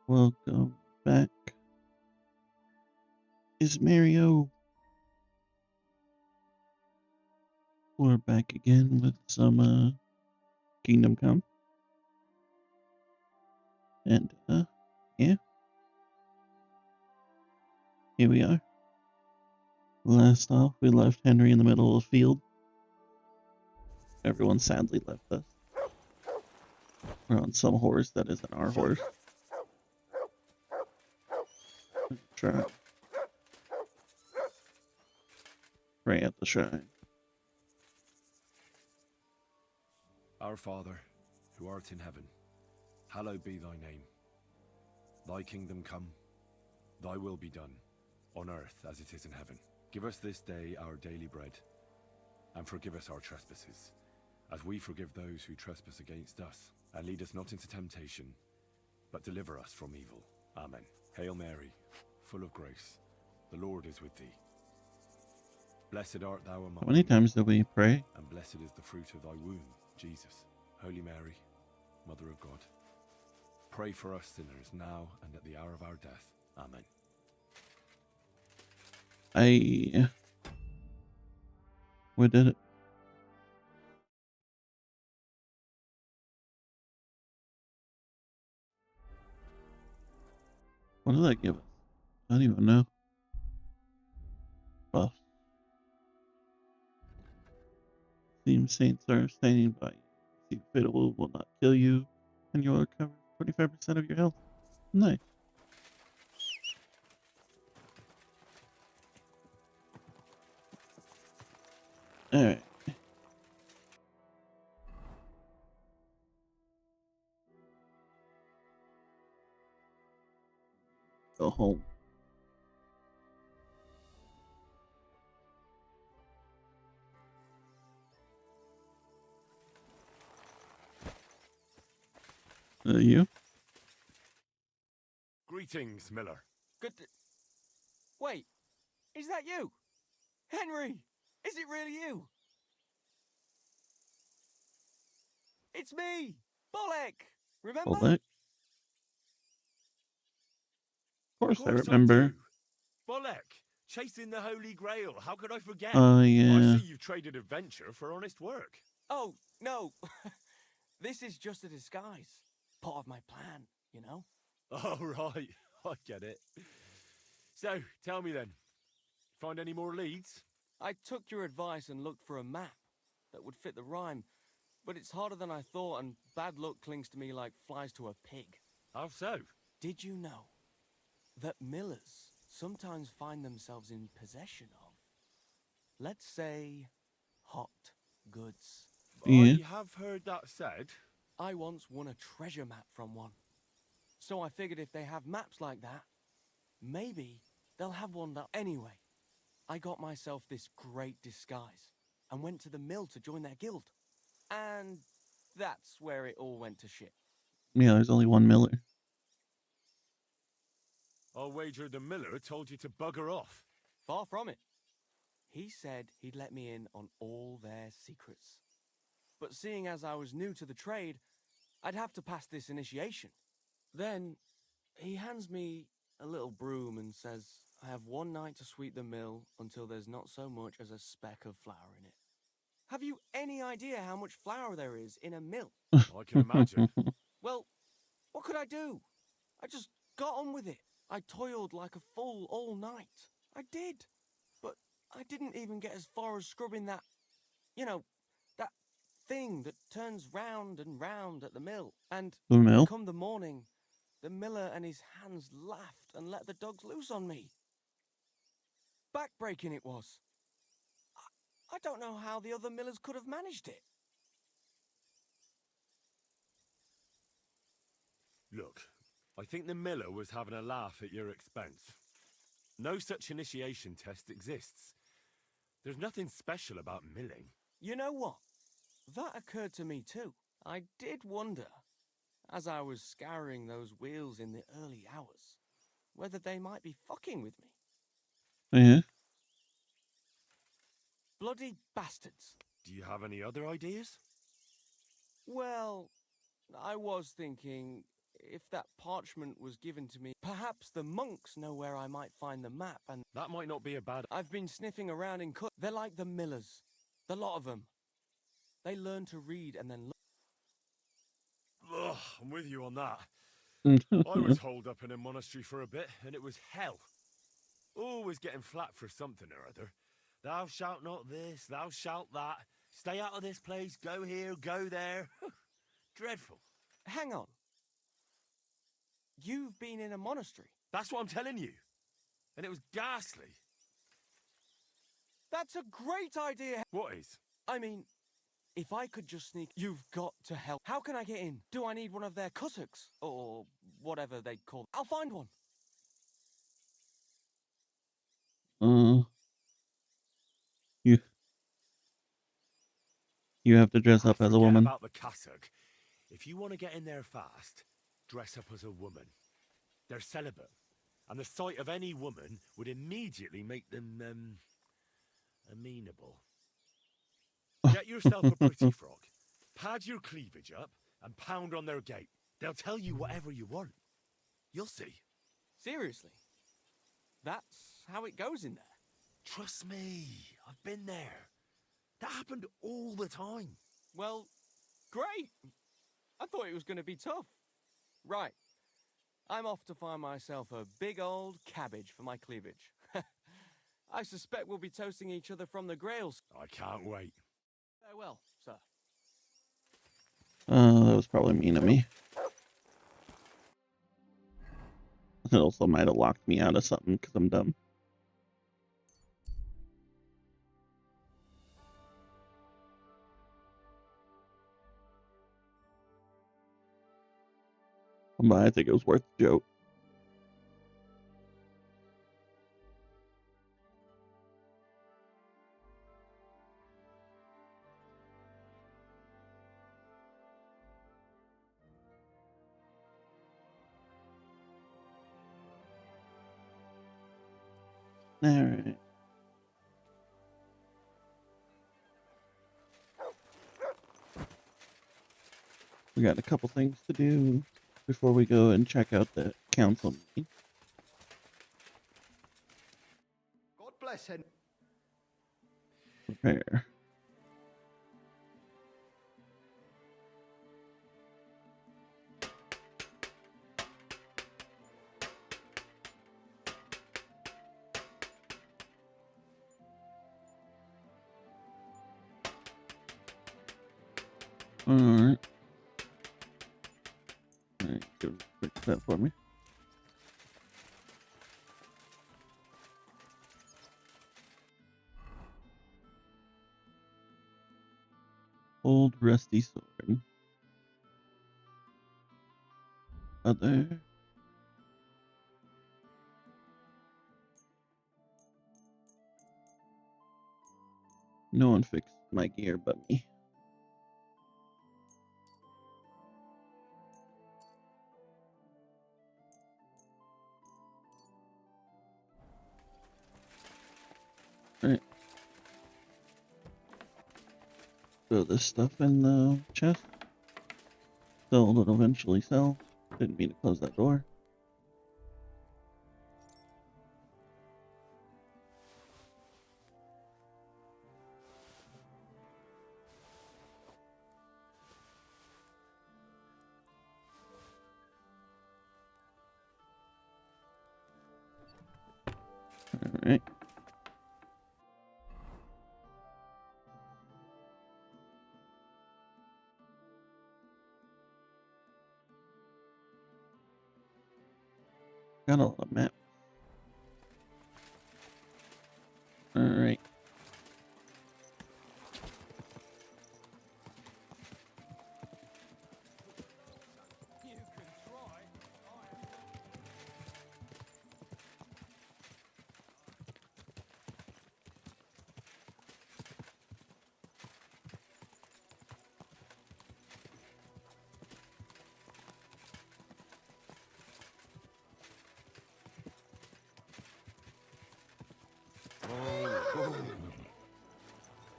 Welcome back. Is Mario? We're back again with some Kingdom Come. And yeah. Here we are. Last off, we left Henry in the middle of the field. Everyone sadly left us. We're on some horse that isn't our horse. Try. Pray at the shrine. Our Father, who art in heaven, hallowed be thy name. Thy kingdom come, thy will be done, on earth as it is in heaven. Give us this day our daily bread, and forgive us our trespasses, as we forgive those who trespass against us. And lead us not into temptation, but deliver us from evil. Amen. Hail Mary, full of grace, the Lord is with thee. Blessed art thou among women. How many times do we pray? And blessed is the fruit of thy womb, Jesus. Holy Mary, Mother of God, pray for us sinners now and at the hour of our death. Amen. We did it. What did that give us? I don't even know. Buff. Seems saints are standing by you. See, fatal wound will not kill you, and you will recover 25% of your health. Nice. Alright. Go home. You? Greetings, Miller. Good. Wait, is that you? Henry, is it really you? It's me, Bolek. Remember? Bolek? Of course I I remember. do. Bolek, chasing the Holy Grail. How could I forget? Yeah. I see you've traded adventure for honest work. Oh, no. This is just a disguise. Part of my plan, you know? Oh, right. I get it. So, tell me then. Find any more leads? I took your advice and looked for a map that would fit the rhyme, but it's harder than I thought, and bad luck clings to me like flies to a pig. How so? Did you know that millers sometimes find themselves in possession of, let's say, hot goods? Yeah. I have heard that said. I once won a treasure map from one. So I figured if they have maps like that, maybe they'll have one that... Anyway, I got myself this great disguise and went to the mill to join their guild. And that's where it all went to shit. Yeah, there's only one Miller. I'll wager the Miller told you to bugger off. Far from it. He said he'd let me in on all their secrets. But seeing as I was new to the trade, I'd have to pass this initiation. Then he hands me a little broom and says I have one night to sweep the mill until there's not so much as a speck of flour in it. Have you any idea how much flour there is in a mill? I can imagine. Well, what could I do? I just got on with it. I toiled like a fool all night. I did. But I didn't even get as far as scrubbing that, that thing that turns round and round at the mill. And The mill? come the morning, the miller and his hands laughed and let the dogs loose on me. Backbreaking it was. I don't know how the other millers could have managed it. Look, I think the Miller was having a laugh at your expense. No such initiation test exists. There's nothing special about milling. You know what? That occurred to me too. I did wonder, as I was scouring those wheels in the early hours, whether they might be fucking with me. Yeah. Bloody bastards. Do you have any other ideas? Well, I was thinking, if that parchment was given to me, perhaps the monks know where I might find the map, and That might not be a bad... I've been sniffing around in Cut. They're like the millers. The lot of them. They learn to read and then look. Ugh, I'm with you on that. I was holed up in a monastery for a bit, and it was hell. Always getting flat for something or other. Thou shalt not this, thou shalt that. Stay out of this place, go here, go there. Dreadful. Hang on. You've been in a monastery? That's what I'm telling you. And it was ghastly. That's a great idea! What is? I mean, if I could just sneak... You've got to help. How can I get in? Do I need one of their kutuks? Or whatever they call... I'll find one. You have to dress up as a woman. Forget about the cassock. If you want to get in there fast, dress up as a woman. They're celibate, and the sight of any woman would immediately make them, amenable. Get yourself a pretty frock, pad your cleavage up, and pound on their gate. They'll tell you whatever you want. You'll see. Seriously? That's how it goes in there? Trust me, I've been there. That happened all the time. Well, great. I thought it was going to be tough. Right. I'm off to find myself a big old cabbage for my cleavage. I suspect we'll be toasting each other from the grails. I can't wait. Farewell, sir. That was probably mean of me. It also might have locked me out of something because I'm dumb. But I think it was worth the joke. Alright. We got a couple things to do before we go and check out the council meeting. God bless him. Prepare. Alright. Alright, fix that for me. Old rusty sword. Other. No one fixed my gear but me. Alright. Throw this stuff in the chest. So it'll eventually sell. Didn't mean to close that door. Alright. Got a lot of maps. Alright.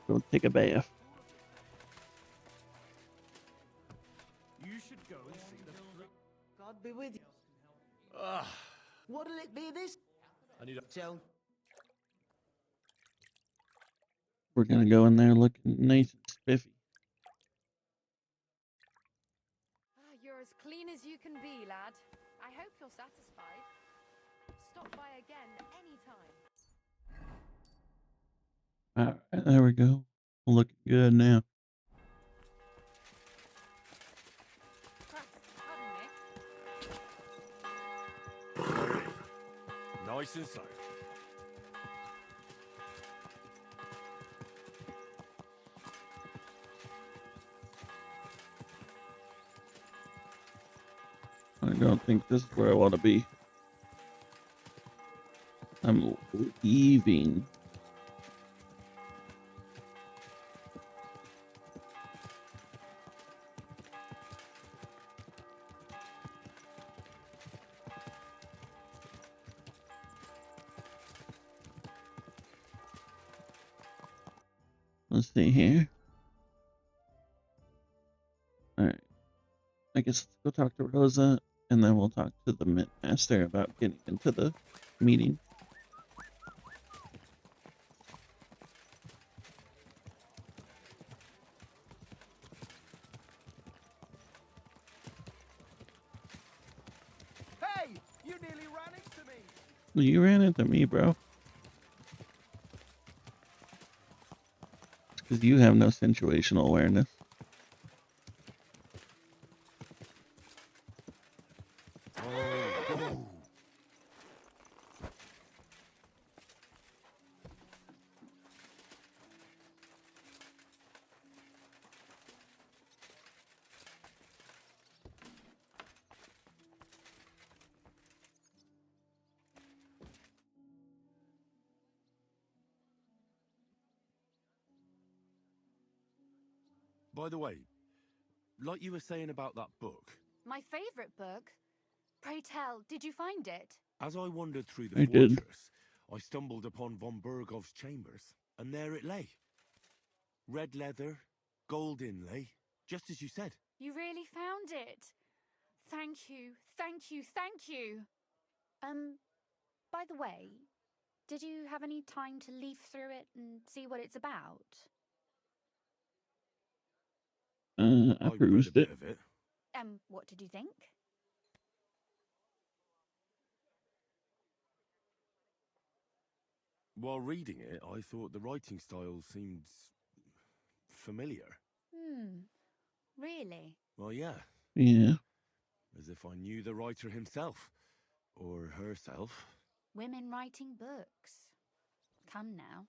Go take a bath. You should go and see the... God did you... Ah, What'll it be this... I need a... Tell... We're gonna go in there looking nice and spiffy. You're as clean as you can be, lad. I hope you're satisfied. Stop by again anytime. Alright, there we go. Looking good now. Pardon me. Nice and slow. I don't think this is where I want to be. I'm leaving. Let's see here. Alright. I guess let's go talk to Rosa, and then we'll talk to the master about getting into the meeting. Hey! You nearly ran into me! Well, you ran into me, bro. It's because you have no situational awareness. By the way, like you were saying about that book, My favourite book. Pray tell, did you find it? as I wandered through the I did. fortress, I stumbled upon von Bergov's chambers, and there it lay. Red leather, gold inlay, just as you said. You really found it. Thank you, thank you, thank you. By the way, did you have any time to leaf through it and see what it's about? I I read a perused bit it. of it. What did you think? While reading it, I thought the writing style seemed familiar. Really? Well, yeah, Yeah. as if I knew the writer himself. Or herself. Women writing books. Come now.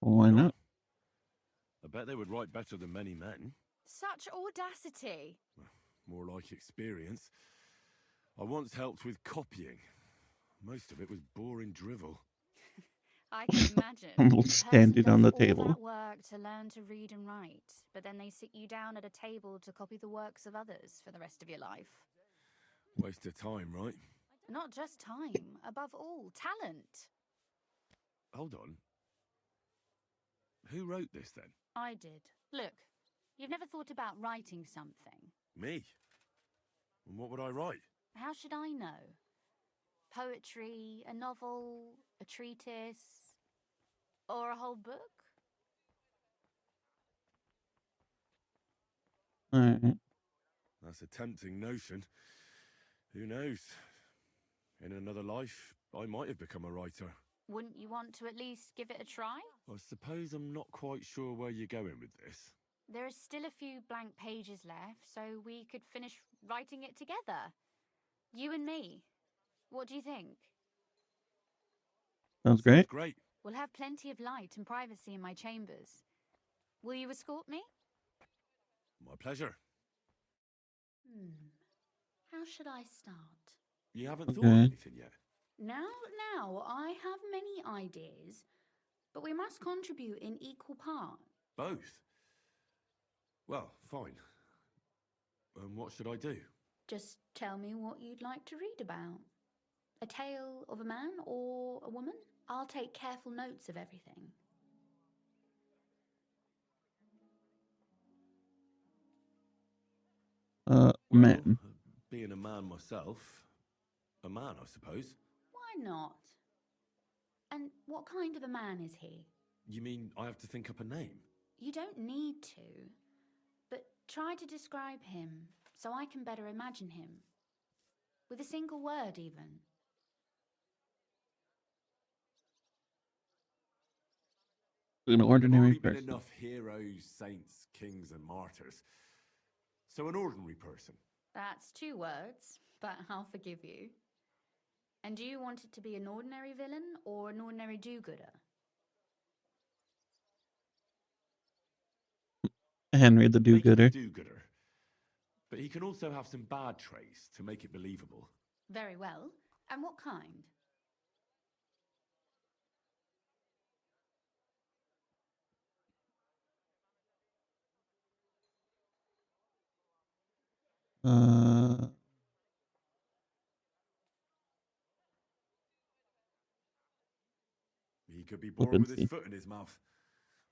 Why not? I bet they would write better than many men. Such audacity. More like experience. I once helped with copying. Most of it was boring drivel. I can imagine. I'm A person standing on does the all table. that work to learn to read and write, but then they sit you down at a table to copy the works of others for the rest of your life. Waste of time, right? Not just time, above all, talent. Hold on. Who wrote this then? I did. Look, you've never thought about writing something. Me? And what would I write? How should I know? Poetry, a novel, a treatise, or a whole book? Alright. That's a tempting notion. Who knows? In another life, I might have become a writer. Wouldn't you want to at least give it a try? I suppose I'm not quite sure where you're going with this. There are still a few blank pages left, so we could finish writing it together. You and me. What do you think? Sounds great. Great. We'll have plenty of light and privacy in my chambers. Will you escort me? My pleasure. How should I start? You haven't thought of Okay. anything yet? Now, I have many ideas, but we must contribute in equal part. Both? Well, fine. What should I do? Just tell me what you'd like to read about. A tale of a man or a woman? I'll take careful notes of everything. Well, Man. being a man myself, a man, I suppose. Why not? And what kind of a man is he? You mean I have to think up a name? You don't need to, but try to describe him so I can better imagine him. With a single word, even. An There've ordinary already been person. enough heroes, saints, kings, and martyrs. So an ordinary person. That's 2 words, but I'll forgive you. And do you want it to be an ordinary villain or an ordinary do-gooder? Henry the Make him a do-gooder. do-gooder. But he can also have some bad traits to make it believable. Very well. And what kind? Uh, He could be born with his flippancy. foot in his mouth.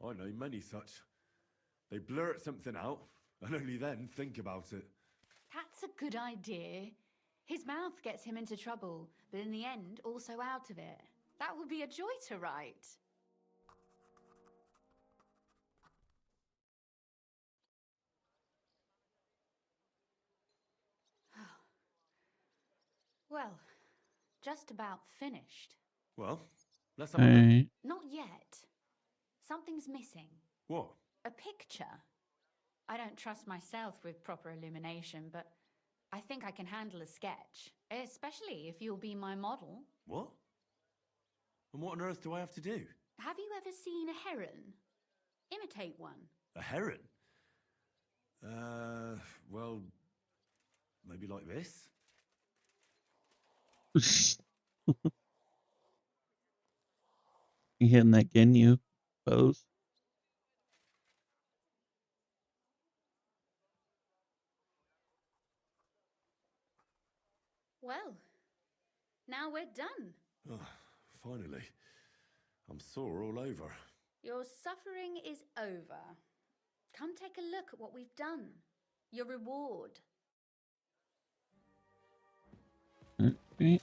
I know many such. They blurt something out, and only then think about it. That's a good idea. His mouth gets him into trouble, but in the end, also out of it. That would be a joy to write. Well, just about finished. Well, let's have a look. Alright. Not yet. Something's missing. What? A picture. I don't trust myself with proper illumination, but I think I can handle a sketch, especially if you'll be my model. What? And what on earth do I have to do? Have you ever seen a heron? Imitate one. A heron? Well, maybe like this? You hitting that Ginyu pose? Well, now we're done. Oh, finally. I'm sore all over. Your suffering is over. Come take a look at what we've done. Your reward. Alright.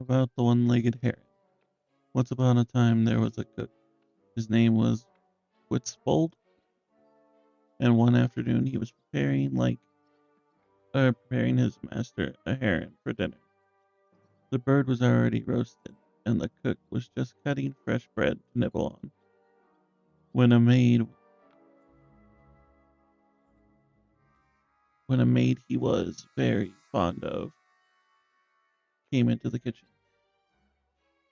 About the one-legged heron. Once upon a time there was a cook. His name was Witzbold, and one afternoon he was preparing his master a heron for dinner. The bird was already roasted, and the cook was just cutting fresh bread to nibble on. When a maid he was very fond of came into the kitchen.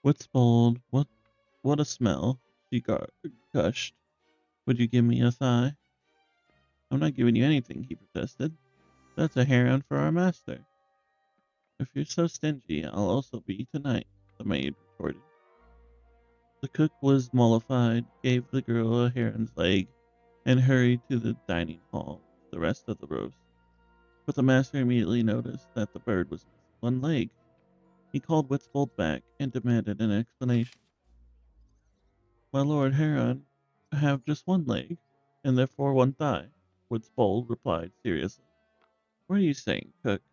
Witzbold, what a smell, she gushed. Would you give me a thigh? I'm not giving you anything, he protested. That's a heron for our master. If you're so stingy, I'll also be tonight, the maid retorted. The cook was mollified, gave the girl a heron's leg, and hurried to the dining hall with the rest of the roast. But the master immediately noticed that the bird was missing one leg. He called Witzbold back and demanded an explanation. My lord Heron, I have just one leg, and therefore one thigh, Witzbold replied seriously. What are you saying, cook?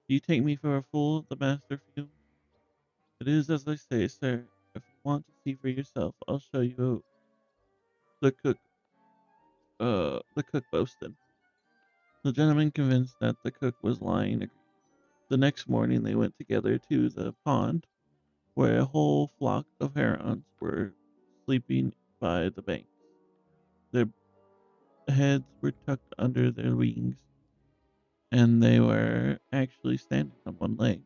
Do you take me for a fool? The master fumed. It is as I say, sir. If you want to see for yourself, I'll show you. The cook boasted. The gentleman, convinced that the cook was lying, agreed. The next morning they went together to the pond, where a whole flock of herons were sleeping by the banks. Their heads were tucked under their wings, and they were actually standing on one leg.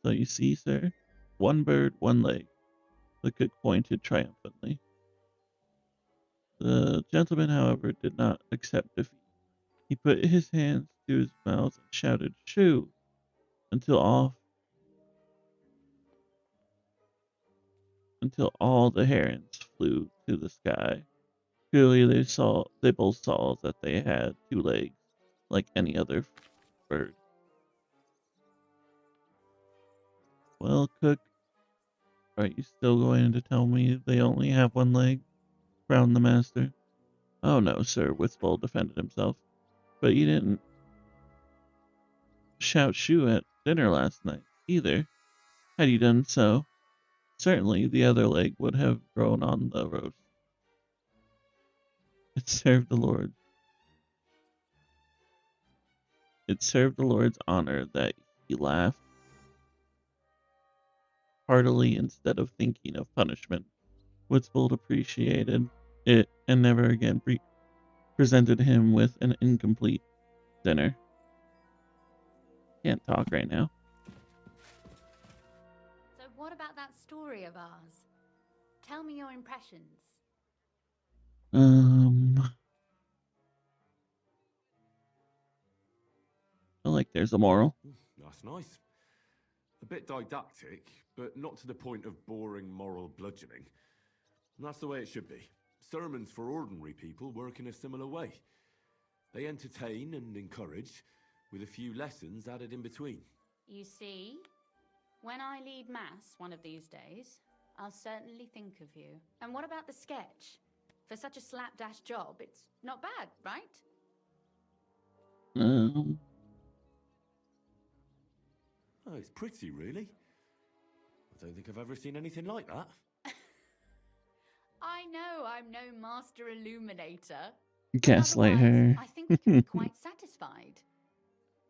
So you see, sir, one bird, one leg. The cook pointed triumphantly. The gentleman, however, did not accept defeat. He put his hands to his mouth and shouted, "Shoo!" until all the herons flew to the sky. Clearly, they both saw that they had 2 legs, like any other bird. Well, cook, are you still going to tell me they only have one leg? Frowned the master. Oh no, sir, Witzbold defended himself. But you didn't shout shoo at dinner last night, either. Had you done so, certainly the other leg would have grown on the roast. It served the Lord. It served the Lord's honor that he laughed heartily instead of thinking of punishment. Witzbold appreciated it and never again presented him with an incomplete dinner. Can't talk right now. So what about that story of ours? Tell me your impressions. I like there's a moral. That's nice. A bit didactic, but not to the point of boring moral bludgeoning. And that's the way it should be. Sermons for ordinary people work in a similar way. They entertain and encourage, with a few lessons added in between. You see, when I lead mass one of these days, I'll certainly think of you. And what about the sketch? For such a slapdash job, it's not bad, right? Oh, it's pretty, really. I don't think I've ever seen anything like that. I know I'm no master illuminator. Gaslight Otherwise, her. I think we can be quite satisfied.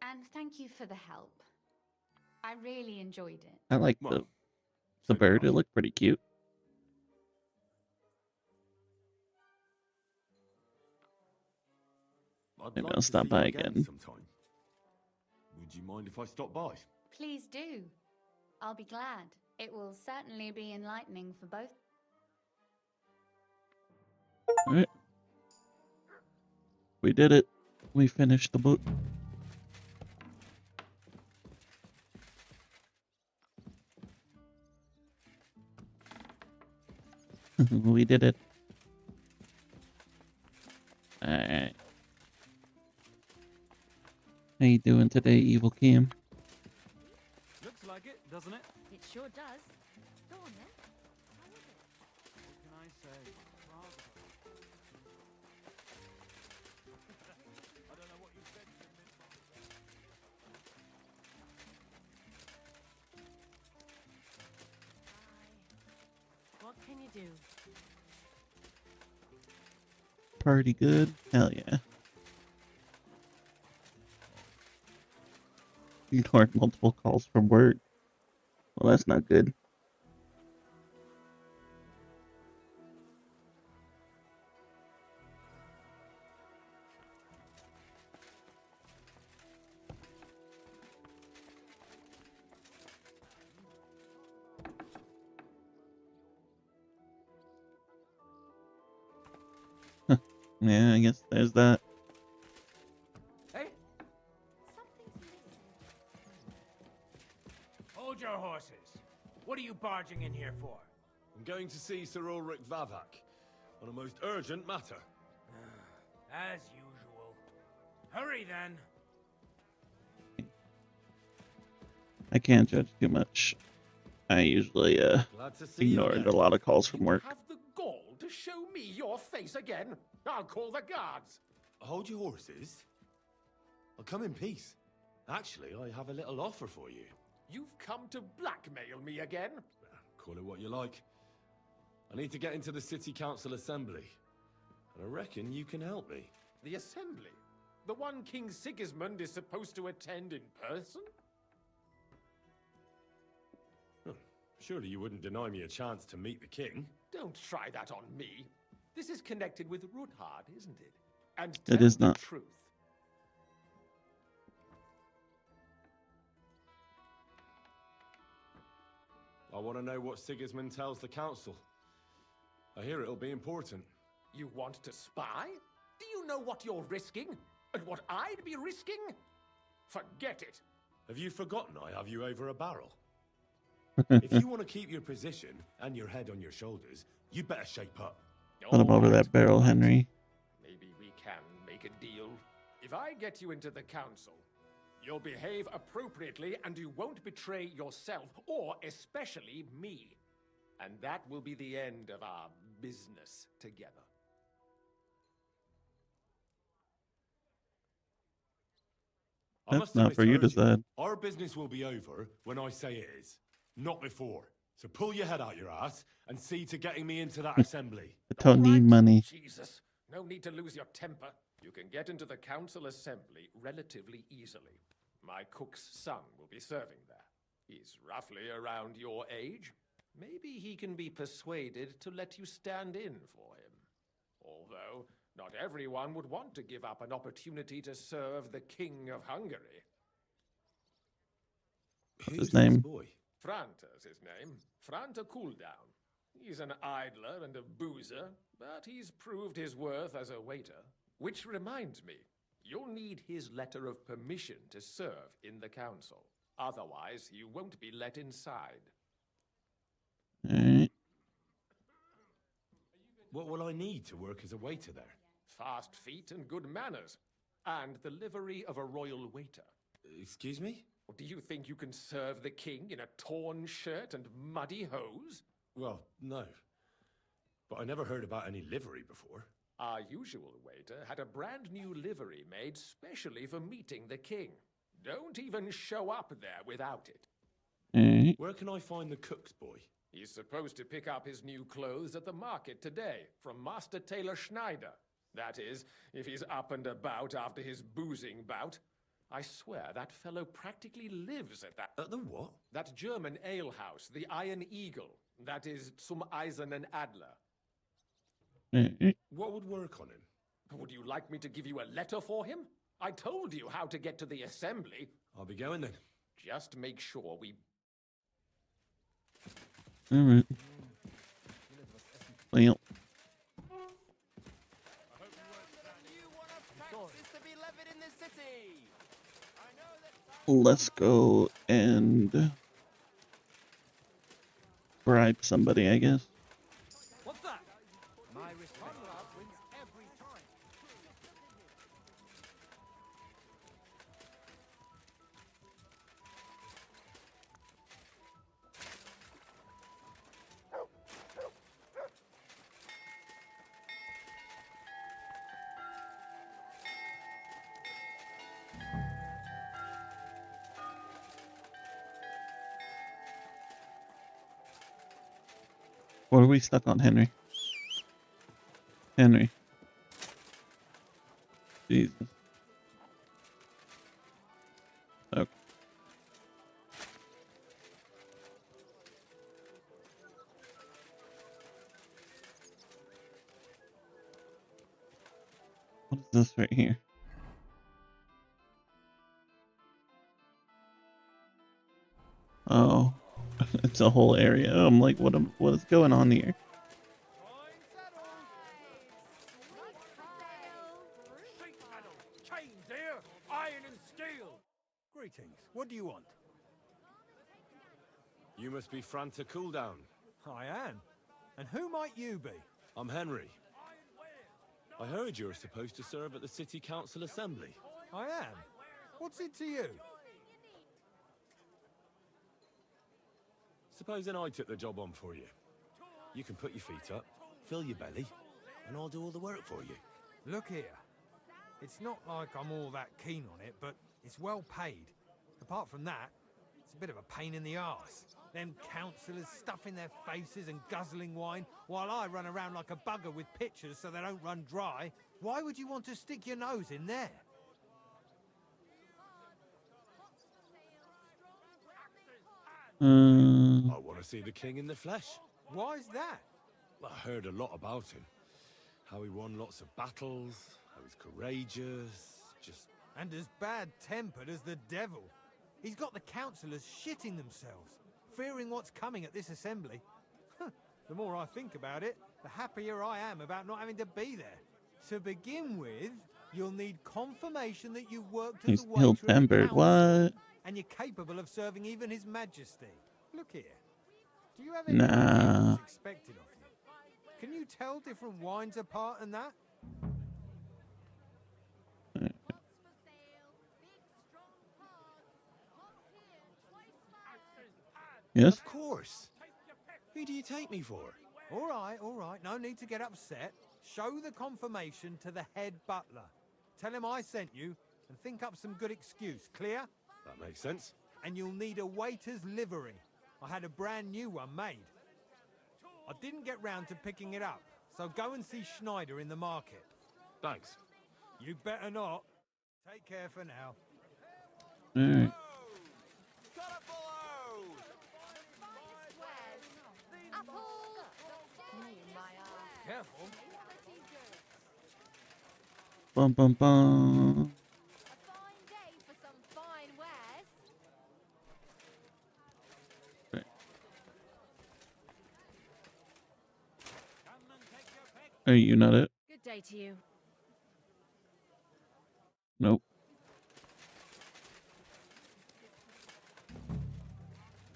And thank you for the help. I really enjoyed it. I like Well, the so bird. did I. It looked pretty cute. I'd Maybe like I'll to stop see by you again. sometime. Would you mind if I stop by? Please do. I'll be glad. It will certainly be enlightening for both. Alright. We did it. We finished the book. We did it. Alright. How you doing today, Evil Kim? Looks like it, doesn't it? It sure does. Go on then. How was it? What can I say? Rather. I don't know what you said to me. What can you do? Party good? Hell yeah. Ignored multiple calls from work. Well, that's not good. Yeah, I guess there's that. Hey, Something's missing. hold your horses. What are you barging in here for? I'm going to see Sir Ulrich Vavak on a most urgent matter. As usual. Hurry then. I can't judge too much. I usually Glad to see you ignored again. a lot of calls from work. Have the gall to show me your face again? I'll call the guards. Hold your horses. I'll come in peace. Actually, I have a little offer for you. You've come to blackmail me again? Call it what you like. I need to get into the City Council Assembly. And I reckon you can help me. The assembly? The one King Sigismund is supposed to attend in person? Surely you wouldn't deny me a chance to meet the king. Don't try that on me. This is connected with Ruthard, isn't it? And It tell is the not. truth. I want to know what Sigismund tells the council. I hear it'll be important. You want to spy? Do you know what you're risking? And what I'd be risking? Forget it. Have you forgotten I have you over a barrel? If you want to keep your position and your head on your shoulders, you better shape up. Put him over that barrel, Henry. Maybe we can make a deal. If I get you into the council, You'll behave appropriately and you won't betray yourself or especially me. And that will be the end of our business together. That's not for you to decide. Our business will be over when I say it is, not before. So pull your head out your ass and see to getting me into that assembly. I don't need money. Jesus, no need to lose your temper. You can get into the council assembly relatively easily. My cook's son will be serving there. He's roughly around your age. Maybe he can be persuaded to let you stand in for him. Although, not everyone would want to give up an opportunity to serve the King of Hungary. What's his name? Boy? Franta's his name. Franta Cooldown. He's an idler and a boozer, but he's proved his worth as a waiter. Which reminds me, you'll need his letter of permission to serve in the council. Otherwise, you won't be let inside. Alright. What will I need to work as a waiter there? Fast feet and good manners. And the livery of a royal waiter. Excuse me? Do you think you can serve the king in a torn shirt and muddy hose? Well, no. But I never heard about any livery before. Our usual waiter had a brand new livery made specially for meeting the king. Don't even show up there without it. Alright. Where can I find the cook's boy? He's supposed to pick up his new clothes at the market today from Master Tailor Schneider. That is, if he's up and about after his boozing bout. I swear that fellow practically lives at that... At the what? That German alehouse, the Iron Eagle. That is Zum Eisernen Adler. Alright. What would work on him? Would you like me to give you a letter for him? I told you how to get to the assembly. I'll be going then. Just make sure we... Alright. Well, let's go and bribe somebody, I guess. What's that? My respect. Wins every time. What are we stuck on, Henry? Henry. Jesus. Okay. What is this right here? Oh. It's a whole area. I'm like, what is going on here? Chains here, iron and steel. Greetings. What do you want? You must be Franta Cooldown. I am. And who might you be? I'm Henry. I heard you were supposed to serve at the City Council Assembly. I am. What's it to you? Supposing I took the job on for you. You can put your feet up, fill your belly, and I'll do all the work for you. Look here. It's not like I'm all that keen on it, but it's well paid. Apart from that, it's a bit of a pain in the arse. Them councillors stuffing their faces and guzzling wine, while I run around like a bugger with pitchers so they don't run dry. Why would you want to stick your nose in there? I want to see the king in the flesh. Why's that? I heard a lot about him. How he won lots of battles, how he's courageous, just... And as bad-tempered as the devil. He's got the councillors shitting themselves, fearing what's coming at this assembly. The more I think about it, the happier I am about not having to be there. To begin with, you'll need confirmation that you've worked as a waiter at the ill-tempered. council, What? and you're capable of serving even His Majesty. Look here. Do you have any Nah. idea what's expected of you? Can you tell different wines apart and that? Yes? Of course. Who do you take me for? All right. No need to get upset. Show the confirmation to the head butler. Tell him I sent you and think up some good excuse. Clear? That makes sense. And you'll need a waiter's livery. I had a brand new one made. I didn't get round to picking it up, so go and see Schneider in the market. Thanks. You better not. Take care for now. Alright. Careful. Bum bum bum. A fine day for some fine wares. Right. Are you not it? Good day to you. Nope.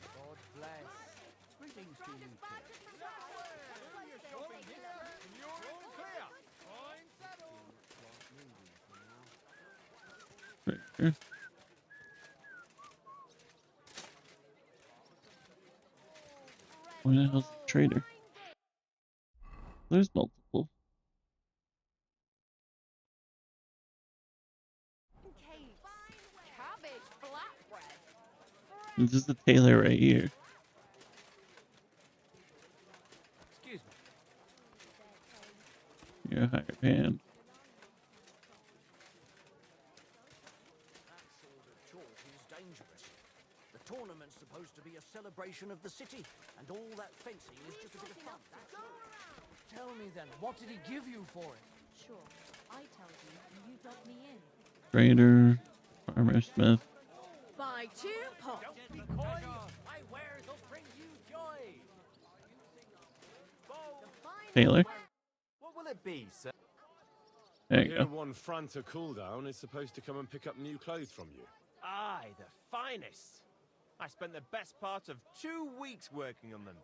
God bless. Greetings to you. Right here. Where the hell's the trader? There's multiple. Cabbage flatbread. This is the tailor right here. Excuse me. You're a hired hand. That sort of talk is dangerous. The tournament's supposed to be a celebration of the city, and all that fencing is just a bit of fun. Tell me then, what did he give you for it? Sure, I tell you and you drop me in. Trader, farmer, smith. Buy 2 pots. Don't be coy. My wares will bring you joy. Tailor. What will it be, sir? There I you hear go. one Franta cooldown is supposed to come and pick up new clothes from you. Aye, the finest. I spent the best part of 2 weeks working on them,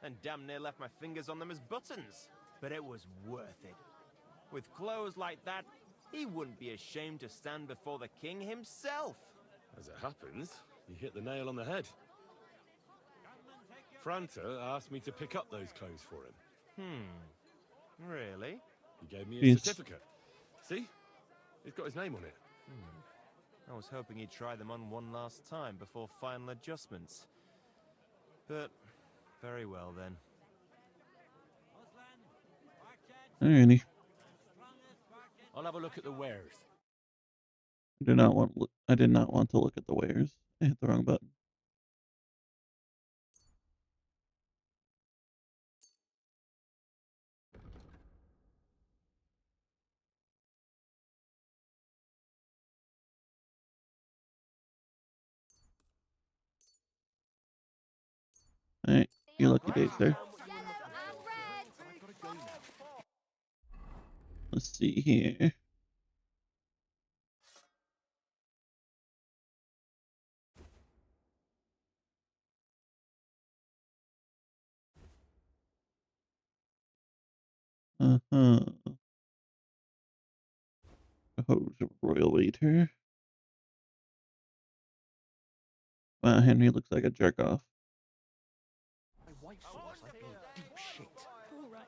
and damn near left my fingers on them as buttons. But it was worth it. With clothes like that, he wouldn't be ashamed to stand before the king himself. As it happens, you hit the nail on the head. Franta asked me to pick up those clothes for him. Really? He gave me a Yes. certificate. See? It's got his name on it. I was hoping he'd try them on one last time before final adjustments. But, very well then. Alrighty. I'll have a look at the wares. I did not want to look at the wares. I hit the wrong button. Alright, you lucky days there. Let's see here. Uh-huh. Oh, royal waiter. Wow, Henry looks like a jerk off. My wife saw us like blow deep shit. All right.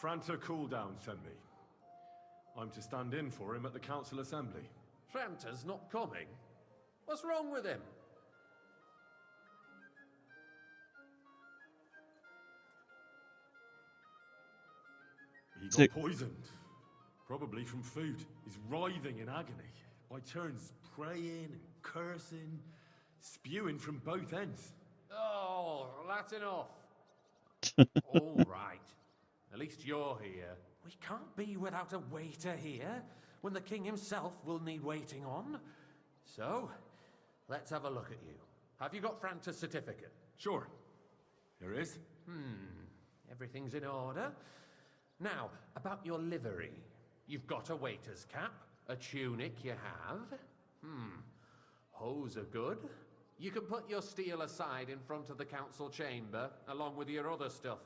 Franta cooldown sent me. I'm to stand in for him at the council assembly. Franta's not coming. What's wrong with him? He got Sick. poisoned. Probably from food. He's writhing in agony. By turns praying and cursing, spewing from both ends. Oh, that's enough. All right. At least you're here. We can't be without a waiter here when the king himself will need waiting on. So, let's have a look at you. Have you got Franta's certificate? Sure. Here it is. Everything's in order. Now, about your livery. You've got a waiter's cap, a tunic you have. Hose are good. You can put your steel aside in front of the council chamber, along with your other stuff.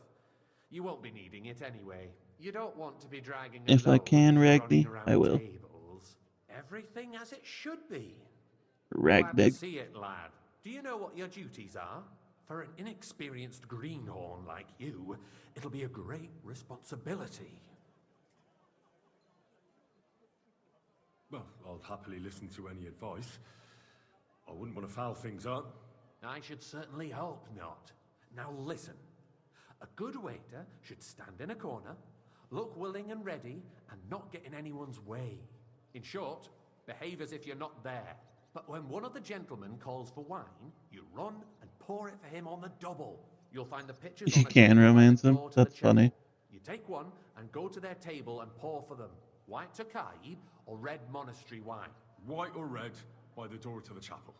You won't be needing it anyway. You don't want to be dragging a If I load can, you're Ragni, running around I will. tables. Everything as it should be. Glad to Ragdig. see it, lad. Do you know what your duties are? For an inexperienced greenhorn like you, it'll be a great responsibility. Well, I'll happily listen to any advice. I wouldn't want to foul things up. I should certainly hope not. Now listen. A good waiter should stand in a corner, look willing and ready, and not get in anyone's way. In short, behave as if you're not there. But when one of the gentlemen calls for wine, you run and pour it for him on the double. You'll find the pitchers on You the can table by romance the them? door to That's the chapel. funny. You take one and go to their table and pour for them. White Tokai or red monastery wine. White or red, by the door to the chapel.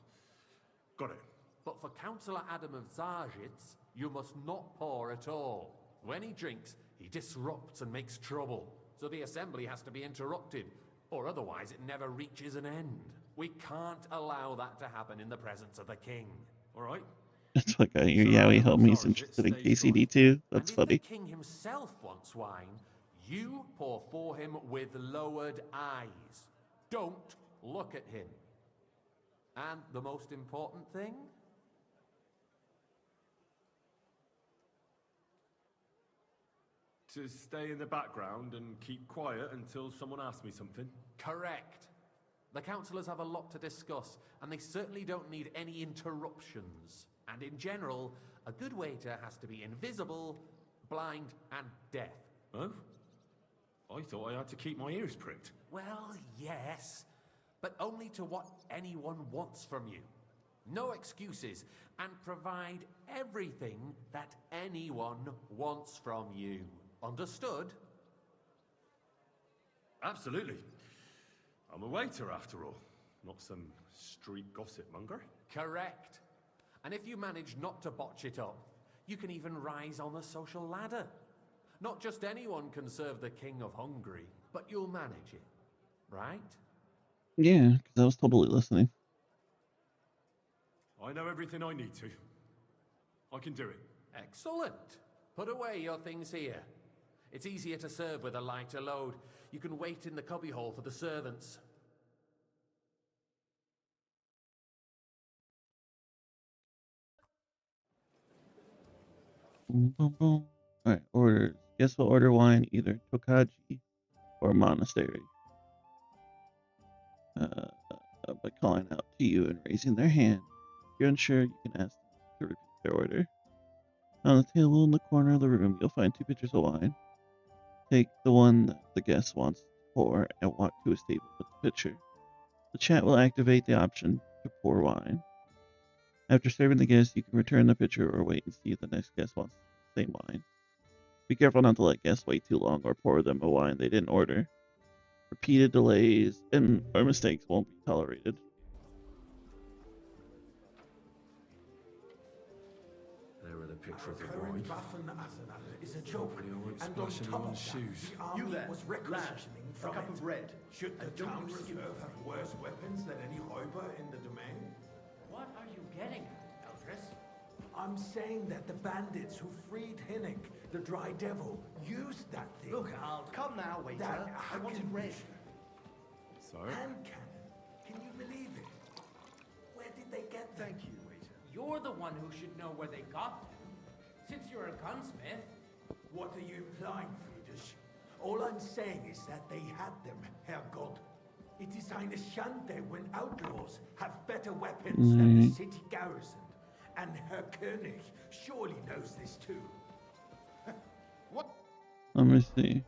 Got it. But for Councillor Adam of Zarzhitz, you must not pour at all. When he drinks, he disrupts and makes trouble. So the assembly has to be interrupted, or otherwise it never reaches an end. We can't allow that to happen in the presence of the king. All right? It's like a Yowie homies interested in KCD too. That's and funny. if the king himself wants wine, you pour for him with lowered eyes. Don't look at him. And the most important thing? To stay in the background and keep quiet until someone asks me something? Correct. The councillors have a lot to discuss, and they certainly don't need any interruptions. And in general, a good waiter has to be invisible, blind, and deaf. Oh? I thought I had to keep my ears pricked. Well, yes, but only to what anyone wants from you. No excuses, and provide everything that anyone wants from you. Understood? Absolutely. I'm a waiter after all, not some street gossip monger. Correct. And if you manage not to botch it up, you can even rise on the social ladder. Not just anyone can serve the King of Hungary, but you'll manage it, right? Yeah, because I was totally listening. I know everything I need to. I can do it. Excellent. Put away your things here. It's easier to serve with a lighter load. You can wait in the cubbyhole for the servants. Boom, boom, boom. Alright, orders. Guess we'll order wine either Tokaji or Monastery. By calling out to you and raising their hand. If you're unsure, you can ask them to repeat their order. On the table in the corner of the room, you'll find 2 pitchers of wine. Take the one that the guest wants to pour and walk to his table with the pitcher. The chat will activate the option to pour wine. After serving the guest, you can return the pitcher or wait and see if the next guest wants the same wine. Be careful not to let guests wait too long or pour them a wine they didn't order. Repeated delays or mistakes won't be tolerated. There are the pictures of wine. Is a joke, Hopefully I won't and on splash top anyone's of that, shoes. the army was requisitioning A from cup it. of red. Should the town reserve have worse weapons than any Räuber in the domain? What are you getting at, Eldris? I'm saying that the bandits who freed Hinnick, the Dry Devil, used that thing. Look out. Come now, waiter. That I wanted red. Sorry? Hand cannon. Can you believe it? Where did they get them? Thank you, waiter. You're the one who should know where they got them. Since you're a gunsmith. What are you implying, Friedrich? All I'm saying is that they had them, Herrgott. It is eine Schande when outlaws have better weapons than the city garrison. And Herr König surely knows this too. What? Let me see.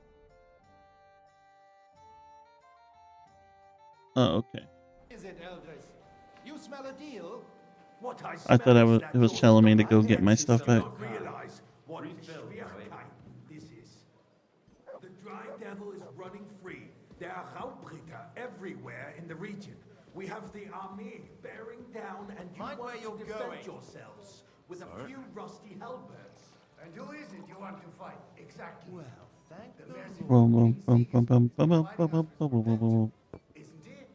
Oh, okay. Is it, Eldris? You smell a deal? What I thought it was telling me to go get my stuff out. Realize what Schwierigkeit this is. The Dry Devil is running free. There are Raubritter everywhere in the region. We have the army bearing down, and you Mind want where to you're defend going. yourselves with a few rusty halberds. And who is it you want to fight? Exactly. Well, thank the mercy. Boom, boom, boom, boom, boom, boom, boom, boom, boom, boom, boom, boom. Isn't it?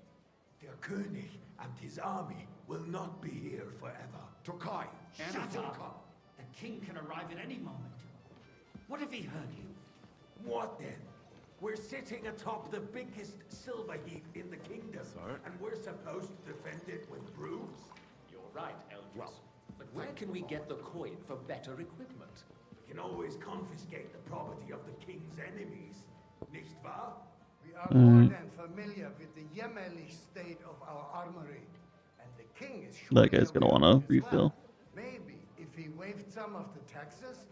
Der König and his army will not be here forever. Tokai, Shut up. The king can arrive at any moment. What if he heard you? What then? We're sitting atop the biggest silver heap in the kingdom. Sir? And we're supposed to defend it with brooms? You're right, Eldris. But where can we get the coin for better equipment? We can always confiscate the property of the king's enemies. Nicht wahr? We are more than familiar with the yeomanly state of our armory. And the king is sure That guy's gonna aware wanna of it as refill. well. Maybe if he waived some of the taxes.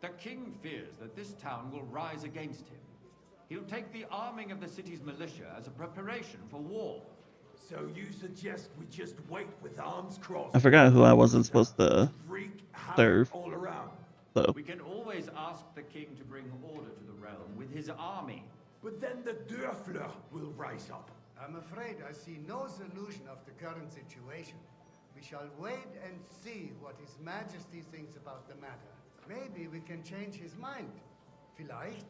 The king fears that this town will rise against him. He'll take the arming of the city's militia as a preparation for war. So you suggest we just wait with arms crossed? I forgot who I wasn't supposed to Wreak havoc serve. all around. So We can always ask the king to bring order to the realm with his army. But then the Dörfler will rise up. I'm afraid I see no solution of the current situation. We shall wait and see what His Majesty thinks about the matter. Maybe we can change his mind. Vielleicht?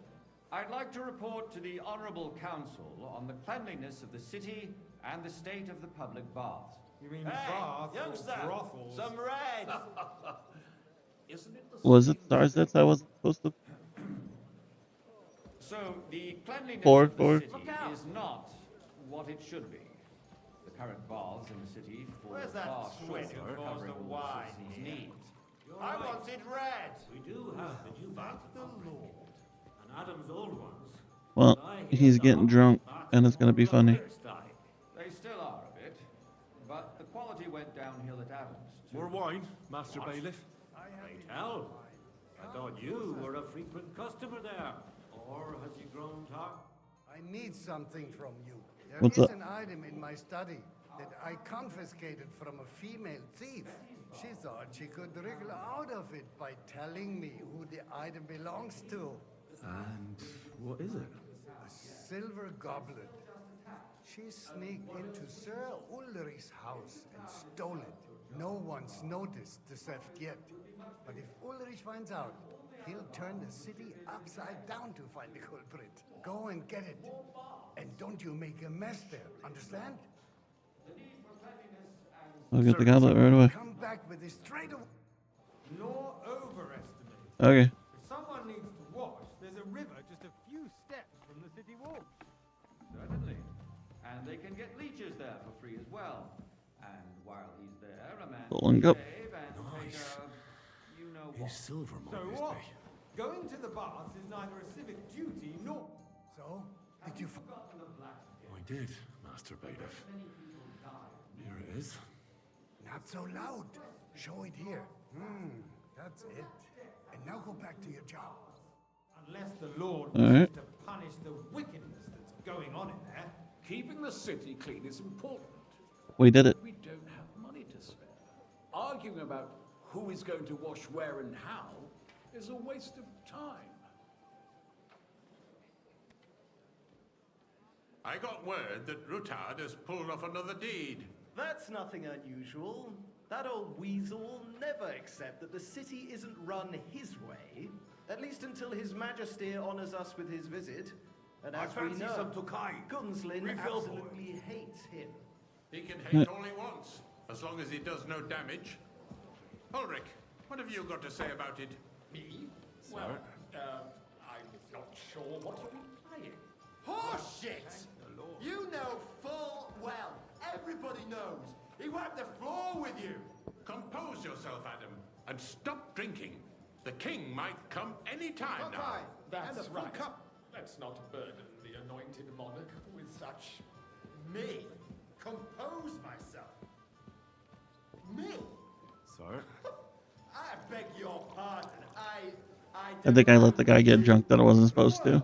I'd like to report to the Honorable Council on the cleanliness of the city and the state of the public baths. You mean Hey, baths youngster, or brothels? some red. Isn't it the was it Starzets I wasn't supposed to? So, the cleanliness Forward, of the forward. city is not what it should be. The current baths in the city fall Where's that far twit short who of pours covering the all wine the city's here? needs. I wanted red. We do have the new bath the Lord. And Adam's old ones. Well, he's getting drunk, and it's gonna be funny. They still are a bit, but the quality went downhill at Adams. too. More wine, Master Bailiff? Great hell. I thought you were a frequent customer there. Or has he grown tired? I need something from you. There What's is up? an item in my study that I confiscated from a female thief. She thought she could wriggle out of it by telling me who the item belongs to. And what is it? A silver goblet. She sneaked into Sir Ulrich's house and stole it. No one's noticed the theft yet. But if Ulrich finds out, he'll turn the city upside down to find the culprit. Go and get it. And don't you make a mess there, understand? I'll get the goblet right away. Come back with it straight away. Nor overestimate. Okay. If someone needs to wash, there's a river just a few steps from the city walls. Certainly. And they can get leeches there for free as well. And while he's there, a man Pulling can up. shave and take a, you know what. He's silver, So might what? be. Going to the baths is neither a civic duty nor... So, did you... I did, Master Bailiff. Here it is. Not so loud. Show it here. That's it. And now go back to your job. Unless the Lord All wishes right. to punish the wickedness that's going on in there. Keeping the city clean is important. We did it. We don't have money to spare. Arguing about who is going to wash where and how is a waste of time. I got word that Rutard has pulled off another deed. That's nothing unusual. That old weasel will never accept that the city isn't run his way, at least until His Majesty honors us with his visit. And I as we fancy know, some Tokai. Gunslin Refill, boy. absolutely hates him. He can hate all he wants, as long as he does no damage. Ulrich, what have you got to say about it? Me? Well, I'm not sure what you're implying. Horseshit! You know full well. Everybody knows. He wiped the floor with you. Compose yourself, Adam, and stop drinking. The king might come any time now. That's right. Let's not burden the anointed monarch with such... Me? Compose myself? Me? Sir? I beg your pardon. I think I let the guy get drunk that I wasn't supposed to.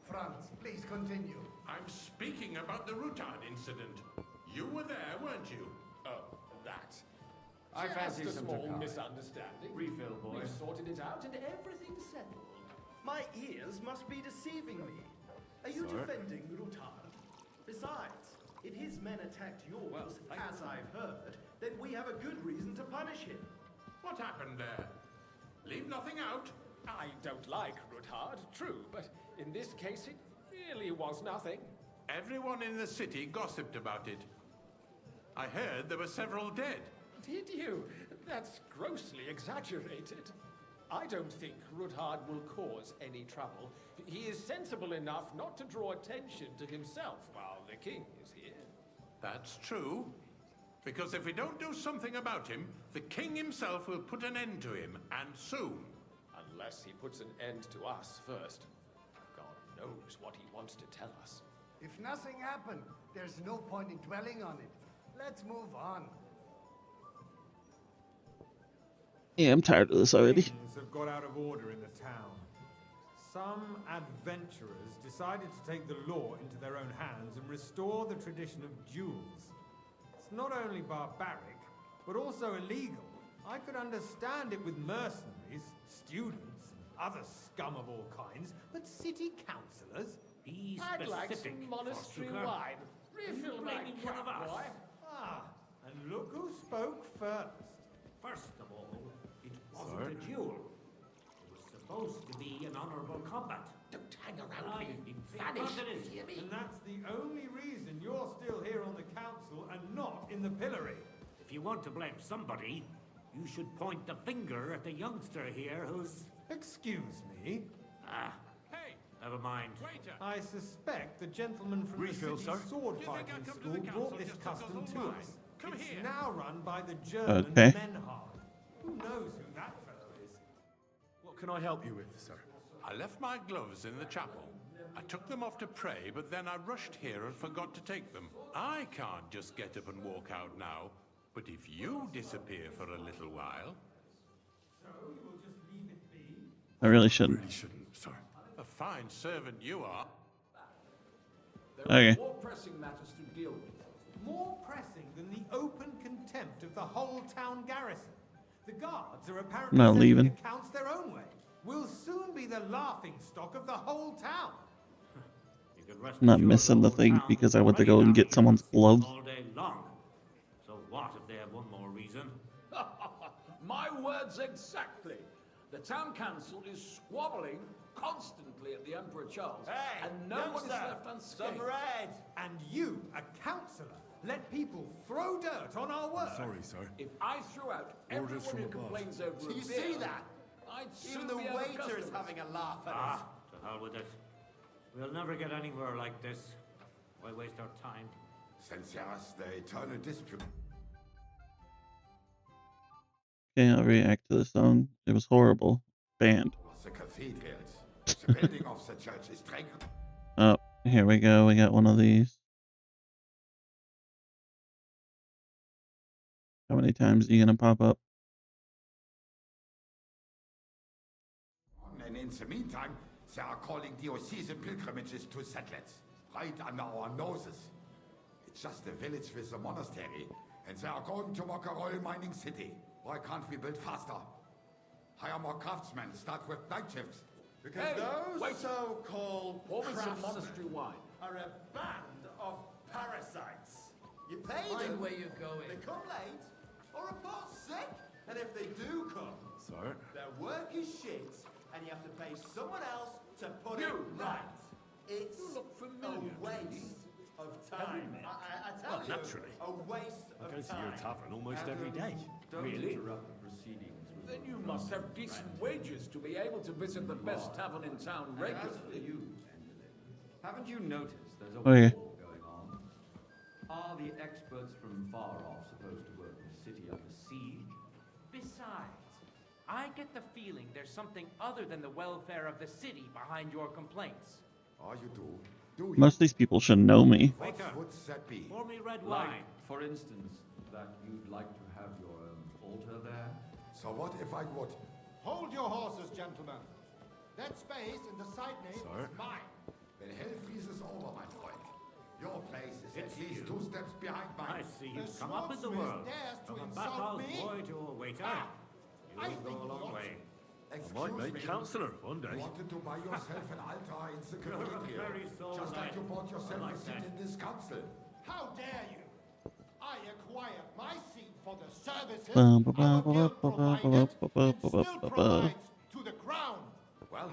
Franz, please continue. I'm speaking about the Rutard incident. You were there, weren't you? Oh, that. I fancy Just a some small Tokai. misunderstanding. Refill, boy. We've sorted it out and everything's settled. My ears must be deceiving me. Are you Sir? defending Rutard? Besides, if his men attacked yours, as I've heard, then we have a good reason to punish him. What happened there? Leave nothing out. I don't like Rutard, true, but in this case it really was nothing. Everyone in the city gossiped about it. I heard there were several dead. Did you? That's grossly exaggerated. I don't think Rudhard will cause any trouble. He is sensible enough not to draw attention to himself while the king is here. That's true. Because if we don't do something about him, the king himself will put an end to him, and soon. Unless he puts an end to us first. God knows what he wants to tell us. If nothing happened, there's no point in dwelling on it. Let's move on. Yeah, I'm tired of this already. Things have got out of order in the town. Some adventurers decided to take the law into their own hands and restore the tradition of duels. It's not only barbaric, but also illegal. I could understand it with mercenaries, students, and other scum of all kinds, but city councillors? Be I'd like specific, some monastery Forster. wine. Refill my blaming one cup, of us? boy. Ah, and look who spoke first. First of all, it wasn't a duel. It was supposed to be an honorable combat. Don't hang around me. Vanish. And that's the only reason you're still here on the council and not in the pillory. If you want to blame somebody, you should point the finger at the youngster here who's... Excuse me? Ah, Hey! never mind. Waiter! I suspect the gentleman from Refill, the sir. city sword Do you think fighting I come to school the council brought this just to custom guzzle to wine? us. Come It's here. now run by the German Okay. Menhard. Who knows who that fellow is? What can I help you with, sir? I left my gloves in the chapel. I took them off to pray, but then I rushed here and forgot to take them. I can't just get up and walk out now. But if you disappear for a little while... So you will just leave it be? I really shouldn't. Really shouldn't, sir. A fine servant you are. Okay. More pressing matters to deal with. More pressing than the open contempt of the whole town garrison. The guards are apparently Not settling leaving. accounts their own way. We'll soon be the laughing stock of the whole town. You can rest I'm not assured missing the whole thing town because is I went to already go and get laughing someone's at us gloves. all day long. So what if they have one more reason? My words exactly. The town council is squabbling constantly at the Emperor Charles, Hey, and no one is left unscathed. Some bread. And you, a councillor, let people throw dirt on our work. Sorry, sir. If I threw out Orders everyone from who above. complains over Do a you beer, see that? I'd Even soon the be out of waiter is customers. having a laugh at us. Ah, to hell with it. We'll never get anywhere like this. Why waste our time? Sincerus, the eternal dispute. Okay, I'll react to the song. It was horrible. Banned. The cathedrals. The building of the church is strength. Oh, here we go. We got one of these. How many times are you gonna pop up? And in the meantime, they are calling diocesan pilgrimages to settlers, right under our noses. It's just a village with a monastery, and they are going to make a royal mining city. Why can't we build faster? Hire more craftsmen, start with night shifts. Because those so-called pour me some monastery wine. are a band of parasites. You pay Mind them, where you're going. they come late, or report sick, and if they do come, Sir? their work is shit, and you have to pay someone else to put it right. It's You look familiar a to me. waste of time. I tell Well, you, naturally. a waste I of go to time. your tavern almost every day. Really? Interrupt the proceedings. Then you must have decent wages to be able to visit the best tavern in town regularly. Haven't you noticed there's a Okay. war going on? Are the experts from far off supposed to work in a city under siege? Besides, I get the feeling there's something other than the welfare of the city behind your complaints. Oh, you do? Do you? Most of these people should know me. What Waiter. would that be? Pour me red Like, wine. for instance, that you'd like to have your altar there? So what if I would? Hold your horses, gentlemen. That space in the side nave Sir? is mine. Then hell freezes over, my friend. Your place is It's at least you. 2 steps behind I mine. see you The come up in the swordsmith world. dares to From a insult bathhouse me? boy to a waiter. I You think go a long not. way. I Excuse might make me. councillor one You day. wanted to buy yourself an altar in the You're a cathedral. very soul Just like man. you bought yourself I like a seat that. in this council. How dare you? I acquired my seat for the services Bum, ba, our ba, guild ba, ba, ba, provided ba, ba, and ba, still ba, ba. provides to the crown. Well,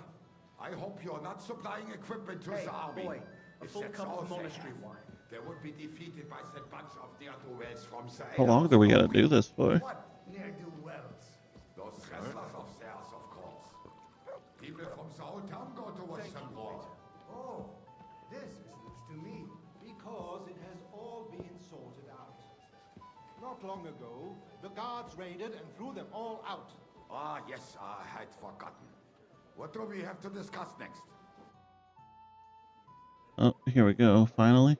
I hope you're not supplying equipment to Hey, the army. boy, a If full that's cup all of they monastery have, wine. they would be defeated by that bunch of ne'er-do-wells from the How long do we gotta do this for? What ne'er-do-wells? Those wrestlers of theirs, of course. People from the whole town go to watch them war. Oh, this is news to me. Because it has all been sorted out. Not long ago, the guards raided and threw them all out. Ah, yes, I had forgotten. What do we have to discuss next? Oh, here we go, finally.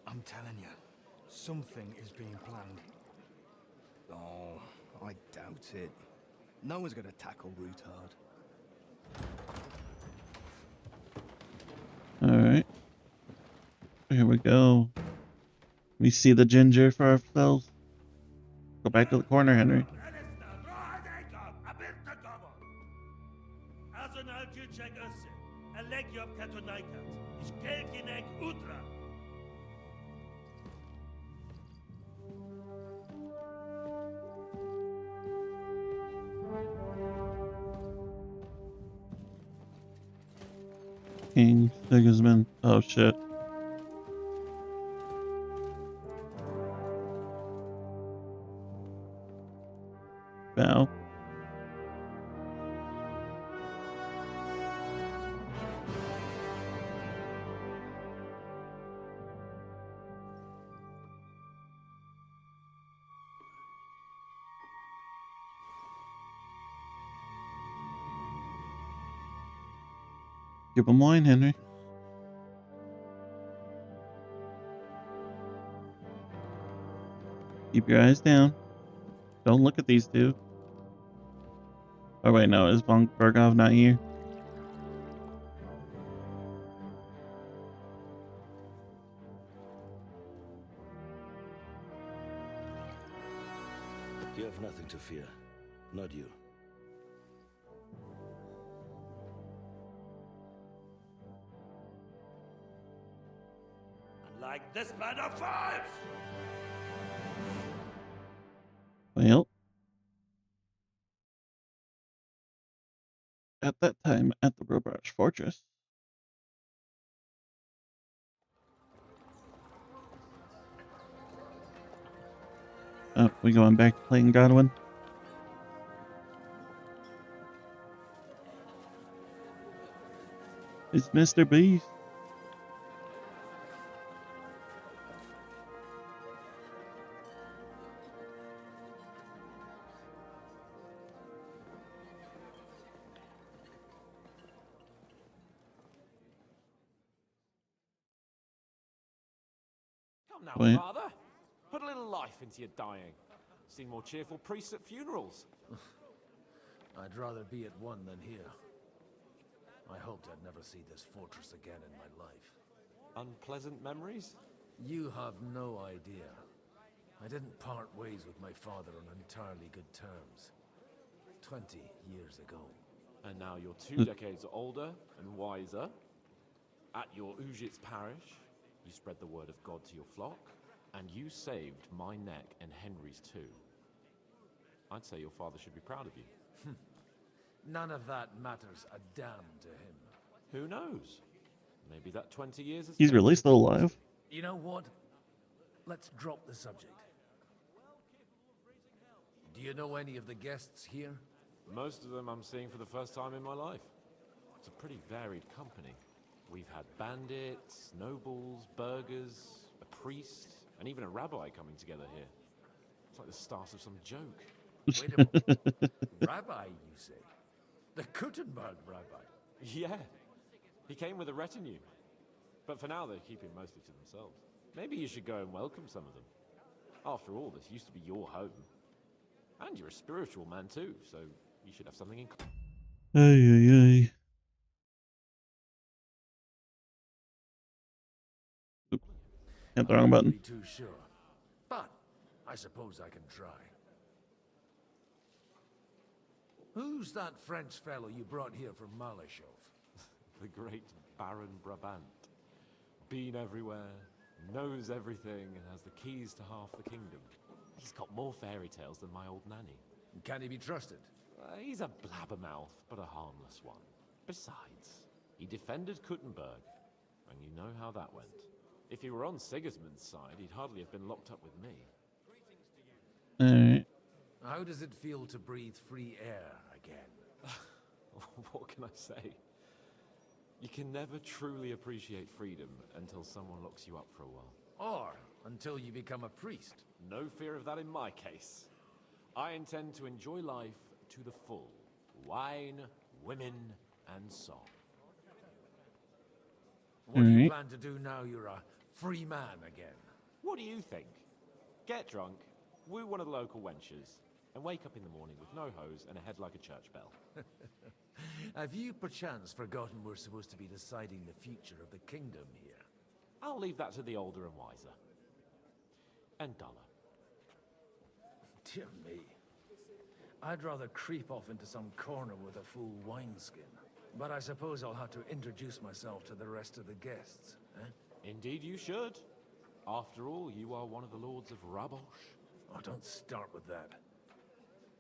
I'm telling you, something is being planned. Oh, I doubt it. No one's gonna tackle Rootard. Alright. Here we go. We see the ginger for ourselves. Go back to the corner, Henry. King Sigismund. Oh shit. Bow. Give him wine, Henry. Keep your eyes down. Don't look at these two. Oh wait, no, is Von Bergov not here? You have nothing to fear. Not you. Like this man of fives! Well, at that time at the Robarch Fortress. Oh, we going back to playing Godwin? It's Mr. Beast. Come now, Wait. Father. Put a little life into your dying. Seen more cheerful priests at funerals. I'd rather be at one than here. I hoped I'd never see this fortress again in my life. Unpleasant memories? You have no idea. I didn't part ways with my father on entirely good terms. 20 years ago. And now you're 2 decades older and wiser. At your Ujit's parish, you spread the word of God to your flock, and you saved my neck and Henry's too. I'd say your father should be proud of you. None of that matters a damn to him. Who knows? Maybe that 20 years has He's changed really his still mind. alive. You know what? Let's drop the subject. Do you know any of the guests here? Most of them I'm seeing for the first time in my life. It's a pretty varied company. We've had bandits, nobles, burghers, a priest, and even a rabbi coming together here. It's like the start of some joke. Wait a moment. Rabbi, you say? The Gutenberg rabbi? Yeah. He came with a retinue. But for now, they're keeping mostly to themselves. Maybe you should go and welcome some of them. After all, this used to be your home. And you're a spiritual man too, so you should have something in common. Ay, ay, ay. Oops. Hit the wrong button. Be too sure. But I suppose I can try. Who's that French fellow you brought here from Maleshov? The great Baron Brabant. Been everywhere, knows everything, and has the keys to half the kingdom. He's got more fairy tales than my old nanny. Can he be trusted? He's a blabbermouth, but a harmless one. Besides, He defended Kuttenberg, and you know how that went. If he were on Sigismund's side, he'd hardly have been locked up with me. Alright. How does it feel to breathe free air again? What can I say? You can never truly appreciate freedom until someone locks you up for a while. Or until you become a priest. No fear of that in my case. I intend to enjoy life to the full. Wine, women, and song. What do you plan to do now you're a free man again? What do you think? Get drunk, woo one of the local wenches, and wake up in the morning with no hose and a head like a church bell. Have you perchance forgotten we're supposed to be deciding the future of the kingdom here? I'll leave that to the older and wiser. And duller. Dear me. I'd rather creep off into some corner with a full wineskin. But I suppose I'll have to introduce myself to the rest of the guests, eh? Indeed you should. After all, you are one of the lords of Rabosh. Oh, don't start with that.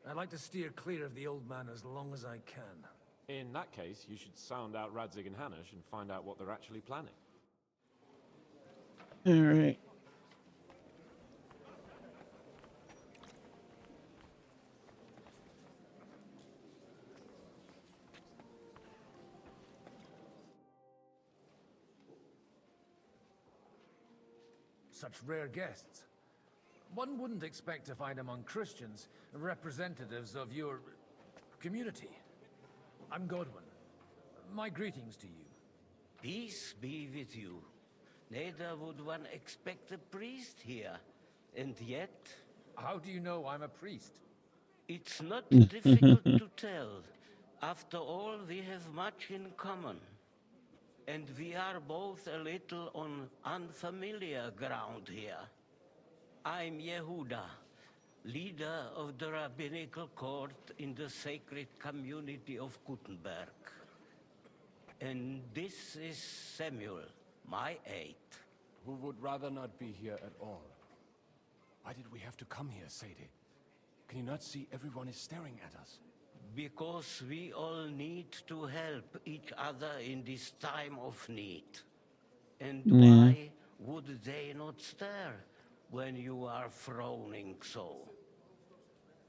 I'd like to steer clear of the old man as long as I can. In that case, you should sound out Radzig and Hanush and find out what they're actually planning. Alright. Such rare guests. One wouldn't expect to find among Christians representatives of your community. I'm Godwin. My greetings to you. Peace be with you. Neither would one expect a priest here. And yet... How do you know I'm a priest? It's not difficult to tell. After all, we have much in common. And we are both a little on unfamiliar ground here. I'm Yehuda, leader of the rabbinical court in the sacred community of Kuttenberg. And this is Samuel, my aide. Who would rather not be here at all. Why did we have to come here, Sadie? Can you not see everyone is staring at us? Because we all need to help each other in this time of need. And why would they not stare when you are frowning so?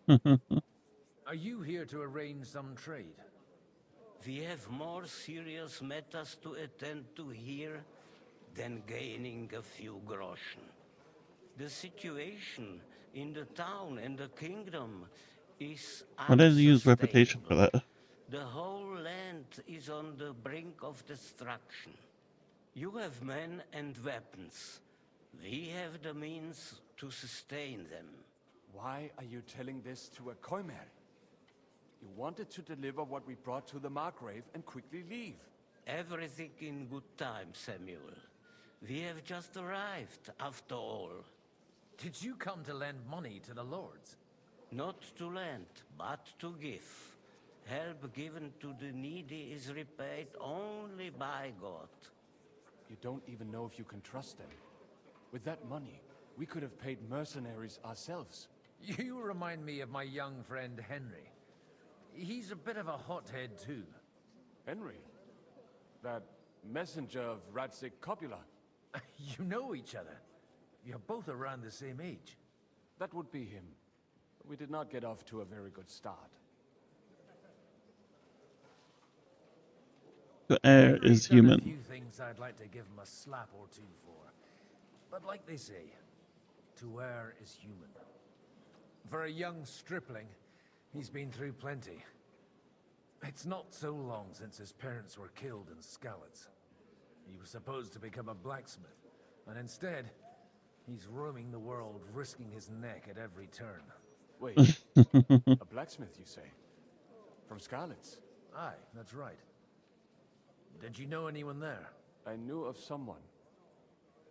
Are you here to arrange some trade? We have more serious matters to attend to here than gaining a few groschen. The situation in the town and the kingdom is Why does he use reputation for that? The whole land is on the brink of destruction. You have men and weapons. We have the means to sustain them. Why are you telling this to a Koimer? You wanted to deliver what we brought to the Margrave and quickly leave. Everything in good time, Samuel. We have just arrived, after all. Did you come to lend money to the lords? Not to lend, but to give. Help given to the needy is repaid only by God. You don't even know if you can trust them. With that money, we could have paid mercenaries ourselves. You remind me of my young friend Henry. He's a bit of a hothead too. Henry? That messenger of Radzig Copula? You know each other. You're both around the same age. That would be him. We did not get off to a very good start. The air is human. A few things I'd like to give him a slap or two for. But like they say, to err is human. For a young stripling, he's been through plenty. It's not so long since his parents were killed in Skalitz. He was supposed to become a blacksmith, and instead, he's roaming the world, risking his neck at every turn. Wait, a blacksmith, you say? From Skalitz? Aye, that's right. Did you know anyone there? I knew of someone.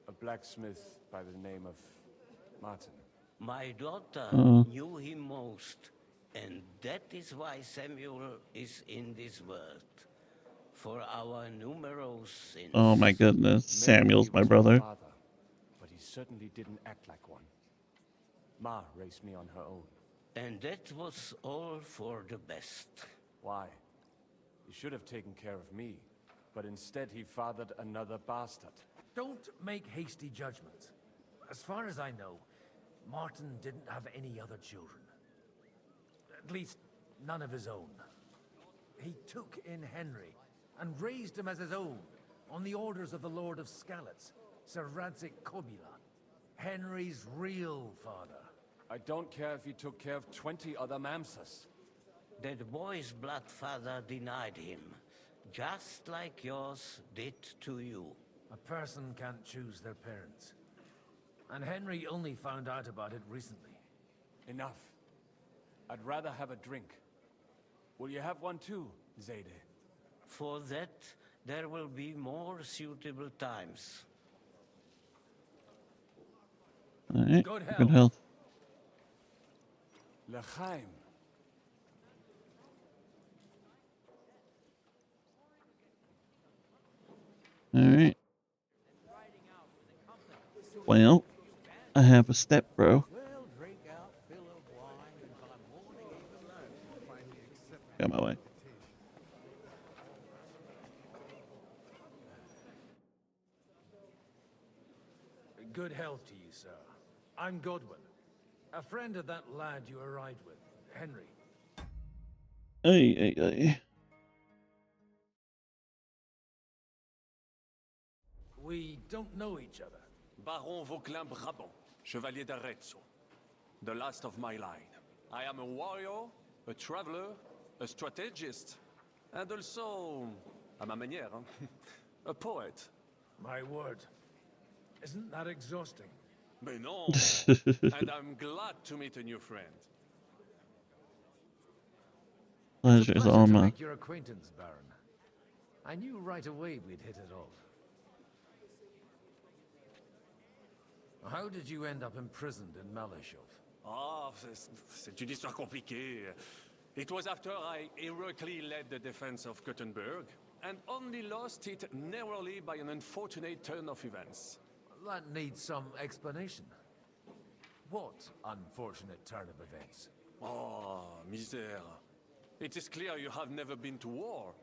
A blacksmith by the name of Martin. My daughter knew him most, and that is why Samuel is in this world. For our numerous sins. Oh my goodness, Samuel's my brother. Father, but he certainly didn't act like one. Ma raised me on her own. And that was all for the best. Why? You should have taken care of me, but instead he fathered another bastard. Don't make hasty judgments. As far as I know, Martin didn't have any other children. At least, none of his own. He took in Henry and raised him as his own on the orders of the Lord of Skalitz, Sir Radzik Kobila, Henry's real father. I don't care if he took care of 20 other Mamsas. That boy's bloodfather denied him, just like yours did to you. A person can't choose their parents. And Henry only found out about it recently. Enough. I'd rather have a drink. Will you have one too, Zayde? For that, there will be more suitable times. Alright, Good good health. L'chaim. Alright. Well, I have a step, bro. Go my way. Good health to you, sir. I'm Godwin, a friend of that lad you arrived with, Henry. Hey. We don't know each other. Baron Vauclin Brabant, Chevalier d'Arezzo. The last of my line. I am a warrior, a traveler, a strategist, and also, à ma manière, a poet. My word. Isn't that exhausting? Mais non! And I'm glad to meet a new friend. Pleasure's all To mine. make your acquaintance, Baron. I knew right away we'd hit it off. How did you end up imprisoned in Maleshov? Ah, c'est une histoire compliquée. It was after I heroically led the defense of Gothenburg, and only lost it narrowly by an unfortunate turn of events. That needs some explanation. What unfortunate turn of events? Oh, misère. It is clear you have never been to war.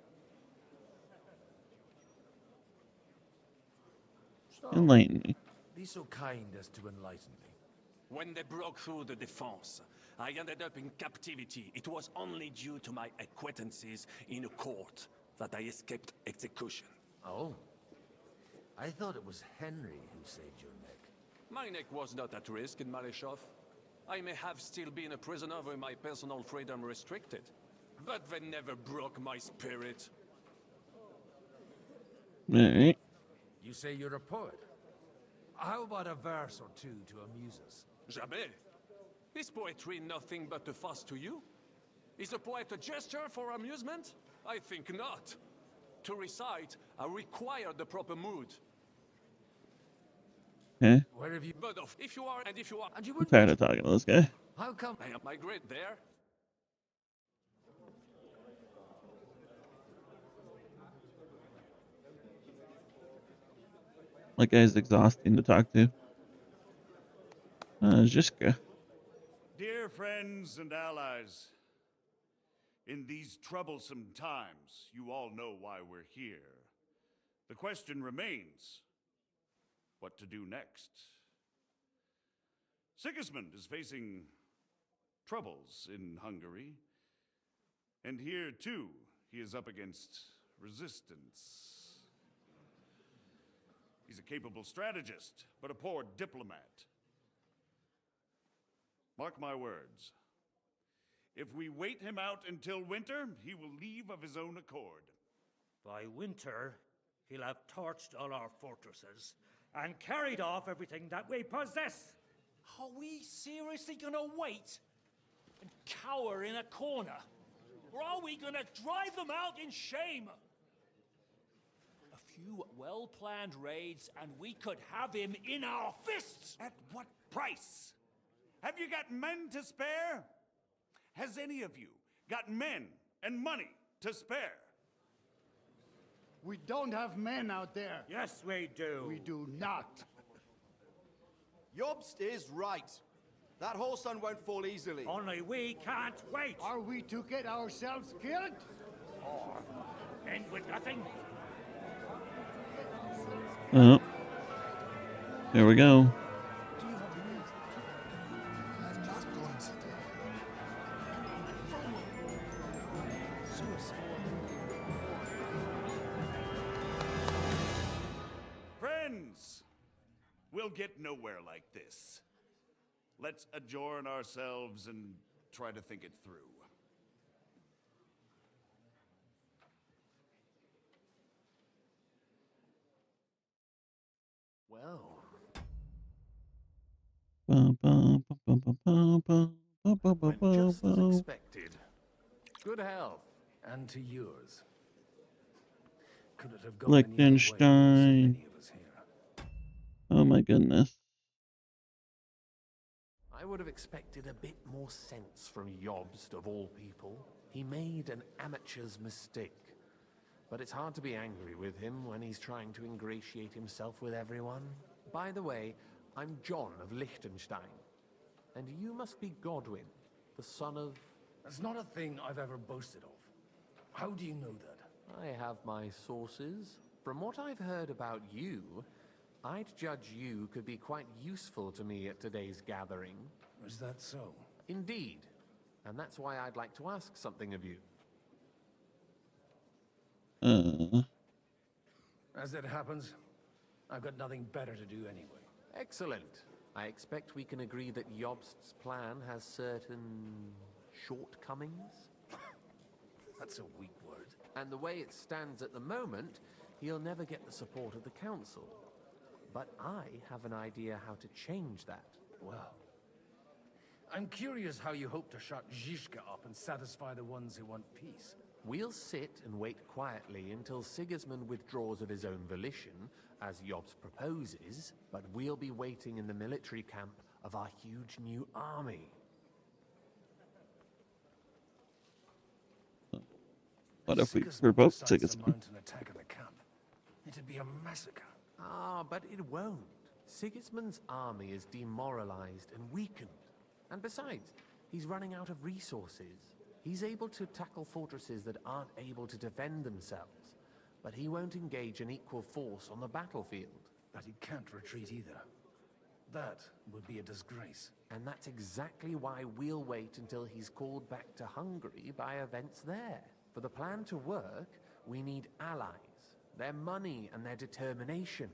Enlighten me. Be so kind as to enlighten me. When they broke through the defense, I ended up in captivity. It was only due to my acquaintances in a court that I escaped execution. Oh? I thought it was Henry who saved your neck. My neck was not at risk in Maleshov. I may have still been a prisoner with my personal freedom restricted, but they never broke my spirit. Alright. You say you're a poet. How about a verse or two to amuse us? Jamais. Is poetry nothing but a fuss to you? Is a poet a gesture for amusement? I think not. To recite, I require the proper mood. Okay. Where have you... But if you are... And you I'm wouldn't... tired of talking to this guy. How come... I migrate there. That guy's exhausting to talk to. Jiska. Dear friends and allies, in these troublesome times, you all know why we're here. The question remains, what to do next? Sigismund is facing troubles in Hungary, and here too, he is up against resistance. He's a capable strategist, but a poor diplomat. Mark my words. If we wait him out until winter, he will leave of his own accord. By winter, he'll have torched all our fortresses and carried off everything that we possess. Are we seriously gonna wait and cower in a corner? Or are we gonna drive them out in shame? A few well-planned raids and we could have him in our fists! At what price? Have you got men to spare? Has any of you got men and money to spare? We don't have men out there. Yes, we do. We do not. Jobst is right. That whole sun won't fall easily. Only we can't wait. Are we to get ourselves killed? Or end with nothing? Oh. There we go. Friends! We'll get nowhere like this. Let's adjourn ourselves and try to think it through. Well, Went just as expected. Good health. And to yours. Could it have gone any other way with so many of us here? Oh my goodness. I would have expected a bit more sense from Jobst, of all people. He made an amateur's mistake. But it's hard to be angry with him when he's trying to ingratiate himself with everyone. By the way, I'm John of Liechtenstein. And you must be Godwin, the son of... That's not a thing I've ever boasted of. How do you know that? I have my sources. From what I've heard about you, I'd judge you could be quite useful to me at today's gathering. Is that so? Indeed. And that's why I'd like to ask something of you. As it happens, I've got nothing better to do anyway. Excellent. I expect we can agree that Jobst's plan has certain shortcomings? That's a weak word. And the way it stands at the moment, he'll never get the support of the council. But I have an idea how to change that. Well, I'm curious how you hope to shut Zizka up and satisfy the ones who want peace. We'll sit and wait quietly until Sigismund withdraws of his own volition, as Jobst proposes, but we'll be waiting in the military camp of our huge new army. What if we provoke Sigismund? Mount an attack on the camp? It'd be a massacre. Ah, but it won't. Sigismund's army is demoralized and weakened. And besides, he's running out of resources. He's able to tackle fortresses that aren't able to defend themselves, but he won't engage in equal force on the battlefield. But he can't retreat either. That would be a disgrace. And that's exactly why we'll wait until he's called back to Hungary by events there. For the plan to work, we need allies, their money and their determination.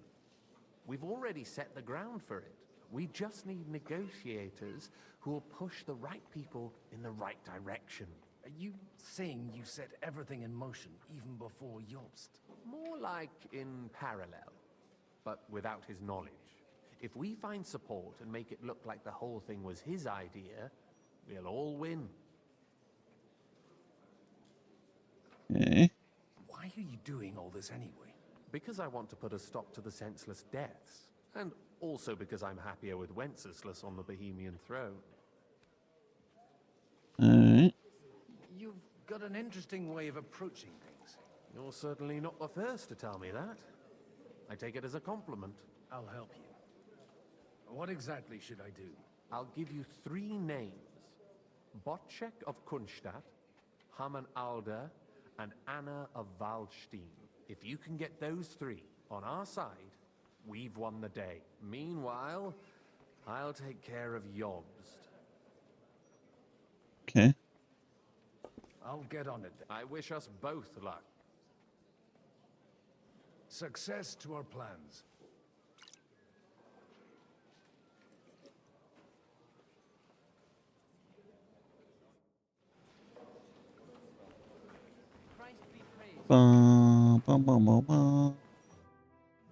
We've already set the ground for it. We just need negotiators who will push the right people in the right direction. Are you saying you set everything in motion even before Jobst? More like in parallel, but without his knowledge. If we find support and make it look like the whole thing was his idea, we'll all win. Okay. Why are you doing all this anyway? Because I want to put a stop to the senseless deaths, and also because I'm happier with Wenceslas on the Bohemian throne. Alright. You've got an interesting way of approaching things. You're certainly not the first to tell me that. I take it as a compliment. I'll help you. What exactly should I do? I'll give you 3 names. Botchek of Kunstadt, Hamann Alder, and Anna of Waldstein. If you can get those 3 on our side, we've won the day. Meanwhile, I'll take care of Jobst. Okay. I'll get on it then. I wish us both luck. Success to our plans.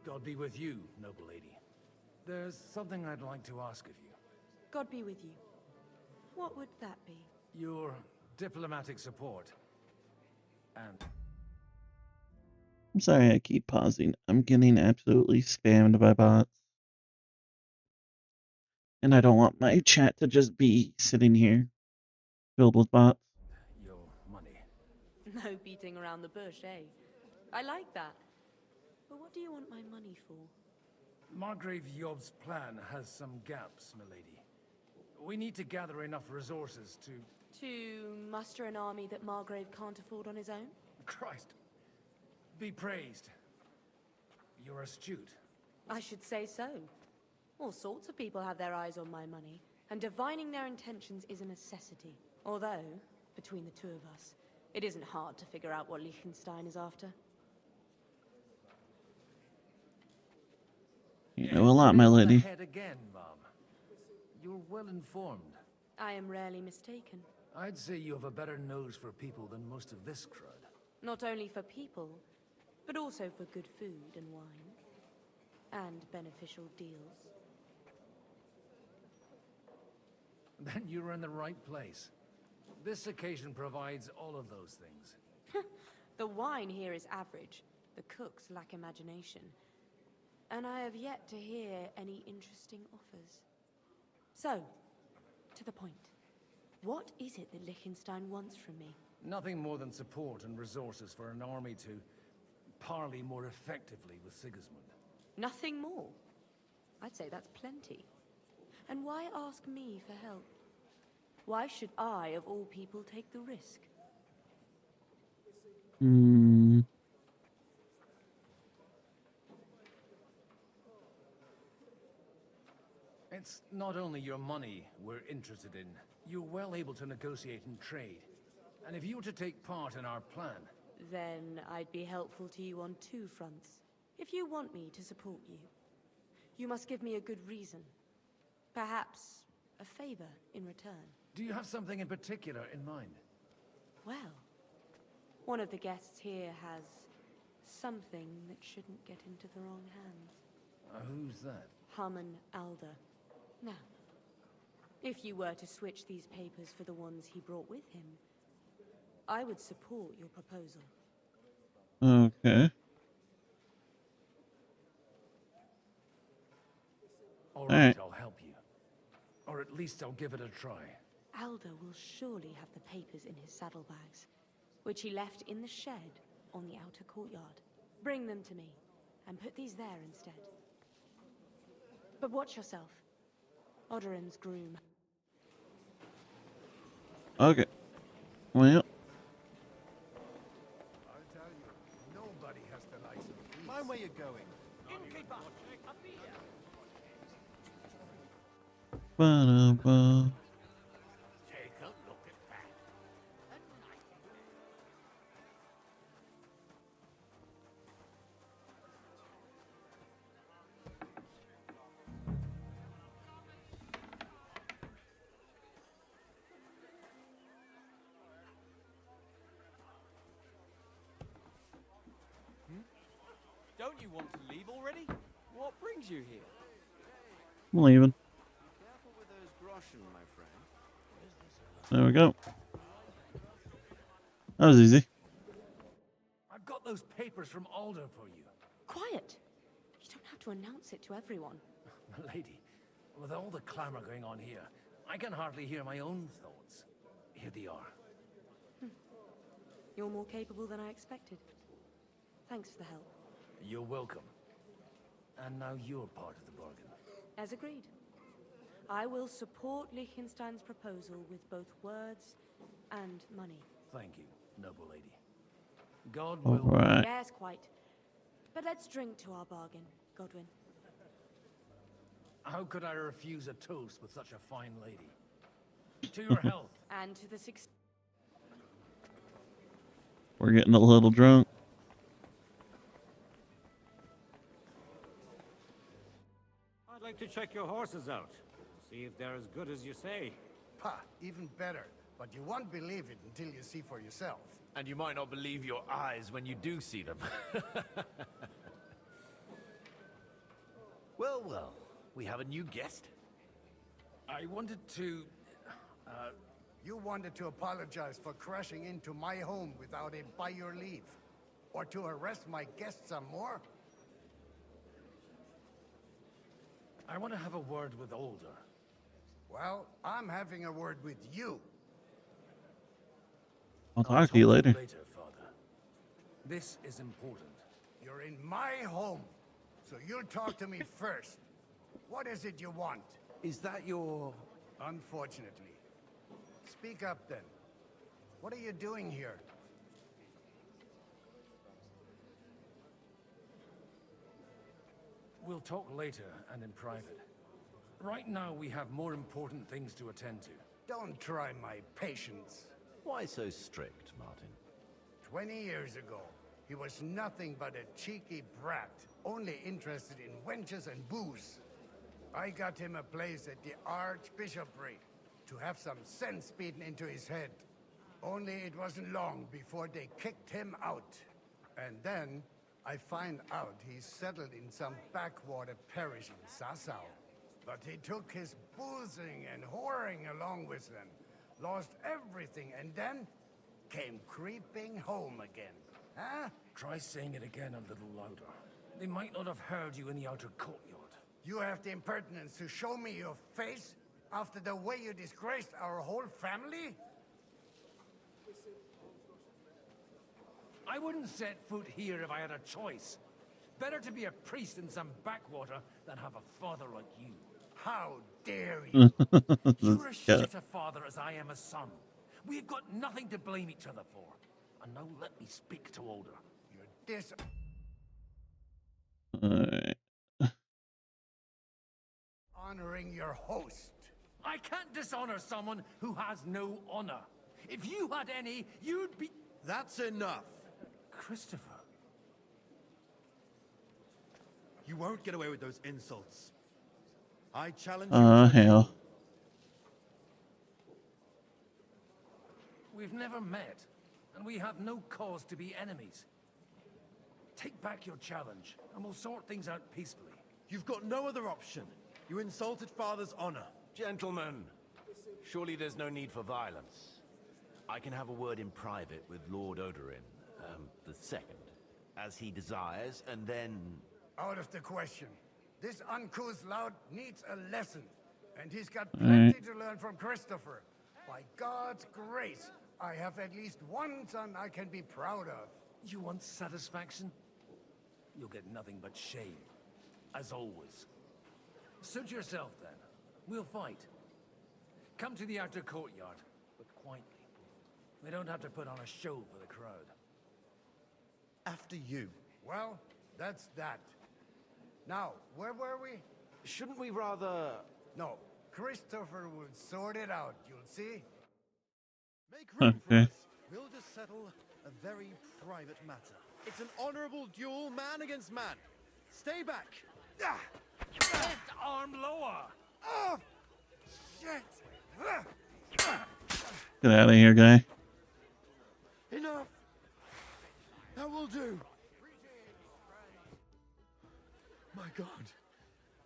God be with you, noble lady. There's something I'd like to ask of you. God be with you. What would that be? Your diplomatic support. And... I'm sorry I keep pausing. I'm getting absolutely spammed by bots. And I don't want my chat to just be sitting here filled with bots. Your money. No beating around the bush, eh? I like that. But what do you want my money for? Margrave Job's plan has some gaps, milady. We need to gather enough resources to... To muster an army that Margrave can't afford on his own? Christ. Be praised. You're astute. I should say so. All sorts of people have their eyes on my money, and divining their intentions is a necessity. Although, between the two of us, it isn't hard to figure out what Liechtenstein is after. You know a lot, my lady. Head again, Mom. You're well informed. I am rarely mistaken. I'd say you have a better nose for people than most of this crowd. Not only for people, but also for good food and wine. And beneficial deals. Then you're in the right place. This occasion provides all of those things. The wine here is average. The cooks lack imagination. And I have yet to hear any interesting offers. So, to the point. What is it that Liechtenstein wants from me? Nothing more than support and resources for an army to parley more effectively with Sigismund. Nothing more? I'd say that's plenty. And why ask me for help? Why should I, of all people, take the risk? It's not only your money we're interested in. You're well able to negotiate and trade. And if you were to take part in our plan... Then I'd be helpful to you on two fronts. If you want me to support you, you must give me a good reason. Perhaps a favor in return. Do you have something in particular in mind? Well, one of the guests here has something that shouldn't get into the wrong hands. Who's that? Harman Alder. Now, if you were to switch these papers for the ones he brought with him, I would support your proposal. Okay. All right, I'll help you. Or at least I'll give it a try. Alder will surely have the papers in his saddlebags, which he left in the shed on the outer courtyard. Bring them to me, and put these there instead. But watch yourself. Odoran's groom. Okay. Well. I'll tell you, nobody has the license. Mind where you're going. Innkeeper! Ba-da-ba. Take a look at that. Don't you want to leave already? What brings you here? I'm leaving. Careful with those groschen, my friend. There we go. That was easy. I've got those papers from Alder for you. Quiet! You don't have to announce it to everyone. Lady, with all the clamor going on here, I can hardly hear my own thoughts. Here they are. You're more capable than I expected. Thanks for the help. You're welcome. And now you're part of the bargain. As agreed. I will support Liechtenstein's proposal with both words and money. Thank you, noble lady. God All will... right. Yes, quite. But let's drink to our bargain, Godwin. How could I refuse a toast with such a fine lady? To your health. And to the We're getting a little drunk. I'd like to check your horses out. See if they're as good as you say. Ha, even better. But you won't believe it until you see for yourself. And you might not believe your eyes when you do see them. Well, well, we have a new guest. I wanted to... You wanted to apologize for crashing into my home without it by your leave. Or to arrest my guests some more? I want to have a word with Alder. Well, I'm having a word with you. I'll talk to you later. Later, Father. This is important. You're in my home, so you'll talk to me first. What is it you want? Is that your... Unfortunately. Speak up then. What are you doing here? We'll talk later and in private. Right now, we have more important things to attend to. Don't try my patience. Why so strict, Martin? 20 years ago, he was nothing but a cheeky brat, only interested in wenches and booze. I got him a place at the Archbishopric to have some sense beaten into his head. Only it wasn't long before they kicked him out. And then I find out he's settled in some backwater parish in Sassau. But he took his boozing and whoring along with him, lost everything, and then came creeping home again. Huh? Try saying it again a little louder. They might not have heard you in the outer courtyard. You have the impertinence to show me your face after the way you disgraced our whole family? I wouldn't set foot here if I had a choice. Better to be a priest in some backwater than have a father like you. How dare you? You're as shit a father as I am a son. We've got nothing to blame each other for. And now let me speak to Older. You're Alright. honoring your host. I can't dishonor someone who has no honor. If you had any, you'd be... That's enough. Christopher. You won't get away with those insults. I challenge you to Hell. We've never met, and we have no cause to be enemies. Take back your challenge, and we'll sort things out peacefully. You've got no other option. You insulted Father's honor. Gentlemen, surely there's no need for violence. I can have a word in private with Lord Odorin, the second, as he desires, and then... Out of the question. This uncouth lout needs a lesson, and he's got plenty to learn from Christopher. By God's grace, I have at least one son I can be proud of. You want satisfaction? You'll get nothing but shame, as always. Suit yourself, then. We'll fight. Come to the outer courtyard, but quietly. We don't have to put on a show for the crowd. After you. Well, that's that. Now, where were we? Shouldn't we rather... No, Christopher will sort it out, you'll see. Make room for us. We'll just settle a very private matter. It's an honorable duel, man against man. Stay back. Left arm lower! Oh, shit! Get out of here, guy. Enough! That will do. My God.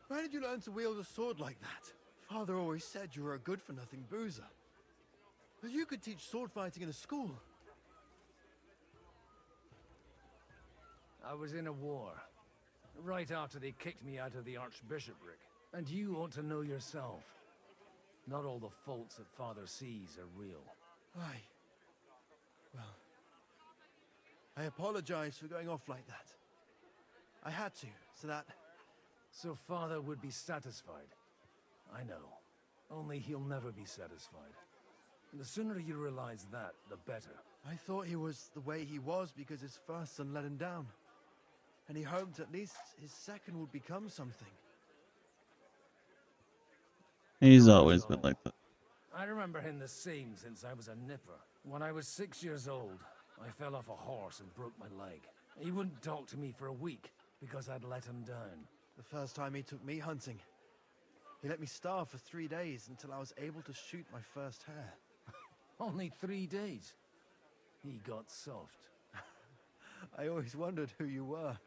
Where did you learn to wield a sword like that? Father always said you were a good-for-nothing boozer. But you could teach sword fighting in a school. I was in a war. Right after they kicked me out of the Archbishopric. And you ought to know yourself. Not all the faults that Father sees are real. Aye. Well, I apologize for going off like that. I had to, so that... So Father would be satisfied. I know. Only he'll never be satisfied. The sooner you realize that, the better. I thought he was the way he was because his first son let him down. And he hoped at least his second would become something. He's always been like that. I remember him the same since I was a nipper. When I was 6 years old, I fell off a horse and broke my leg. He wouldn't talk to me for a week because I'd let him down. The first time he took me hunting, he let me starve for 3 days until I was able to shoot my first hare. Only 3 days. He got soft. I always wondered who you were.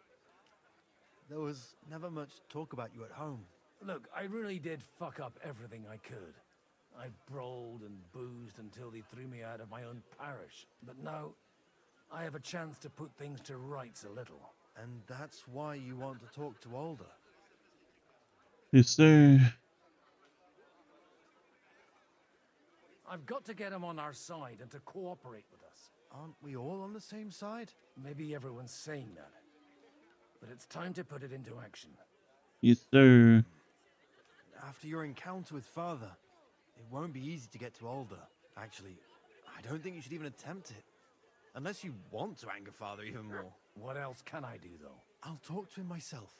There was never much talk about you at home. Look, I really did fuck up everything I could. I brawled and boozed until they threw me out of my own parish. But now, I have a chance to put things to rights a little. And that's why you want to talk to Older. Yes, sir. I've got to get him on our side and to cooperate with us. Aren't we all on the same side? Maybe everyone's saying that. But it's time to put it into action. Yes, sir. After your encounter with Father, it won't be easy to get to Older. Actually, I don't think you should even attempt it. Unless you want to anger Father even more. What else can I do, though? I'll talk to him myself.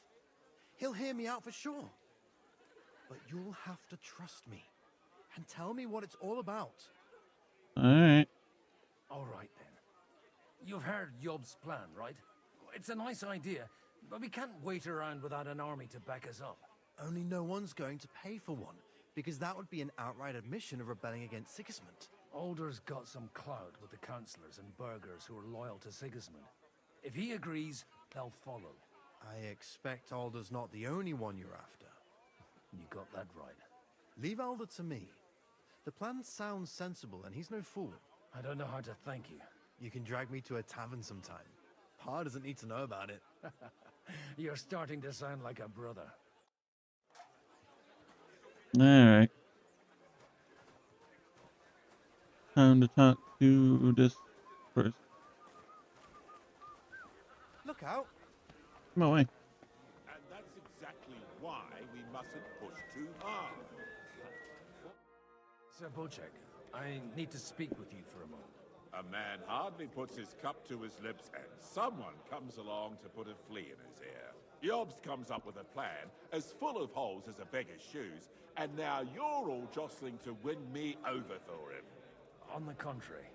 He'll hear me out for sure. But you'll have to trust me and tell me what it's all about. Alright. All right, then. You've heard Yob's plan, right? It's a nice idea, but we can't wait around without an army to back us up. Only no one's going to pay for one, because that would be an outright admission of rebelling against Sigismund. Alder's got some clout with the councillors and burghers who are loyal to Sigismund. If he agrees, they'll follow. I expect Alder's not the only one you're after. You got that right. Leave Alder to me. The plan sounds sensible, and he's no fool. I don't know how to thank you. You can drag me to a tavern sometime. Pa doesn't need to know about it. You're starting to sound like a brother. Alright. Time to talk to this person. Look out. Come away. And that's exactly why we mustn't push too hard. Sir Bocek, I need to speak with you for a moment. A man hardly puts his cup to his lips and someone comes along to put a flea in his ear. Yobs comes up with a plan as full of holes as a beggar's shoes, and now you're all jostling to win me over for him. On the contrary,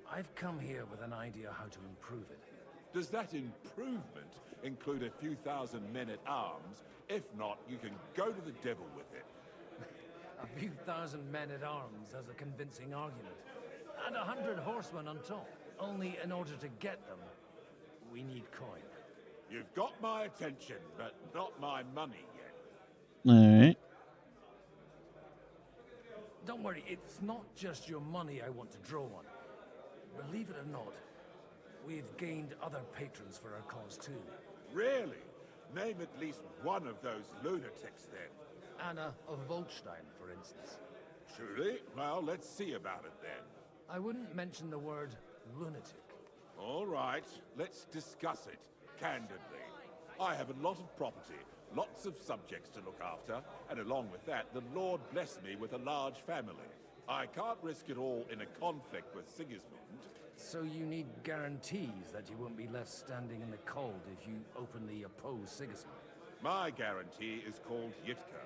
I've come here with an idea how to improve it. Does that improvement include a few thousand men at arms? If not, you can go to the devil with it. A few thousand men at arms has a convincing argument. And 100 horsemen on top. Only in order to get them, we need coin. You've got my attention, but not my money yet. Alright. Don't worry, it's not just your money I want to draw on. Believe it or not, we've gained other patrons for our cause too. Really? Name at least one of those lunatics then. Anna of Volstein, for instance. Truly? Well, let's see about it then. I wouldn't mention the word lunatic. All right, let's discuss it, candidly. I have a lot of property, lots of subjects to look after, and along with that, the Lord blessed me with a large family. I can't risk it all in a conflict with Sigismund. So you need guarantees that you won't be left standing in the cold if you openly oppose Sigismund? My guarantee is called Yitka.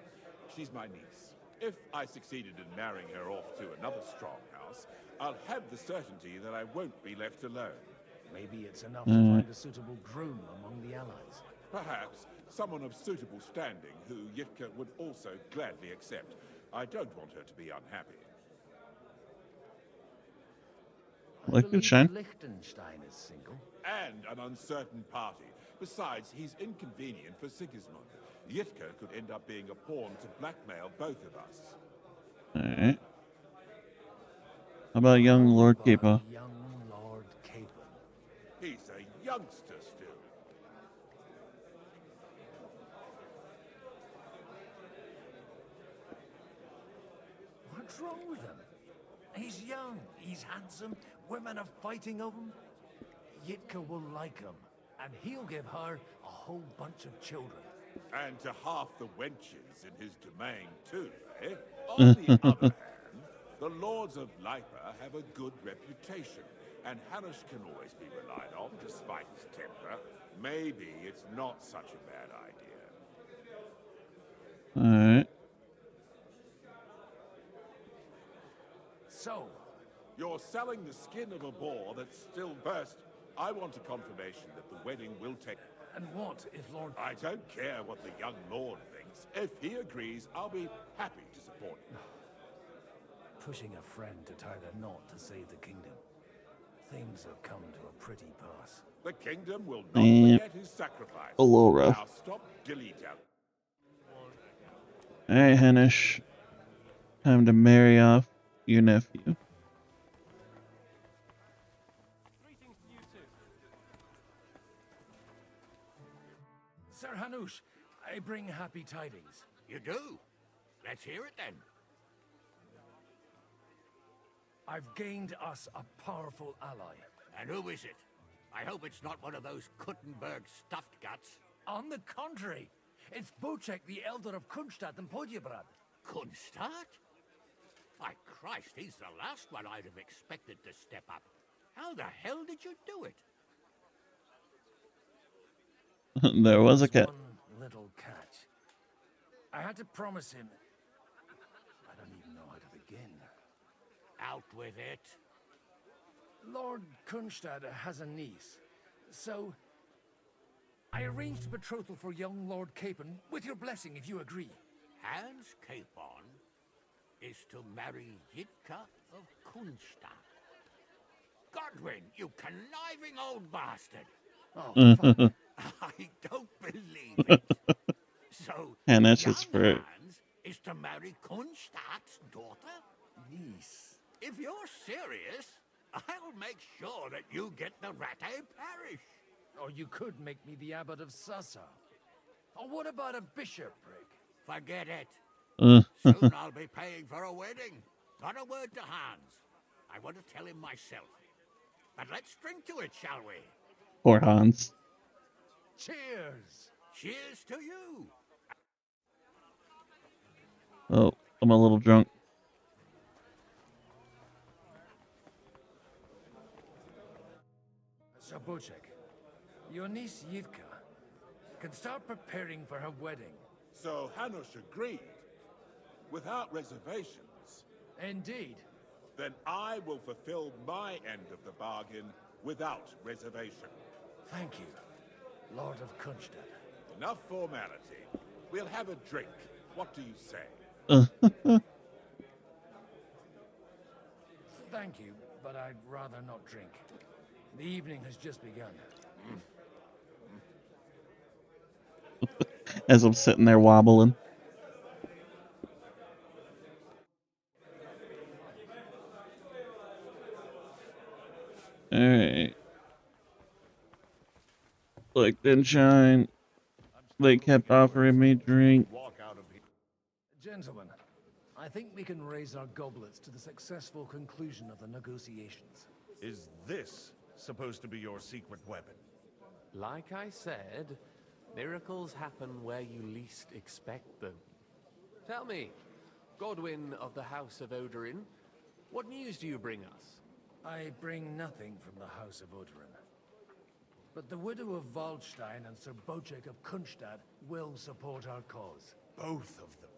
She's my niece. If I succeeded in marrying her off to another strong house, I'll have the certainty that I won't be left alone. Maybe it's enough to find a suitable groom among the allies. Perhaps someone of suitable standing who Yitka would also gladly accept. I don't want her to be unhappy. Liechtenstein. Liechtenstein is single. And an uncertain party. Besides, he's inconvenient for Sigismund. Yitka could end up being a pawn to blackmail both of us. Alright. How about young Lord Caper? Young Lord Caper. He's a youngster still. What's wrong with him? He's young, he's handsome, women are fighting over him. Yitka will like him, and he'll give her a whole bunch of children. And to half the wenches in his domain too, eh? On the other hand, the lords of Lipa have a good reputation, and Hanish can always be relied on despite his temper. Maybe it's not such a bad idea. Alright. So, you're selling the skin of a boar that's still burst. I want a confirmation that the wedding will take... And what if Lord... I don't care what the young lord thinks. If he agrees, I'll be happy to support him. Pushing a friend to tie the knot to save the kingdom. Things have come to a pretty pass. The kingdom will not forget his sacrifice. A little rough. Now stop dilly-dally. Alright, Hanish. Time to marry off your nephew. Sir Hanush, I bring happy tidings. You do? Let's hear it then. I've gained us a powerful ally. And who is it? I hope it's not one of those Kuttenberg stuffed guts. On the contrary, it's Bocek, the elder of Kunstadt and Podjebrad. Kunstadt? By Christ, he's the last one I'd have expected to step up. How the hell did you do it? There was a cat. One little cat. had to promise him. I don't even know how to begin. Out with it. Lord Kunstad has a niece, so I arranged a betrothal for young Lord Capon, with your blessing if you agree. Hans Capon is to marry Yitka of Kunstad. Godwin, you conniving old bastard! Oh, fuck. I don't believe it. So, Hanush young is for Hans is to marry Kunstad's daughter? Niece. If you're serious, I'll make sure that you get the Rattay parish. Or you could make me the abbot of Sassa. Or what about a bishopric? Forget it. Soon I'll be paying for a wedding. Not a word to Hans. I want to tell him myself. But let's drink to it, shall we? Poor Hans. Cheers! Cheers to you! Oh, I'm a little drunk. So, Bocek, your niece Yitka can start preparing for her wedding. So Hanush agreed, without reservations. Indeed. Then I will fulfill my end of the bargain without reservation. Thank you, Lord of Kunstad. Enough formality. We'll have a drink. What do you say? Thank you, but I'd rather not drink. The evening has just begun. As I'm sitting there wobbling. Alright. Like then shine. They kept offering me drink. Gentlemen, I think we can raise our goblets to the successful conclusion of the negotiations. Is this supposed to be your secret weapon? Like I said, miracles happen where you least expect them. Tell me, Godwin of the House of Odorin, what news do you bring us? I bring nothing from the House of Odorin. But the widow of Waldstein and Sir Bocek of Kunstad will support our cause. Both of them.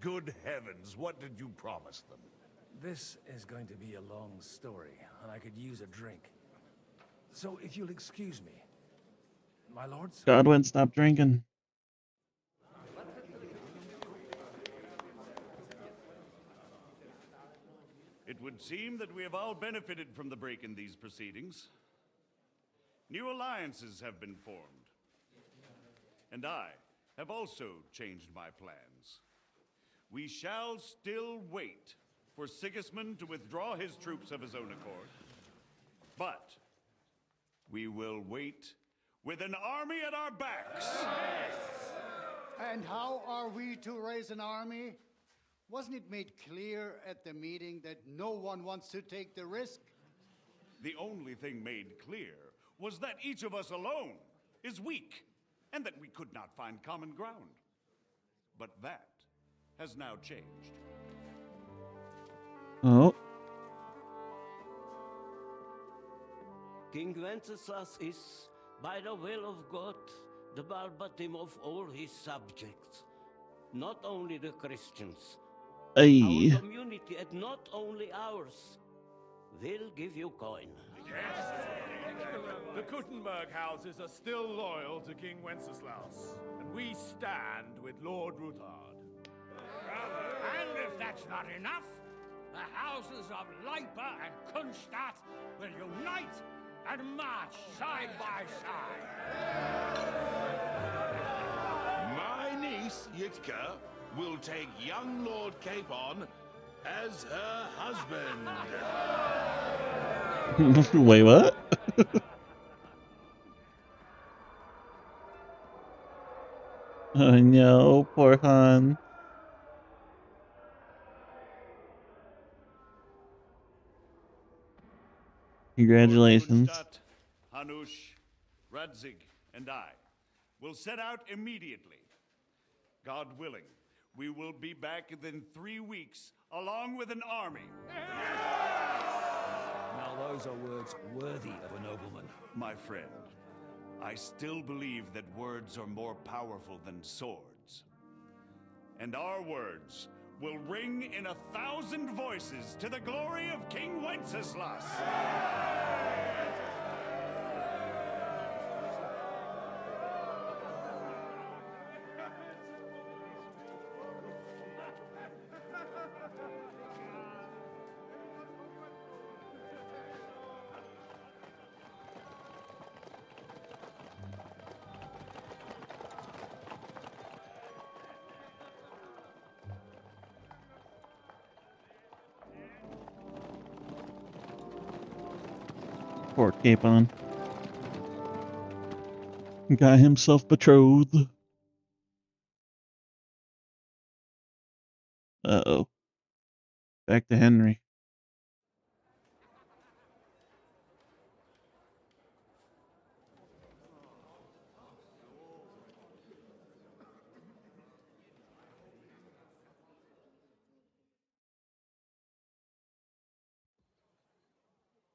Good heavens, what did you promise them? This is going to be a long story, and I could use a drink. So if you'll excuse me, my lords? Godwin, stop drinking. It would seem that we have all benefited from the break in these proceedings. New alliances have been formed. And I have also changed my plans. We shall still wait for Sigismund to withdraw his troops of his own accord. But we will wait with an army at our backs. And how are we to raise an army? Wasn't it made clear at the meeting that no one wants to take the risk? The only thing made clear was that each of us alone is weak, and that we could not find common ground. But that has now changed. Oh. King Wenceslas is, by the will of God, the Balbatim of all his subjects. Not only the Christians. Aye. Our community, and not only ours, will give you coin. The Kuttenberg houses are still loyal to King Wenceslaus, and we stand with Lord Ruthard. And if that's not enough, the houses of Leipa and Kunstadt will unite and march side by side. My niece, Yitka, will take young Lord Capon as her husband. Wait, what? Oh no, poor Han. Congratulations. Kunstadt, Hanush, Radzig, and I will set out immediately. God willing, we will be back within 3 weeks, along with an army. Now those are words worthy of a nobleman. My friend, I still believe that words are more powerful than swords. and our words will ring in 1,000 voices to the glory of King Wenceslas. Poor Capon. Got himself betrothed. Uh-oh. Back to Henry.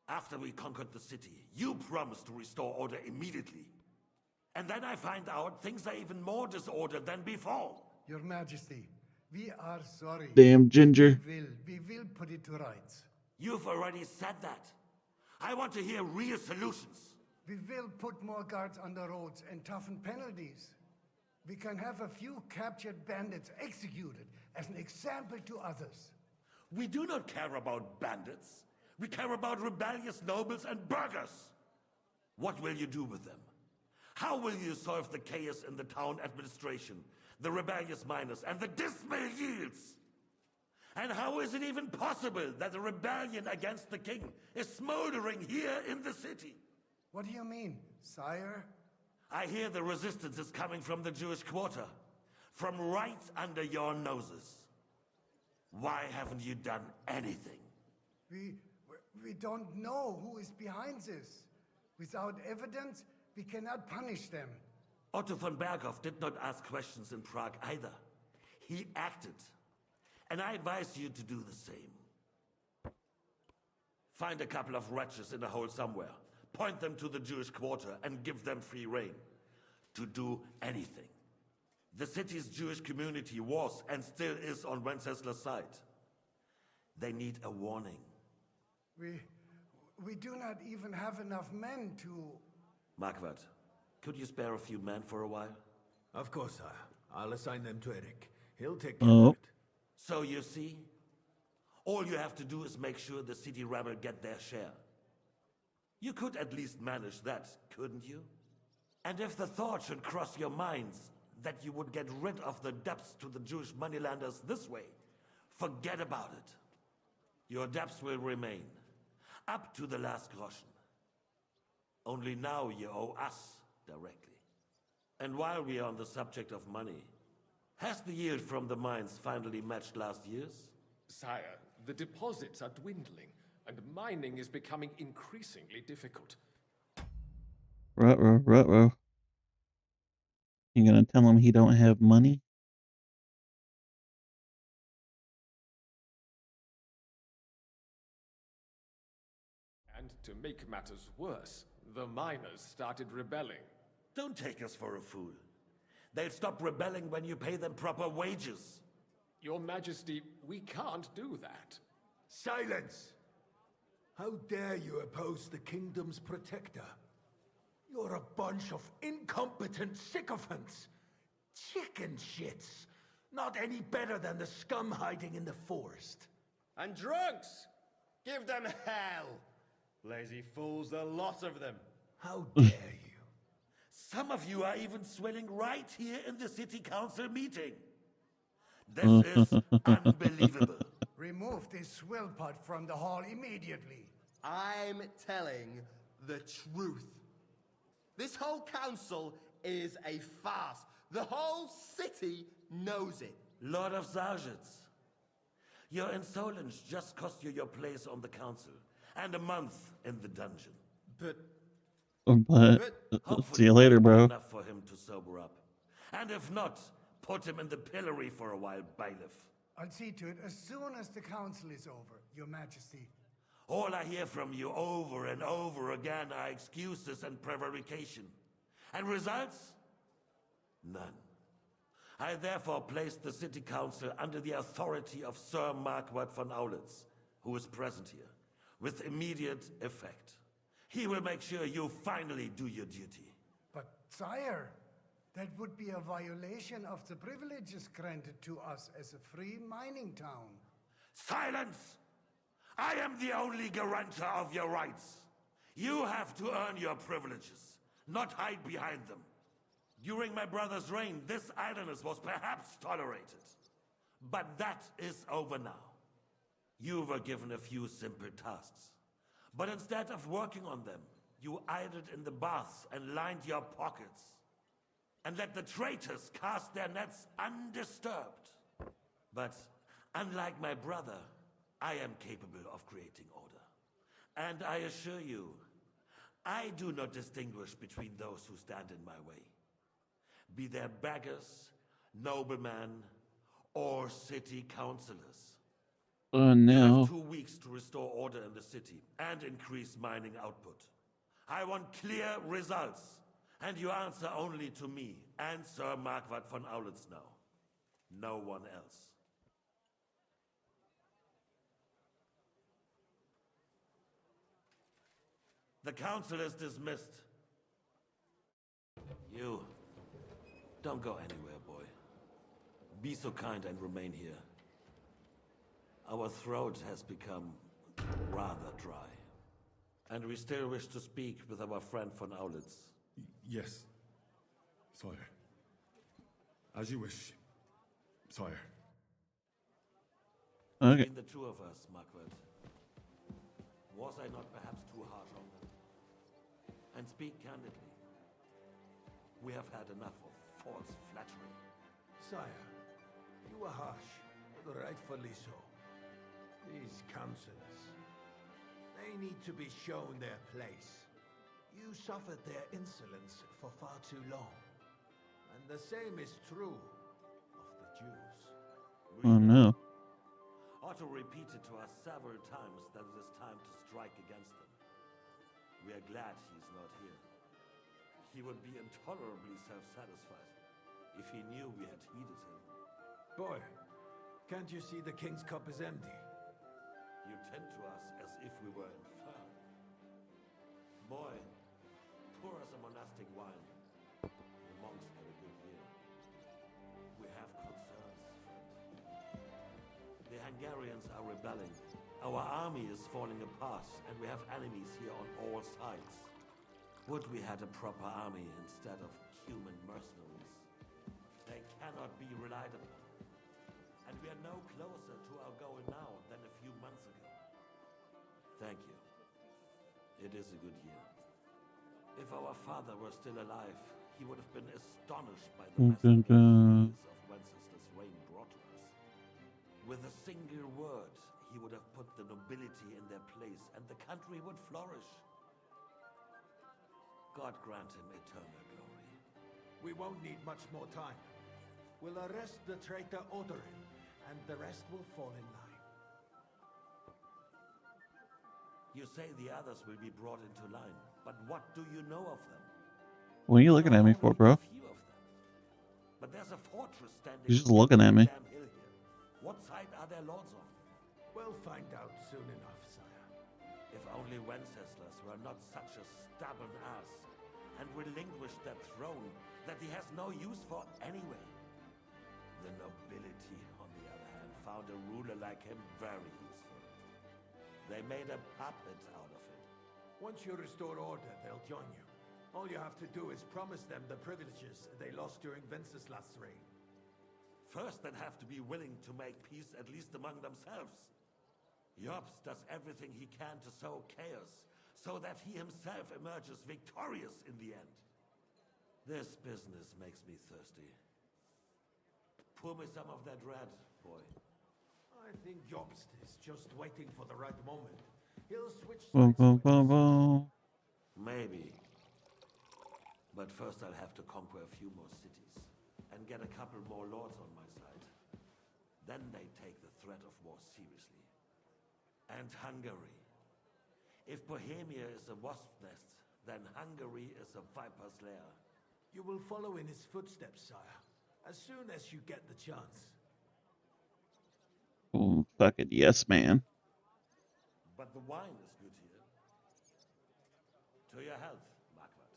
After we conquered the city, you promised to restore order immediately. And then I find out things are even more disordered than before. Your Majesty, we are sorry. Damn Ginger. We will put it to rights. You've already said that. I want to hear real solutions. We will put more guards on the roads and toughen penalties. We can have a few captured bandits executed as an example to others. We do not care about bandits. We care about rebellious nobles and burghers. What will you do with them? How will you solve the chaos in the town administration, the rebellious miners, and the dismal yields? And how is it even possible that a rebellion against the king is smoldering here in the city? What do you mean, sire? I hear the resistance is coming from the Jewish quarter, from right under your noses. Why haven't you done anything? We don't know who is behind this. Without evidence, we cannot punish them. Otto von Berghoff did not ask questions in Prague either. He acted. And I advise you to do the same. Find a couple of wretches in a hole somewhere. Point them to the Jewish quarter and give them free rein to do anything. The city's Jewish community was and still is on Wenceslas' side. They need a warning. We do not even have enough men to... Marquardt, could you spare a few men for a while? Of course, sire. I'll assign them to Eric. He'll take care of it. So you see, all you have to do is make sure the city rebel get their share. You could at least manage that, couldn't you? And if the thought should cross your minds that you would get rid of the debts to the Jewish moneylenders this way, forget about it. Your debts will remain, up to the last groschen. Only now you owe us directly. And while we are on the subject of money, has the yield from the mines finally matched last year's? Sire, the deposits are dwindling, and mining is becoming increasingly difficult. Ruh-roh. You gonna tell him he don't have money? And to make matters worse, the miners started rebelling. Don't take us for a fool. They'll stop rebelling when you pay them proper wages. Your Majesty, we can't do that. Silence! How dare you oppose the kingdom's protector? You're a bunch of incompetent sycophants. Chicken shits. Not any better than the scum hiding in the forest. And drunks! Give them hell! Lazy fools, the lot of them. How dare you? Some of you are even swelling right here in the city council meeting. This is unbelievable. Remove this swill pot from the hall immediately. I'm telling the truth. This whole council is a farce. The whole city knows it. Lord of Sargitz, your insolence just cost you your place on the council and a month in the dungeon. But see you later, bro. Enough for him to sober up. And if not, put him in the pillory for a while, bailiff. I'll see to it as soon as the council is over, Your Majesty. All I hear from you over and over again are excuses and prevarication. And results? None. I therefore placed the city council under the authority of Sir Marquardt von Aulitz, who is present here, with immediate effect. He will make sure you finally do your duty. But, sire, that would be a violation of the privileges granted to us as a free mining town. Silence! I am the only guarantor of your rights. You have to earn your privileges, not hide behind them. During my brother's reign, this idleness was perhaps tolerated. But that is over now. You were given a few simple tasks. But instead of working on them, you idled in the baths and lined your pockets. And let the traitors cast their nets undisturbed. But unlike my brother, I am capable of creating order. And I assure you, I do not distinguish between those who stand in my way. Be they beggars, noblemen, or city councillors. Oh You no. have 2 weeks to restore order in the city and increase mining output. I want clear results, and you answer only to me and Sir Marquardt von Aulitz now. No one else. The council is dismissed. You, don't go anywhere, boy. Be so kind and remain here. Our throat has become rather dry. And we still wish to speak with our friend von Aulitz. Yes, sire. As you wish, sire. Okay. Between the two of us, Marquardt, was I not perhaps too harsh on them? And speak candidly. We have had enough of false flattery. Sire, you were harsh, rightfully so. These councillors, they need to be shown their place. You suffered their insolence for far too long. And the same is true of the Jews. Oh no. Otto repeated to us several times that it is time to strike against them. We are glad he's not here. He would be intolerably self-satisfied if he knew we had heeded him. Boy, can't you see the king's cup is empty? You tend to us as if we were infirm. Boy, pour us a monastic wine. The monks had a good year. We have concerns, friend. The Hungarians are rebelling. Our army is falling apart, and we have enemies here on all sides. Would we had a proper army instead of human mercenaries? They cannot be relied upon. And we are no closer to our goal now than a few months ago. Thank you. It is a good year. If our father were still alive, he would have been astonished by the masterpiece of Wenceslas' reign brought to us. With a single word, he would have put the nobility in their place, and the country would flourish. God grant him eternal glory. We won't need much more time. We'll arrest the traitor Odorin, and the rest will fall in line. You say the others will be brought into line, but what do you know of them? What are you looking at me for, bro? But there's a fortress standing. You're just looking at me. Damn hill here. What side are their lords on? We'll find out soon enough, sire. If only Wenceslas were not such a stubborn ass, and relinquished that throne that he has no use for anyway. The nobility, on the other hand, found a ruler like him very useful. They made a puppet out of him. Once you restore order, they'll join you. All you have to do is promise them the privileges they lost during Wenceslas' reign. First, they'd have to be willing to make peace at least among themselves. Jobst does everything he can to sow chaos, so that he himself emerges victorious in the end. This business makes me thirsty. Pour me some of that red, boy. I think Jobst is just waiting for the right moment. He'll switch Boom, sides boom, boom, boom. Maybe. But first I'll have to conquer a few more cities, and get a couple more lords on my side. Then they take the threat of war seriously. And Hungary. If Bohemia is a wasp's nest, then Hungary is a viper's lair. You will follow in his footsteps, sire. As soon as you get the chance. Oh, fucking yes, man. But the wine is good here. To your health, Marquardt.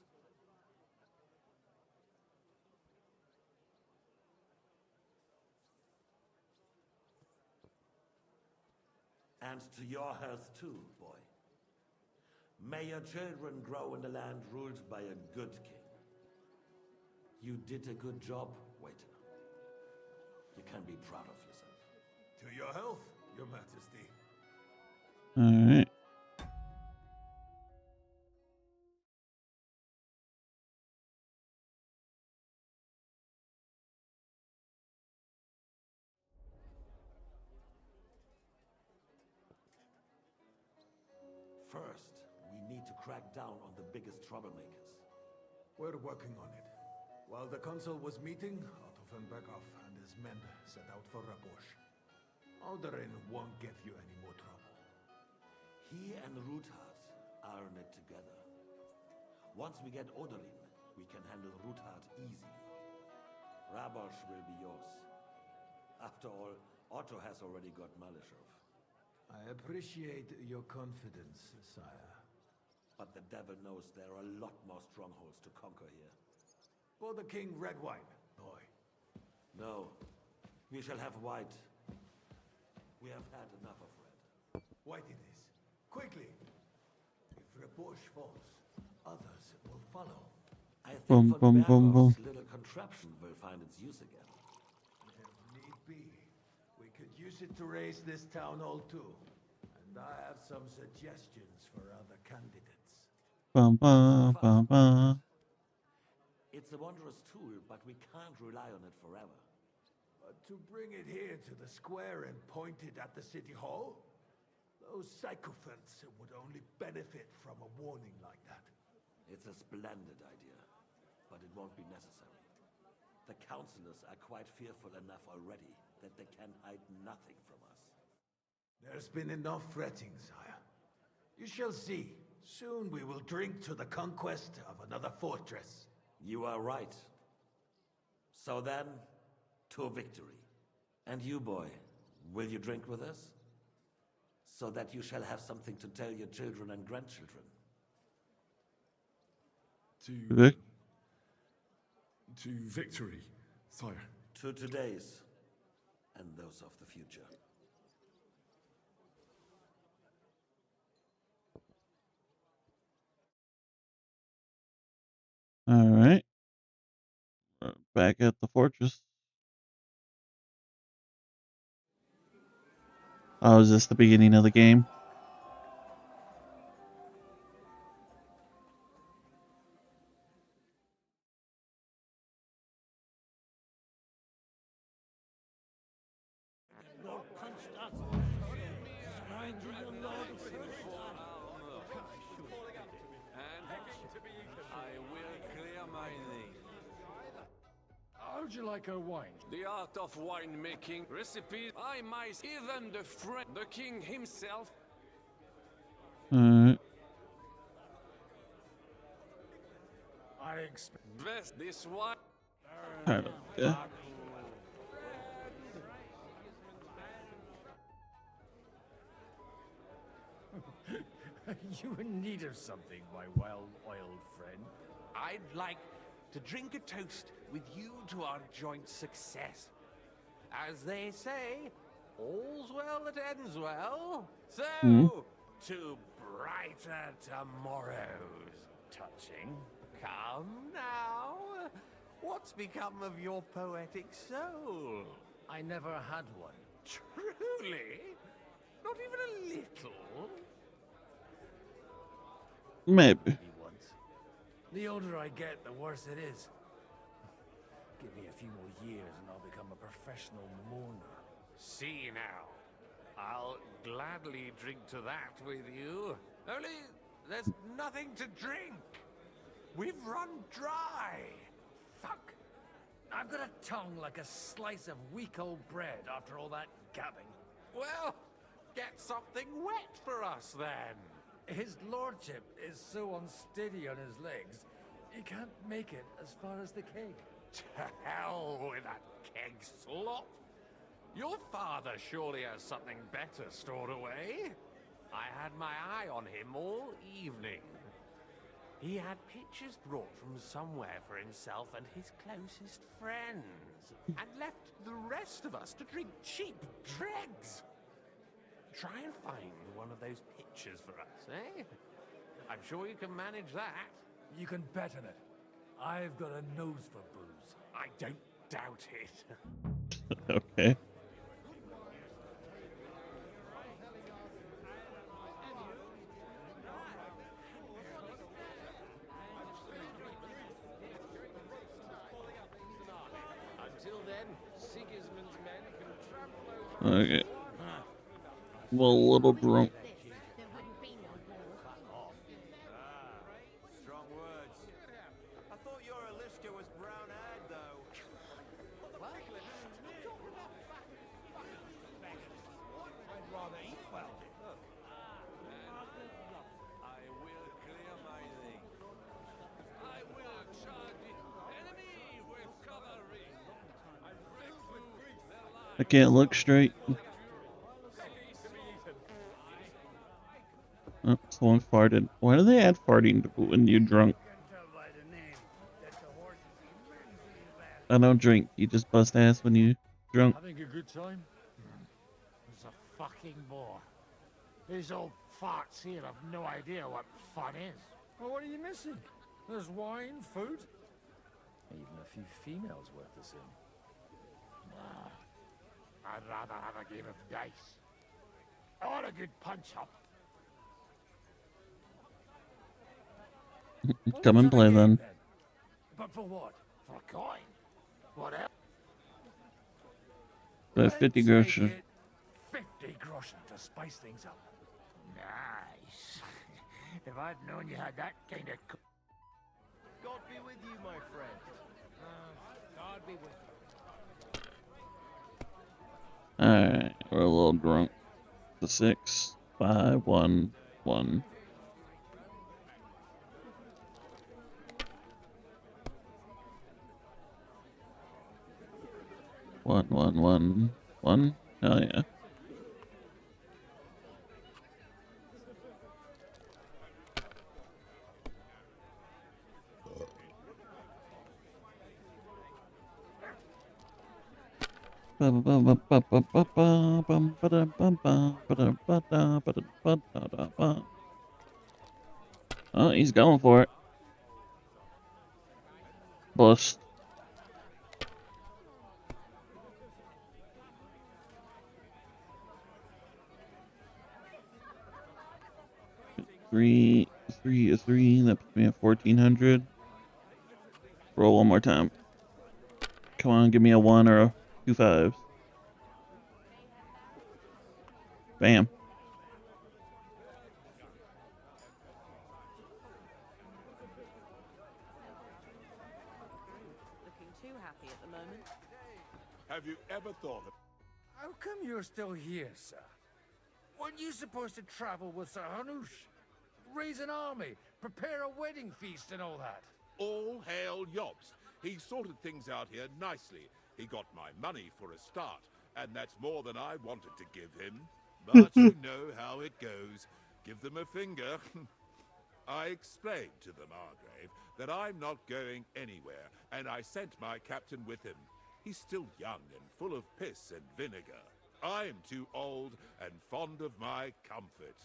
And to your health too, boy. May your children grow in a land ruled by a good king. You did a good job, waiter. You can be proud of yourself. To your health, Your Majesty. Alright. First, we need to crack down on the biggest troublemakers. We're working on it. While the council was meeting, Otto von Berghoff and his men set out for Rabosch. Alderin won't give you any more trouble. He and Ruthard are in it together. Once we get Oderin, we can handle Ruthard easily. Rabosch will be yours. After all, Otto has already got Maleshov. I appreciate your confidence, sire. But the devil knows there are a lot more strongholds to conquer here. For the king, red wine, boy. No, we shall have white. We have had enough of red. White it is. Quickly! If Rabosch falls, others will follow. I think Boom, boom, boom, boom. little contraption will find its use again. If need be, we could use it to raise this town hall too. And I have some suggestions for other candidates. Bum, bum, bum, bum. It's a wondrous tool, but we can't rely on it forever. But to bring it here to the square and point it at the city hall? Those sycophants would only benefit from a warning like that. It's a splendid idea, but it won't be necessary. The councillors are quite fearful enough already that they can hide nothing from us. There's been enough fretting, sire. You shall see. Soon we will drink to the conquest of another fortress. You are right. So then, to victory. And you, boy, will you drink with us? So that you shall have something to tell your children and grandchildren. To victory, sire. To today's, and those of the future. Alright. We're back at the fortress. Oh, is this the beginning of the game? Lord Kronstadt, mind you, the Lord of I will clear my name. How'd you like our wine? The art of winemaking, recipes, I might, even the king himself. Alright. I expect Best this wine. Yeah. you in need of something, my well-oiled friend. I'd like to drink a toast with you to our joint success. As they say, all's well that ends well. So, to brighter tomorrows. Touching. Come now. What's become of your poetic soul? I never had one. Truly? Not even a little? Maybe. Once. The older I get, the worse it is. Give me a few more years and I'll become a professional mourner. See now. I'll gladly drink to that with you. Only there's nothing to drink. We've run dry. Fuck. I've got a tongue like a slice of weak old bread after all that gabbing. Well, get something wet for us then. His lordship is so unsteady on his legs, he can't make it as far as the keg. To hell with that keg slop. Your father surely has something better stored away. I had my eye on him all evening. He had pictures brought from somewhere for himself and his closest friends, and left the rest of us to drink cheap dregs. Try and find one of those pictures for us, eh? I'm sure you can manage that. You can bet on it. I've got a nose for booze. I don't doubt it. Okay. Until then, Sigismund's men can travel over. Okay. Well, a little drunk. Strong words. I thought your Aliska was brown-haired, though. What? I'd rather eat well. Look. I will clear my lane. I will charge the enemy with cavalry. I'm filled with grief. I can't look straight. Oh, someone farted. Why do they add farting to when you're drunk? I don't drink. You just bust ass when you drunk. Having a good time? It's a fucking bore. These old farts here have no idea what fun is. Well, what are you missing? There's wine, food. Even a few females worth the same. I'd rather have a game of dice. Or a good punch-up. Come and play then. But for what? For a coin? What else? The 50 groschen. 50 groschen to spice things up. Nice. If I'd known you had that kind of... God be with you, my friend. God be with you. Alright, we're a little drunk. The 6, 5, 1, 1. One. Hell yeah. Oh, he's going for it. Bust. Three. That puts me at 1400. Roll one more time. Come on, give me a 1 or a 2 5s. Bam. Looking too happy at the moment. Have you ever thought of... How come you're still here, sir? Weren't you supposed to travel with Sir Hanush? Raise an army, prepare a wedding feast and all that? All hail Yobs. He sorted things out here nicely. He got my money for a start, and that's more than I wanted to give him. But you know how it goes. Give them a finger. I explained to the Margrave that I'm not going anywhere, and I sent my captain with him. He's still young and full of piss and vinegar. I'm too old and fond of my comfort.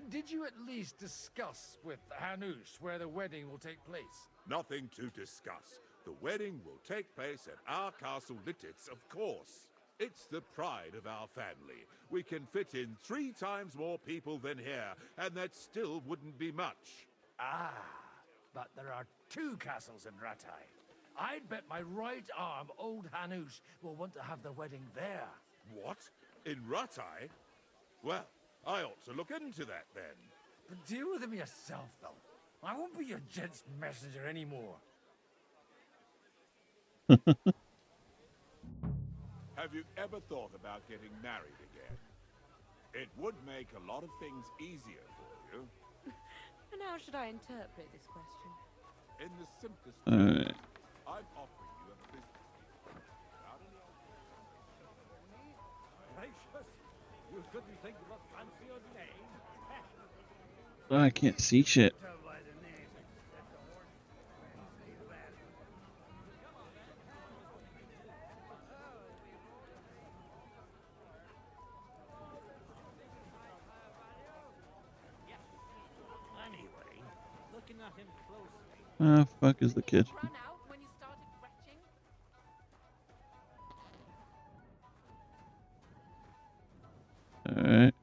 Did you at least discuss with Hanush where the wedding will take place? Nothing to discuss. The wedding will take place at our castle Littitz, of course. It's the pride of our family. We can fit in 3 times more people than here, and that still wouldn't be much. Ah, but there are 2 castles in Ratai. I'd bet my right arm old Hanush will want to have the wedding there. What? In Ratai? Well, I ought to look into that then. But deal with him yourself, though. I won't be your gent's messenger anymore. Have you ever thought about getting married again? It would make a lot of things easier for you. And how should I interpret this question? In the simplest Alright. I'm offering you a business deal. Out in the Gracious, you couldn't think of a fancier name. Oh, I can't see shit. Anyway, looking at him closely. Ah, fuck is the kitchen. Run out when you started retching? Alright.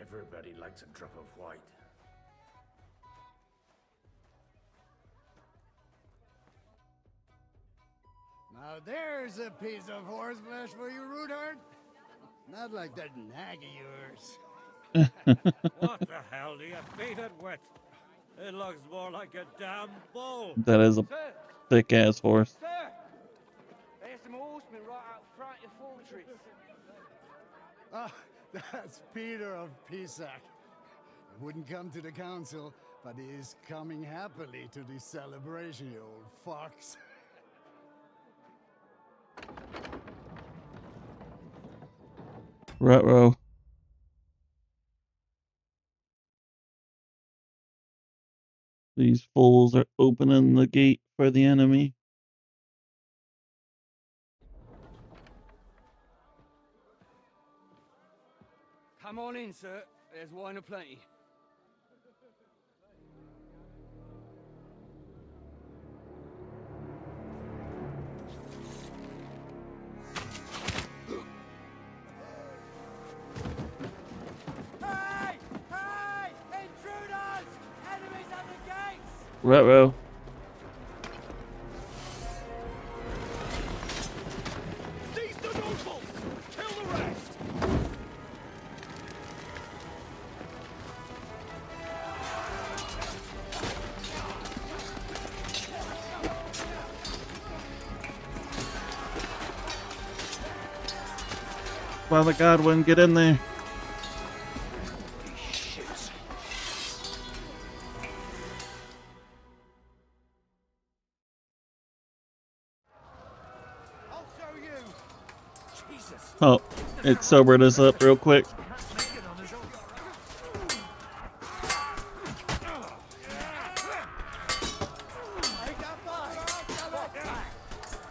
Everybody likes a drop of white. Now there's a piece of horseflesh for you, Rudart. Not like that nag of yours. What the hell do you beat it with? It looks more like a damn bull. That is a thick ass horse. Sir, there's some horsemen right out front of your fortress. Ah, that's Peter of Pisac. He wouldn't come to the council, but he is coming happily to the celebration, you old fox. Ruh-roh. These fools are opening the gate for the enemy. Come on in, sir. There's wine aplenty. Hey! Hey! Intruders! Enemies at the gates! Ruh-roh. Seize the nobles! Kill the rest! Father Godwin, get in there. I'll show you! Jesus! Oh, it sobered us up real quick.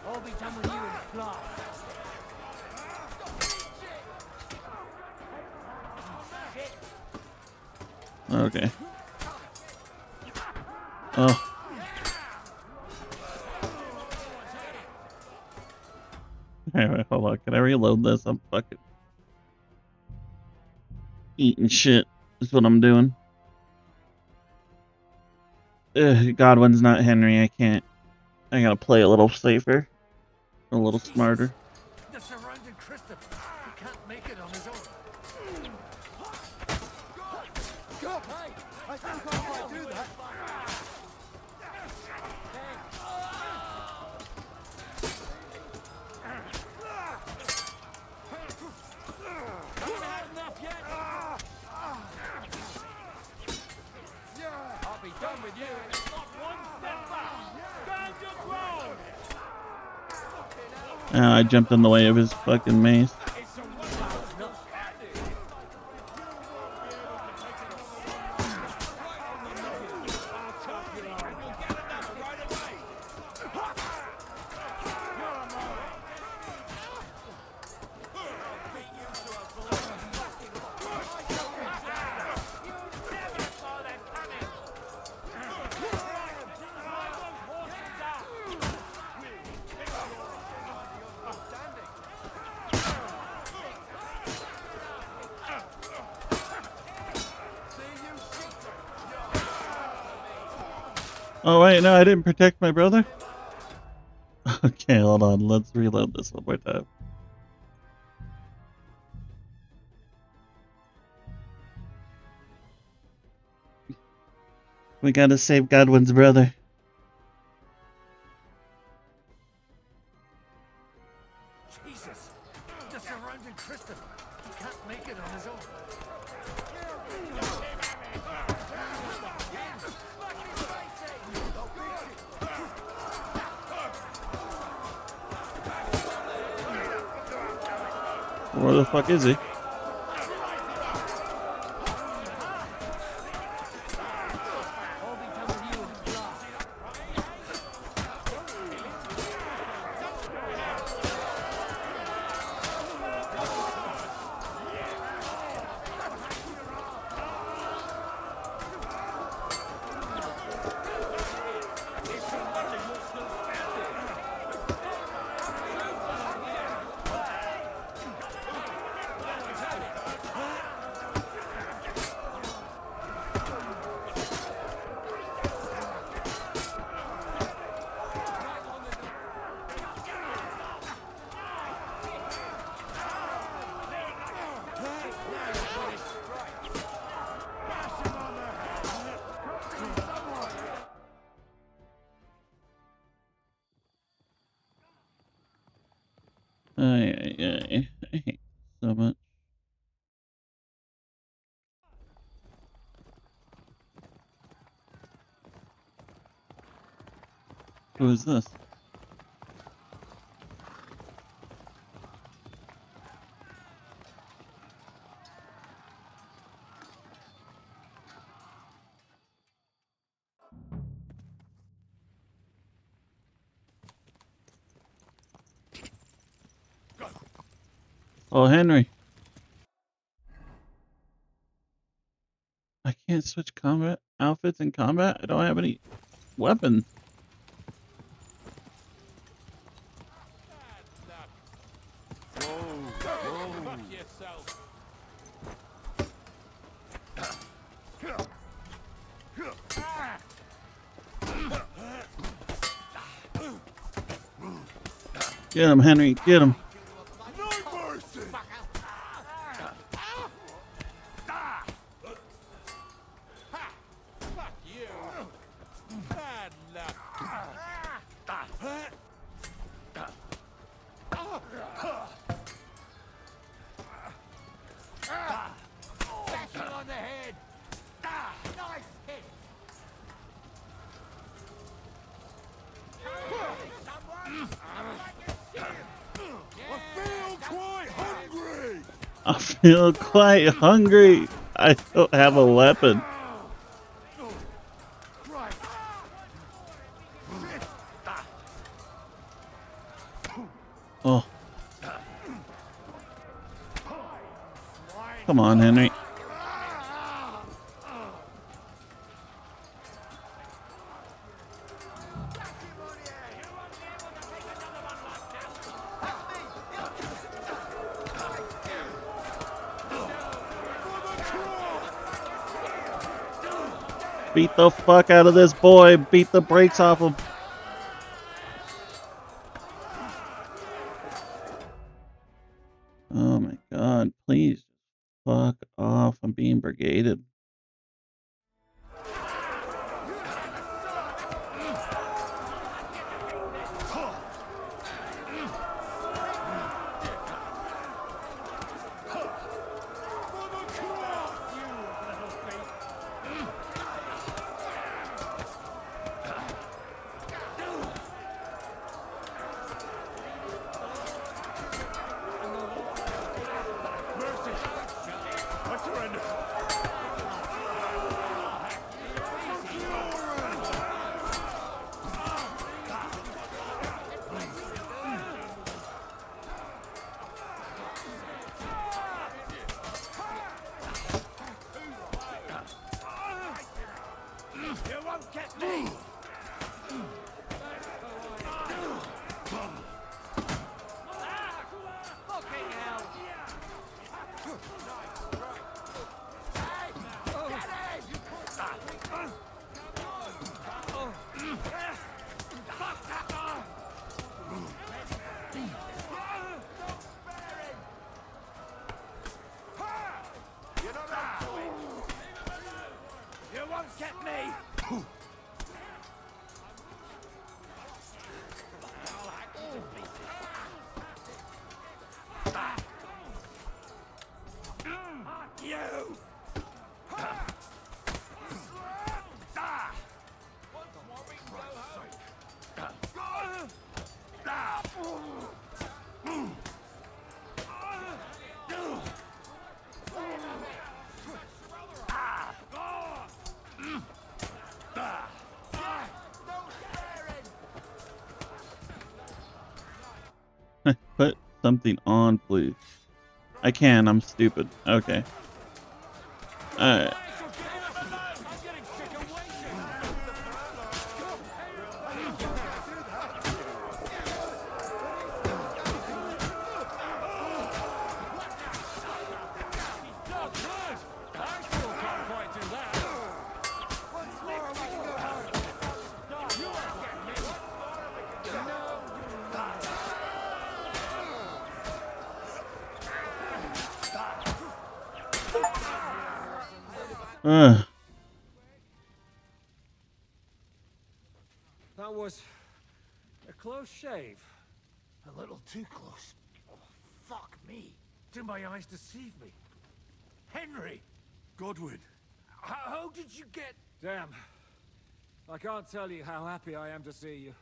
I'll be done with you in a flash. Okay. Oh. Alright, hold on. Can I reload this? I'm fucking eating shit. Is what I'm doing. Ugh, Godwin's not Henry. I can't. I gotta play a little safer. A little smarter. The surrounded Christopher. He can't make it on his own. Stop! Hey! I think I might do that. Haven't had enough yet? I'll be done with you in not one step back. Stand your ground! I jumped in the way of his fucking mace. Oh wait, no, I didn't protect my brother. Okay, hold on. Let's reload this one more time. We gotta save Godwin's brother. Jesus! The surrounded Christopher. He can't make it on his own. Where the fuck is he? I hate so much. Who is this? Oh, Henry. I can't switch combat outfits in combat. I don't have any weapons. Get him, Henry. Get him. I feel quite hungry. I don't have a weapon. Oh. Come on, Henry. Beat the fuck out of this boy. Beat the brakes off him. Oh my god. Please fuck off. I'm being brigaded. something on, please? I can. I'm stupid. Okay. Alright. That was a close shave. A little too close. Oh, fuck me. Do my eyes deceive me? Henry! Godwin! How did you get... Damn. I can't tell you how happy I am to see you.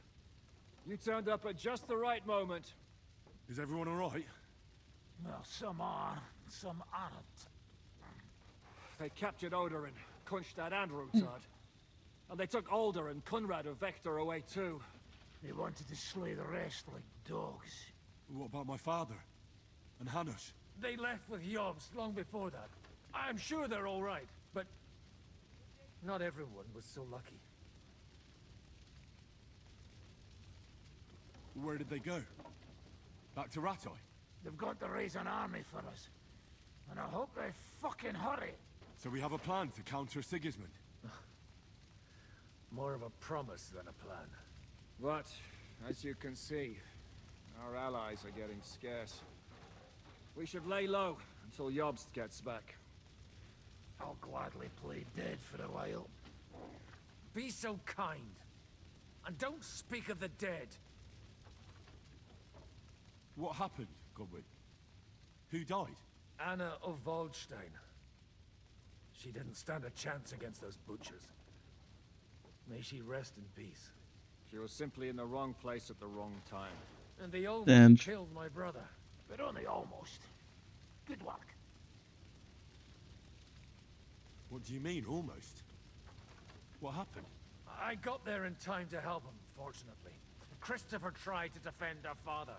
You turned up at just the right moment. Is everyone alright? Well, some are, some aren't. They captured Odorin, Kunstad and Rutard. And they took Alder and Kunrad of Vector away too. They wanted to slay the rest like dogs. What about my father? And Hanush? They left with Yobs long before that. I'm sure they're all right, but not everyone was so lucky. Where did they go? Back to Rattay? They've got to raise an army for us. And I hope they fucking hurry. So we have a plan to counter Sigismund? More of a promise than a plan. But, as you can see, our allies are getting scarce. We should lay low until Jobst gets back. I'll gladly play dead for a while. Be so kind. And don't speak of the dead. What happened, Godwin? Who died? Anna of Waldstein. She didn't stand a chance against those butchers. May she rest in peace. She was simply in the wrong place at the wrong time. And they almost And killed my brother. But only almost. Good work. What do you mean, almost? What happened? I got there in time to help him, fortunately. Christopher tried to defend our father,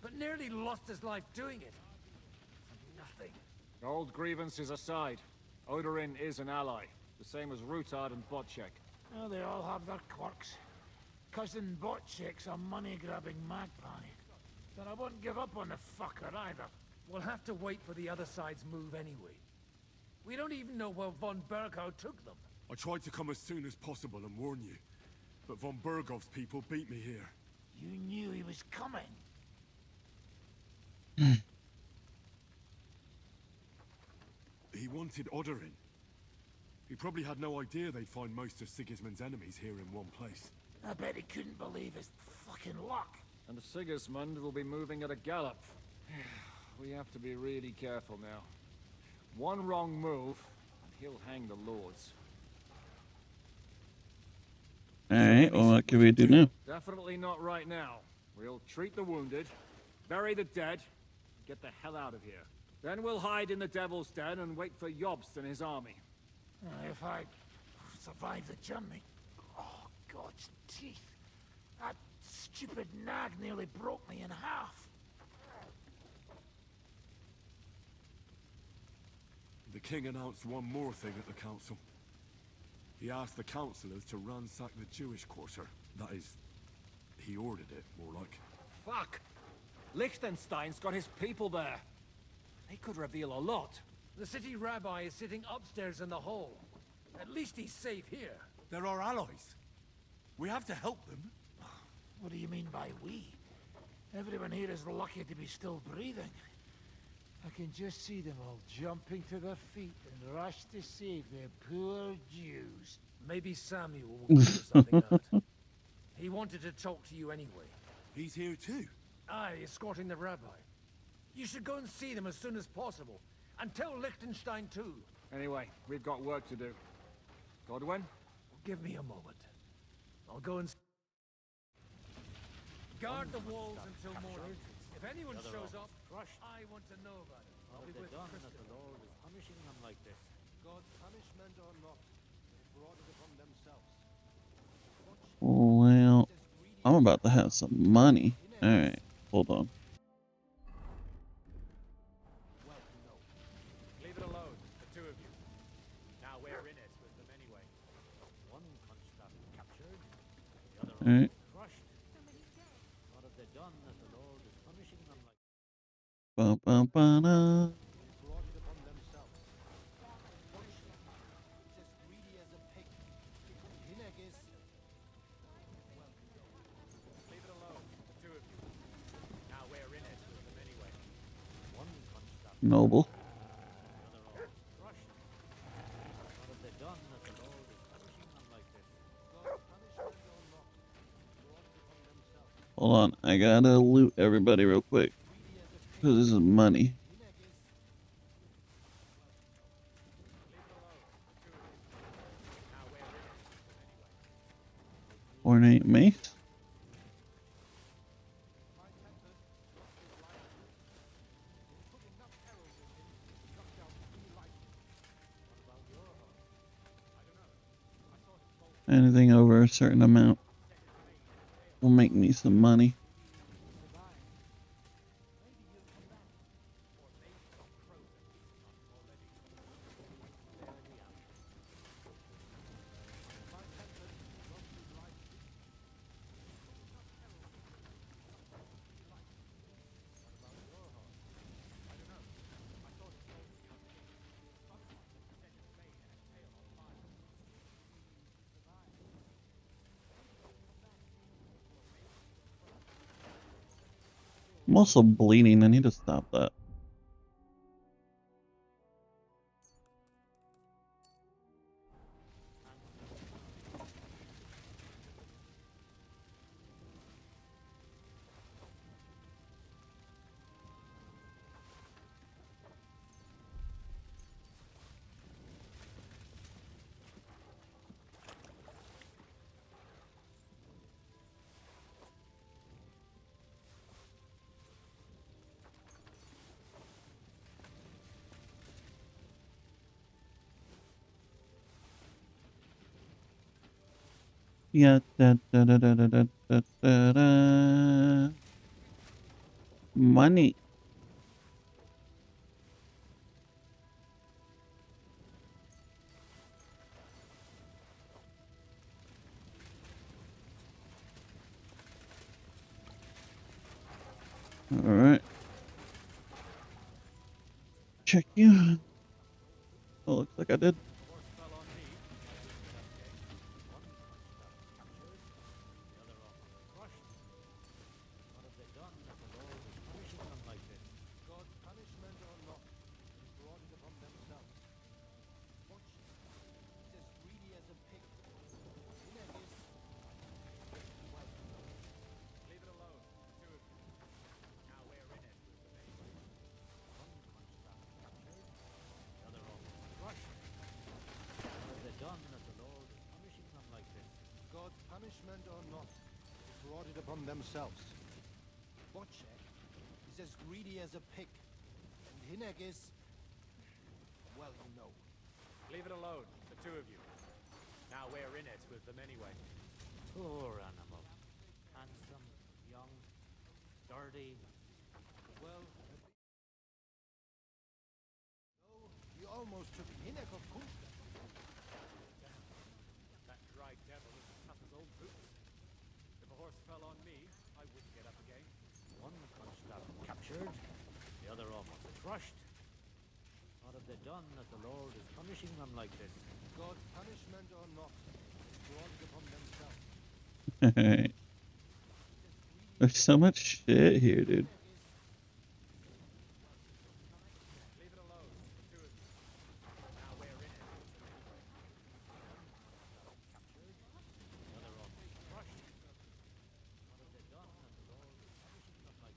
but nearly lost his life doing it. For nothing. Old grievances aside, Odorin is an ally, the same as Rutard and Botchek. Oh, they all have their quirks. Cousin Botchek's a money-grabbing magpie. But I won't give up on the fucker either. We'll have to wait for the other side's move anyway. We don't even know where von Berghow took them. I tried to come as soon as possible and warn you, but von Bergov's people beat me here. You knew he was coming. He wanted Odorin. He probably had no idea they'd find most of Sigismund's enemies here in one place. I bet he couldn't believe his fucking luck. And Sigismund will be moving at a gallop. We have to be really careful now. One wrong move, and he'll hang the lords. alright, well, what can we do now? Definitely not right now. We'll treat the wounded, bury the dead, get the hell out of here. Then we'll hide in the Devil's Den and wait for Jobst and his army. If I survive the journey... Oh, God's teeth. That stupid nag nearly broke me in half. The king announced one more thing at the council. He asked the councillors to ransack the Jewish quarter. That is, he ordered it, more like. Fuck! Liechtenstein's got his people there. They could reveal a lot. The city rabbi is sitting upstairs in the hall. At least he's safe here. They're our allies. We have to help them. What do you mean by we? Everyone here is lucky to be still breathing. I can just see them all jumping to their feet and rush to save their poor Jews. Maybe Samuel will figure something out. He wanted to talk to you anyway. He's here too? Aye, escorting the rabbi. You should go and see them as soon as possible. And tell Liechtenstein too. Anyway, we've got work to do. Godwin? Give me a moment. I'll go and... Guard the walls until morning. If anyone shows up, I want to know about it. I'll be with Christopher. The Lord is punishing them like this. God's punishment or not, they brought it upon themselves. Well, I'm about to have some money. Alright, hold on. Alright. What have they done that the Lord is punishing them like? Ba-ba-ba-da. Brought it upon themselves. It's as greedy as a pig. Hinegis. Leave it alone, the two of you. Now we're in it with them anyway. One punched up. Noble. The other all crushed. What have they done that the Lord is punishing them like this? God's punishment or not? Brought it upon themselves. Hold on, I gotta loot everybody real quick. Because this is money. Ornate mace. Anything over a certain amount will make me some money. I'm also bleeding. I need to stop that. Yeah, da. Money. All right. Check you. Oh, looks like I did. What have they done that the Lord is punishing them like this? God's punishment or not? Brought it upon themselves. Watch it. It's as greedy as a pig. Hinegis. Leave it alone, the two of you. Now we're in it with them anyway. One punched up, captured. The other all crushed. What have they done that the Lord is punishing them like this? God's punishment or not? Brought it upon themselves. Boche is as greedy as a pig, and Hinegis, well, you know. Leave it alone, the two of you. Now we're in it with them anyway. Poor animal. Handsome, young, sturdy. Well, oh, you almost took Hineg of Kunstler. That dry devil is as tough as old boots. If a horse fell on me, I wouldn't get up again. One punched up, captured. The other almost crushed. What have they done that the Lord is punishing them like this? God's punishment or not? Brought it upon themselves. There's so much shit here, dude. Leave it alone, the two of you. Now we're in it with them anyway. Captured. The other almost crushed. What have they done that the Lord is punishing them like this? God's punishment or not? Brought it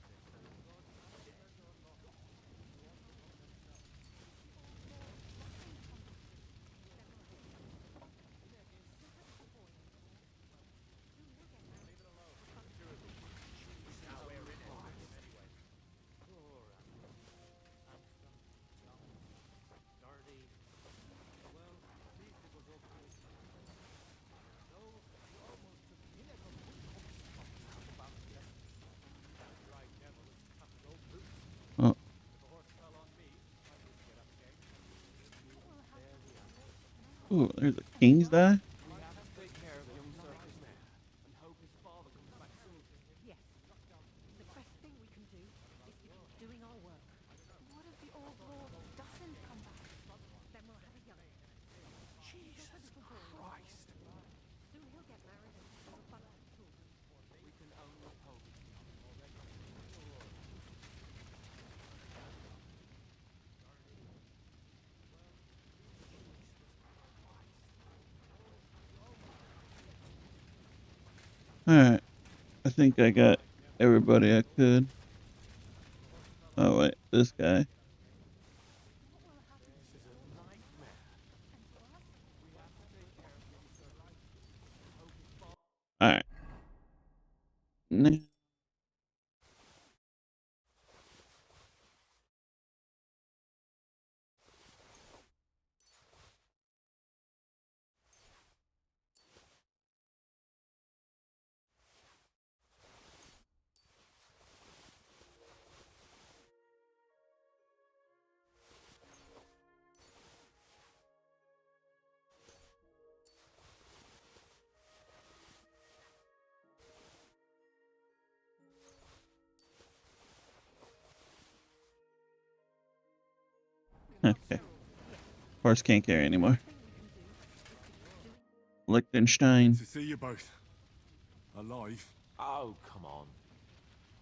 upon themselves. Leave it alone, the two of you. Now we're in it with them anyway. Poor animal. Handsome, young, sturdy. Well, at least it was okay. So, you almost took Hineg of Kunstler about yes. That dry devil is as tough as old boots. Oh. If a horse fell on me, I wouldn't get up again. Ooh, there's a king's die. We have to take care of young Circus now, and hope his Alright. I think I got everybody I could. Oh wait, this guy. Alright. Okay. Horse can't carry anymore. Liechtenstein. To see you both. Alive. Oh, come on.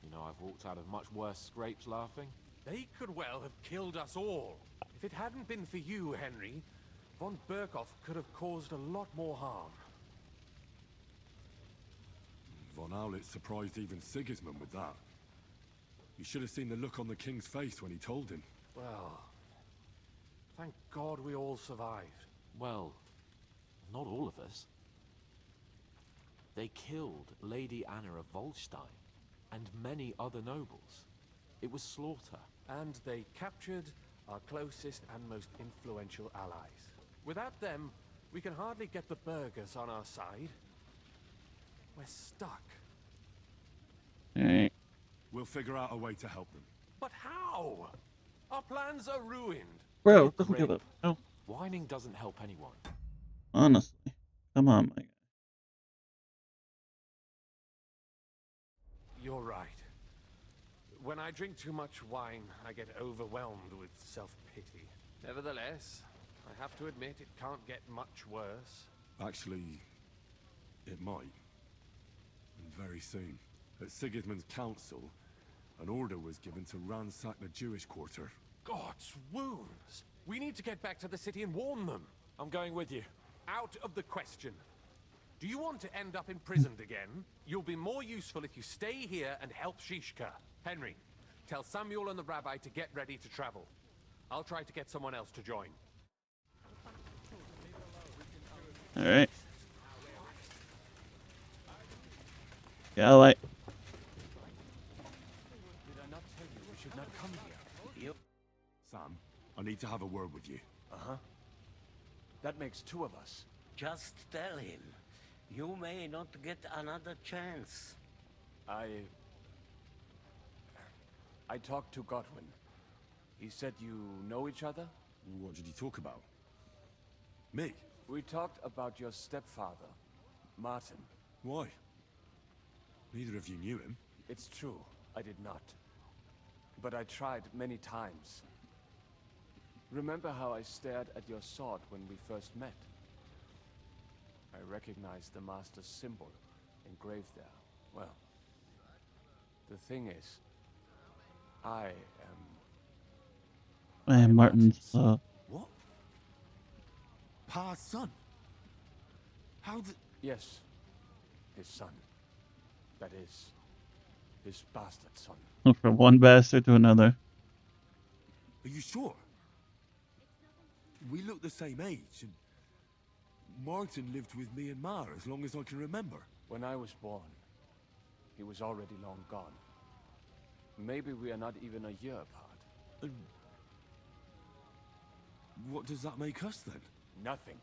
You know, I've walked out of much worse scrapes laughing. They could well have killed us all. If it hadn't been for you, Henry, von Berkhoff could have caused a lot more harm. Von Owlet surprised even Sigismund with that. You should have seen the look on the king's face when he told him. Well, thank God we all survived. Well, not all of us. They killed Lady Anna of Volstein and many other nobles. It was slaughter. And they captured our closest and most influential allies. Without them, we can hardly get the burghers on our side. We're stuck. Alright. We'll figure out a way to help them. But how? Our plans are ruined. Bro, doesn't give up. No. Whining doesn't help anyone. Honestly. Come on, my guy. You're right. When I drink too much wine, I get overwhelmed with self-pity. Nevertheless, I have to admit it can't get much worse. Actually, it might. And very soon. At Sigismund's council, an order was given to ransack the Jewish quarter. God's wounds! We need to get back to the city and warn them. I'm going with you. Out of the question. Do you want to end up imprisoned again? You'll be more useful if you stay here and help Shishka. Henry, tell Samuel and the rabbi to get ready to travel. I'll try to get someone else to join. Alright. Yeah, like. Did I not tell you we should not come here? Sam, I need to have a word with you. Uh-huh. That makes two of us. Just tell him. You may not get another chance. I talked to Godwin. He said you know each other? What did you talk about? Me? We talked about your stepfather, Martin. Why? Neither of you knew him. It's true, I did not. But I tried many times. Remember how I stared at your sword when we first met? I recognized the Master's symbol engraved there. Well, the thing is, I am Martin's What? Pa's son? How did... Yes, his son. That is, his bastard son. From one bastard to another. Are you sure? We look the same age, and Martin lived with me and Ma as long as I can remember. When I was born, he was already long gone. Maybe we are not even a year apart. And what does that make us then? Nothing.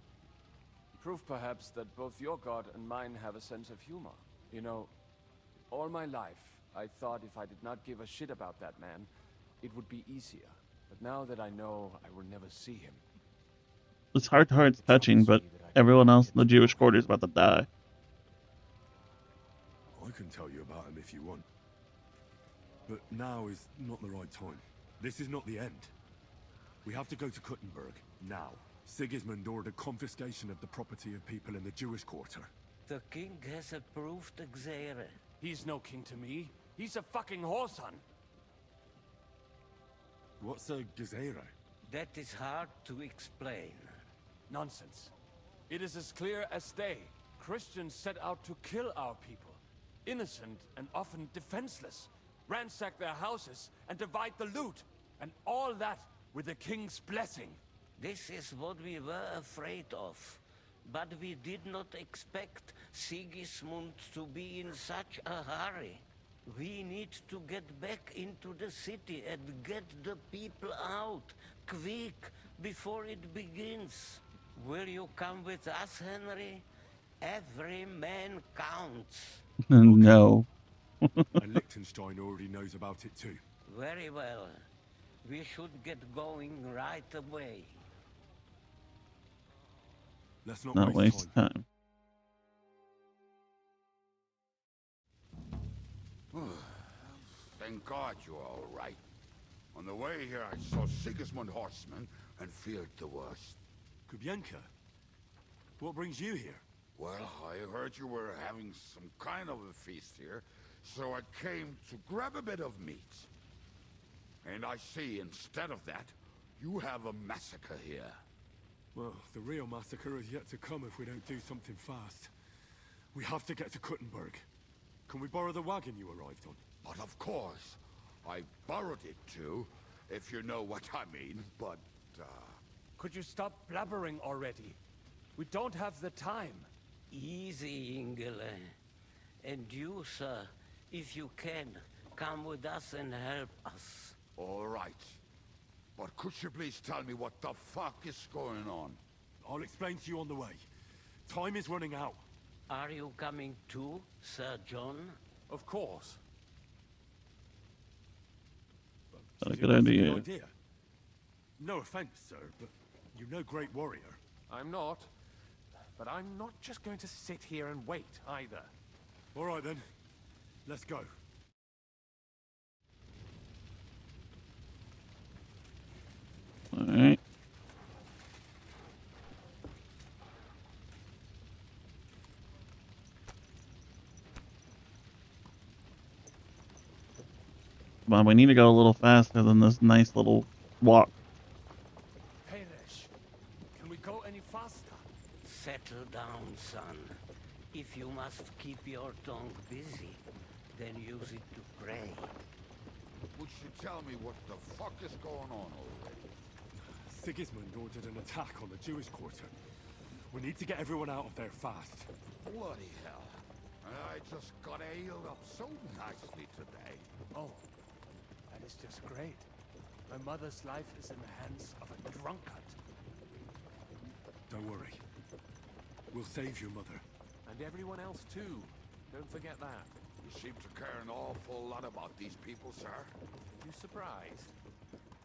Proof perhaps that both your god and mine have a sense of humor. You know, all my life, I thought if I did not give a shit about that man, it would be easier. But now that I know I will never see him. It's heart-to-heart's touching, but everyone else in the Jewish quarter is about to die. I can tell you about him if you want. But now is not the right time. This is not the end. We have to go to Kuttenberg, now. Sigismund ordered confiscation of the property of people in the Jewish quarter. The king has approved Xere. He's no king to me. He's a fucking whoreson. What's a Gezerah? That is hard to explain. Nonsense. It is as clear as day. Christians set out to kill our people. innocent and often defenseless, ransack their houses and divide the loot, and all that with the king's blessing. This is what we were afraid of. But we did not expect Sigismund to be in such a hurry. We need to get back into the city and get the people out, quick, before it begins. Will you come with us, Henry? Every man counts. No. And Liechtenstein already knows about it too. Very well. We should get going right away. Let's not waste time. Thank God you're all right. On the way here, I saw Sigismund horsemen and feared the worst. Kubienka, what brings you here? Well, I heard you were having some kind of a feast here, so I came to grab a bit of meat. And I see, instead of that, you have a massacre here. Well, the real massacre is yet to come if we don't do something fast. We have to get to Kuttenberg. Can we borrow the wagon you arrived on? But of course. I borrowed it too, if you know what I mean, but, Could you stop blabbering already? We don't have the time. Easy, Ingele. And you, sir, if you can, come with us and help us. All right. But could you please tell me what the fuck is going on? I'll explain to you on the way. Time is running out. Are you coming too, Sir John? Of course. Not a good idea. No offense, sir, but you're no great warrior. I'm not. But I'm not just going to sit here and wait, either. All right, then. Let's go. All right. Come on, we need to go a little faster than this nice little walk. Hamish, can we go any faster? Settle down, son. If you must keep your tongue busy, then use it to pray. Would you tell me what the fuck is going on already? Sigismund ordered an attack on the Jewish quarter. We need to get everyone out of there fast. Bloody hell. I just got ailed up so nicely today. Oh, that is just great. My mother's life is in the hands of a drunkard. Don't worry. We'll save your mother. And everyone else too. Don't forget that. You seem to care an awful lot about these people, sir. You surprised?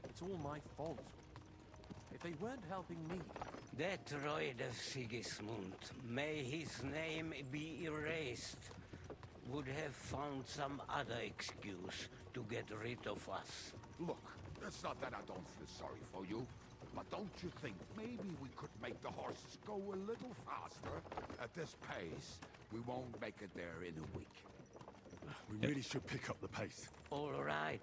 It's all my fault. If they weren't helping me... That droid of Sigismund, may his name be erased, would have found some other excuse to get rid of us. Look, it's not that I don't feel sorry for you, but don't you think maybe we could make the horses go a little faster? At this pace, we won't make it there in a week. We really should pick up the pace. All right.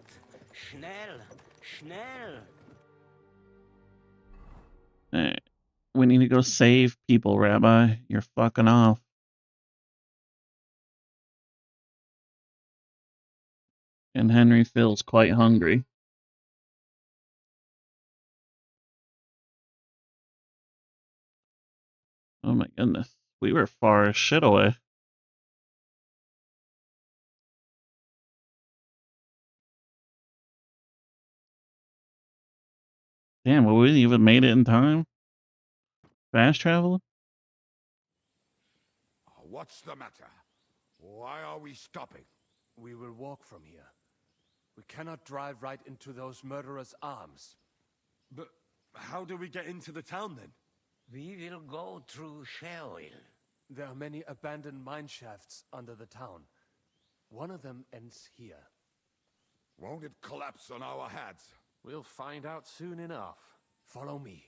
Schnell! Schnell! Hey, we need to go save people, Rabbi. You're fucking off. And Henry feels quite hungry. Oh my goodness. We were far as shit away. Damn, well, we even made it in time? Fast traveling? What's the matter? Why are we stopping? We will walk from here. We cannot drive right into those murderers' arms. But how do we get into the town then? We will go through Sheol. There are many abandoned mine shafts under the town. One of them ends here. Won't it collapse on our heads? We'll find out soon enough. Follow me.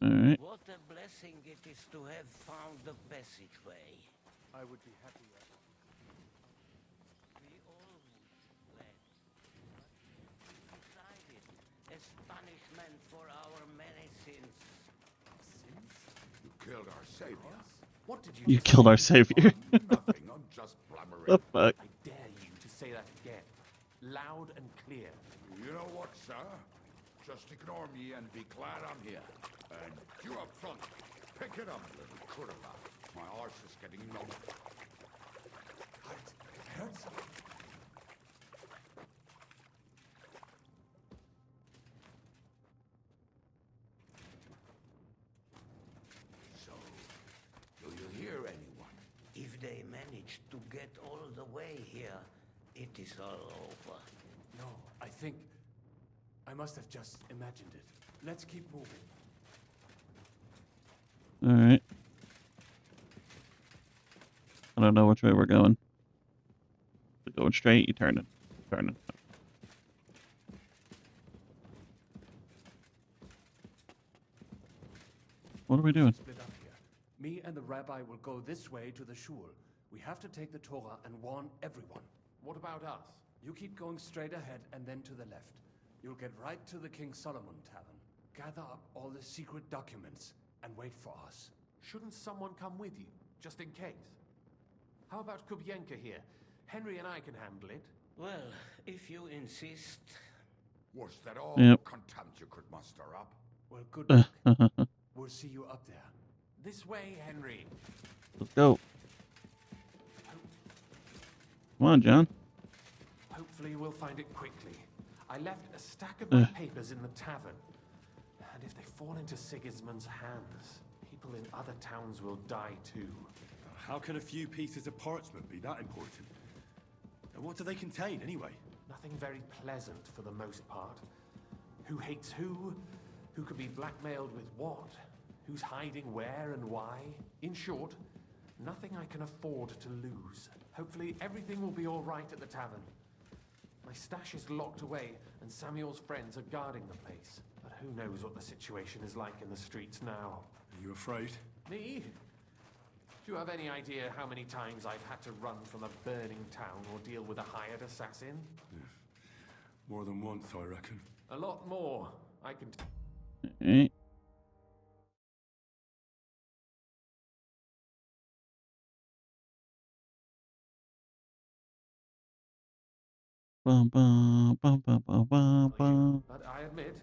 Alright. What a blessing it is to have found the passageway. I would be happier. We all would, lad. But we decided as punishment for our many sins. Sins? You killed our savior. What did You just killed our say? savior. Nothing, I'm just blabbering. The fuck? I dare you to say that again. Loud and clear. You know what, sir? Just ignore me and be glad I'm here. And you up front, pick it up, little curva. My arse is getting numb. It hurts. So, do you hear anyone? If they manage to get all the way here, it is all over. No, I think I must have just imagined it. Let's keep moving. Alright. I don't know which way we're going. We're going straight, you turn it. Turn it. What are we doing? Split up here. Me and the rabbi will go this way to the shul. We have to take the Torah and warn everyone. What about us? You keep going straight ahead and then to the left. You'll get right to the King Solomon Tavern. Gather up all the secret documents and wait for us. Shouldn't someone come with you, just in case? How about Kubienka here? Henry and I can handle it. Well, if you insist. Was that all Yep. contempt you could muster up? Well, good luck. We'll see you up there. This way, Henry. Let's go. Come on, John. Hopefully we'll find it quickly. I left a stack of my papers in the tavern. And if they fall into Sigismund's hands, people in other towns will die too. How can a few pieces of parchment be that important? And what do they contain, anyway? Nothing very pleasant for the most part. Who hates who? Who could be blackmailed with what? Who's hiding where and why? In short, nothing I can afford to lose. Hopefully everything will be all right at the tavern. My stash is locked away, and Samuel's friends are guarding the place. But who knows what the situation is like in the streets now? Are you afraid? Me? Do you have any idea how many times I've had to run from a burning town or deal with a hired assassin? More than once, I reckon. A lot more. I can... Alright. Bum, bum, bum, bum, bum, bum, bum. But I admit,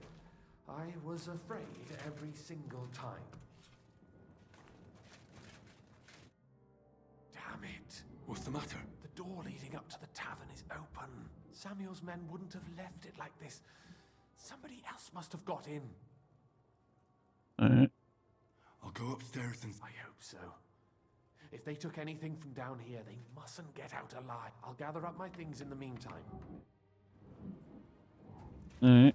I was afraid every single time. Damn it. What's the matter? The door leading up to the tavern is open. Samuel's men wouldn't have left it like this. Somebody else must have got in. Alright. I'll go upstairs and... I hope so. If they took anything from down here, they mustn't get out alive. I'll gather up my things in the meantime. Alright.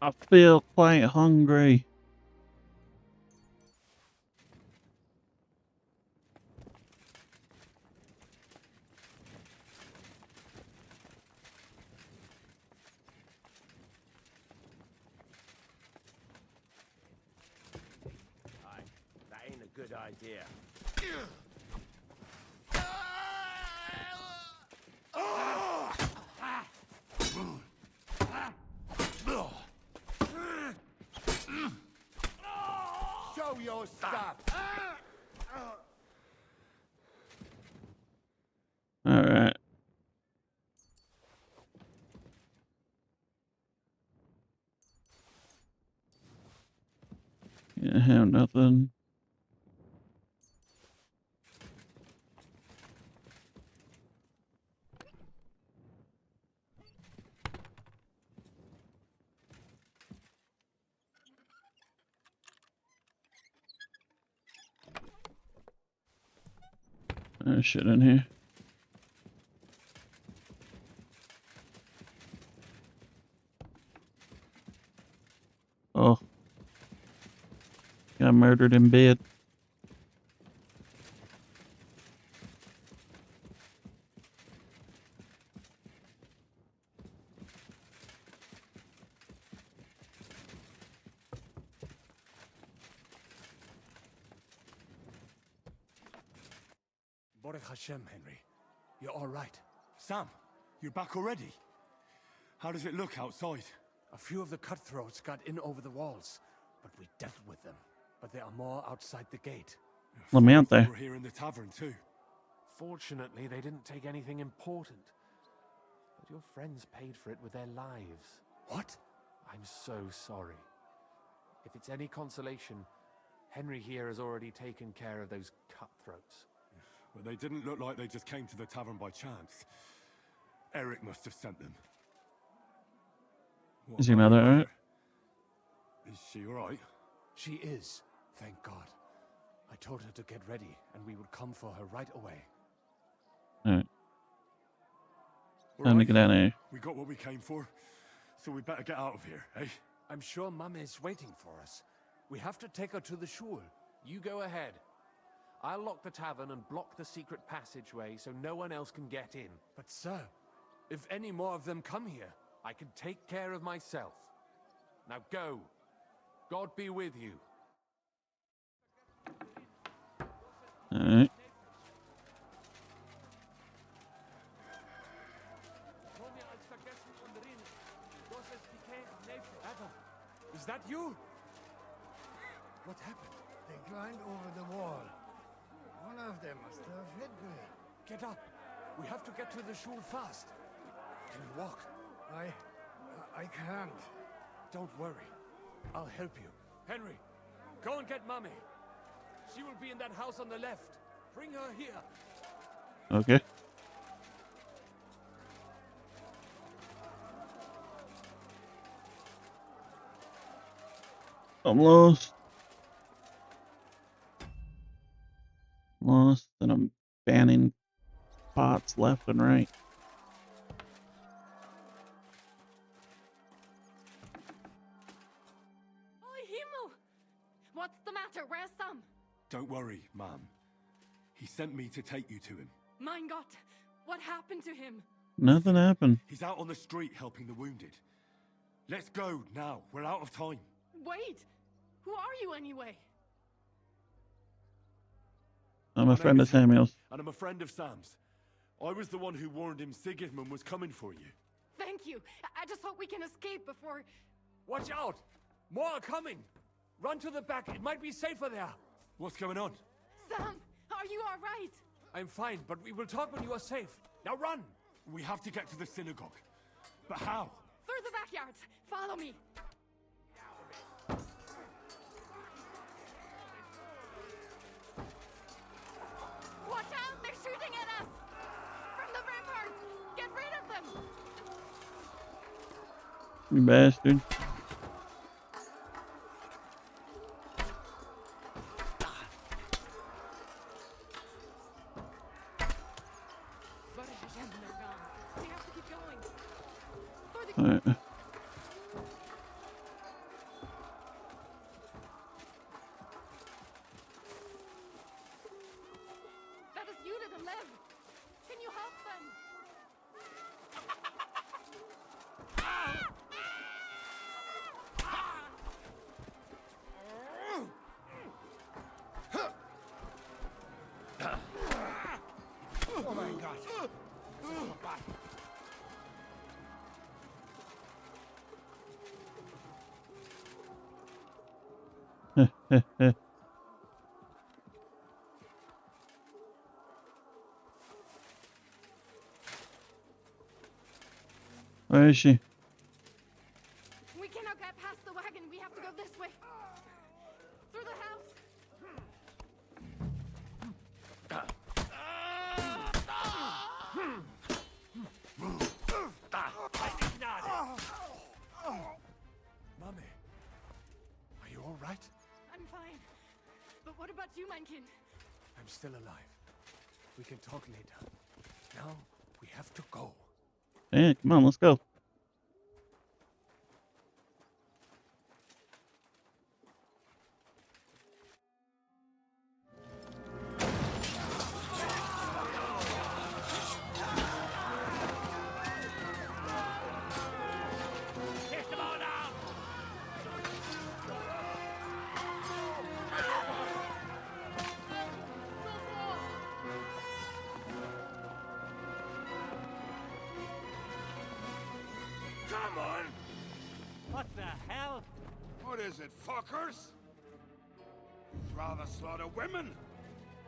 I feel quite hungry. That ain't a good idea. Show your stuff. Alright. Can't have nothing. There's shit in here. Oh. Got murdered in bed. Baruch Hashem, Henry. You're all right. Sam, You're back already? How does it look outside? A few of the cutthroats got in over the walls, but we dealt with them. But there are more outside the gate. Let me out there. We're here in the tavern too. Fortunately, they didn't take anything important. But your friends paid for it with their lives. What? I'm so sorry. If it's any consolation, Henry here has already taken care of those cutthroats. But they didn't look like they just came to the tavern by chance. Eric must have sent them. What Is your about mother alright? Is she alright? She is, thank God. I told her to get ready, and we would come for her right away. Alright. Time to get out of here. We got what we came for, so we better get out of here, eh? I'm sure Mum is waiting for us. We have to take her to the shul. You go ahead. I'll lock the tavern and block the secret passageway so no one else can get in. But sir, if any more of them come here, I can take care of myself. Now go. God be with you. Alright. Is that you? What happened? They climbed over the wall. One of them must have hit me. Get up. We have to get to the shul fast. Can you walk? I can't. Don't worry. I'll help you. Henry, go and get Mummy. She will be in that house on the left. Bring her here. Okay. I'm lost. Lost, and I'm banning pots left and right. What's the matter? Where's Sam? Don't worry, Ma'am. He sent me to take you to him. Mein Gott, what happened to him? Nothing happened. He's out on the street helping the wounded. Let's go now. We're out of time. Wait! Who are you anyway? I'm a friend of Samuel's. And I'm a friend of Sam's. I was the one who warned him Sigismund was coming for you. Thank you. I just hope we can escape before... Watch out! More are coming! Run to the back. It might be safer there. What's going on? Sam, are you all right? I'm fine, but we will talk when you are safe. Now run! We have to get to the synagogue. But how? Through the backyards. Follow me. Watch out! They're shooting at us! From the ramparts! Get rid of them! You bastard. Alright. That is Judith and Lev. Can you help them? Oh my God. This is so bad. Where is she? We cannot get past the wagon. We have to go this way. Through the house. Mommy, are you all right? I'm fine. But what about you, mein Kind? I'm still alive. We can talk later. Now, we have to go. Hey, come on, let's go. Come on! What the hell? What is it, fuckers? You'd rather slaughter women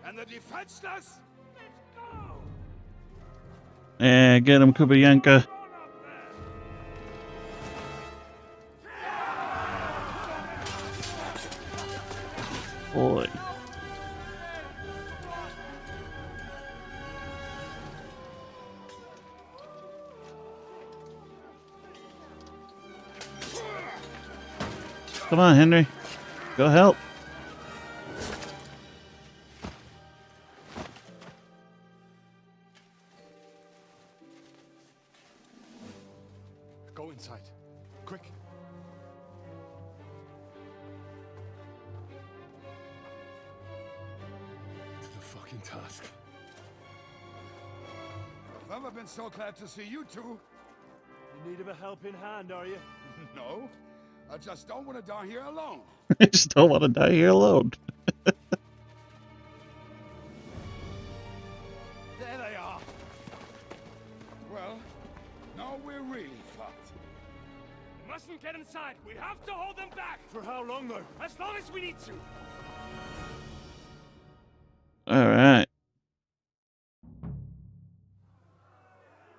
and the defenseless? Yeah, get him, Kubayenka. Boy. Come on, Henry. Go help. Go inside. Quick. To the fucking task. I've never been so glad to see you two. In need of a helping hand, are you? No, I just don't want to die here alone. I just don't want to die here alone. There they are. Well, now we're really fucked. Mustn't get inside. We have to hold them back. For how long, though? As long as we need to. All right.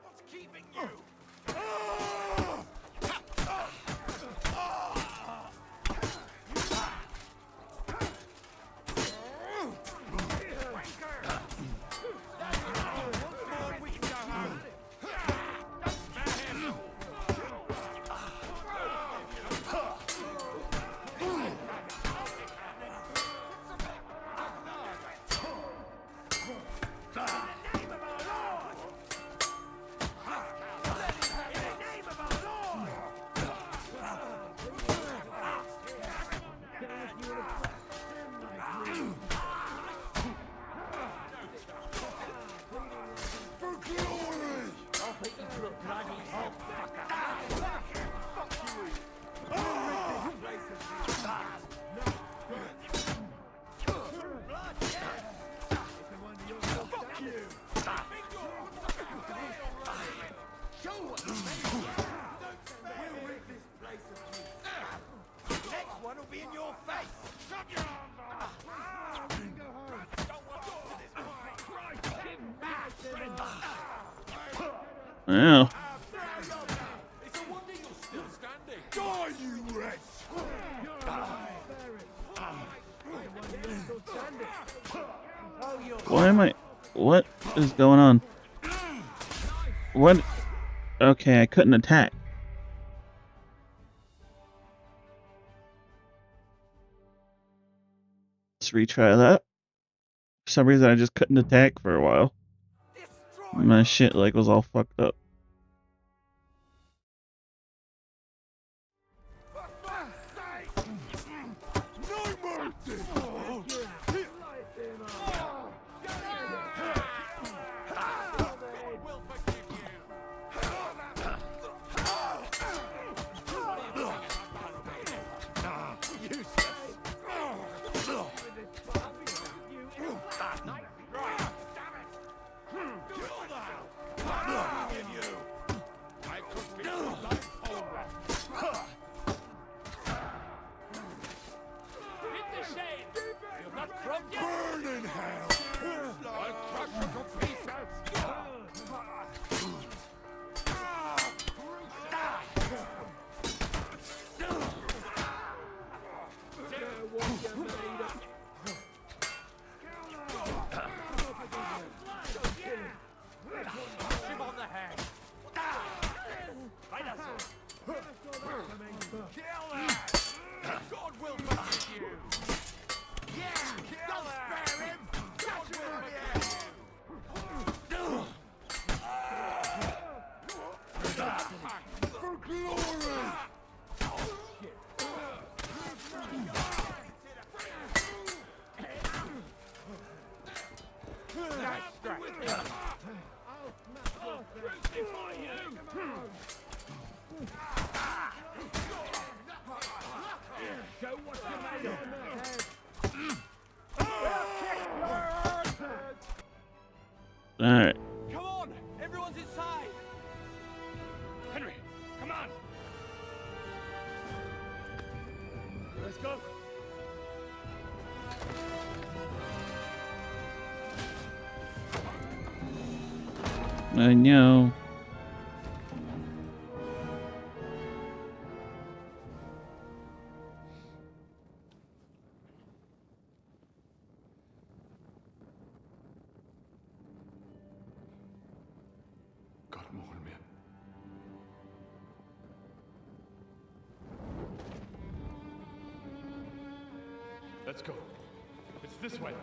What's keeping you? Yeah. It's a wonder you're still standing. Die, you wretch! Why am I? What is going on? What? Okay, I couldn't attack. Let's retry that. For some reason, I just couldn't attack for a while. My shit like was all fucked up. Come on! Everyone's inside! Henry, come Come on! Let's go! I know. God, Bohemia. Let's go. It's this way.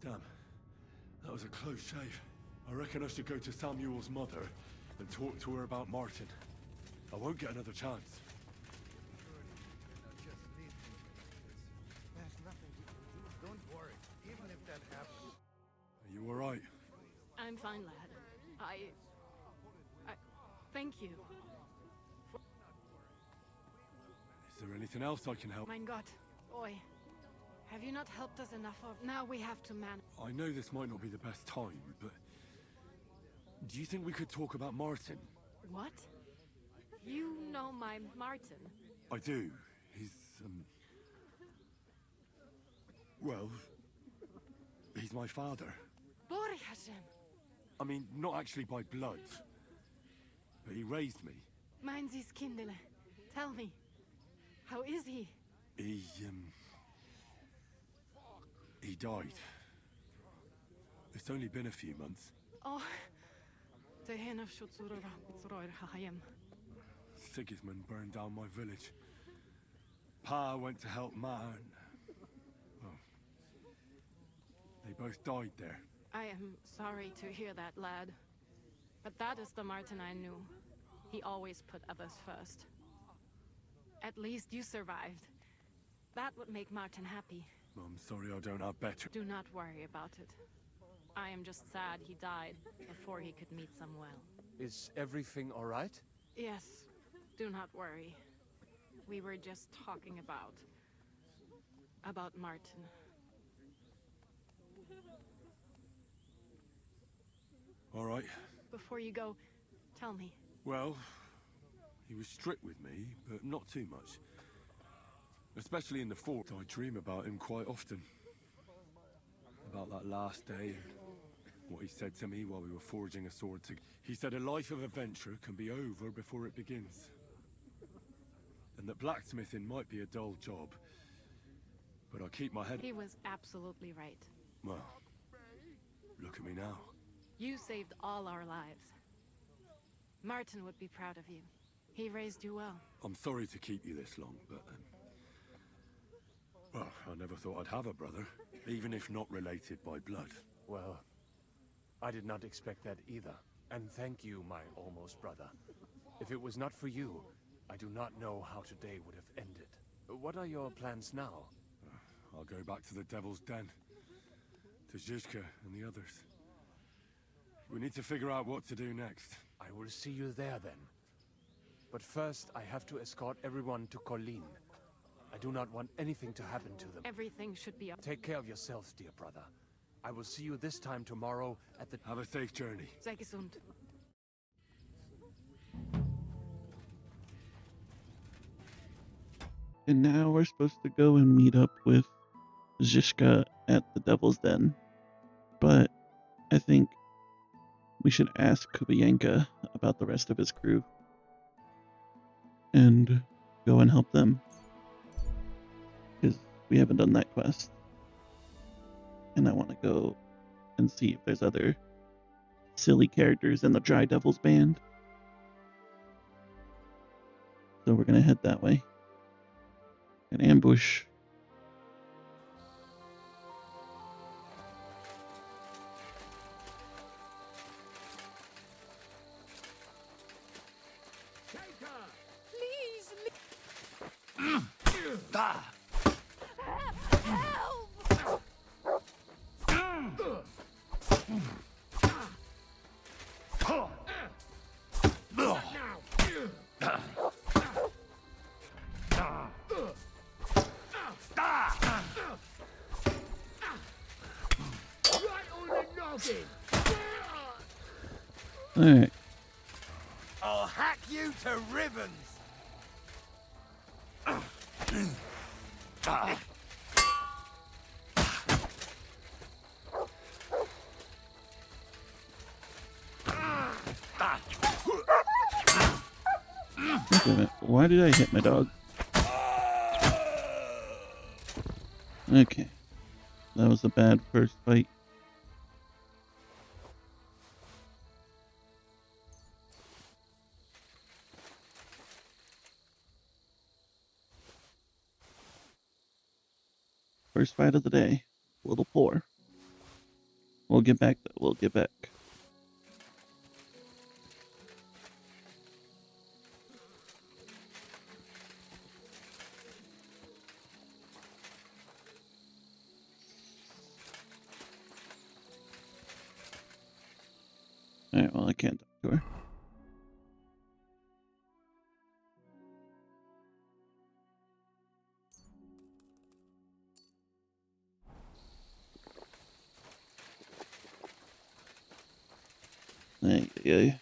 Damn. That was a close shave. I reckon I should go to Samuel's mother and talk to her about Martin. I won't get another chance. There's nothing we can do. Don't worry. Even if that happens. Are you alright? I'm fine, lad. I thank you. Is there anything else I can help? Mein Gott, Oi. Have you not helped us enough of? Now we have to manage. I know this might not be the best time, but... Do you think we could talk about Martin? What? You know my Martin? I do. He's, well... He's my father. Bori Hashem. I mean, not actually by blood. But he raised me. Mein Sis Kindele. Tell me. How is he? He died. It's only been a few months. Oh. Sigismund burned down my village. Pa went to help Ma and... Well, they both died there. I am sorry to hear that, lad. But that is the Martin I knew. He always put others first. At least you survived. That would make Martin happy. I'm sorry I don't have better. Do not worry about it. I am just sad he died before he could meet Samuel. Is everything all right? Yes, do not worry. We were just talking about Martin. All right. Before you go, tell me. Well, he was strict with me, but not too much. Especially in the fort, I dream about him quite often. About that last day, and what he said to me while we were forging a sword together. He said a life of adventure can be over before it begins. And that blacksmithing might be a dull job. But I keep my head... He was absolutely right. Well, look at me now. You saved all our lives. Martin would be proud of you. He raised you well. I'm sorry to keep you this long, but... well, I never thought I'd have a brother, even if not related by blood. Well, I did not expect that either. And thank you, my almost brother. If it was not for you, I do not know how today would have ended. What are your plans now? I'll go back to the Devil's Den. To Zizka and the others. We need to figure out what to do next. I will see you there then. But first, I have to escort everyone to Colleen. I do not want anything to happen to them. Everything should be up. Take care of yourselves, dear brother. I will see you this time tomorrow at the... Have a safe journey. Sei gesund. And now we're supposed to go and meet up with Zizka at the Devil's Den. But I think we should ask Kubienka about the rest of his crew. And go and help them. Because we haven't done that quest. And I want to go and see if there's other silly characters in the Dry Devils band. So we're going to head that way. An ambush. Please. Alright. I'll hack you to ribbons. Wait a minute. Why did I hit my dog? Okay. That was a bad first fight. First fight of the day. A little poor. We'll get back though. We'll get back. Alright, well I can't talk to her. Ay.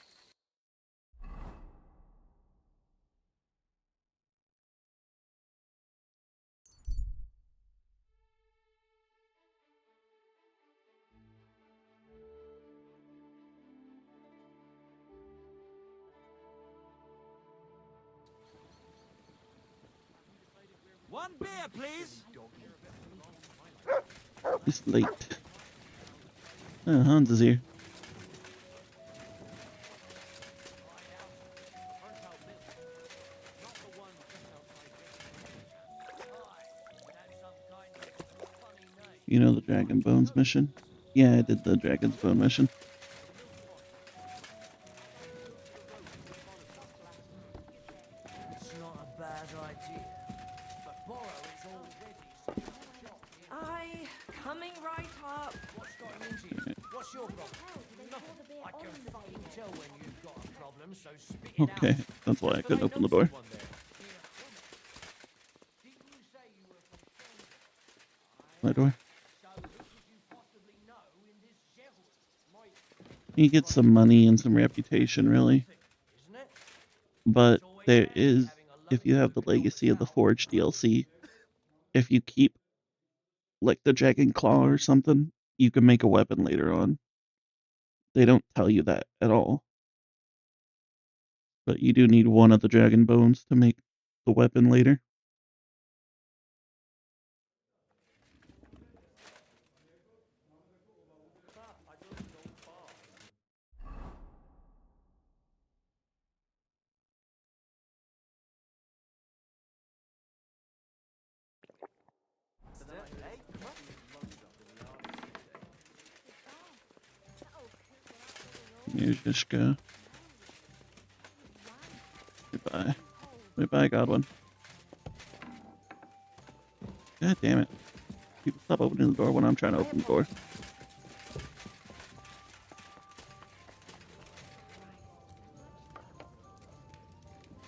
One beer, please. It's late. Oh, Hans is here. You know the Dragon Bones mission? Yeah, I did the Dragon's Bone mission. It's not a bad idea, but Borrow is already. Coming right up. What's gotten into you? What's your problem? Nothing. I can fucking tell when you've got a problem, so spit it out. Okay, that's why I couldn't open the door. My door. You get some money and some reputation, really. But there is, if you have the Legacy of the Forge DLC, if you keep, like, the Dragon Claw or something, you can make a weapon later on. They don't tell you that at all. But you do need one of the Dragon Bones to make the weapon later. Here's Ishka. Goodbye. Goodbye, Godwin. God damn it. People stop opening the door when I'm trying to open the door.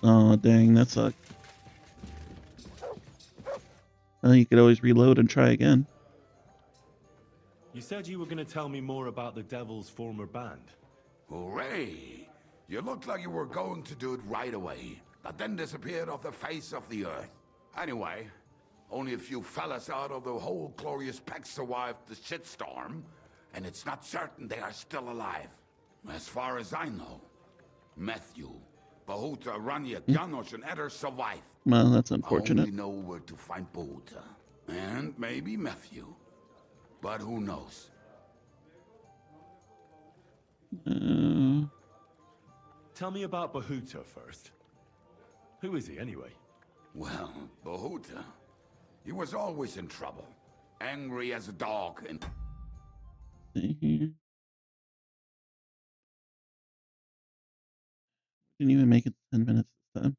Oh, dang, that sucked. Well, you could always reload and try again. You said you were going to tell me more about the Devil's former band. Hooray! You looked like you were going to do it right away, but then disappeared off the face of the earth. Anyway, only a few fellas out of the whole glorious pack survived the shitstorm, and it's not certain they are still alive. As far as I know, Matthew, Bahuta, Rania, Janos, and others survived. Well, that's I unfortunate. only know where to find Bahuta, and maybe Matthew, but who knows? Tell me about Bahuta first. Who is he, anyway? Well, Bahuta, he was always in trouble. Angry as a dog and... See here. Didn't even make it 10 minutes this time.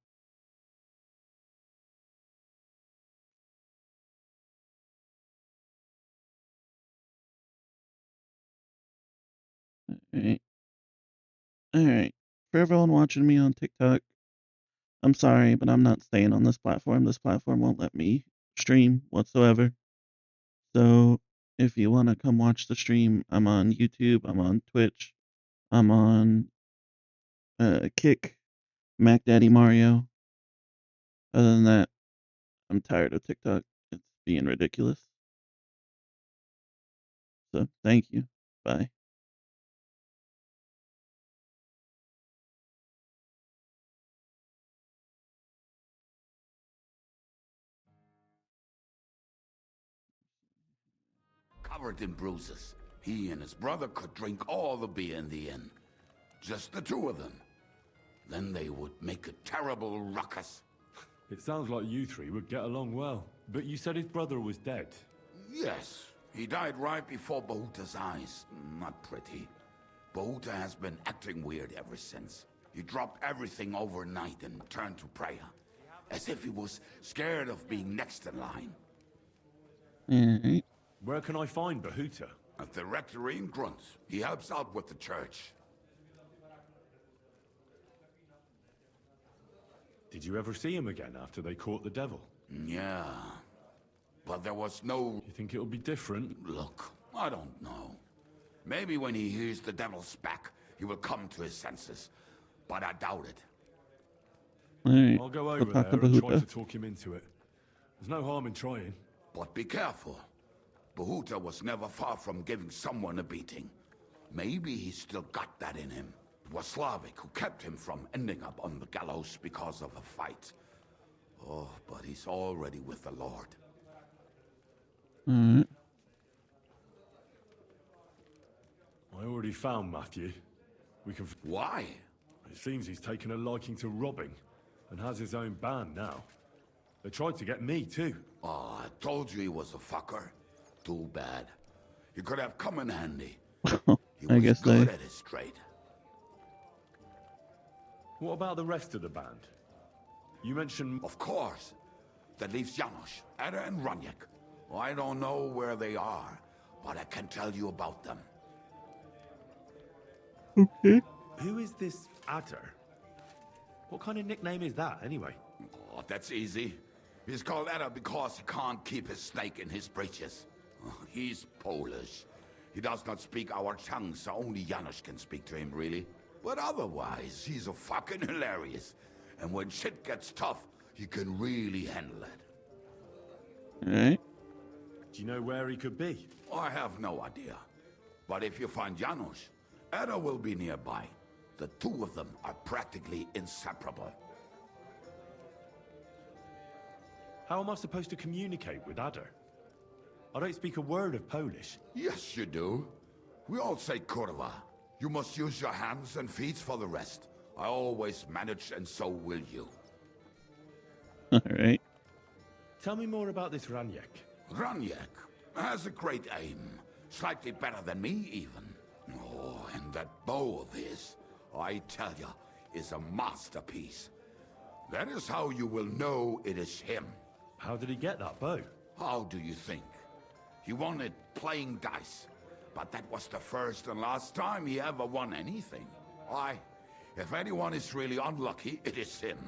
Alright. Alright. For everyone watching me on TikTok, I'm sorry, but I'm not staying on this platform. This platform won't let me stream whatsoever. So if you want to come watch the stream, I'm on YouTube, I'm on Twitch, I'm on Kick, Mac Daddy Mario. Other than that, I'm tired of TikTok. It's being ridiculous. So thank you. Bye. Covered in bruises. He and his brother could drink all the beer in the inn. Just the two of them. Then they would make a terrible ruckus. It sounds like you three would get along well. But you said his brother was dead. Yes, he died right before Bahuta's eyes. Not pretty. Bahuta has been acting weird ever since. He dropped everything overnight and turned to prayer. As if he was scared of being next in line. Alright. Where can I find Bahuta? At the rectory in Grunt. He helps out with the church. Did you ever see him again after they caught the devil? Yeah. But there was no... You think it'll be different? Look, I don't know. Maybe when he hears the devil's back, he will come to his senses. But I doubt it. Alright. I'll go over there and try to talk him into it. There's no harm in trying. But be careful. Bahuta was never far from giving someone a beating. Maybe he's still got that in him. It was Slavic who kept him from ending up on the gallows because of a fight. Oh, but he's already with the Lord. Alright. I already found Matthew. We can... Why? It seems he's taken a liking to robbing and has his own band now. They tried to get me too. Oh, I told you he was a fucker. Too bad. He could have come in handy. He I was guess good they... at his trade. What about the rest of the band? You mentioned... Of course. That leaves Janos, Ada and Raniek. I don't know where they are, but I can tell you about them. Okay. Who is this Adder? What kind of nickname is that, anyway? Oh, that's easy. He's called Ada because he can't keep his snake in his breeches. He's Polish. He does not speak our tongue, so only Janos can speak to him, really. But otherwise, he's a fucking hilarious. And when shit gets tough, he can really handle it. Alright. Do you know where he could be? I have no idea. But if you find Janos, Ada will be nearby. The two of them are practically inseparable. How am I supposed to communicate with Adder? I don't speak a word of Polish. Yes, you do. We all say kurwa. You must use your hands and feet for the rest. I always manage, and so will you. Alright. Tell me more about this Raniek. Raniek has a great aim. Slightly better than me, even. Oh, and that bow of his, I tell ya, is a masterpiece. That is how you will know it is him. How did he get that bow? How do you think? He won it playing dice. But that was the first and last time he ever won anything. If anyone is really unlucky, it is him.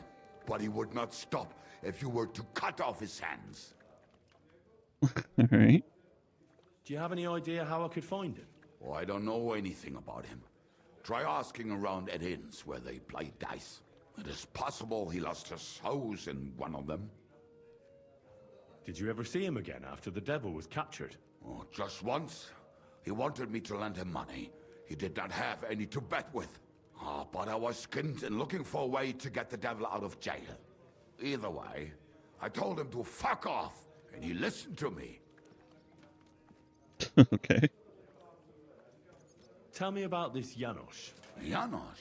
But he would not stop if you were to cut off his hands. Alright. Do you have any idea how I could find him? Oh, I don't know anything about him. Try asking around at inns where they play dice. It is possible he lost his hose in one of them. Did you ever see him again after the devil was captured? Oh, just once. He wanted me to lend him money. He did not have any to bet with. But I was skinned and looking for a way to get the devil out of jail. Either way, I told him to fuck off, and he listened to me. Okay. Tell me about this Janos. Janos?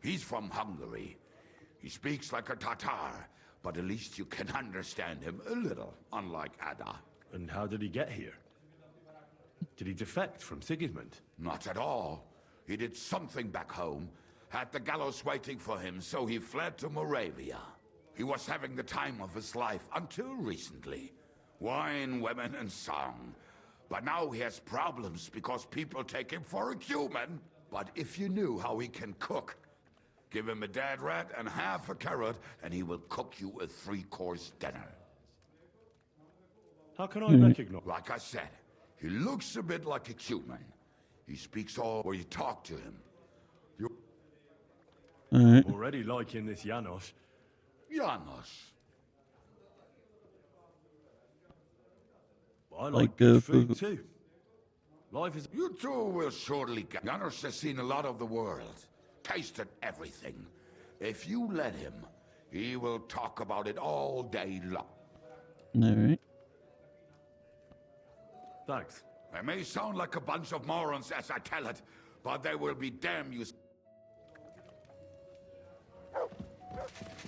He's from Hungary. He speaks like a Tatar, but at least you can understand him a little, unlike Ada. And how did he get here? Did he defect from Sigismund? Not at all. He did something back home, had the gallows waiting for him, so he fled to Moravia. He was having the time of his life until recently. Wine, women, and song. But now he has problems because people take him for a human. But if you knew how he can cook, give him a dead rat and half a carrot, and he will cook you a 3-course dinner. How can I recognize? Like I said, he looks a bit like a human. He speaks all where you talk to him. I'm already liking this Janos. Janos. I Like like good food too. Life is... You two will surely get... Janos has seen a lot of the world. Tasted everything. If you let him, he will talk about it all day long. Alright. Thanks. They may sound like a bunch of morons as I tell it, but they will be damn useful.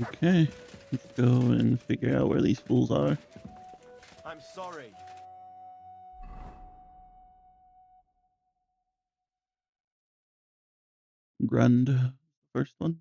Okay. Let's go and figure out where these fools are. I'm sorry. Grund, first one.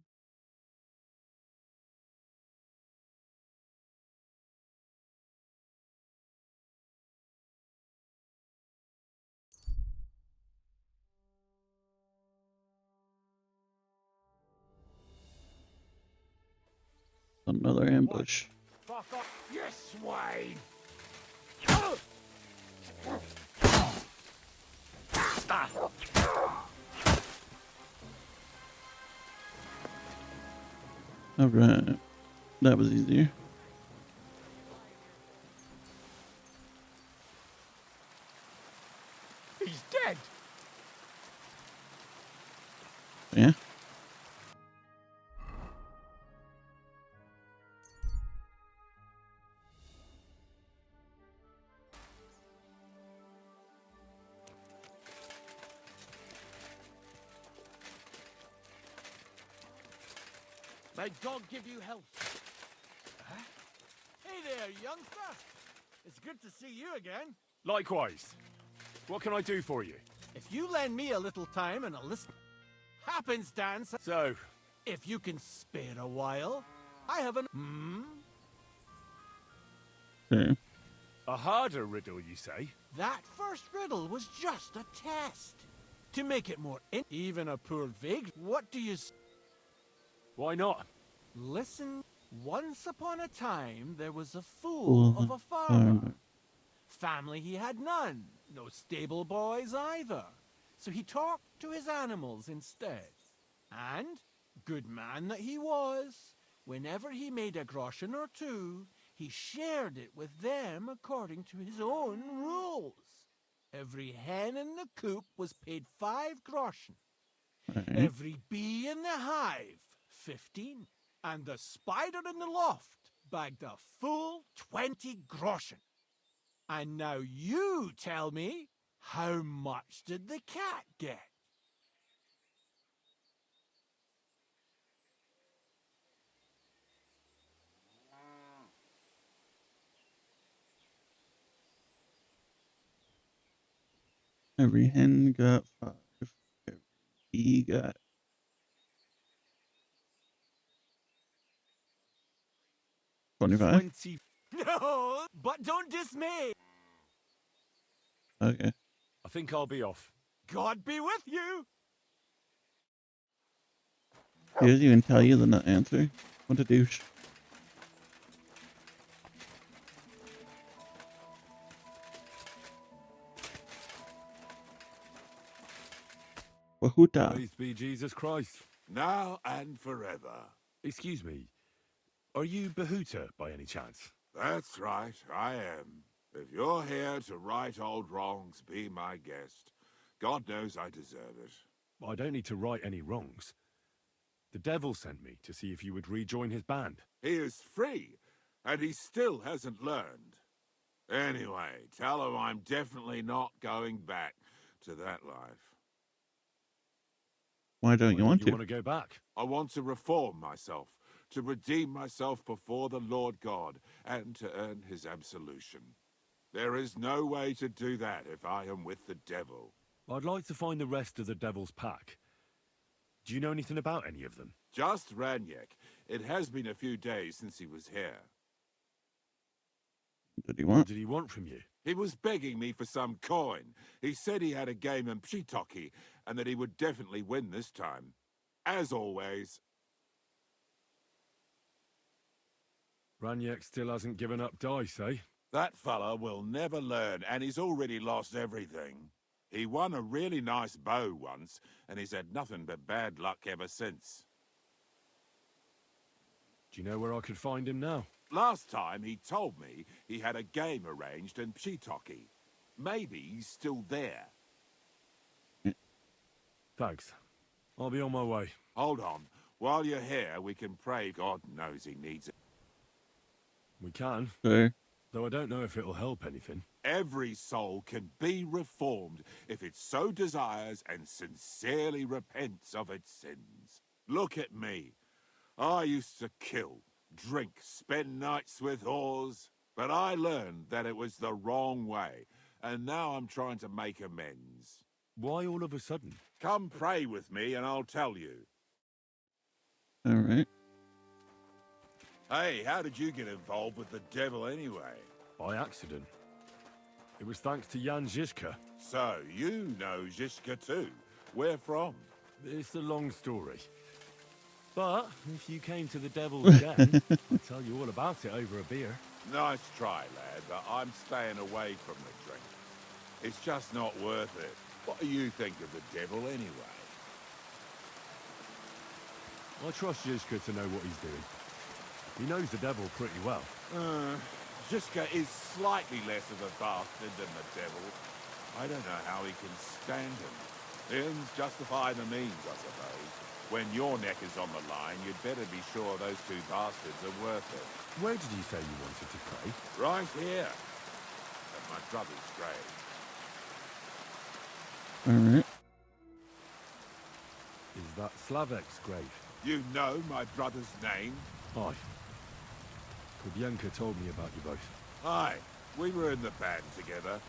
Another ambush. Fuck off, you swine! Alright. That was easier. He's dead! Yeah. May God give you health. Huh? Hey there, youngster. It's good to see you again. Likewise. What can I do for you? If you lend me a little time and a listen... Happenstance... So... If you can spare a while, I have an... Okay. A harder riddle, you say? That first riddle was just a test. To make it more even a poor vig, what do you... Why not? Listen, once upon a time, there was a fool of a farmer. Family he had none, no stable boys either. So he talked to his animals instead. And, good man that he was, whenever he made a groschen or two, he shared it with them according to his own rules. Every hen in the coop was paid 5 groschen. Every bee in the hive, 15. And the spider in the loft bagged a full 20 groschen. And now you tell me, how much did the cat get? Every hen got 5. Every bee got... $25? No, but don't dismay. Okay. I think I'll be off. God be with you. He doesn't even tell you the answer. What a douche. Wahuta. Praise be Jesus Christ. Now and forever. Excuse me. Are you Bahuta by any chance? That's right, I am. If you're here to right old wrongs, be my guest. God knows I deserve it. I don't need to right any wrongs. The devil sent me to see if you would rejoin his band. He is free, and he still hasn't learned. Anyway, tell him I'm definitely not going back to that life. Why don't you want to? You want to go back? I want to reform myself, to redeem myself before the Lord God, and to earn his absolution. There is no way to do that if I am with the devil. I'd like to find the rest of the devil's pack. Do you know anything about any of them? Just Ranyek. It has been a few days since he was here. What did he What want? did he want from you? He was begging me for some coin. He said he had a game in Pshitoki and that he would definitely win this time. As always. Raniek still hasn't given up dice, eh? That fella will never learn, and he's already lost everything. He won a really nice bow once, and he's had nothing but bad luck ever since. Do you know where I could find him now? Last time he told me he had a game arranged in Pshitoki. Maybe he's still there. Thanks. I'll be on my way. Hold on. While you're here, we can pray. God knows he needs it. We can. Sure. Though I don't know if it'll help anything. Every soul can be reformed if it so desires and sincerely repents of its sins. Look at me. I used to kill, drink, spend nights with whores, but I learned that it was the wrong way, and now I'm trying to make amends. Why all of a sudden? Come pray with me and I'll tell you. All right. Hey, how did you get involved with the devil anyway? By accident. It was thanks to Jan Žižka. So, you know Žižka too. Where from? It's a long story. But if you came to the Devil's Den, I'll tell you all about it over a beer. Nice try, lad, but I'm staying away from the drink. It's just not worth it. What do you think of the devil anyway? I trust Žižka to know what he's doing. He knows the devil pretty well. Žižka is slightly less of a bastard than the devil. I don't know how he can stand him. The ends justify the means, I suppose. When your neck is on the line, you'd better be sure those two bastards are worth it. Where did you say you wanted to pray? Right here. At my brother's grave. All right. Is that Slavek's grave? You know my brother's name? Aye. Kubienka told me about you both. Aye. We were in the band together,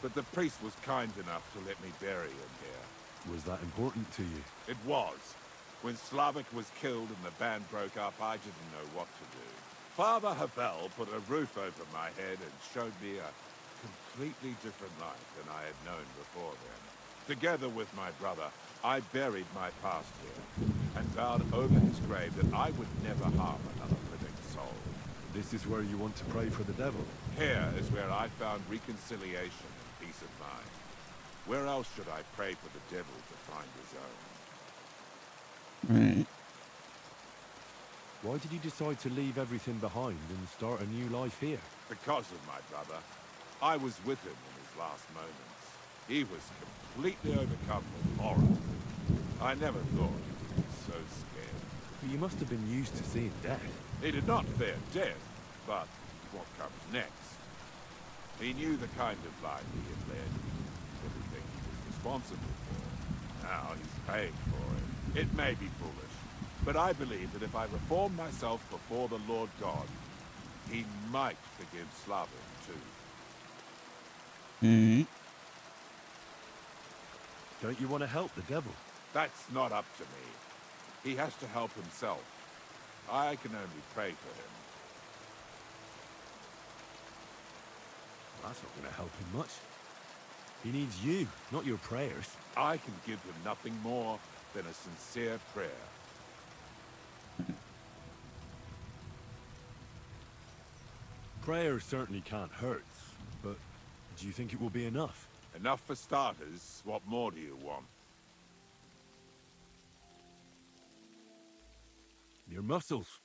but the priest was kind enough to let me bury him here. Was that important to you? It was. When Slavek was killed and the band broke up, I didn't know what to do. Father Havel put a roof over my head and showed me a completely different life than I had known before then. Together with my brother, I buried my past here and vowed over his grave that I would never harm another living soul. This is where you want to pray for the devil? Here is where I found reconciliation and peace of mind. Where else should I pray for the devil to find his own? Right. Why did you decide to leave everything behind and start a new life here? Because of my brother. I was with him in his last moments. He was completely overcome with horror. I never thought he was so scared. You must have been used to seeing death. He did not fear death, but what comes next? He knew the kind of life he had led, everything he was responsible for. Now he's paying for it. It may be foolish, but I believe that if I reform myself before the Lord God, he might forgive Slavik too. Mm-hmm. Don't you want to help the devil? That's not up to me. He has to help himself. I can only pray for him. That's not going to help him much. He needs you, not your prayers. I can give him nothing more than a sincere prayer. Prayer certainly can't hurt, but do you think it will be enough? Enough for starters. What more do you want? Your muscles.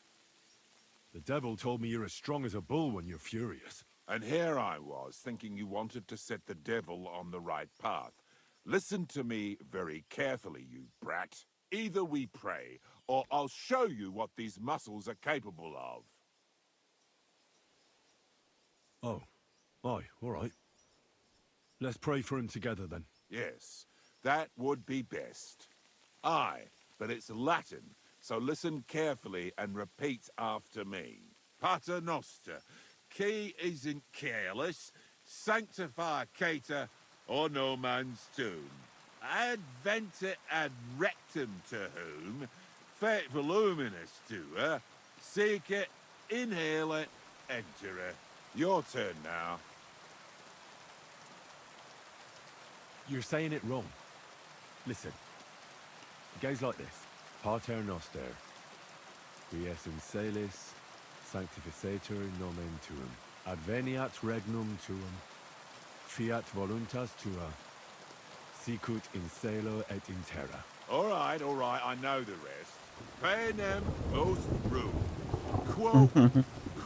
The devil told me you're as strong as a bull when you're furious. And here I was, thinking you wanted to set the devil on the right path. Listen to me very carefully, you brat. Either we pray, or I'll show you what these muscles are capable of. Oh. Aye, all right. Let's pray for him together, then. Yes, that would be best. Aye, but it's Latin, so listen carefully and repeat after me. Pater noster, qui is in careless, sanctificata or no man's tomb. Adventet ad rectum to whom, fet voluminous to her, seek it, inhale it, enter her. Your turn now. You're saying it wrong. Listen. It goes like this. Pater Noster. Quies in Salis, Sanctificator nomen tuum. Adveniat regnum tuum. Fiat voluntas tua. Sicut in celo et in terra. All right, I know the rest. Panem post rum.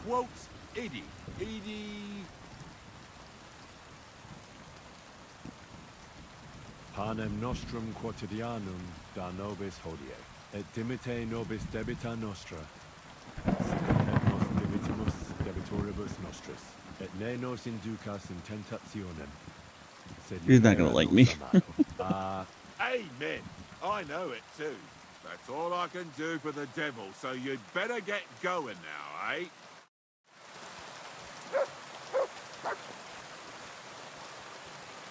Quote, idi. Panem nostrum quotidianum da nobis hodie, et dimite nobis debita nostra, sicut et nos dimitimus debitoribus nostris, et ne nos inducas in tentationem, sed He's not gonna libera like nos me. a malo. Amen. I know it too. That's all I can do for the devil, so you'd better get going now, eh?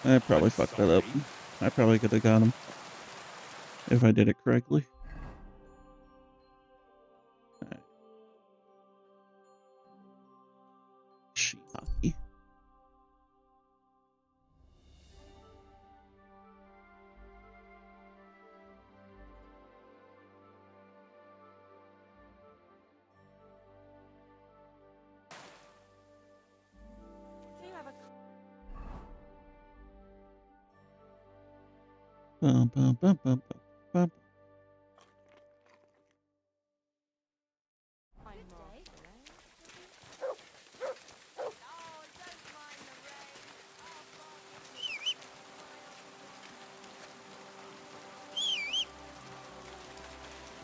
I probably fucked that up. I probably could have got him if I did it correctly. Alright. Sheet hockey. Bum, bum, bum, bum, bum, bum.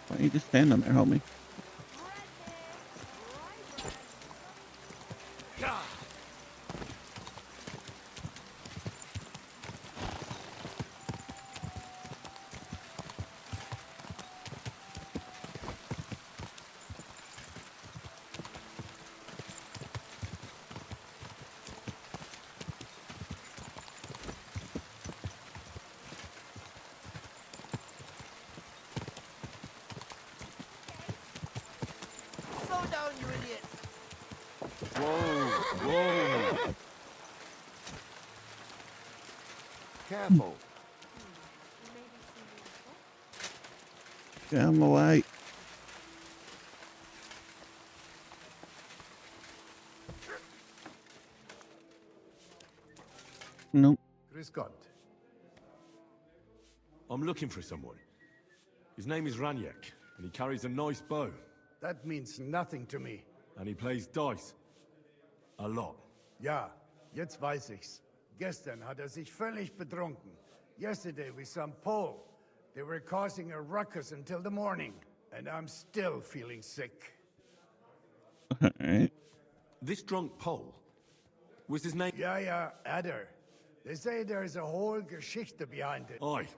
Why don't you just stand on there, homie? Slow down, you idiot! Whoa. Careful. Get out of my way. Nope. Grüß Gott. I'm looking for someone. His name is Raniek, and he carries a nice bow. That means nothing to me. And he plays dice. A lot. Ja, jetzt weiß ich's. Gestern hat sich völlig betrunken. Yesterday we some Pole. They were causing a ruckus until the morning. And I'm still feeling sick. Alright. This drunk Pole? Was his name? Ja, Adder. They say there's a whole Geschichte behind it. Aye,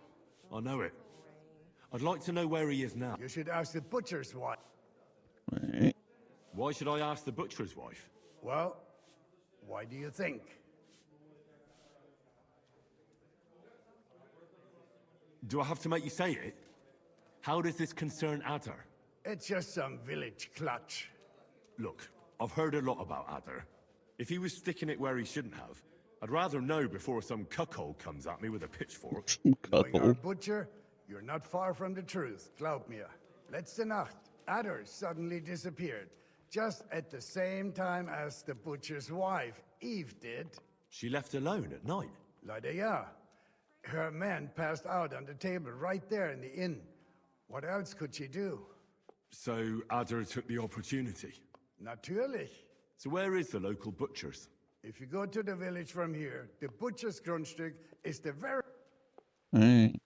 I know it. I'd like to know where he is now. You should ask the butcher's wife. Alright. Why should I ask the butcher's wife? Well, why do you think? Do I have to make you say it? How does this concern Adder? It's just some village clutch. Look, I've heard a lot about Adder. If he was sticking it where he shouldn't have, I'd rather know before some cuckold comes at me with a pitchfork. Knowing our butcher, you're not far from the truth, glaub mir. Letzte Nacht, Adder suddenly disappeared, just at the same time as the butcher's wife, Eve, did. She left alone at night? Leider ja. Her man passed out on the table right there in the inn. What else could she do? So Adder took the opportunity? Natürlich. So where is the local butcher's? If you go to the village from here, the butcher's Grundstück is the very... Alright.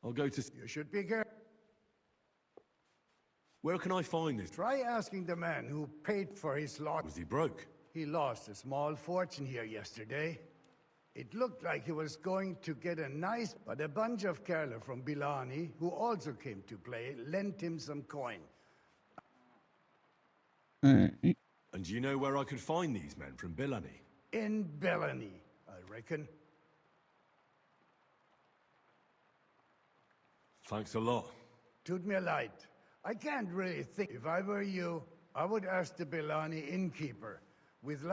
I'll go to... You should be careful. Where can I find this? Try asking the man who paid for his lot. Was he broke? He lost a small fortune here yesterday. It looked like he was going to get a nice... But a bunch of Kerler from Bilani, who also came to play, lent him some coin. Alright. And do you know where I could find these men from Bilani? In Bellany, I reckon. Thanks a lot. Tut mir leid. I can't really think. If I were you, I would ask the Bellani innkeeper. With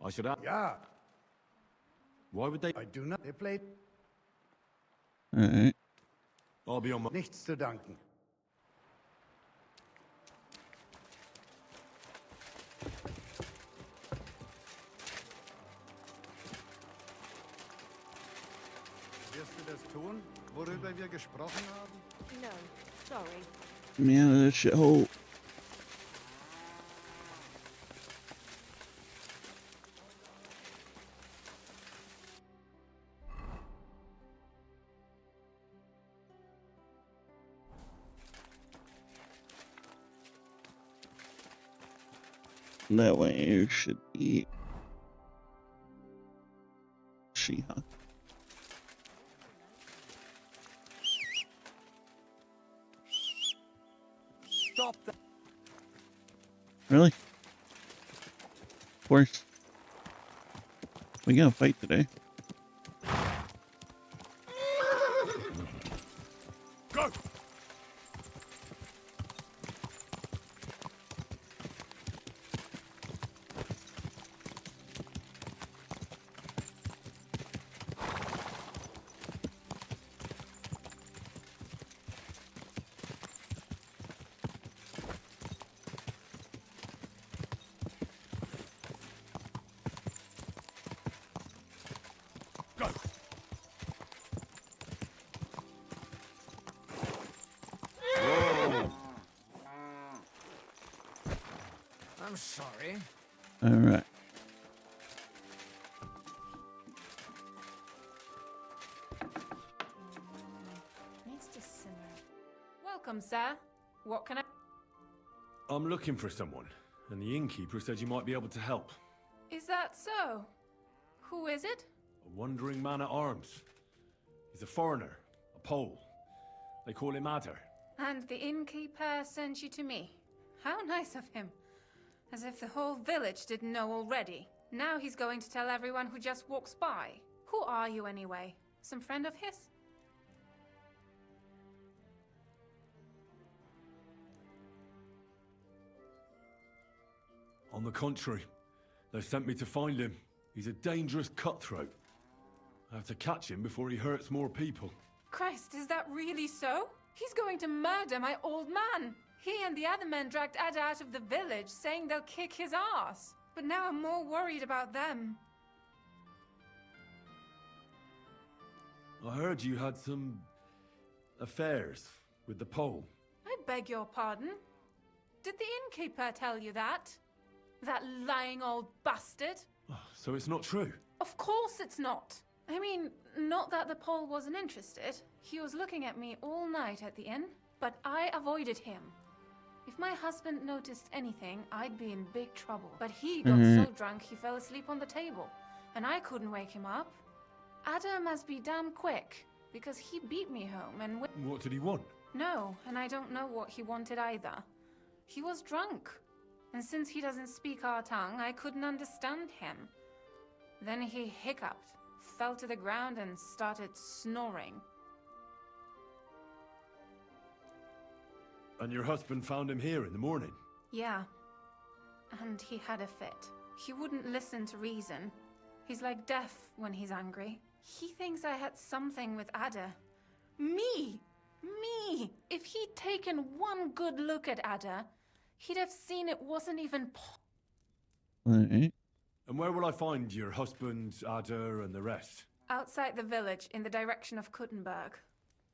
I should have. Yeah. Why would they? I do not. They played. Alright. I'll be on my. Nichts zu danken. Wirst du das tun, worüber wir gesprochen haben? No, sorry. Get me out of this shithole. That way you should be She-Hulk. Stop that. Really? Of course. We gotta fight today. Go! I'm sorry. Alright. Needs to simmer. Welcome, sir. What can I... I'm looking for someone, and the innkeeper said you might be able to help. Is that so? Who is it? A wandering man at arms. He's a foreigner, a Pole. They call him Adder. And the innkeeper sent you to me. How nice of him. As if the whole village didn't know already. Now he's going to tell everyone who just walks by. Who are you anyway? Some friend of his? On the contrary, they sent me to find him. He's a dangerous cutthroat. I have to catch him before he hurts more people. Christ, is that really so? He's going to murder my old man. He and the other men dragged Ada out of the village, saying they'll kick his ass. But now I'm more worried about them. I heard you had some affairs with the Pole. I beg your pardon? Did the innkeeper tell you that? That lying old bastard? So it's not true. Of course it's not. I mean, not that the Pole wasn't interested. He was looking at me all night at the inn, but I avoided him. If my husband noticed anything, I'd be in big trouble. But he got so drunk he fell asleep on the table, and I couldn't wake him up. Ada must be damn quick, because he beat me home and... What did he want? No, and I don't know what he wanted either. He was drunk, and since he doesn't speak our tongue, I couldn't understand him. Then he hiccuped, fell to the ground, and started snoring. And your husband found him here in the morning? Yeah. And he had a fit. He wouldn't listen to reason. He's like deaf when he's angry. He thinks I had something with Ada. Me! Me! If he'd taken one good look at Ada, he'd have seen it wasn't even Alright. And where will I find your husband, Ada, and the rest? outside the village in the direction of Kuttenberg.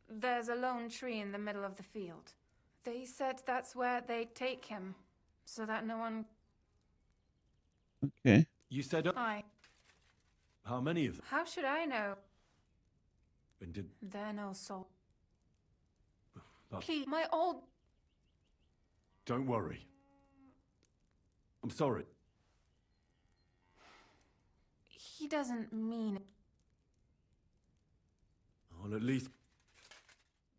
There's a lone tree in the middle of the field. They said that's where they'd take him, so that no one... Okay. You said... How many of them? How should I know? And did... They're no soul. Oh. Please, my old... Don't worry. I'm sorry. He doesn't mean it. Well, at least...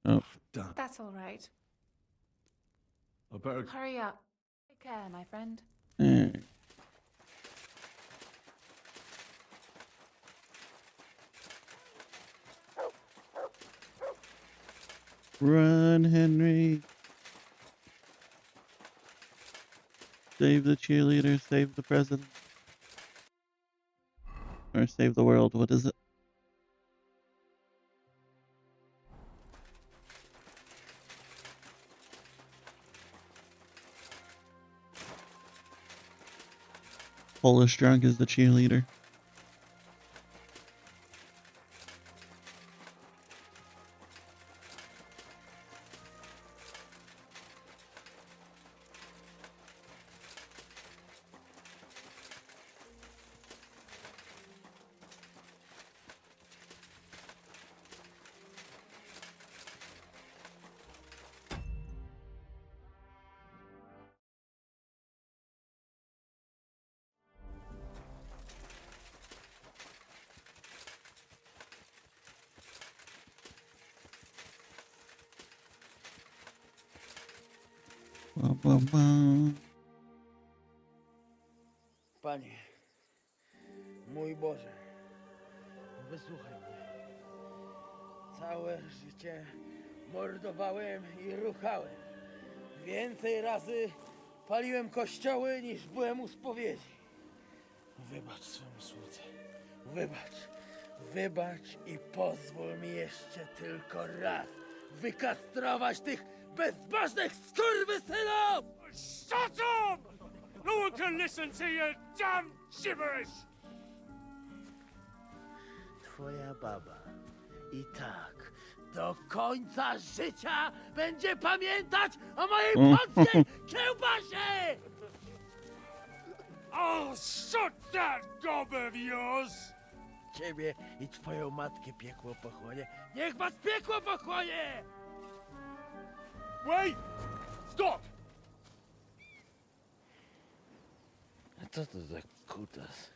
Oh. Damn. That's all right. I better... Hurry up. Take care, my friend. Alright. Run, Henry. Save the cheerleader, save the president. Or save the world. What is it? Polish drunk is the cheerleader. Panie, mój Boże, wysłuchaj mnie. Całe życie mordowałem i ruchałem. Więcej razy paliłem kościoły niż byłem u spowiedzi. Wybacz swemu słudze. Wybacz i pozwól mi jeszcze tylko raz wykastrować tych bezbożnych skurwysynów! Shut up! No one can listen to your damn gibberish! Twoja baba i tak do końca życia będzie pamiętać o mojej polskiej kiełbasie! I'll shut that gob of yours! Ciebie i twoją matkę piekło pochłonie. Niech was piekło pochłonie! Wait! Stop! A co to za kutas?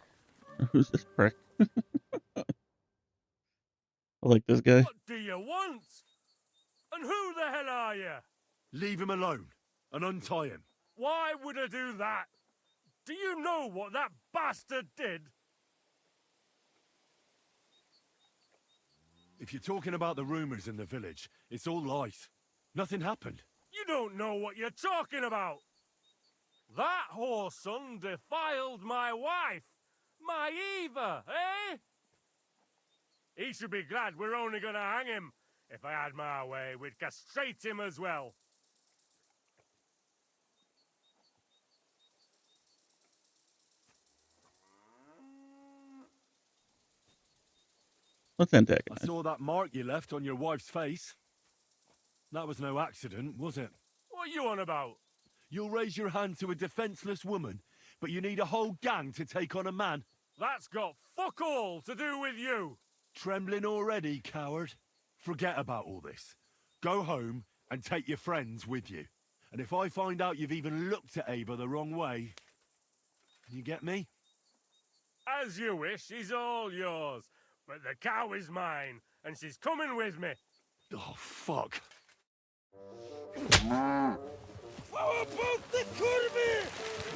Who's this prick? I like this guy. What do you want? And who the hell are you? Leave him alone and untie him. Why would I do that? Do you know what that bastard did? If you're talking about the rumors in the village, it's all lies. Nothing happened. You don't know what you're talking about. That whoreson defiled my wife, my Eva, eh? He should be glad we're only gonna hang him. If I had my way, we'd castrate him as well. Let's I antagonize. saw that mark you left on your wife's face. That was no accident, was it? What are you on about? You'll raise your hand to a defenseless woman, but you need a whole gang to take on a man. That's got fuck all to do with you. Trembling already, coward? Forget about all this. Go home and take your friends with you. And if I find out you've even looked at Ava the wrong way, you get me? As you wish, she's all yours. But the cow is mine, and she's coming with me. Oh, fuck. Chwała Polsce, kurwy!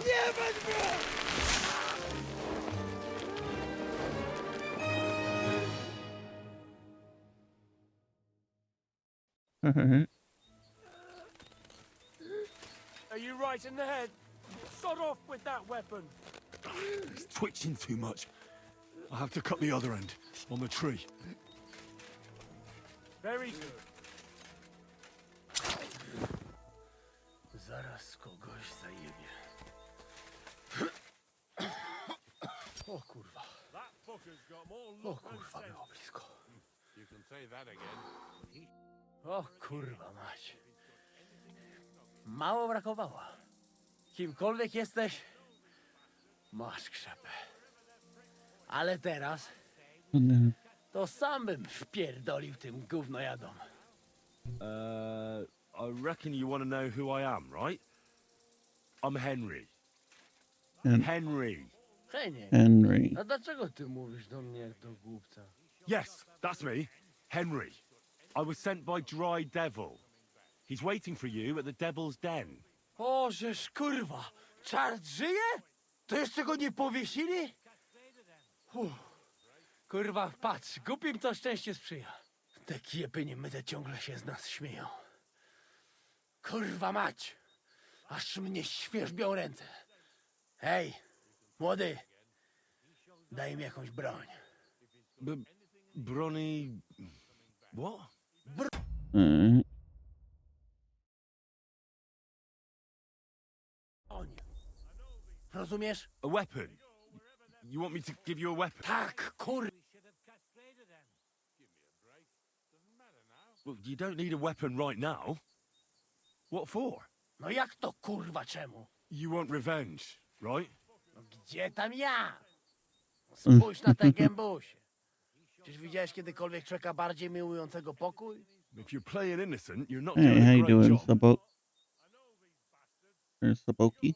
Jebać was! Are you right in the head? Sod off with that weapon. He's twitching too much. I have to cut the other end, on the tree. Very good. Zaraz kogoś zajebie. O kurwa. That fucker's got more O luck than kurwa, sense. było blisko. You can say that again. O kurwa mać. Mało brakowało. Kimkolwiek jesteś, masz krzepę. Ale teraz to sam bym wpierdolił tym gównojadom. I reckon you want to know who I am, right? I'm Henry. Henry. Henry. A dlaczego ty mówisz do mnie jak do głupca? Yes, that's me. Henry. I was sent by Dry Devil. He's waiting for you at the Devil's Den. O, żeż kurwa! Czart żyje? To jeszcze go nie powiesili? Kurwa, patrz, głupim to szczęście sprzyja. Te kiepy niemyte ciągle się z nas śmieją. Kurwa mać! Aż mnie świerzbią ręce. Hej, młody! Daj im jakąś broń. Brony... What? Alright. Rozumiesz? A weapon? You want me to give you a weapon? Tak, kur... Well, you don't need a weapon right now. What for? No jak to kurwa czemu? You want revenge, right? No gdzie tam ja? Spójrz na te gębusie. Czyż widziałeś kiedykolwiek człowieka bardziej miłującego pokój? If you're playing innocent, you're not Hey, doing how a you great doing, job. Or Saboki?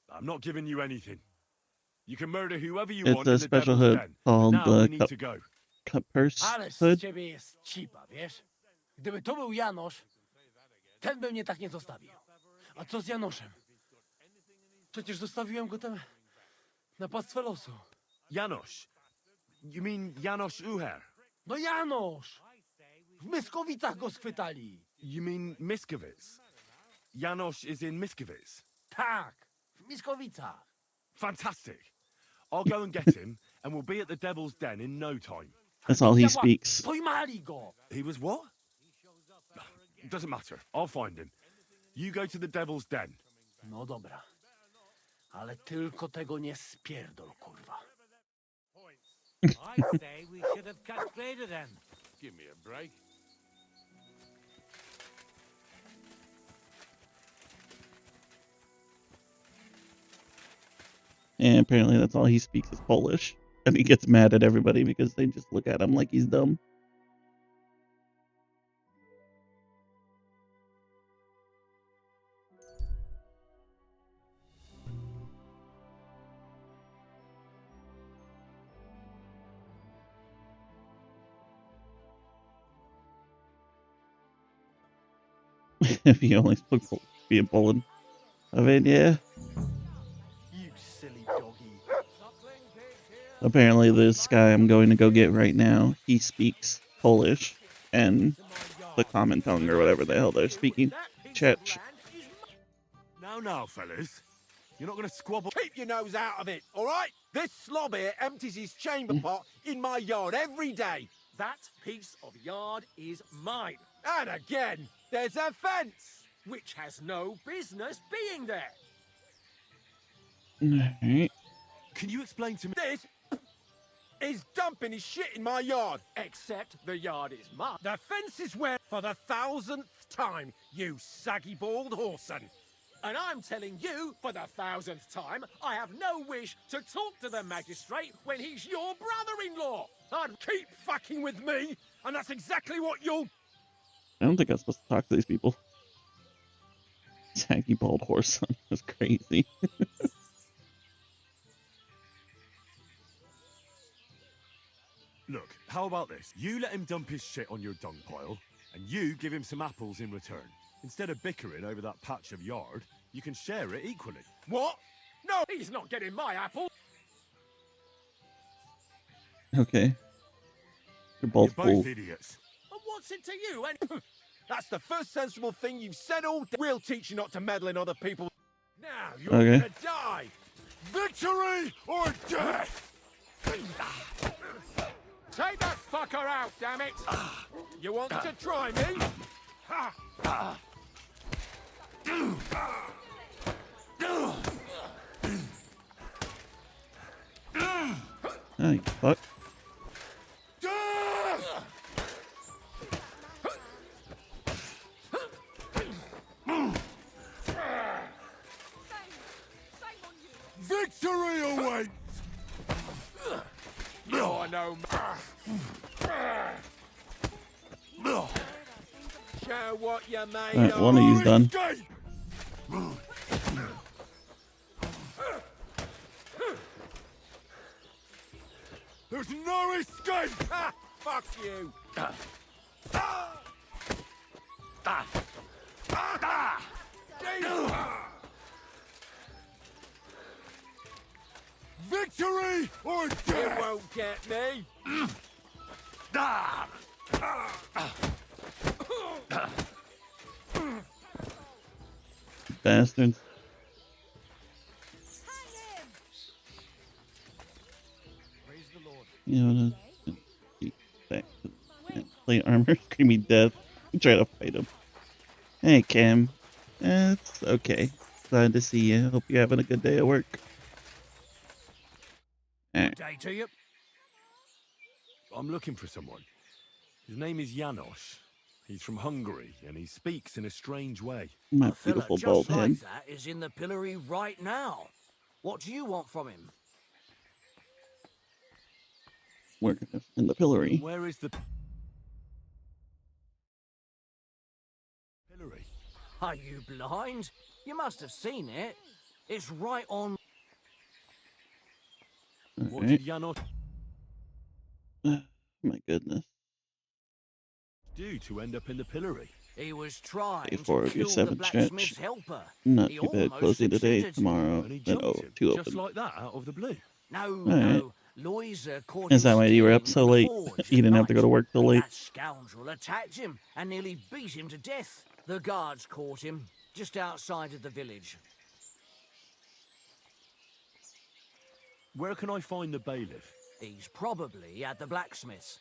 I'm not giving you anything. You can murder whoever you It's want a in the special Devil's hood Den. called Now we the need to go. Purse Ale z Hood. ciebie jest cipa, wiesz? Gdyby to był Janosz, ten by mnie tak nie zostawił. A co z Janoszem? Przecież zostawiłem go tam na pastwę losu. Janosz? You mean Janosz Uher? No Janosz! W Myskowicach go schwytali. You mean Miskovic? Janosz is in Miskovic? Tak, w Myskowicach. Fantastic. I'll go and get him, and we'll be at the Devil's Den in no time. That's all he speaks. Pojmali go! He was what? Doesn't matter. I'll find him. You go to the Devil's Den. No dobra. Ale tylko tego nie spierdol, kurwa. I say we should have castrated them. Give me a break. And apparently that's all he speaks is Polish. And he gets mad at everybody because they just look at him like he's dumb. If he only spoke being Poland. I mean, yeah. You silly doggy. Apparently this guy I'm going to go get right now, he speaks Polish and the common tongue or whatever the hell they're speaking. Czech. Now, fellas. You're not going to squabble. Keep your nose out of it, all right? This slob here empties his chamber pot in my yard every day. That piece of yard is mine. And again, there's a fence. Which has no business being there. Alright. Can you explain to me? This is dumping his shit in my yard. Except the yard is mine. The fence is wet for the 1000th time, you saggy bald whoreson. And I'm telling you, for the 1000th time, I have no wish to talk to the magistrate when he's your brother-in-law. I'd keep fucking with me, and that's exactly what you'll... I don't think I'm supposed to talk to these people. Saggy bald horse son. That's crazy. Look, how about this? You let him dump his shit on your dung pile, and you give him some apples in return. Instead of bickering over that patch of yard, you can share it equally. What? No, he's not getting my apple. Okay. You're both You're fools. both idiots. And what's it to you? And That's the first sensible thing you've said all day. We'll teach you not to meddle in other people. Now you're Okay. gonna die. Victory or death! Take that fucker out, damn it! You want to try me? Ha! Oh, you fuck. Victory awaits! You're no Show what you're made Alright, of. one of you's done. There's no escape! Ha! Fuck you! Victory or death! You won't get me! Bastards. Praise the Lord. You know, back to the plate armor, screaming death. Try to fight him. Hey, Cam. It's okay. Glad to see you. Hope you're having a good day at work. Good day to you. I'm looking for someone. His name is Janos. He's from Hungary, and he speaks in a strange way. My A fella beautiful just bald like head. that is in the pillory right now. What do you want from him? Working in the pillory. Where is the pillory? Are you blind? You must have seen it. It's right on. What did Janos My goodness. do to end up in the pillory? He was trying Day to 4 of your kill the 7 blacksmith's stretch. helper. Not He too bad. almost Closing today, succeeded. tomorrow. And he Then jumped him, 2 just open. like that, out of the blue. No, Alright. no. Loiser caught Is him that why you were up stealing so from the late? forge You at didn't have to go to night. work till late? That scoundrel attacked him and nearly beat him to death. The guards caught him just outside of the village. Where can I find the bailiff? He's probably at the blacksmith's.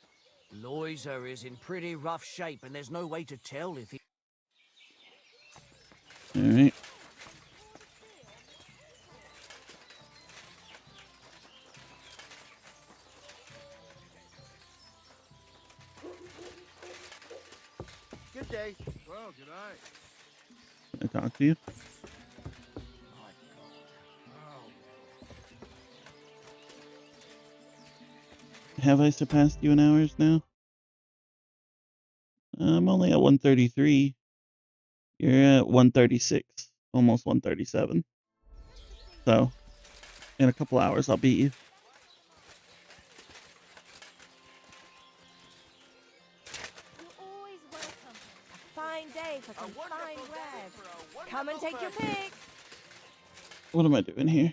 Loiser is in pretty rough shape, and there's no way to tell if he... Alright. Good day. Well, good night. Can I talk to you? Have I surpassed you in hours now? I'm only at 133. You're at 136. Almost 137. So, in a couple hours, I'll beat you. Fine day for some fine bread. Come and take your pick. What am I doing here?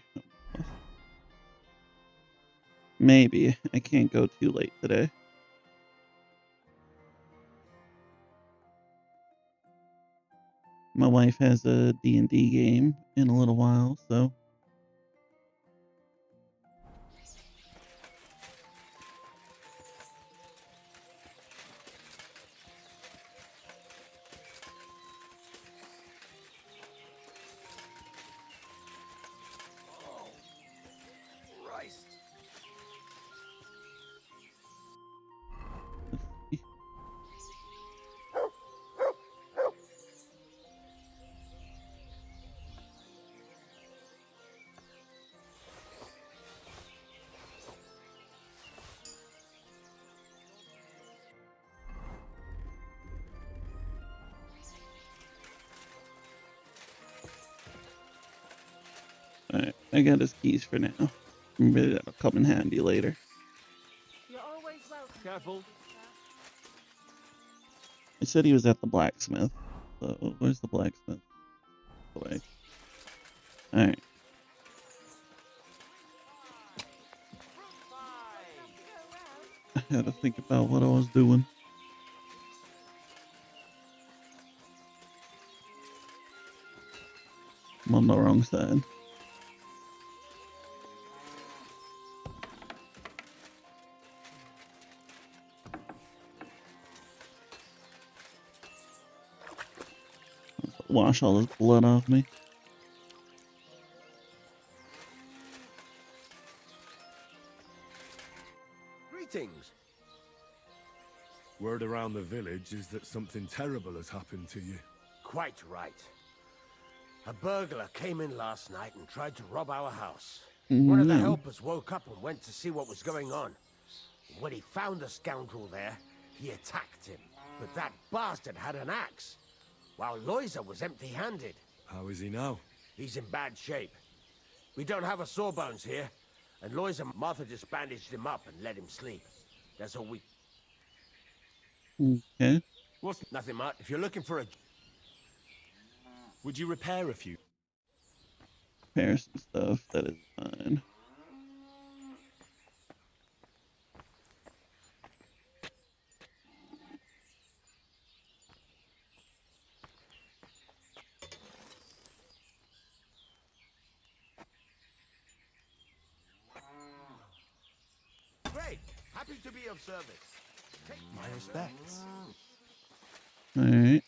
Maybe. I can't go too late today. My wife has a D&D game in a little while, so... Christ. Alright, I got his keys for now. Maybe that'll come in handy later. You're always welcome. Careful. I said he was at the blacksmith. So, where's the blacksmith? Away. Alright. I had to think about what I was doing. I'm on the wrong side. Wash all this blood off me. Greetings. Word around the village is that something terrible has happened to you. Quite right. A burglar came in last night and tried to rob our house. One of the helpers woke up and went to see what was going on. When he found the scoundrel there, he attacked him. But that bastard had an axe, while Loiser was empty-handed. How is he now? He's in bad shape. We don't have a sawbones here, and Loiser and Martha just bandaged him up and let him sleep. That's all we... Okay. What's nothing much? If you're looking for a... Would you repair a few? Repair some stuff. That is fine. Happy to be of service. My respects. Alright.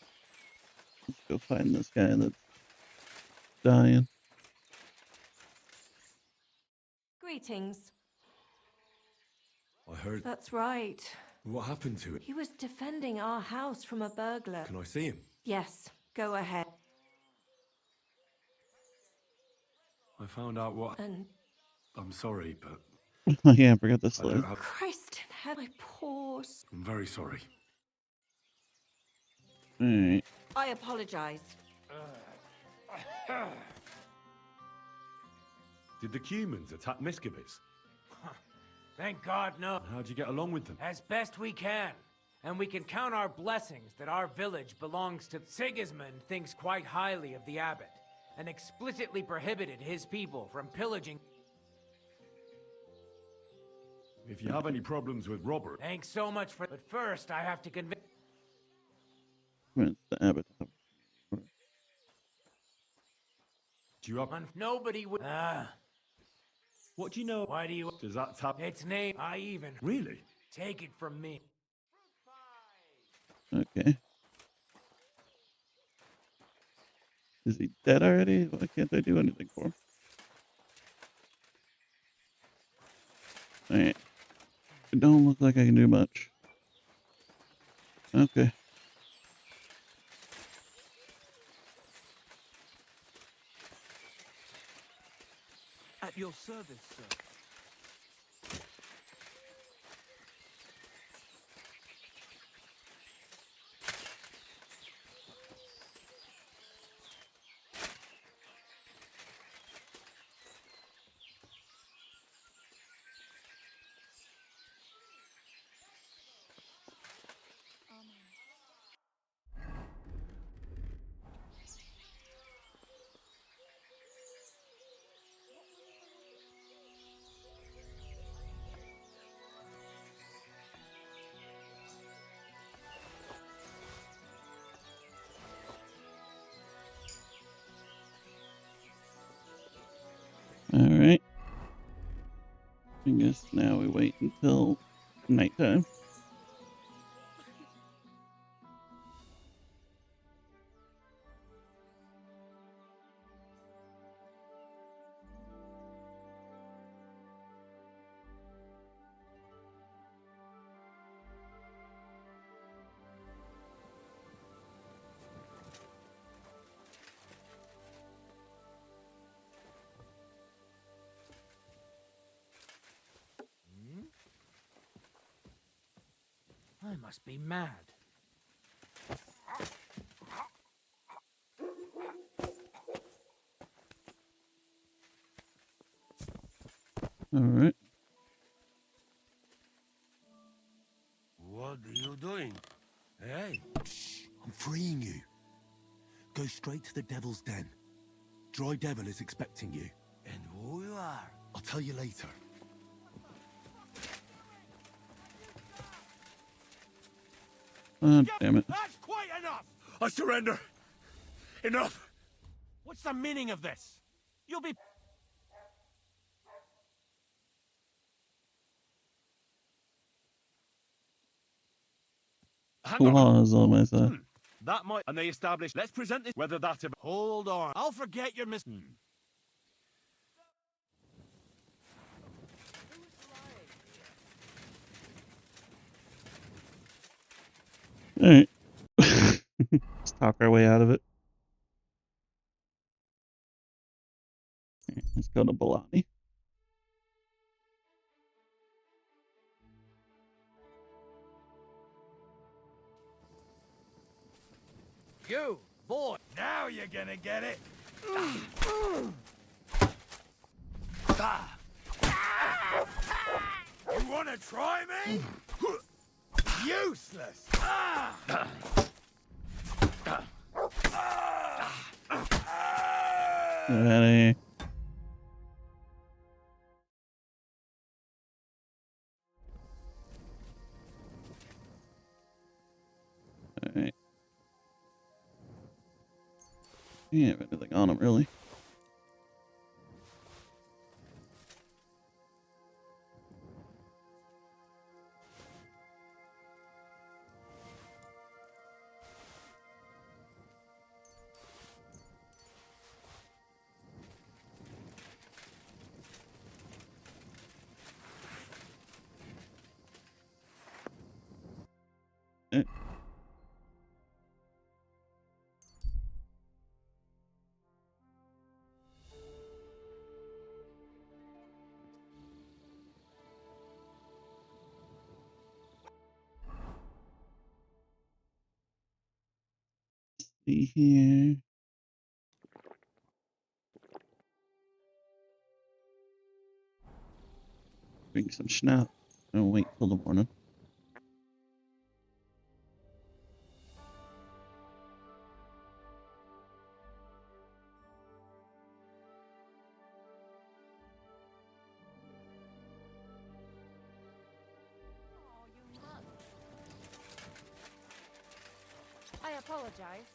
Let's go find this guy that's dying. Greetings. I heard. That's right. What happened to it? He was defending our house from a burglar. Can I see him? Yes, go ahead. I found out what. And I'm sorry, but Oh yeah, I forgot this I don't list. have. Christ in heaven, my paw. I'm very sorry. Alright. I apologize. Did the humans attack Miscavige? Thank God, no. How'd you get along with them? As best we can. And we can count our blessings that our village belongs to... Sigismund thinks quite highly of the abbot, and explicitly prohibited his people from pillaging... If you have any problems with Robert... Thanks so much for... But first, I have to convince... Where's the abbot? Do you have... Nobody would... What do you know? Why do you... Does that tap... Its name, I even... Really? Take it from me. Okay. Is he dead already? Why can't I do anything for him? Alright. It don't look like I can do much. Okay. At your service, sir. Alright. I guess now we wait until nighttime. I must be mad. Alright. What are you doing? Hey? Shh, I'm freeing you. Go straight to the Devil's Den. Dry Devil is expecting you. And who you are? I'll tell you later. Oh, damn it. That's quite enough! I surrender! Enough! What's the meaning of this? You'll be... Laws on my side. That might... And they established... Let's present this... Whether that... Hold on. I'll forget your mis... Alright. Let's talk our way out of it. Alright, let's go to Balani. You, boy! Now you're gonna get it! You wanna try me? Useless! Ready. Alright. You have anything on him, really? See here. Drink some schnapps. I'll wait till the morning. I apologize.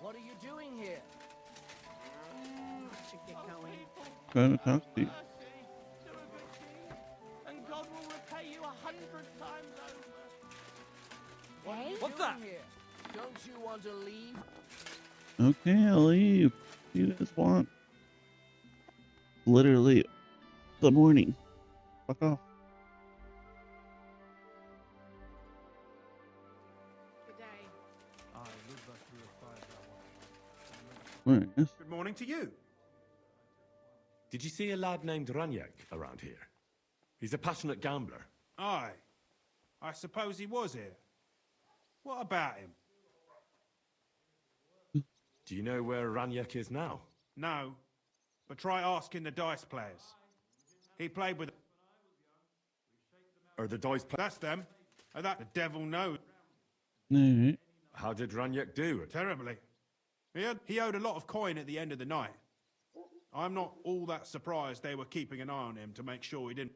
What are you doing here? I should get going. Trying to talk to you. And God will repay you 100 times over. Hey? What's that? Here? Don't you want to leave? Okay, I'll leave. You guys want? Literally the morning. Fuck off. Good day. Where is? Good morning to you. Did you see a lad named Ranyak around here? He's a passionate gambler. Aye. I suppose he was here. What about him? Do you know where Ranyak is now? No. But try asking the dice players. He played with... Or the dice That's them. And that the devil knows. Alright. How did Ranyak do? Terribly. He owed a lot of coin at the end of the night. I'm not all that surprised they were keeping an eye on him to make sure he didn't...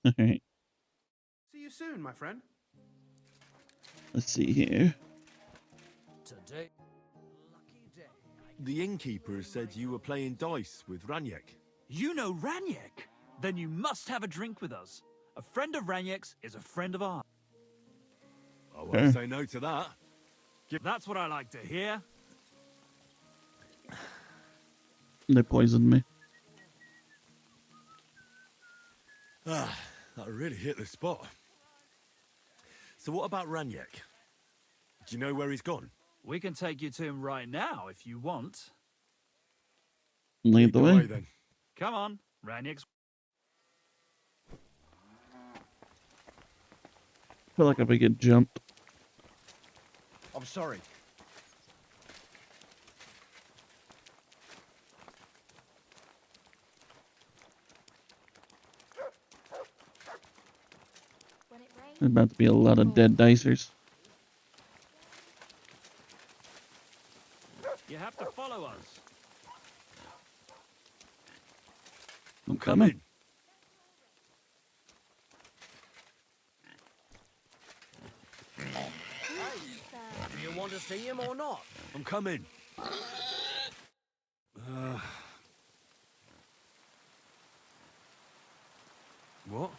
Alright. See you soon, my friend. Let's see here. Today. The innkeeper said you were playing dice with Ranyak. You know Ranyak? Then you must have a drink with us. A friend of Ranyak's is a friend of ours. I won't say no to that. That's what I like to hear. They poisoned me. Ah, that really hit the spot. So what about Ranyak? Do you know where he's gone? We can take you to him right now if you want. Lead the way. Then. Come on, Ranyak's. I feel like if I get jumped. I'm sorry. There's about to be a lot of dead dicers. You have to follow us. I'm coming. Do you want to see him or not? I'm coming. What?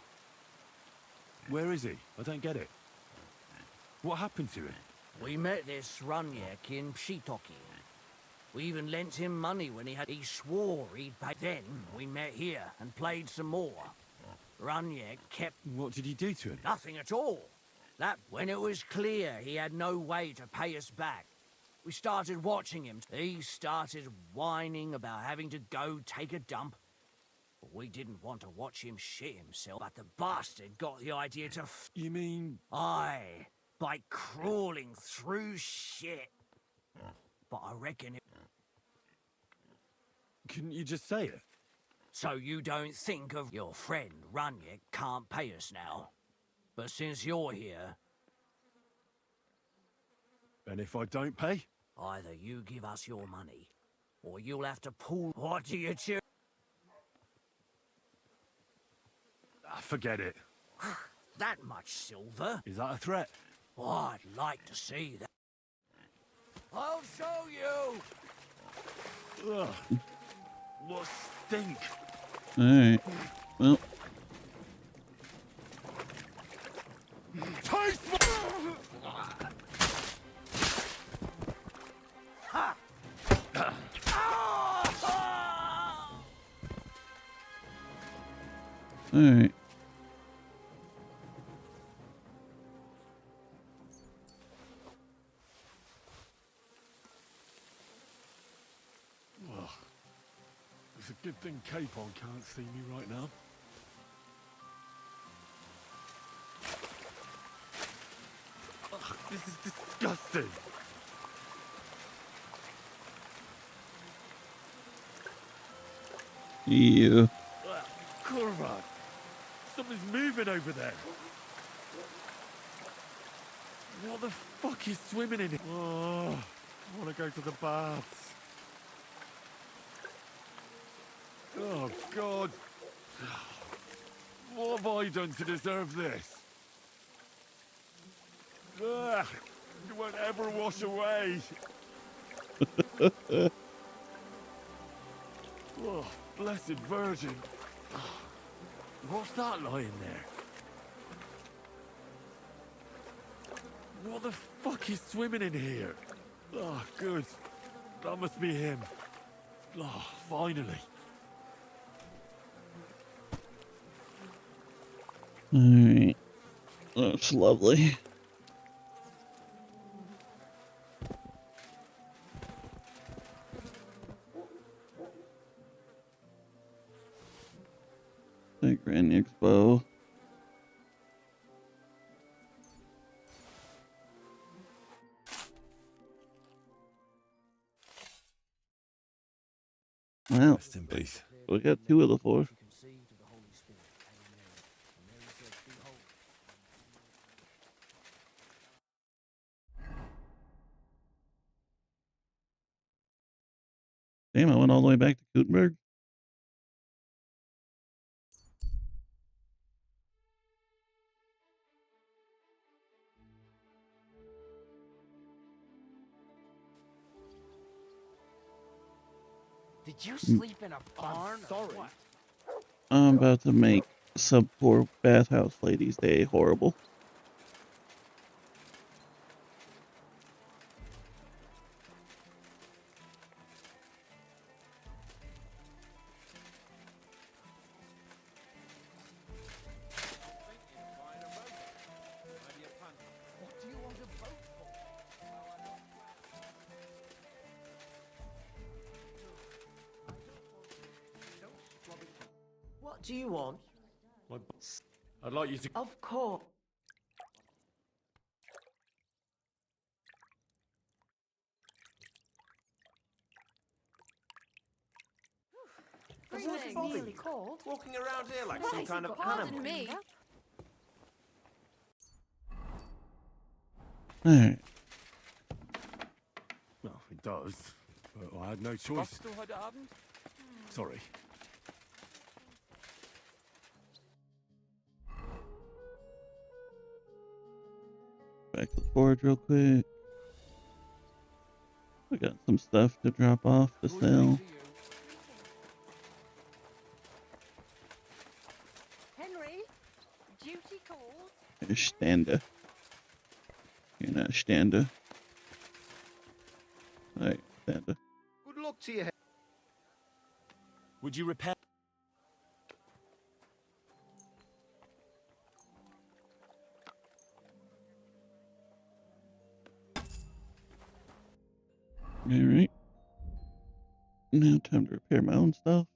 Where is he? I don't get it. What happened to him? We met this Runyak in Pshitoki. We even lent him money when he swore he'd pay. Then we met here and played some more. Runyak kept... What did he do to him? Nothing at all. That when it was clear he had no way to pay us back, we started watching him. He started whining about having to go take a dump. But we didn't want to watch him shit himself, but the bastard got the idea to... You mean... Aye, by crawling through shit. But I reckon it... Couldn't you just say it? So you don't think of your friend Runyak can't pay us now. But since you're here... And if I don't pay? Either you give us your money, or you'll have to pull... What do you choose? Forget it. That much silver? Is that a threat? Oh, I'd like to see that. I'll show you! Ugh. What stink! Alright. Well. Taste Ha! Alright. Well, it's a good thing Capon can't see me right now. Ugh, this is disgusting. You. Kurva! Something's moving over there. What the fuck is swimming in here? Oh, I want to go to the baths. Oh, God. What have I done to deserve this? Ugh, it won't ever wash away. Oh, blessed Virgin. What's that lying there? What the fuck is swimming in here? Oh, good. That must be him. Oh, finally. Alright. That's lovely. The Grand Expo. Wow. Rest in peace. We got 2 of the 4. Damn, I went all the way back to Gutenberg. Did you sleep in a barn? Sorry. I'm about to make some poor bathhouse lady's day horrible. What do you want a boat for? What do you want? I'd like you to... Of course. Isn't it nearly cold? walking around here like Right, some kind of pardon animal? me. Alright. Well, it does. But I had no choice. Sorry. Back to the forge real quick. We got some stuff to drop off to sell. Henry, duty calls. There's Standa. You're not Standa. Alright, Standa. Good luck to you. Would you repair? Alright. Now time to repair my own stuff.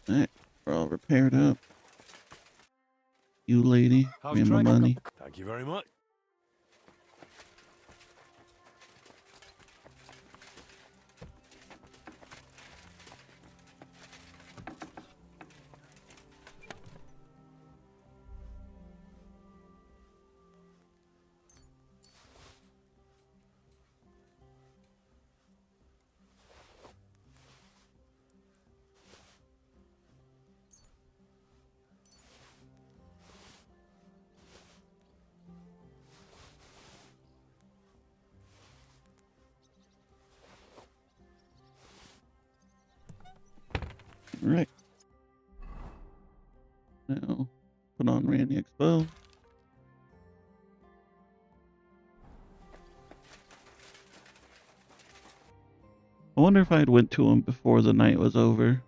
Alright, we're all repaired up. You lady, give me my money. Thank you very much. Right. Now, put on Randy Expo. I wonder if I'd went to him before the night was over.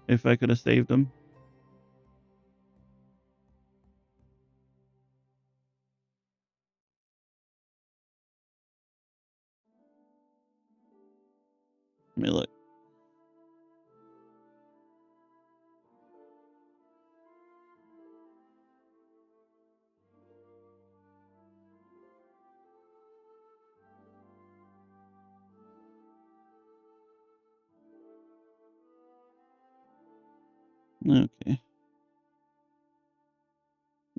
If I could have saved him. Let me look. Okay.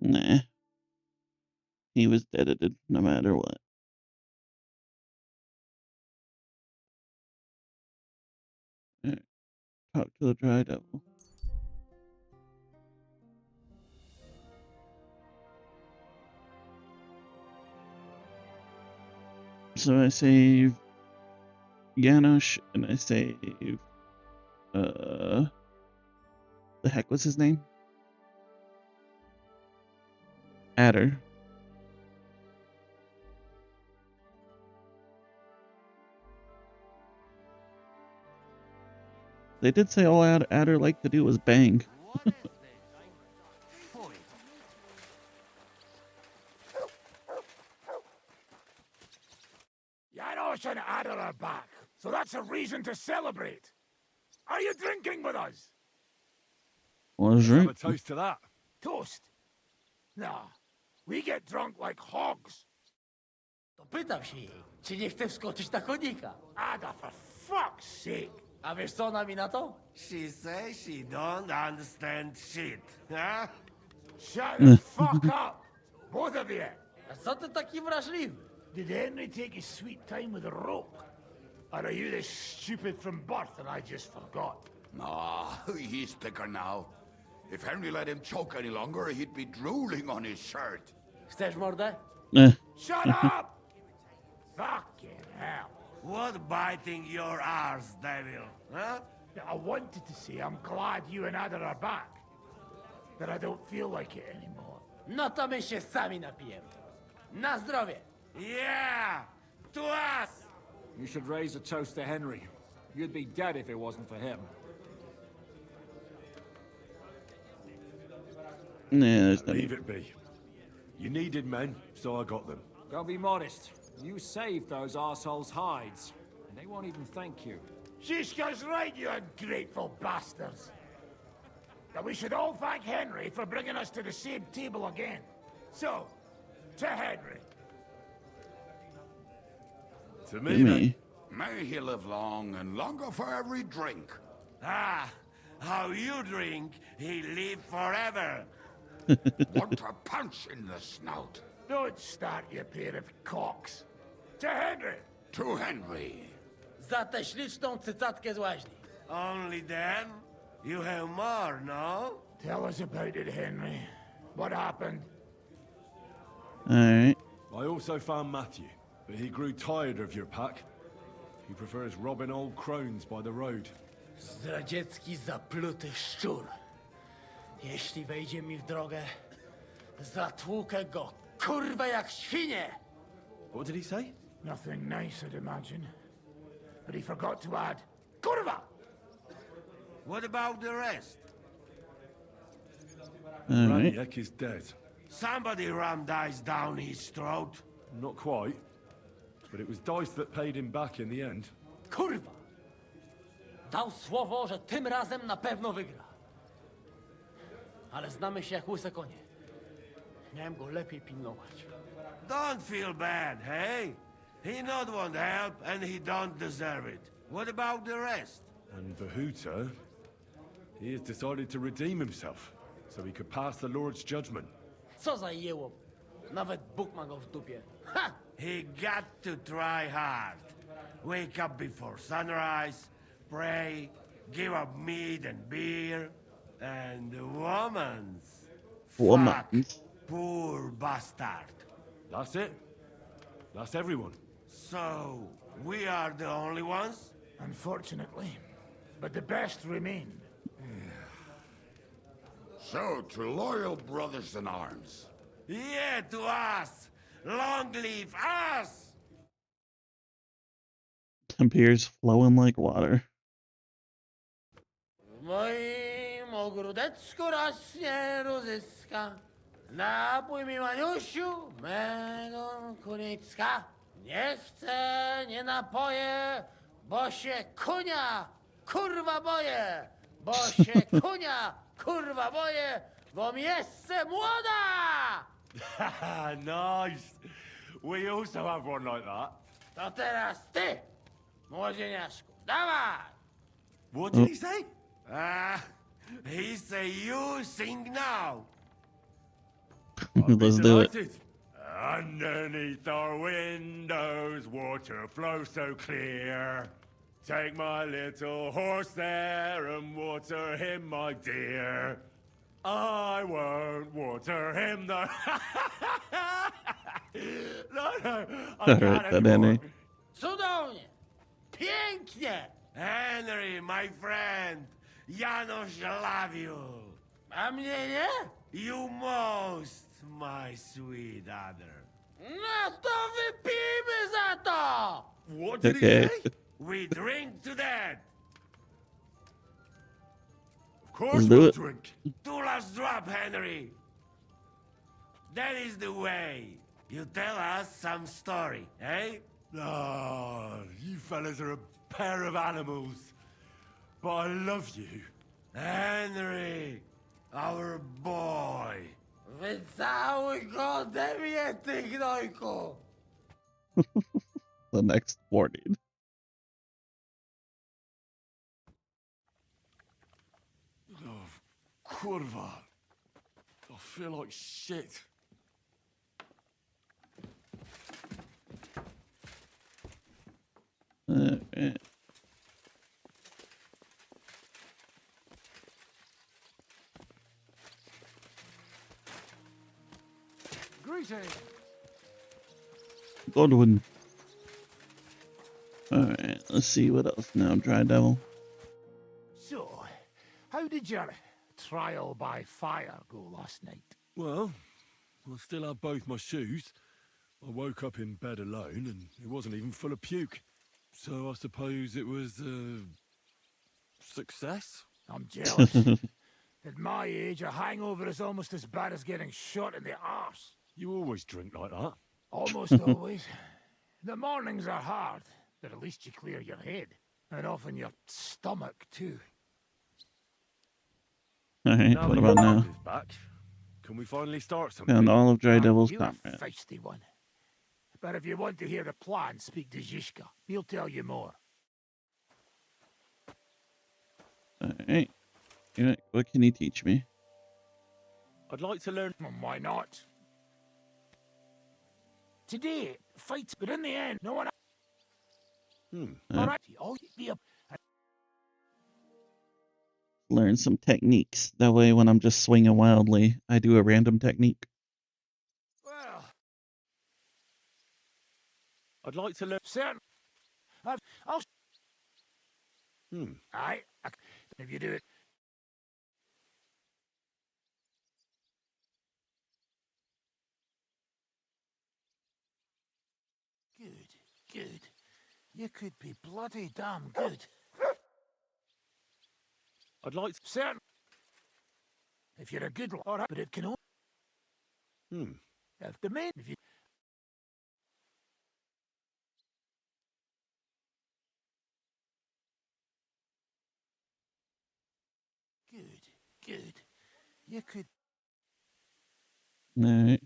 Nah. He was deaded no matter what. Alright. Talk to the dry devil. So I save Janos and I save the heck was his name? Adder. They did say all Adder liked to do was bang. Janos and Adder are back, so that's a reason to celebrate. Are you drinking with us? Let's have a toast to that. Toast? Nah, we get drunk like hogs. To pytam się jej, czy nie chce wskoczyć na konika. Ada, for fuck's sake. A wiesz co ona mi na to? She says she don't understand shit, huh? Shut the fuck up, both of you. A co ty taki wrażliwy? Did Henry take his sweet time with a rope? Or are you this stupid from birth and I just forgot? Ah, he's thicker now. If Henry let him choke any longer, he'd be drooling on his shirt. Chcesz mordę? Shut up! Fucking hell. What biting your arse, devil, huh? I wanted to say I'm glad you and Ada are back. But I don't feel like it anymore. No to my się sami napijemy. Na zdrowie! Yeah! To us! You should raise a toast to Henry. You'd be dead if it wasn't for him. Nah, Leave it be. You needed men, so I got them. Don't be modest. You saved those arseholes' hides, and they won't even thank you. Shishka's right, you ungrateful bastards. That we should all thank Henry for bringing us to the same table again. So, to Henry. To me. May he live long and longer for every drink. Ah, how you drink, he live forever. Want to punch in the snout. Don't start, you pair of cocks. To Henry. To Henry. Za tę śliczną cycatkę z łaźni. Only then? You have more, no? Tell us about it, Henry. What happened? Alright. I also found Matthew, but he grew tired of your pack. He prefers robbing old crones by the road. Zdradziecki, zapluty szczur. Jeśli wejdzie mi w drogę, zatłukę go, kurwa, jak świnie! What did he say? Nothing nice, I'd imagine. But he forgot to add, kurwa! What about the rest? Raniek is dead. Somebody rammed dice down his throat. Not quite. But it was Dice that paid him back in the end. Kurwa! Dał słowo, że tym razem na pewno wygra. Ale znamy się jak łyse konie. Miałem go lepiej pilnować. Don't feel bad, hey? He not want help and he don't deserve it. What about the rest? And Behuta, he has decided to redeem himself, so he could pass the Lord's judgment. Co za jełop. Nawet Bóg ma go w dupie. Ha! He got to try hard. Wake up before sunrise, pray, give up meat and beer, and womans. Womans. Poor bastard. That's it. That's everyone. So, we are the only ones? Unfortunately. But the best remained. So, to loyal brothers in arms. Yeah, to us! Long live us! Beer's flowing like water. Moim ogródeczku rośnie różyska. Napój mi, Maniusiu, mego kunicka. Nie chcę, nie napoję, bo się kunia, kurwa boję. Bo się kunia, kurwa boję, bo mi jeszcze młoda! Nice. We also have one like that. To teraz ty, młodzieniaszku, dawaj! What did he say? He say you sing now. Let's do it. Underneath our windows, water flows so clear. Take my little horse there and water him, my dear. I won't water him, though. No, I can't Alright, that anymore. Henry. Cudownie! Pięknie! Henry, my friend, Janusz love you. A mnie nie? You most, my sweet other. No to wypijmy za to! What did he Okay. say? We drink to that. Of course Let's do we'll it. drink. Two last drop, Henry. That is the way. You tell us some story, eh? Ah, you fellas are a pair of animals. But I love you. Henry, our boy. Wycałuj go ode mnie, ty gnojku! The next morning. Oh, kurwa. I feel like shit. Alright. Greetings. Godwin. Alright, let's see what else now, Dry Devil. So, how did your trial by fire go last night? Well, I still have both my shoes. I woke up in bed alone and it wasn't even full of puke. So I suppose it was a success. I'm jealous. At my age, a hangover is almost as bad as getting shot in the arse. You always drink like that. Almost always. The mornings are hard, but at least you clear your head. And often your stomach, too. Alright, Now what that about your now? dog is back, can we finally start something? Found all of Dry Devil's You're a comrades. feisty one. But if you want to hear the plan, speak to Zizka. He'll tell you more. Alright. What can he teach me? I'd like to learn. Why not? Today, fights, but in the end, no one. All right, all you be a. Learn some techniques. That way, when I'm just swinging wildly, I do a random technique. Well, I'd like to learn. certain. I'll. Aye, if you do it. Good, good. You could be bloody damn good. I'd like to. Certain. If you're a good lad, all right, but it can only. If the main, if you. Good, good. You could. Alright.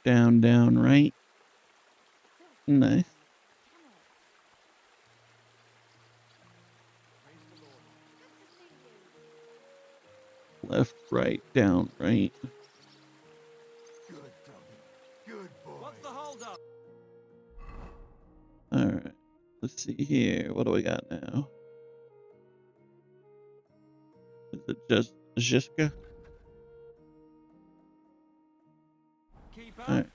Down, down, right. Nice. Left, right, down, right. Good boy. What's the hold up? Alright. Let's see here. What do we got now? Is it just Zizka? Keep up. Alright.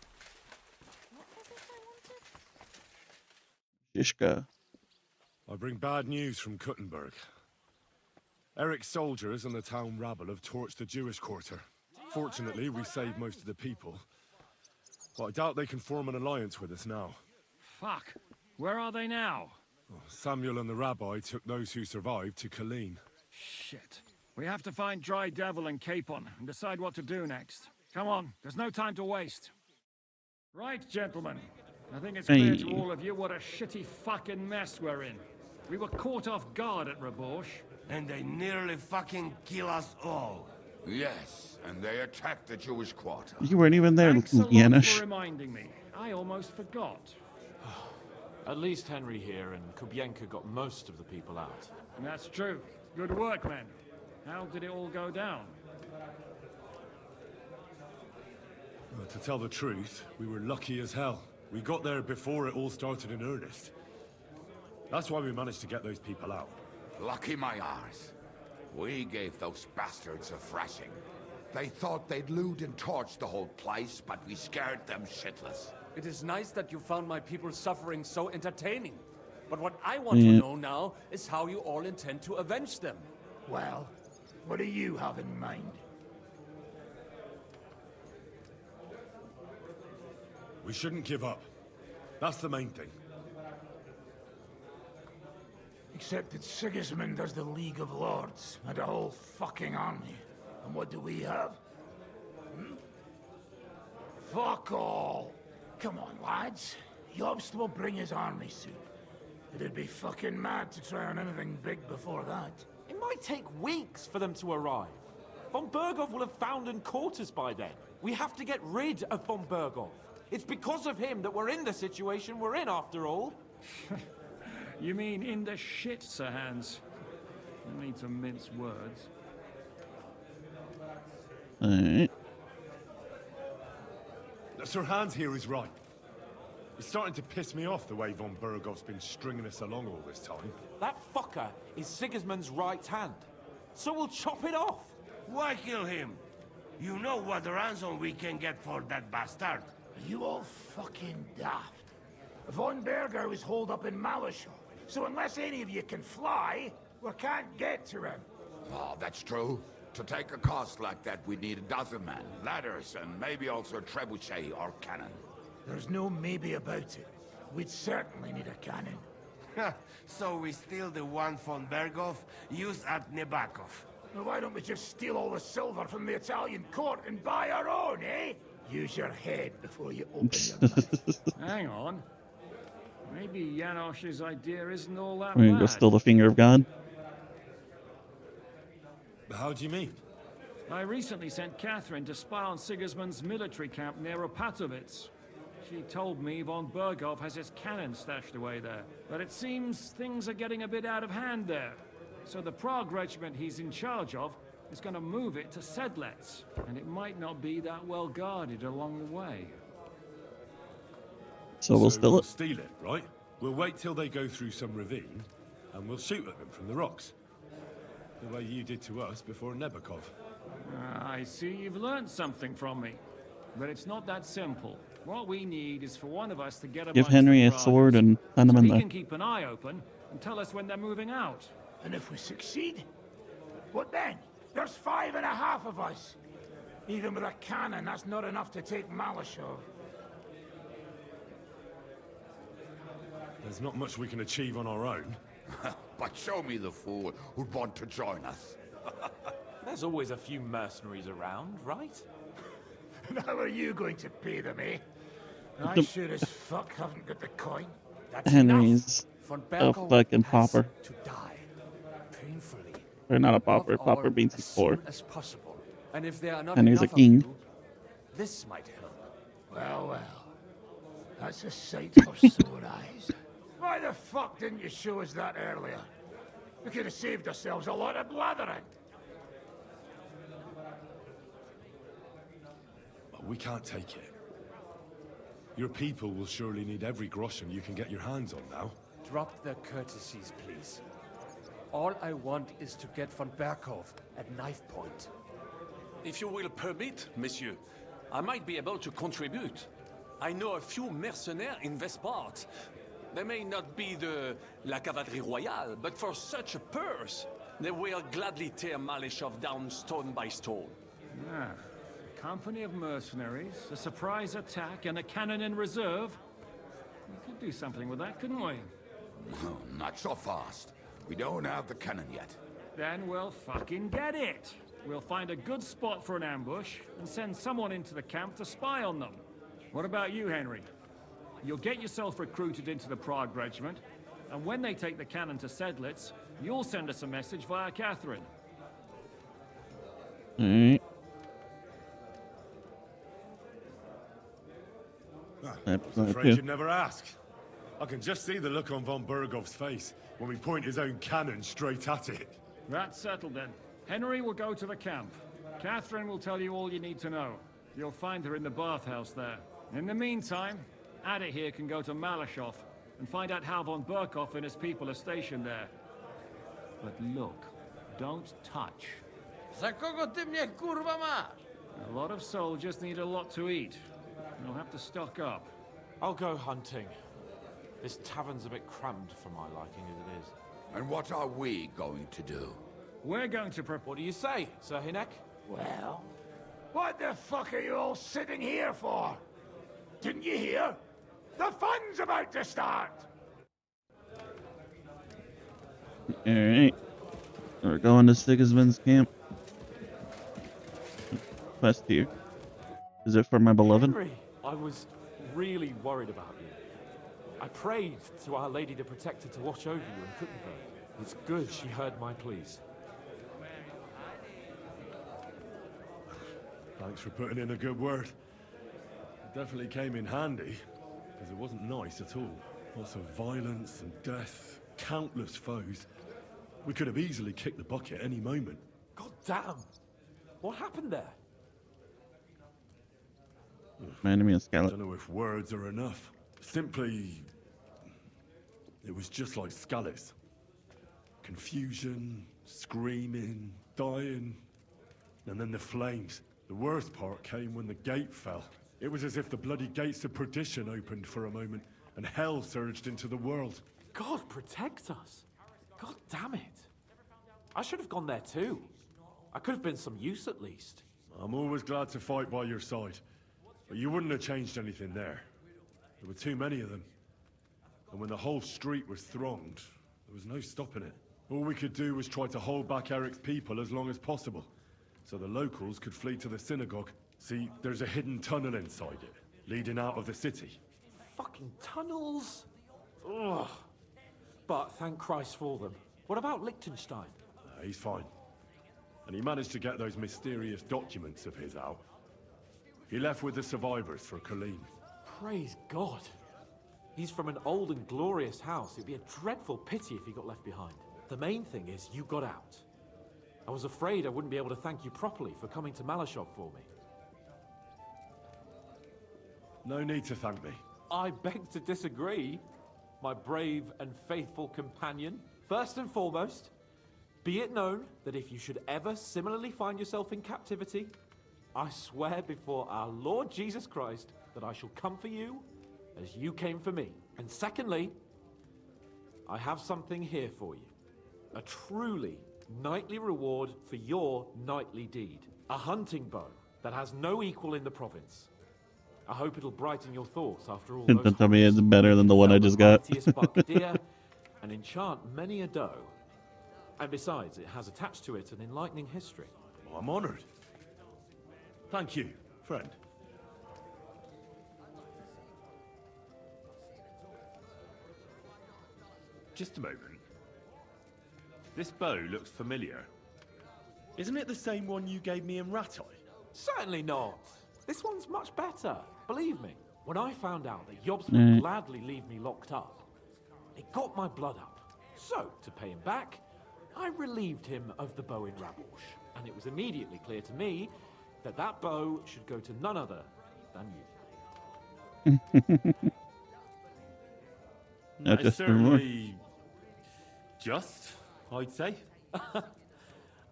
Shishka. I bring bad news from Kuttenberg. Eric's soldiers and the town rabble have torched the Jewish quarter. Fortunately, we saved most of the people. But I doubt they can form an alliance with us now. Fuck. Where are they now? Samuel and the rabbi took those who survived to Colleen. Shit. We have to find Dry Devil and Capon and decide what to do next. Come on, there's no time to waste. Right, gentlemen. I think it's clear to all of you what a shitty fucking mess we're in. We were caught off guard at Rabosh. And they nearly fucking kill us all. Yes, and they attacked the Jewish quarter. You weren't even there, Thanks a lot Janusz. for reminding me. I almost forgot. At least Henry here and Kubienka got most of the people out. And that's true. Good work, men. How did it all go down? Well, to tell the truth, we were lucky as hell. We got there before it all started in earnest. That's why we managed to get those people out. Lucky my arse. We gave those bastards a thrashing. They thought they'd loot and torch the whole place, but we scared them shitless. It is nice that you found my people's suffering so entertaining. But what I want to know now is how you all intend to avenge them. Well, what do you have in mind? We shouldn't give up. That's the main thing. Except that Sigismund has the League of Lords and a whole fucking army. And what do we have? Fuck all! Come on, lads. Jobst will bring his army soon. It'd be fucking mad to try on anything big before that. It might take weeks for them to arrive. Von Berghoff will have found and caught us by then. We have to get rid of Von Berghoff. It's because of him that we're in the situation we're in, after all. You mean in the shit, Sir Hans? No need to mince words. Alright. Sir Hans here is right. It's starting to piss me off the way Von Berghoff's been stringing us along all this time. That fucker is Sigismund's right hand. So we'll chop it off. Why kill him? You know what ransom we can get for that bastard. Are you all fucking daft? Von Berger is holed up in Maleshov, so unless any of you can fly, we can't get to him. Oh, that's true. To take a cost like that, we'd need a dozen men, ladders, and maybe also a trebuchet or cannon. There's no maybe about it. We'd certainly need a cannon. So we steal the one von Berghoff, used at Nebakov. Well, why don't we just steal all the silver from the Italian court and buy our own, eh? Use your head before you open your mouth. Hang on. Maybe Janosch's idea isn't all that We're gonna go bad. steal the finger of God. How do you mean? I recently sent Catherine to spy on Sigismund's military camp near Opatovitz. She told me Von Berghoff has his cannon stashed away there. But it seems things are getting a bit out of hand there. So the Prague regiment he's in charge of is going to move it to Sedlets. And it might not be that well guarded along the way. So we'll steal it? Steal it, right? We'll wait till they go through some ravine, and we'll shoot at them from the rocks. The way you did to us before Nebakov. I see you've learned something from me. But it's not that simple. What we need is for one of us to get Give Henry a sword and send him so in he there. can keep an eye open and tell us when they're moving out. And if we succeed, what then? There's 5.5 of us. Even with a cannon, that's not enough to take Maleshov. There's not much we can achieve on our own. But show me the fool who'd want to join us. There's always a few mercenaries around, right? And how are you going to pay them, eh? I sure as fuck haven't got the coin. That's Henry's Von a Berghoff fucking has pauper. to die painfully. Or not a Above pauper. all, Pauper means as he's poor. soon as possible. And if there are not Henry's a enough of king. you, this might help. Well, well. That's a sight for sore eyes. Why the fuck didn't you show us that earlier? We could have saved ourselves a lot of blathering. But we can't take it. Your people will surely need every groschen you can get your hands on now. Drop the courtesies, please. All I want is to get von Berghoff at knife point. If you will permit, monsieur, I might be able to contribute. I know a few mercenaires in this part. They may not be la cavalerie royale, but for such a purse, they will gladly tear Maleshov down stone by stone. Ah, a company of mercenaries, a surprise attack, and a cannon in reserve. We could do something with that, couldn't we? No, not so fast. We don't have the cannon yet. Then we'll fucking get it. We'll find a good spot for an ambush and send someone into the camp to spy on them. What about you, Henry? You'll get yourself recruited into the Prague Regiment, and when they take the cannon to Sedlitz, you'll send us a message via Catherine. Alright. I'm afraid you'd never ask. I can just see the look on von Bergov's face when we point his own cannon straight at it. That's settled then. Henry will go to the camp. Catherine will tell you all you need to know. You'll find her in the bathhouse there. In the meantime, Ada here can go to Maleshov and find out how von Berkov and his people are stationed there. But look, don't touch. Za kogo ty mnie kurwa masz? A lot of soldiers need a lot to eat. You'll have to stock up. I'll go hunting. This tavern's a bit crammed for my liking as it is. And what are we going to do? We're going to What do you say, Sir Hinek? Well, what the fuck are you all sitting here for? Didn't you hear? The fun's about to start! Alright. We're going to Sigismund's camp. Quest here. Is it for my beloved? Henry, I was really worried about you. I prayed to Our Lady the Protector to watch over you in Kuttenberg. It's good she heard my pleas. Thanks for putting in a good word. It definitely came in handy, because it wasn't nice at all. Lots of violence and death, countless foes. We could have easily kicked the bucket any moment. God damn! What happened there? Reminded me of I Scarlet. don't know if words are enough. Simply, it was just like Skalitz. Confusion, screaming, dying, and then the flames. The worst part came when the gate fell. It was as if the bloody gates of perdition opened for a moment, and hell surged into the world. God protect us! God damn it! I should have gone there too. I could have been some use at least. I'm always glad to fight by your side, but you wouldn't have changed anything there. There were too many of them. And when the whole street was thronged, there was no stopping it. All we could do was try to hold back Eric's people as long as possible, so the locals could flee to the synagogue. See, there's a hidden tunnel inside it, leading out of the city. Fucking tunnels! Ugh. But thank Christ for them. What about Liechtenstein? He's fine. And he managed to get those mysterious documents of his out. He left with the survivors for Colleen. Praise God. He's from an old and glorious house. It'd be a dreadful pity if he got left behind. The main thing is you got out. I was afraid I wouldn't be able to thank you properly for coming to Maleshov for me. No need to thank me. I beg to disagree, my brave and faithful companion. First and foremost, be it known that if you should ever similarly find yourself in captivity, I swear before our Lord Jesus Christ that I shall come for you as you came for me. And secondly, I have something here for you. A truly knightly reward for your knightly deed. A hunting bow that has no equal in the province. I hope it'll brighten your thoughts after all those Don't tell me it's better than the one I just got. and enchant many a doe. And besides, it has attached to it an enlightening history. Well, I'm honored. Thank you, friend. Just a moment. This bow looks familiar. Isn't it the same one you gave me in Rattay? Certainly not. This one's much better. Believe me, when I found out that Jobs would gladly leave me locked up, it got my blood up. So, to pay him back, I relieved him of the bow in Rabush. And it was immediately clear to me that that bow should go to none other than you. It's certainly just, I'd say.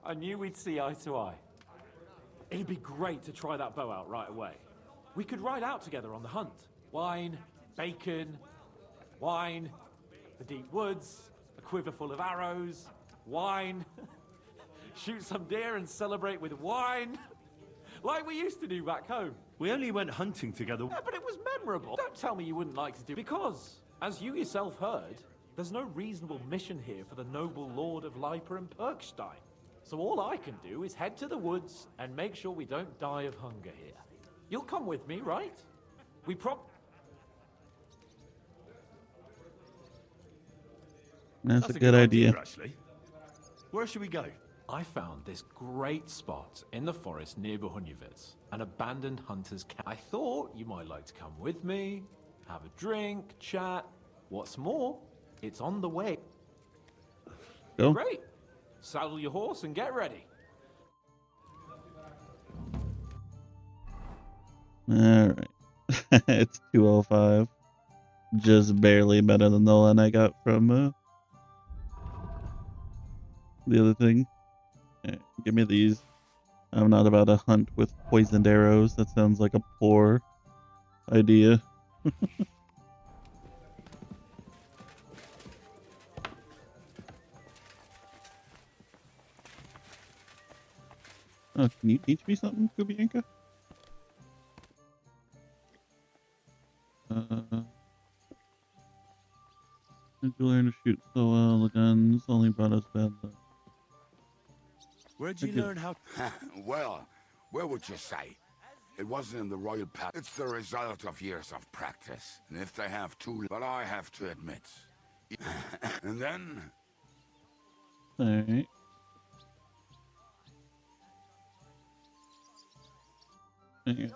I knew we'd see eye to eye. It'd be great to try that bow out right away. We could ride out together on the hunt. Wine, bacon, Wine. The deep woods. A quiver full of arrows. Wine. Shoot some deer and celebrate with wine. Like we used to do back home. We only went hunting together. Yeah, but it was memorable. Don't tell me you wouldn't like to do. Because, as you yourself heard, there's no reasonable mission here for the noble lord of Lipa and Perkstein. So all I can do is head to the woods and make sure we don't die of hunger here. You'll come with me, right? We That's a good idea. Actually. Where should we go? I found this great spot in the forest near Bohemia, an abandoned hunter's camp. I thought you might like to come with me, have a drink, chat. What's more, it's on the way. Go. Great. Saddle your horse and get ready. Alright. It's 2:05. Just barely better than the one I got from the other thing. Right, give me these. I'm not about to hunt with poisoned arrows. That sounds like a poor idea. Oh, can you teach me something, Kubianka? Did you learn to shoot so well? The guns only brought us bad luck. Where'd you learn how? Well, where would you say? It wasn't in the royal palace. It's the result of years of practice. And if they have too, but I have to admit. And then. Alright. Yeah.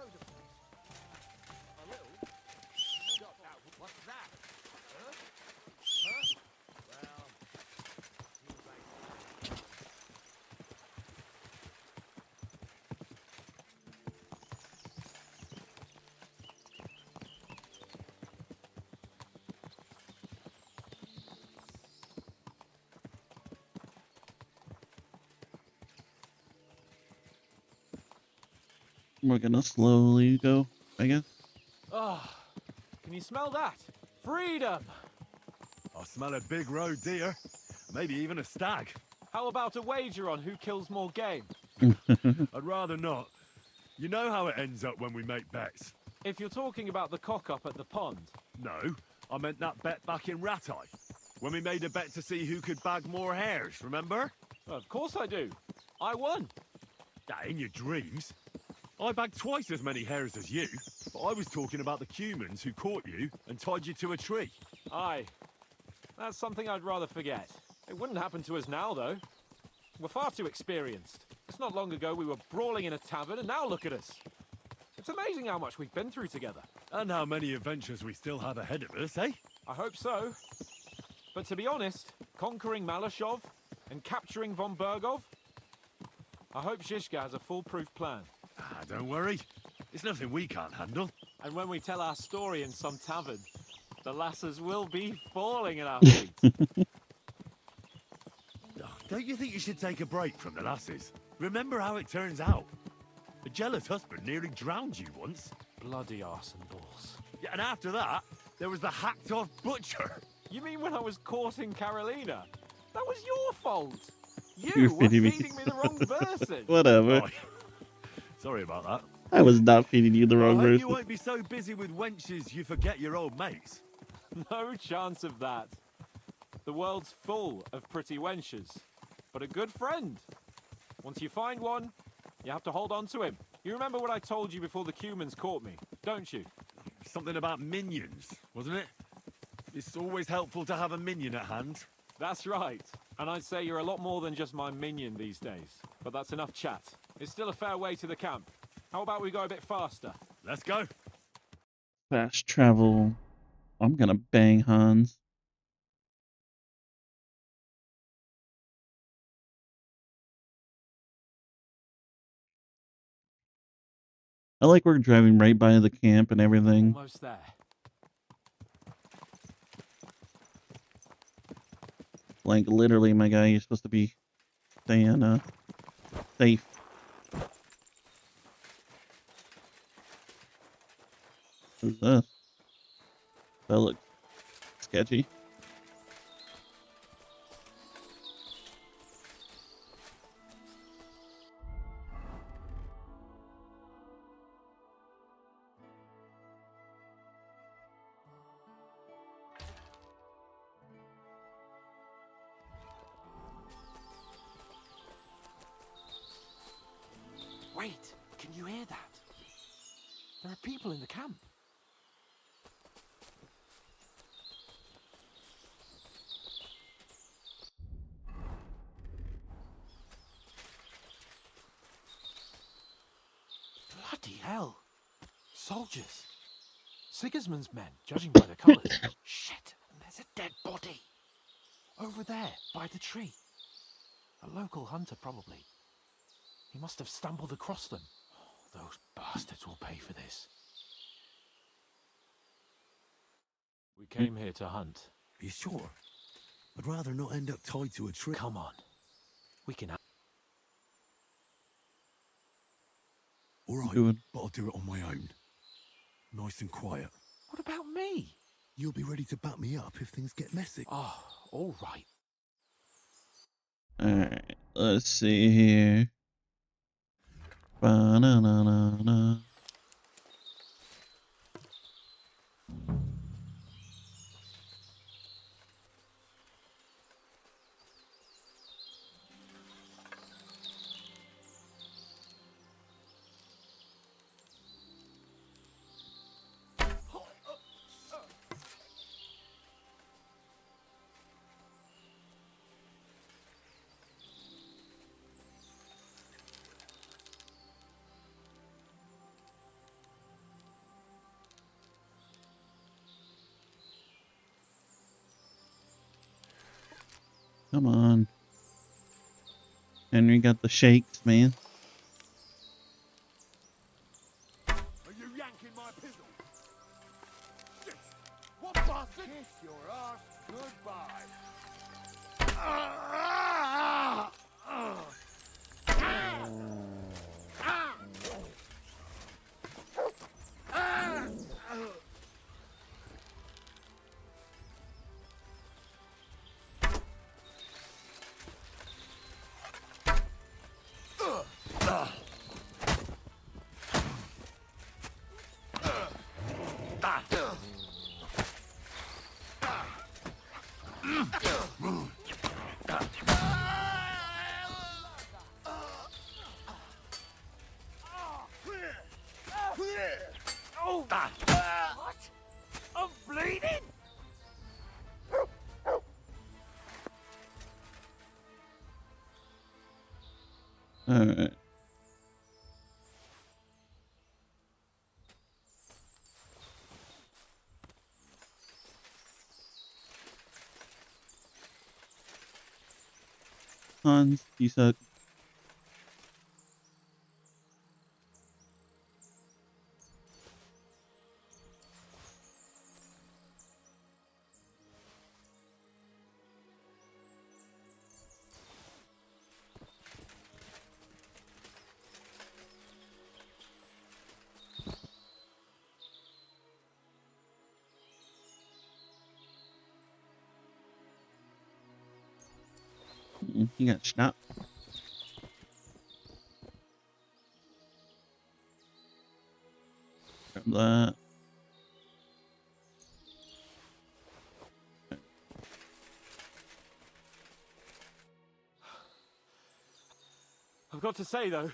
We're gonna slowly go, I guess. Ah, can you smell that? Freedom! I smell a big roe deer. Maybe even a stag. How about a wager on who kills more game? I'd rather not. You know how it ends up when we make bets. If you're talking about the cock-up at the pond. No, I meant that bet back in Ratai. When we made a bet to see who could bag more hares, remember? Of course I do. I won. In your dreams. I bagged twice as many hares as you, but I was talking about the humans who caught you and tied you to a tree. Aye. That's something I'd rather forget. It wouldn't happen to us now, though. We're far too experienced. It's not long ago we were brawling in a tavern, and now look at us. It's amazing how much we've been through together. And how many adventures we still have ahead of us, eh? I hope so. But to be honest, conquering Maleshov and capturing von Bergov, I hope Shishka has a foolproof plan. Don't worry. It's nothing we can't handle. And when we tell our story in some tavern, the lasses will be falling at our feet. Don't you think you should take a break from the lasses? Remember how it turns out. A jealous husband nearly drowned you once. Bloody arse and balls. Yeah, and after that, there was the hacked-off butcher. You mean when I was courting Carolina? That was your fault. You're You were feeding me. feeding me the wrong person. Whatever. Oh, sorry about that. I was not feeding you the wrong I hope person. you won't be so busy with wenches you forget your old mates. No chance of that. The world's full of pretty wenches. But a good friend. Once you find one, you have to hold on to him. You remember what I told you before the Cumans caught me, don't you? Something about minions, wasn't it? It's always helpful to have a minion at hand. That's right. And I'd say you're a lot more than just my minion these days. But that's enough chat. It's still a fair way to the camp. How about we go a bit faster? Let's go. Fast travel. I'm gonna bang Hans. I like we're driving right by the camp and everything. Almost there. Like literally, my guy, you're supposed to be staying safe. Who's this? That looks sketchy. Wait, can you hear that? There are people in the camp. Bloody hell. Soldiers. Sigismund's men, judging by the colours. Shit, and there's a dead body. Over there, by the tree. A local hunter, probably. He must have stumbled across them. Oh, those bastards will pay for this. We came here to hunt. You sure? I'd rather not end up tied to a tree. Come on. We can... All right, Good. but I'll do it on my own. Nice and quiet. What about me? You'll be ready to back me up if things get messy. Oh, all right. Alright, let's see here. Ba-na-na-na-na. Come on. Henry got the shakes, man. Are you yanking my pizzle? Shit! What bastard? Kiss your ass goodbye. What? I'm bleeding? Alright. Hans, you suck. You got schnapp. Grab that. I've got to say, though,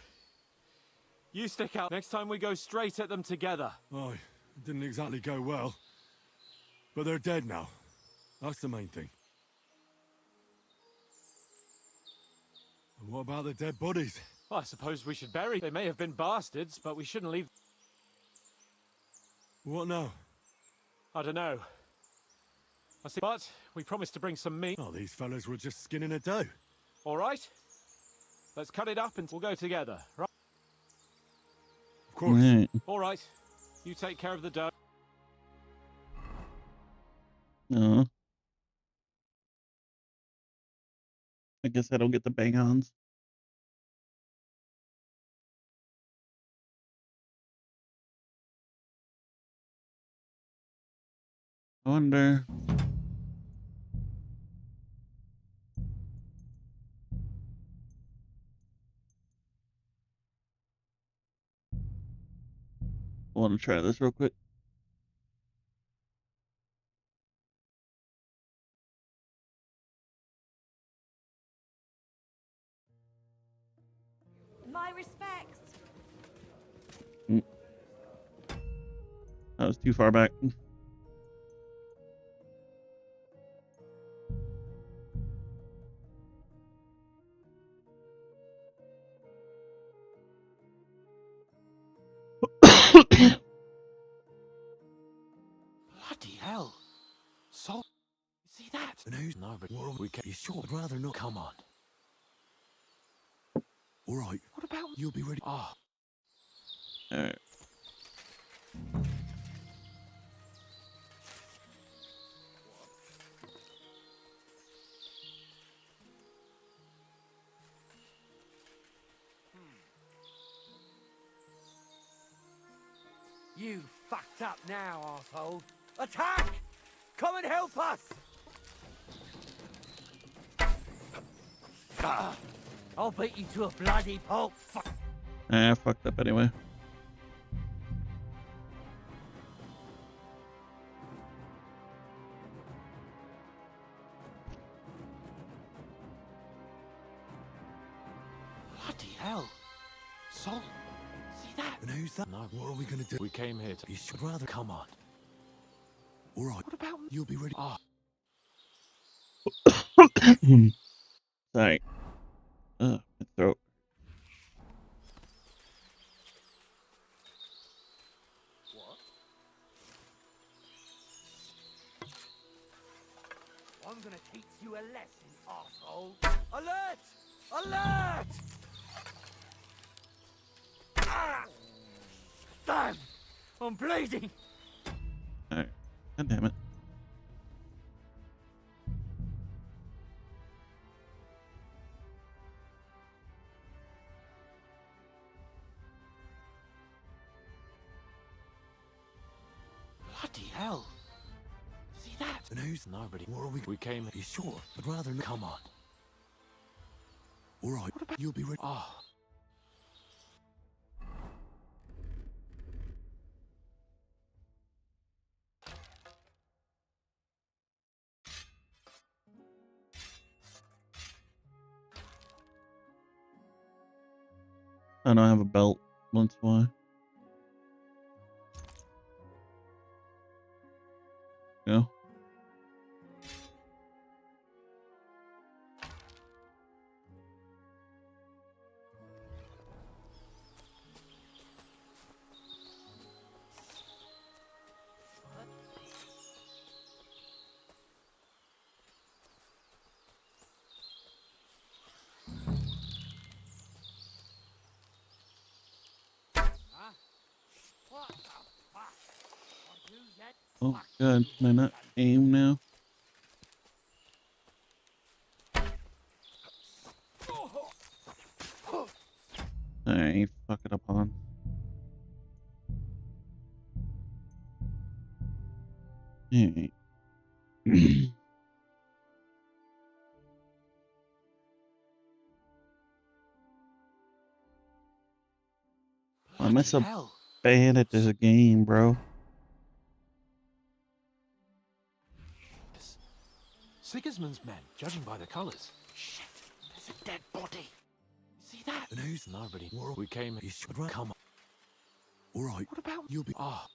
you stick out. Next time we go straight at them together. Oh, it didn't exactly go well. But they're dead now. That's the main thing. And what about the dead bodies? Well, I suppose we should bury. They may have been bastards, but we shouldn't leave. What now? I don't know. I see. But we promised to bring some meat. Oh, these fellas were just skinning a doe. All right. Let's cut it up and we'll go together, right? Of course. Right. All right. You take care of the dough. No. I guess I don't get the bang-ons. I wonder. want to try this real quick. My respects. That was too far back. Bloody hell. So, see that? And who's no, but we can. You sure? I'd rather not. Come on. All right. What about you'll be ready? Ah. All right. You fucked up now, asshole. Attack! Come and help us! I'll beat you to a bloody pulp. I fucked up anyway. Bloody hell. So, see that? And who's that? No, what are we gonna do? We came here to. You should rather come on. All right. What about you'll be ready? Ah. Sorry. My throat. I'm gonna teach you a lesson, asshole. Alert! Alert! Ah! Damn! I'm bleeding! Alright. God damn it. Bloody hell. See that? And who's nobody? What are we? We came. You sure? I'd rather not. Come on. All right. What about you'll be ready? Ah. I don't have a belt. That's why. Go. What the fuck? Are you yet? Oh god, can I not aim now? Alright, you fuck it up on. Alright. Why am I so bad at this game, bro? Sigismund's men, judging by the colours. Shit, there's a dead body. See that? And who's nobody? We came. You should come on. All right. What about you'll be? Ah.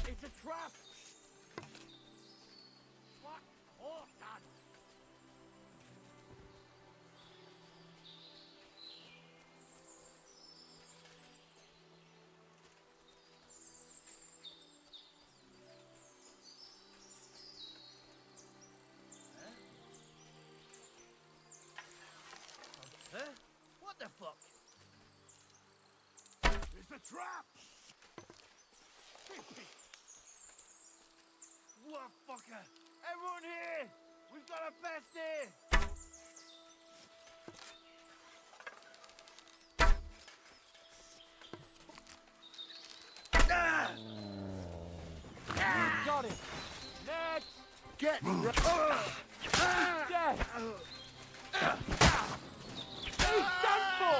It's a trap! Fuck off, son! Huh? What the fuck? It's a trap! What fucker? Everyone here! We've got a fest here! got him. Next. Get dead. He's done for.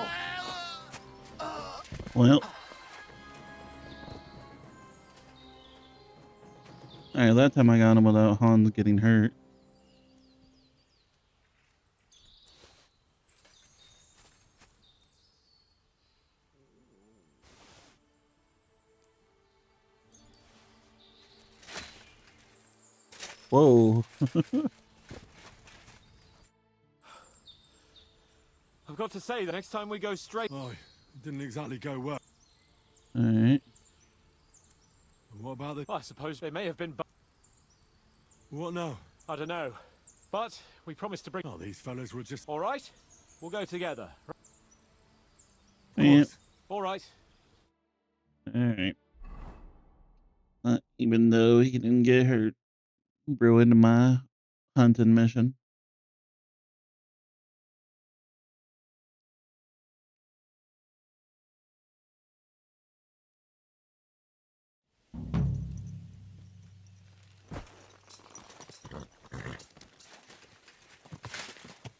Well. Alright, that time I got him without Hans getting hurt. Whoa. I've got to say, the next time we go straight... Oh, it didn't exactly go well. Alright. What about the... I suppose they may have been... What now? I don't know. But we promised to bring... Oh, these fellas were just... All right? We'll go together. Yeah. All right. Alright. Even though he didn't get hurt, ruined my hunting mission.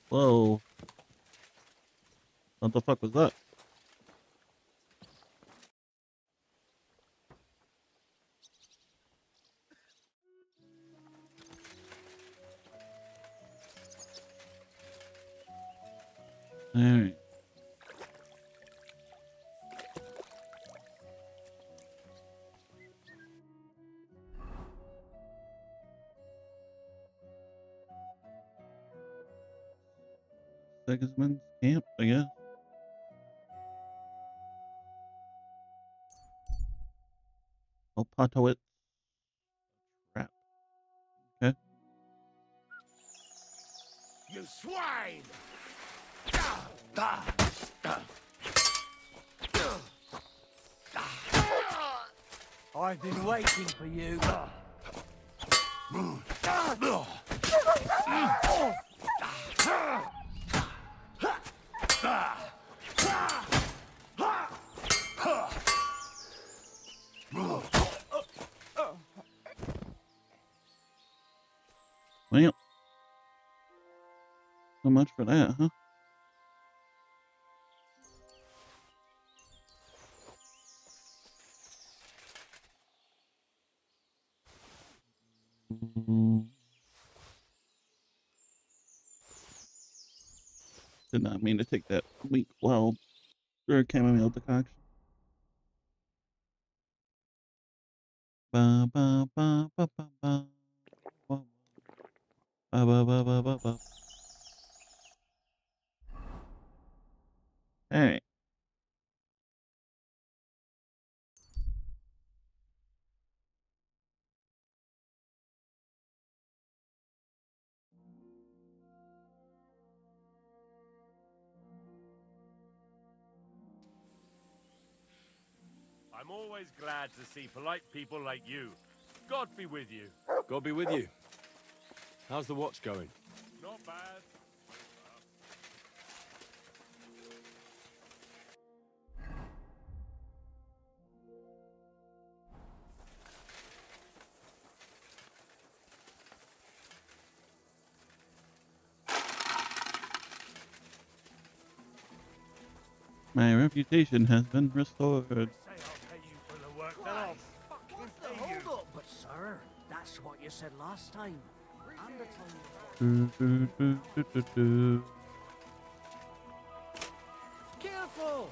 Whoa. What the fuck was that? Alright. Sigismund's camp, I guess. Opatowitz. Crap. Okay. You swine! I've been waiting for you. Well, so much for that, huh? Did not mean to take that weak well or chamomile decoction. Ba ba ba ba ba ba ba ba ba ba ba ba ba. Alright. I'm always glad to see polite people like you. God be with you. God be with you. How's the watch going? Not bad. My reputation has been restored. What's the hold up? But sir, that's what you said last time. And Careful!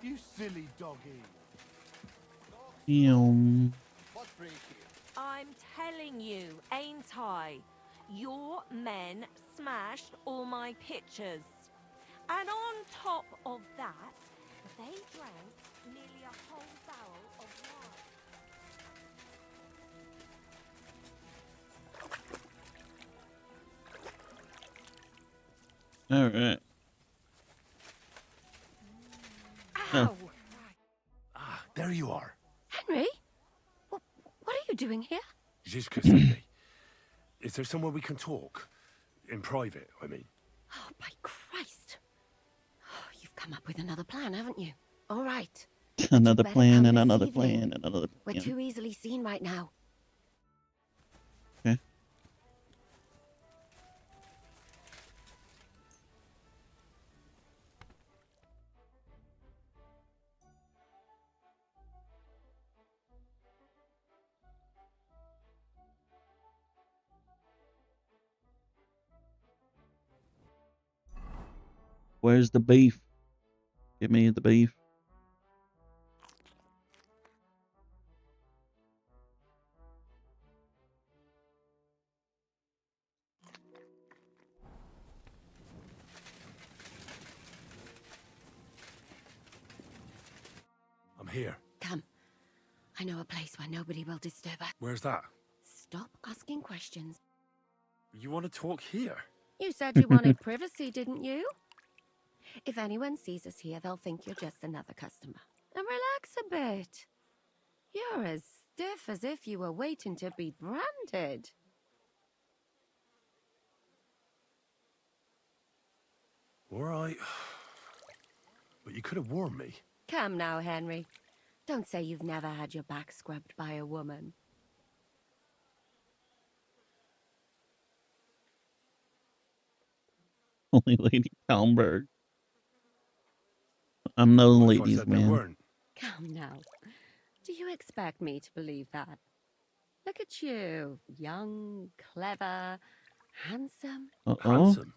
You silly doggy. I'm telling you, ain't I? Your men smashed all my pictures. And on top of that, they drank nearly a whole barrel of wine. Alright. Ow! Ah, there you are. Henry? What are you doing here? Zizka sent me. Is there somewhere we can talk? In private, I mean. Oh, by Christ. Oh, you've come up with another plan, haven't you? All right. Another better plan come and this another evening. plan and another We're plan. too easily seen right now. Okay. Where's the beef? Give me the beef. I'm here. Come. I know a place where nobody will disturb us. Where's that? Stop asking questions. You want to talk here? You said you wanted privacy, didn't you? If anyone sees us here, they'll think you're just another customer. And relax a bit. You're as stiff as if you were waiting to be branded. All right. But you could have warned me. Come now, Henry. Don't say you've never had your back scrubbed by a woman. Only Lady Kalmberg. I'm no What if I ladies, said there man. weren't? Come now. Do you expect me to believe that? Look at you. Young, clever, handsome. Uh-oh. Handsome?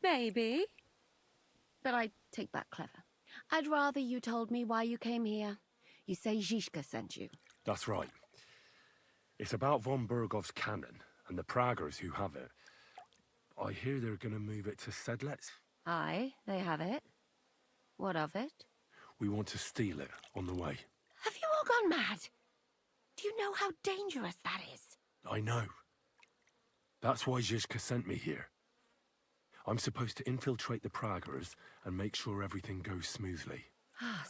Maybe. But I take back clever. I'd rather you told me why you came here. You say Zizka sent you. That's right. It's about von Bergov's cannon and the Praggers who have it. I hear they're going to move it to Sedlec. Aye, they have it. What of it? We want to steal it on the way. Have you all gone mad? Do you know how dangerous that is? I know. That's why Zizka sent me here. I'm supposed to infiltrate the Praggers and make sure everything goes smoothly.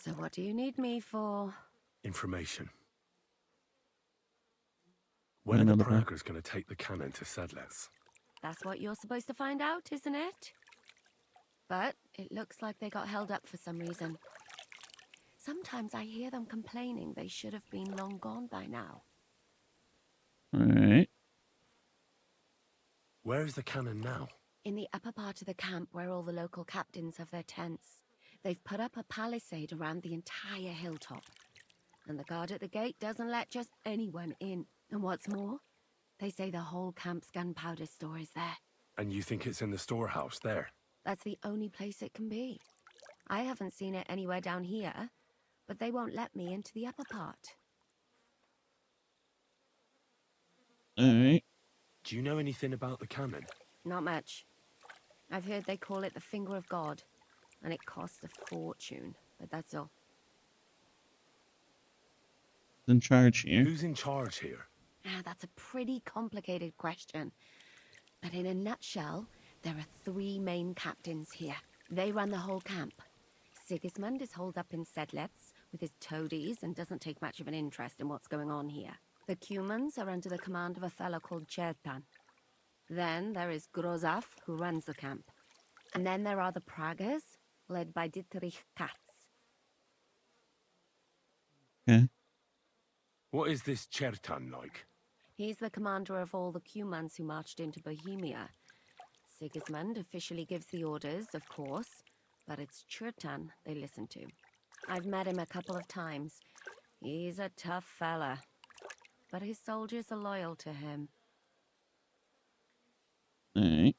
So what do you need me for? Information. When are the Praggers going to take the cannon to Sedlec? That's what you're supposed to find out, isn't it? But it looks like they got held up for some reason. Sometimes I hear them complaining they should have been long gone by now. Alright. Where is the cannon now? In the upper part of the camp where all the local captains have their tents. They've put up a palisade around the entire hilltop. And the guard at the gate doesn't let just anyone in. And what's more, they say the whole camp's gunpowder store is there. And you think it's in the storehouse there? That's the only place it can be. I haven't seen it anywhere down here, but they won't let me into the upper part. Alright. Do you know anything about the cannon? Not much. I've heard they call it the Finger of God, and it costs a fortune, but that's all. Who's in charge here? Who's in charge here? That's a pretty complicated question. But in a nutshell, there are 3 main captains here. They run the whole camp. Sigismund is holed up in Sedlec with his toadies and doesn't take much of an interest in what's going on here. The Cumans are under the command of a fellow called Chertan. Then there is Grozaf, who runs the camp. And then there are the Praggers, led by Dietrich Katz. Okay. What is this Chertan like? He's the commander of all the Cumans who marched into Bohemia. Sigismund officially gives the orders, of course, but it's Chertan they listen to. I've met him a couple of times. He's a tough fella, but his soldiers are loyal to him. Alright.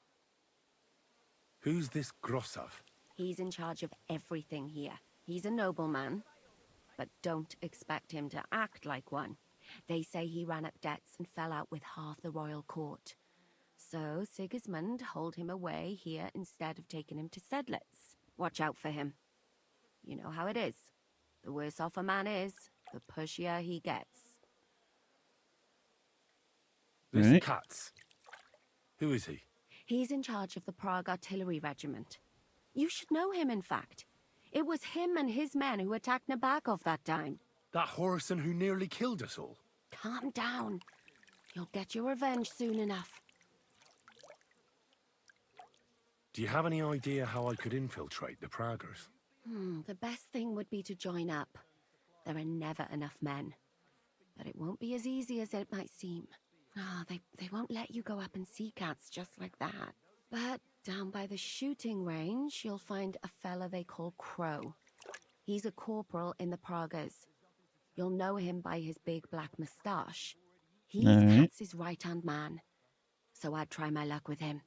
Who's this Grosov? He's in charge of everything here. He's a nobleman, but don't expect him to act like one. They say he ran up debts and fell out with half the royal court. So Sigismund holed him away here instead of taking him to Sedlec. Watch out for him. You know how it is. The worse off a man is, the pushier he gets. This Katz. Who is he? He's in charge of the Prague Artillery Regiment. You should know him, in fact. It was him and his men who attacked Nabokov that time. That Horison who nearly killed us all. Calm down. You'll get your revenge soon enough. Do you have any idea how I could infiltrate the Praggers? The best thing would be to join up. There are never enough men. But it won't be as easy as it might seem. They won't let you go up and see cats just like that. But down by the shooting range, you'll find a fella they call Crow. He's a corporal in the Pragas. You'll know him by his big black moustache. He's Alright. Katz's right-hand man. So I'd try my luck with him.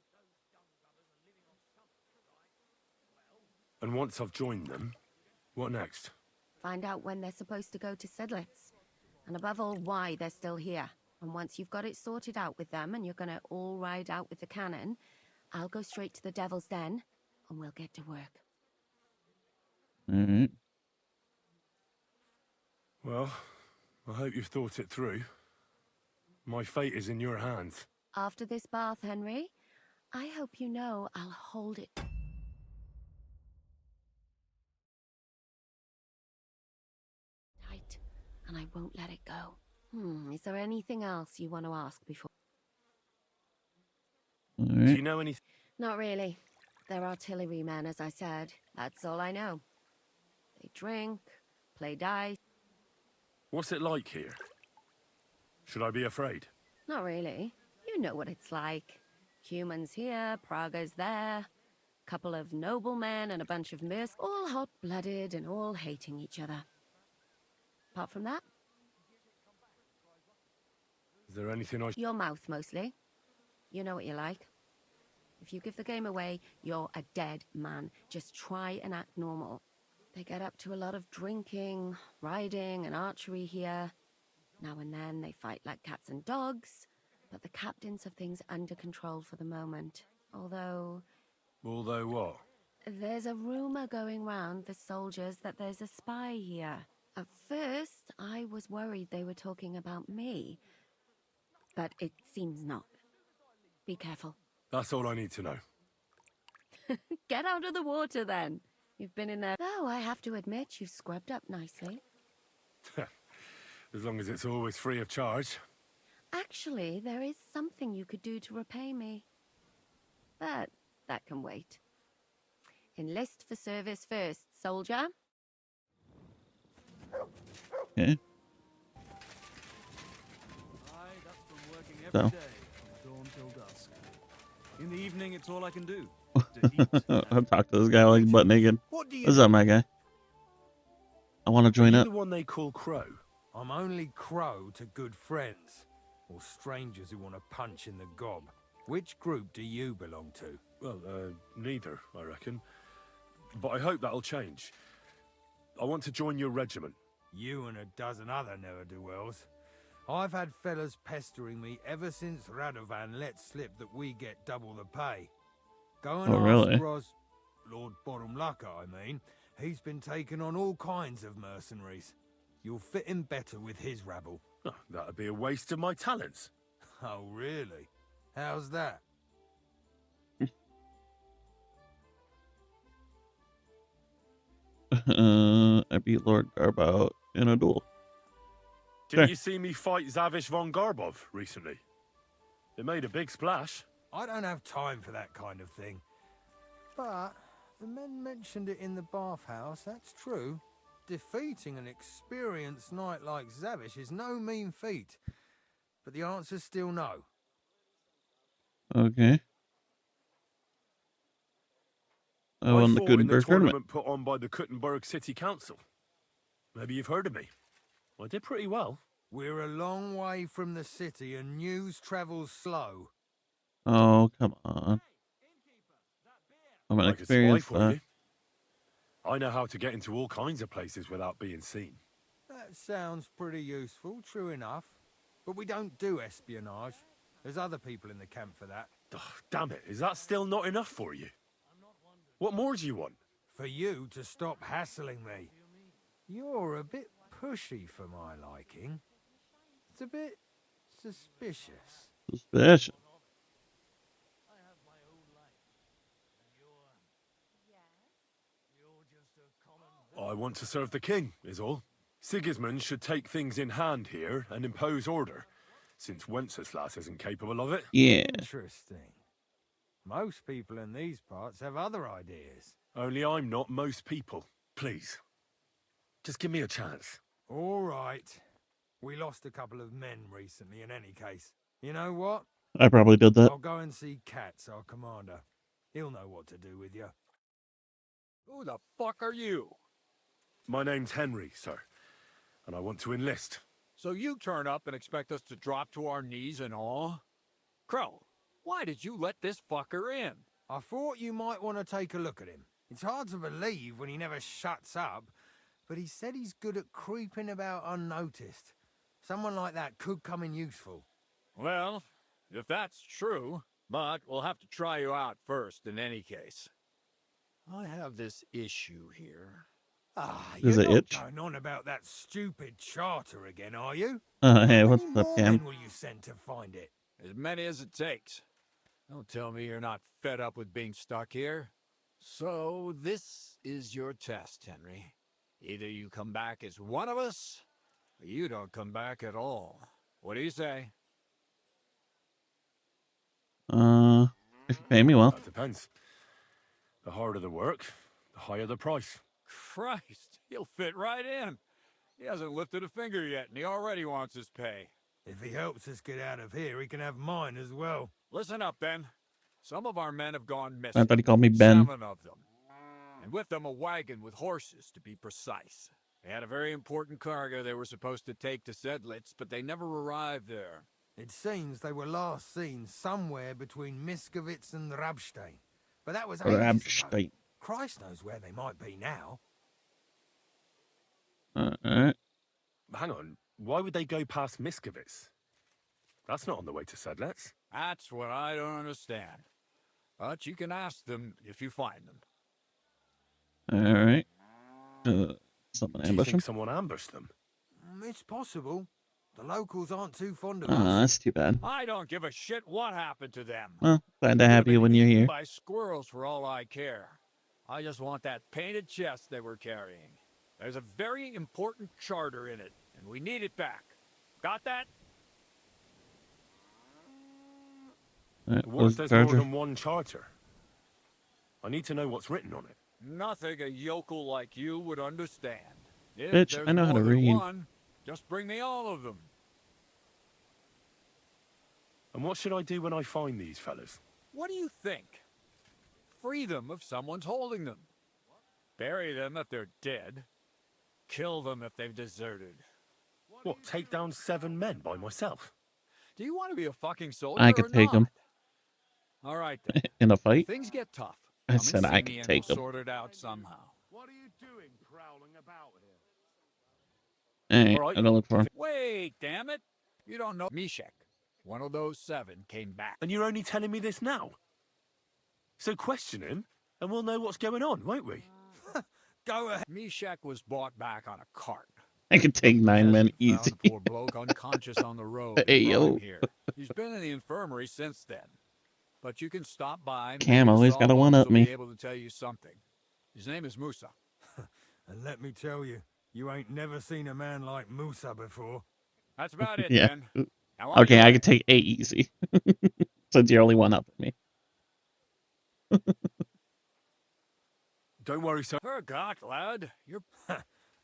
And once I've joined them, what next? Find out when they're supposed to go to Sedlitz. And above all, why they're still here. And once you've got it sorted out with them and you're going to all ride out with the cannon, I'll go straight to the Devil's Den and we'll get to work. Alright. Well, I hope you've thought it through. My fate is in your hands. After this bath, Henry, I hope you know I'll hold it tight and I won't let it go. Is there anything else you want to ask before? Do you know anything? Not really. They're artillerymen, as I said. That's all I know. They drink, play dice. What's it like here? Should I be afraid? Not really. You know what it's like. Humans here, Praga's there. Couple of noblemen and a bunch of mercs, all hot-blooded and all hating each other. Apart from that, Is there anything I... your mouth mostly. You know what you like. If you give the game away, you're a dead man. Just try and act normal. They get up to a lot of drinking, riding, and archery here. Now and then they fight like cats and dogs, but the captains have things under control for the moment. Although what? there's a rumor going round the soldiers that there's a spy here. At first, I was worried they were talking about me, but it seems not. Be careful. That's all I need to know. Get out of the water then. You've been in there. Though I have to admit, you've scrubbed up nicely. As long as it's always free of charge. Actually, there is something you could do to repay me. But that can wait. Enlist for service first, soldier. Okay. So. In the evening, it's all I can do. I'll talk to this guy like butt naked. What's up, my guy? I want to join up. The one they call Crow. I'm only Crow to good friends, or strangers who want to punch in the gob. Which group do you belong to? Well, neither, I reckon. But I hope that'll change. I want to join your regiment. You and a dozen other ne'er-do-wells. I've had fellas pestering me ever since Radovan let slip that we get double the pay. Go and ask Roz, Lord Borumlaka, I mean. He's been taking on all kinds of mercenaries. You'll fit in better with his rabble. Oh, that'd be a waste of my talents. Oh, really? How's that? I beat Lord Garbout in a duel. Didn't you see me fight Zavish von Garbov recently? It made a big splash. I don't have time for that kind of thing. But the men mentioned it in the bathhouse, that's true. Defeating an experienced knight like Zavish is no mean feat. But the answer's still no. Okay. I won the fought in the Gutenberg tournament. put on by the Kuttenberg City Council. Maybe you've heard of me. I did pretty well. We're a long way from the city and news travels slow. Oh, come on. I'm an experienced lad. I know how to get into all kinds of places without being seen. That sounds pretty useful, true enough. But we don't do espionage. There's other people in the camp for that. Oh, damn it, is that still not enough for you? What more do you want? For you to stop hassling me. You're a bit pushy for my liking. It's a bit suspicious. Suspicious. I want to serve the king, is all. Sigismund should take things in hand here and impose order, since Wenceslas isn't capable of it. Yeah. Interesting. Most people in these parts have other ideas. Only I'm not most people. Please. Just give me a chance. All right. We lost a couple of men recently in any case. You know what? I probably did that. I'll go and see Katz, our commander. He'll know what to do with you. Who the fuck are you? My name's Henry, sir. And I want to enlist. So you turn up and expect us to drop to our knees in awe? Crow, why did you let this fucker in? I thought you might want to take a look at him. It's hard to believe when he never shuts up, but he said he's good at creeping about unnoticed. Someone like that could come in useful. Well, if that's true, but we'll have to try you out first in any case. I have this issue here. Does You're it not itch? going on about that stupid charter again, are you? Hey, How what's many up, more Cam? men will you send to find it? As many as it takes. Don't tell me you're not fed up with being stuck here. So this is your test, Henry. Either you come back as one of us, or you don't come back at all. What do you say? If you pay me well. That depends. The harder the work, the higher the price. Christ, he'll fit right in. He hasn't lifted a finger yet, and he already wants his pay. If he helps us get out of here, he can have mine as well. Listen up, Ben. Some of our men have gone missing. I thought he called me Ben. 7 of them. And with them a wagon with horses, to be precise. They had a very important cargo they were supposed to take to Sedlitz, but they never arrived there. It seems they were last seen somewhere between Miskovitz and Rabstein. But that was ages ago. Rabstein. Christ knows where they might be now. Alright. Hang on. Why would they go past Miskovitz? That's not on the way to Sedlitz. That's what I don't understand. But you can ask them if you find them. Alright. Someone Do you ambush think him? someone ambushed them? It's possible. The locals aren't too fond of Oh, us. that's too bad. I don't give a shit what happened to them. Well, glad to have you when you're here. By squirrels for all I care. I just want that painted chest they were carrying. There's a very important charter in it, and we need it back. Got that? What if there's more than one charter? I need to know what's written on it. Nothing a yokel like you would understand. If Bitch, there's I know how more to than read. one, just bring me all of them. And what should I do when I find these fellas? What do you think? Free them if someone's holding them. Bury them if they're dead. Kill them if they've deserted. What, take down 7 men by myself? Do you want to be a fucking soldier I could or take not? him. All right then. In a fight? If things get tough. I come said and I see could me and take we'll them. sort it out somehow. What are you doing prowling about here? Alright, All right. I don't look for him. Wait, damn it. You don't know. Mishek, one of those 7, came back. And you're only telling me this now? So question him, and we'll know what's going on, won't we? Go ahead. Mishek was brought back on a cart. I could take 9 men easy. Found the poor bloke unconscious on the road. Hey, and brought yo. him here. He's been in the infirmary since then. But you can stop by. Cam maybe always the gotta Sawbones one-up will me. Be able to tell you something. His name is Musa. And let me tell you, you ain't never seen a man like Musa before. That's about it, Yeah. then. Now on Okay, your I way. could take 8 easy. Since you're only one up at me. Don't worry, sir. Forgot, lad. You're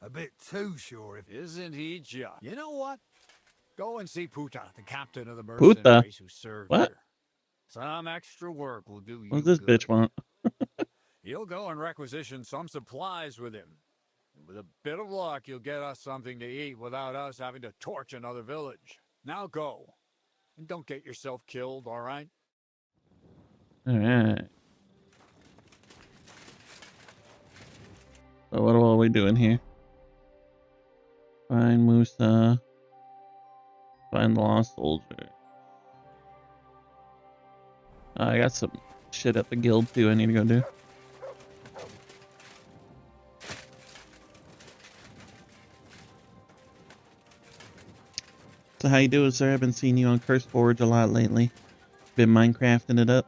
A bit too sure if... Isn't he just? You know what? Go and see Puta, the captain of the Puta? mercenaries who serve What? here. Some extra work will do you What does this good. bitch want? You'll go and requisition some supplies with him. And with a bit of luck, you'll get us something to eat without us having to torch another village. Now go. And don't get yourself killed, all right? Alright. So what are we doing here? Find Musa. Find the lost soldier. I got some shit at the guild too I need to go do. So how you doing, sir? I've been seeing you on CurseForge a lot lately. Been Minecrafting it up.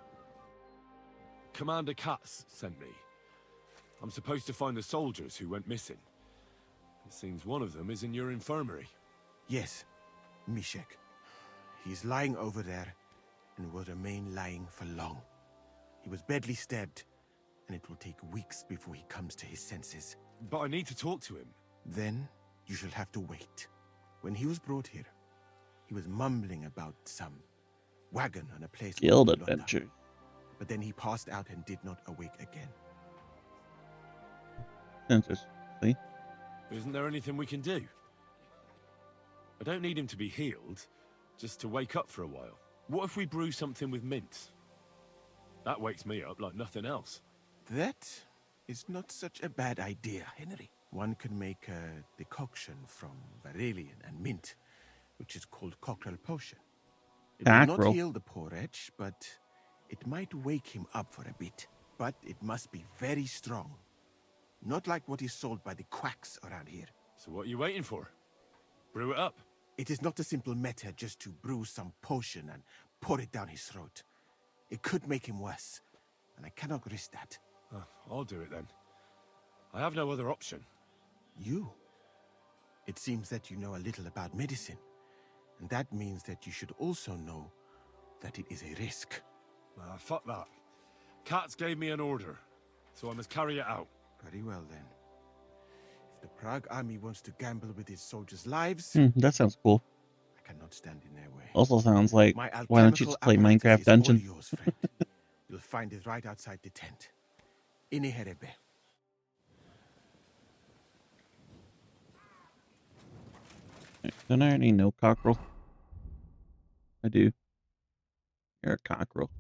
Commander Katz sent me. I'm supposed to find the soldiers who went missing. It seems one of them is in your infirmary. Yes, Mishek. He's lying over there, and will remain lying for long. He was badly stabbed, and it will take weeks before he comes to his senses. But I need to talk to him. Then you shall have to wait. When he was brought here, he was mumbling about some wagon on a place Guild called Lotta. adventure. But then he passed out and did not awake again. Interesting. Isn't there anything we can do? I don't need him to be healed, just to wake up for a while. What if we brew something with mint? That wakes me up like nothing else. That is not such a bad idea, Henry. One can make a decoction from Varelian and mint, which is called cockerel potion. It will not Cockerel. heal the poor wretch, but it might wake him up for a bit. But it must be very strong. Not like what is sold by the quacks around here. So what are you waiting for? Brew it up. It is not a simple matter just to brew some potion and pour it down his throat. It could make him worse, and I cannot risk that. Oh, I'll do it then. I have no other option. You? It seems that you know a little about medicine, and that means that you should also know that it is a risk. Fuck that. Katz gave me an order, so I must carry it out. Very well then. If the Prague army wants to gamble with its soldiers' lives, That sounds cool. I cannot stand in their way. Also sounds like, My why don't you just play Minecraft Dungeon? All yours, friend. You'll find it right outside the tent. Ini herebe. Don't I already know cockerel? I do. You're a cockerel.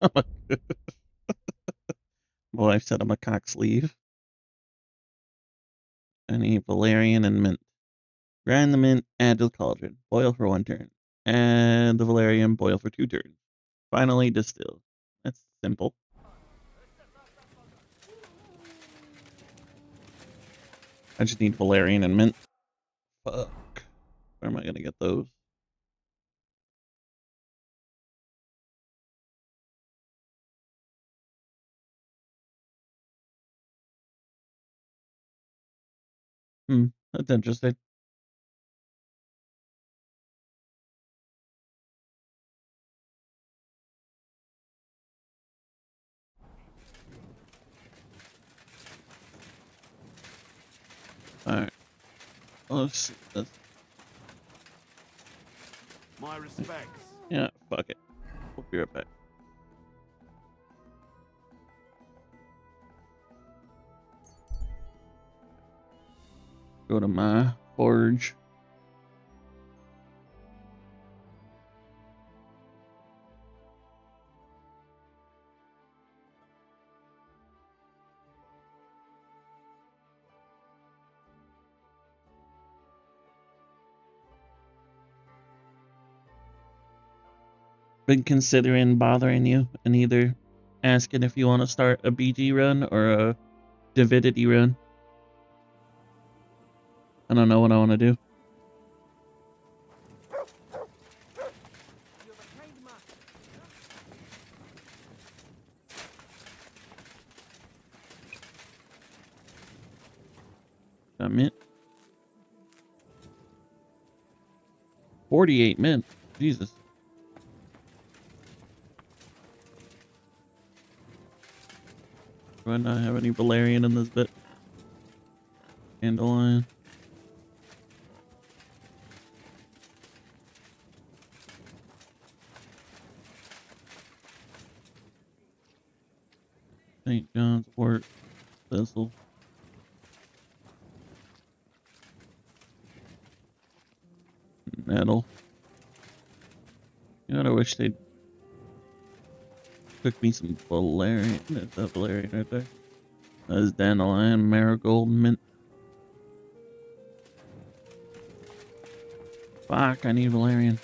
Oh my god. Well, I've said I'm a cock sleeve. I need valerian and mint. Grind the mint, add to the cauldron. Boil for 1 turn. Add the valerian, boil for 2 turns. Finally, distill. That's simple. I just need valerian and mint. Fuck. Where am I gonna get those? That's interesting. Alright. Let's see. My respects. Yeah, fuck it. We'll be right back. Go to my forge. Been considering bothering you and either asking if you want to start a BG run or a Divinity run. I don't know what I want to do. Got mint. 48 mint. Jesus. Do I not have any valerian in this bit? Dandelion. St. John's Wort. Thistle. Nettle. You know what, I wish they'd cook me some valerian. That's that valerian right there. That's dandelion, marigold, mint. Fuck, I need valerian.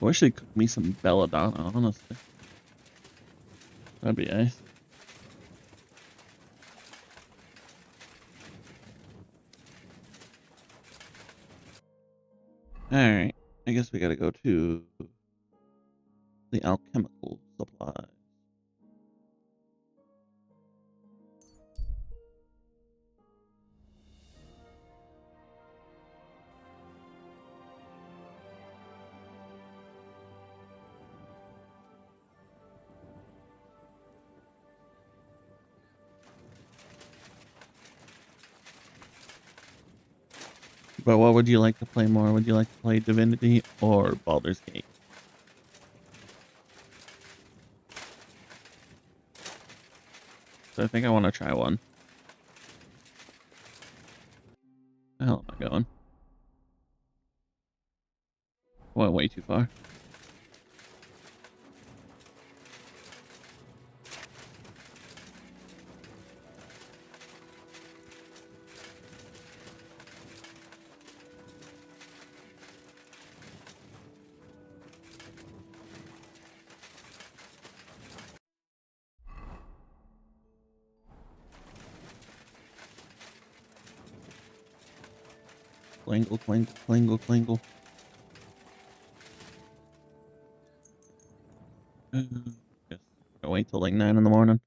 I wish they'd cook me some belladonna, honestly. That'd be nice. Alright, I guess we gotta go to the alchemical supplies. But what would you like to play more? Would you like to play Divinity or Baldur's Gate? So I think I want to try one. Where the hell am I going? Went way too far. Clangle, clangle, clangle, clangle. Guess I'll wait till like 9 in the morning.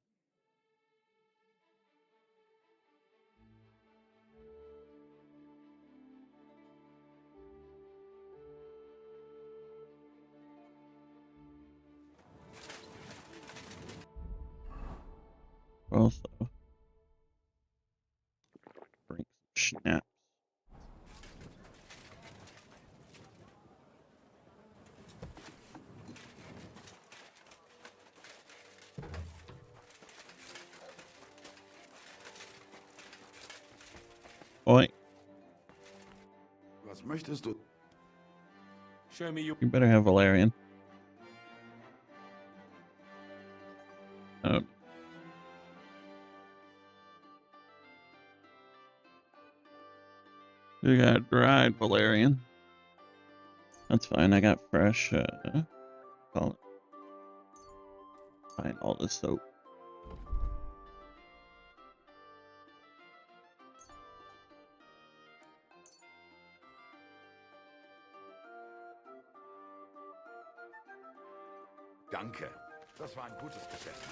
Also, bring some schnapps. Oi, Was möchtest du? Show me your. you better have Valerian. Oh. We got dried Valerian. That's fine. I got fresh. Call it. Find all this soap. Danke. Das war ein gutes Geschäft.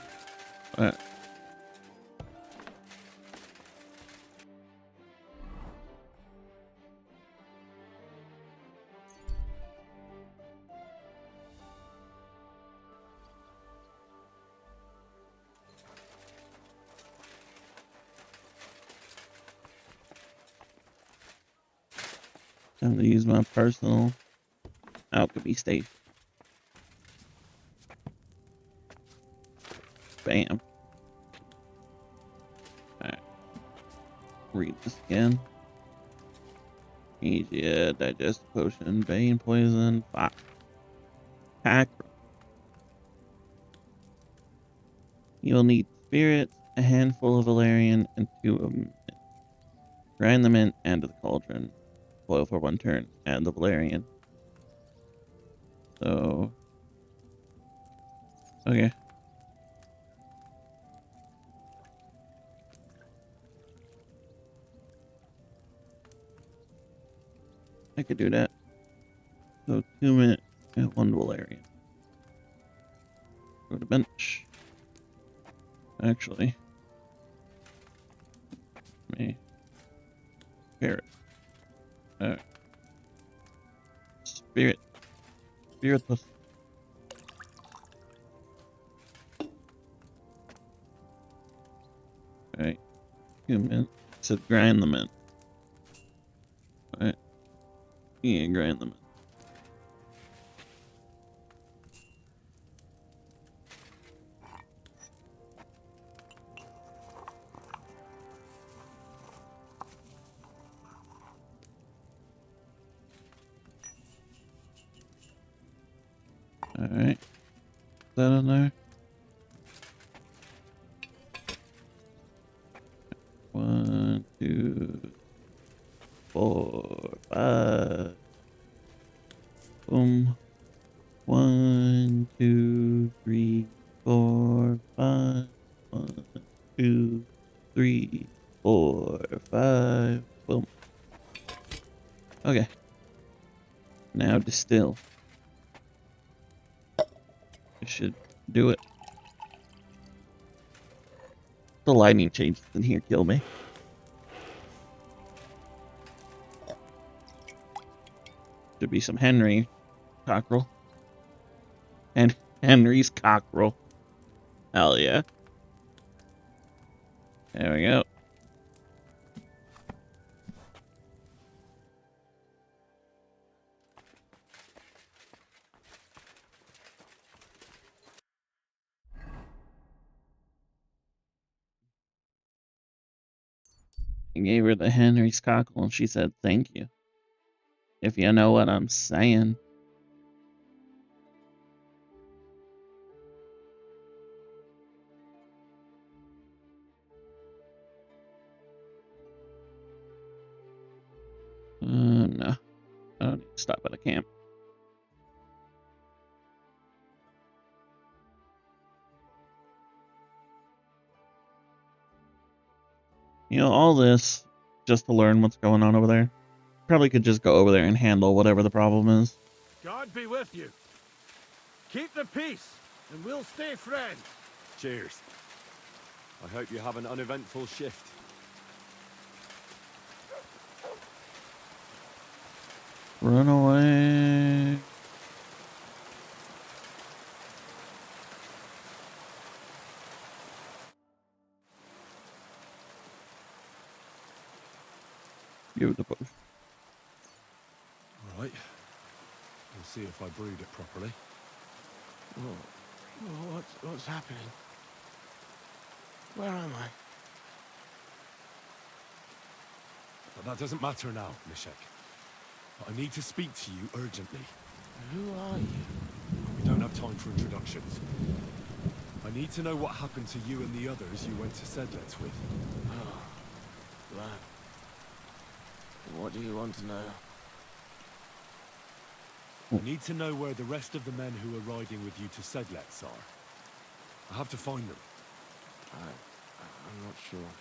Time to use my personal alchemy station. Bam. Alright. Read this again. Easy, digest potion, bane poison, fire. Hack. You'll need spirits, a handful of Valerian, and 2 of them. Grind them in, add to the cauldron. Boil for 1 turn. Add the Valerian. So. Okay. I could do that. So 2 minutes and 1 Valerian. Go to bench. Actually. Me. Carrot. Alright. Spirit. Spiritus. Alright. 2 minutes. It said grind them in. Alright. Yeah, grind them in. Alright. Is that in there? 1, 2, 4, 5. Boom. 1, 2, 3, 4, 5. 1, 2, 3, 4, 5. Boom. Okay. Now distill. I should do it. The lightning changes in here kill me. Should be some Henry cockerel. And Henry's cockerel. Hell yeah. There we go. I gave her the Henry's cockle and she said thank you. If you know what I'm saying. No. I don't need to stop at a camp. You know, all this just to learn what's going on over there. Probably could just go over there and handle whatever the problem is. God be with you. Keep the peace, and we'll stay friends. Cheers. I hope you have an uneventful shift. Run away. Give it the push. Right. We'll see if I brewed it properly. What's happening? Where am I? But that doesn't matter now, Mishek. I need to speak to you urgently. Who are you? We don't have time for introductions. I need to know what happened to you and the others you went to Sedlets with. Oh, right. What do you want to know? I need to know where the rest of the men who are riding with you to Sedlets are. I have to find them. I'm not sure.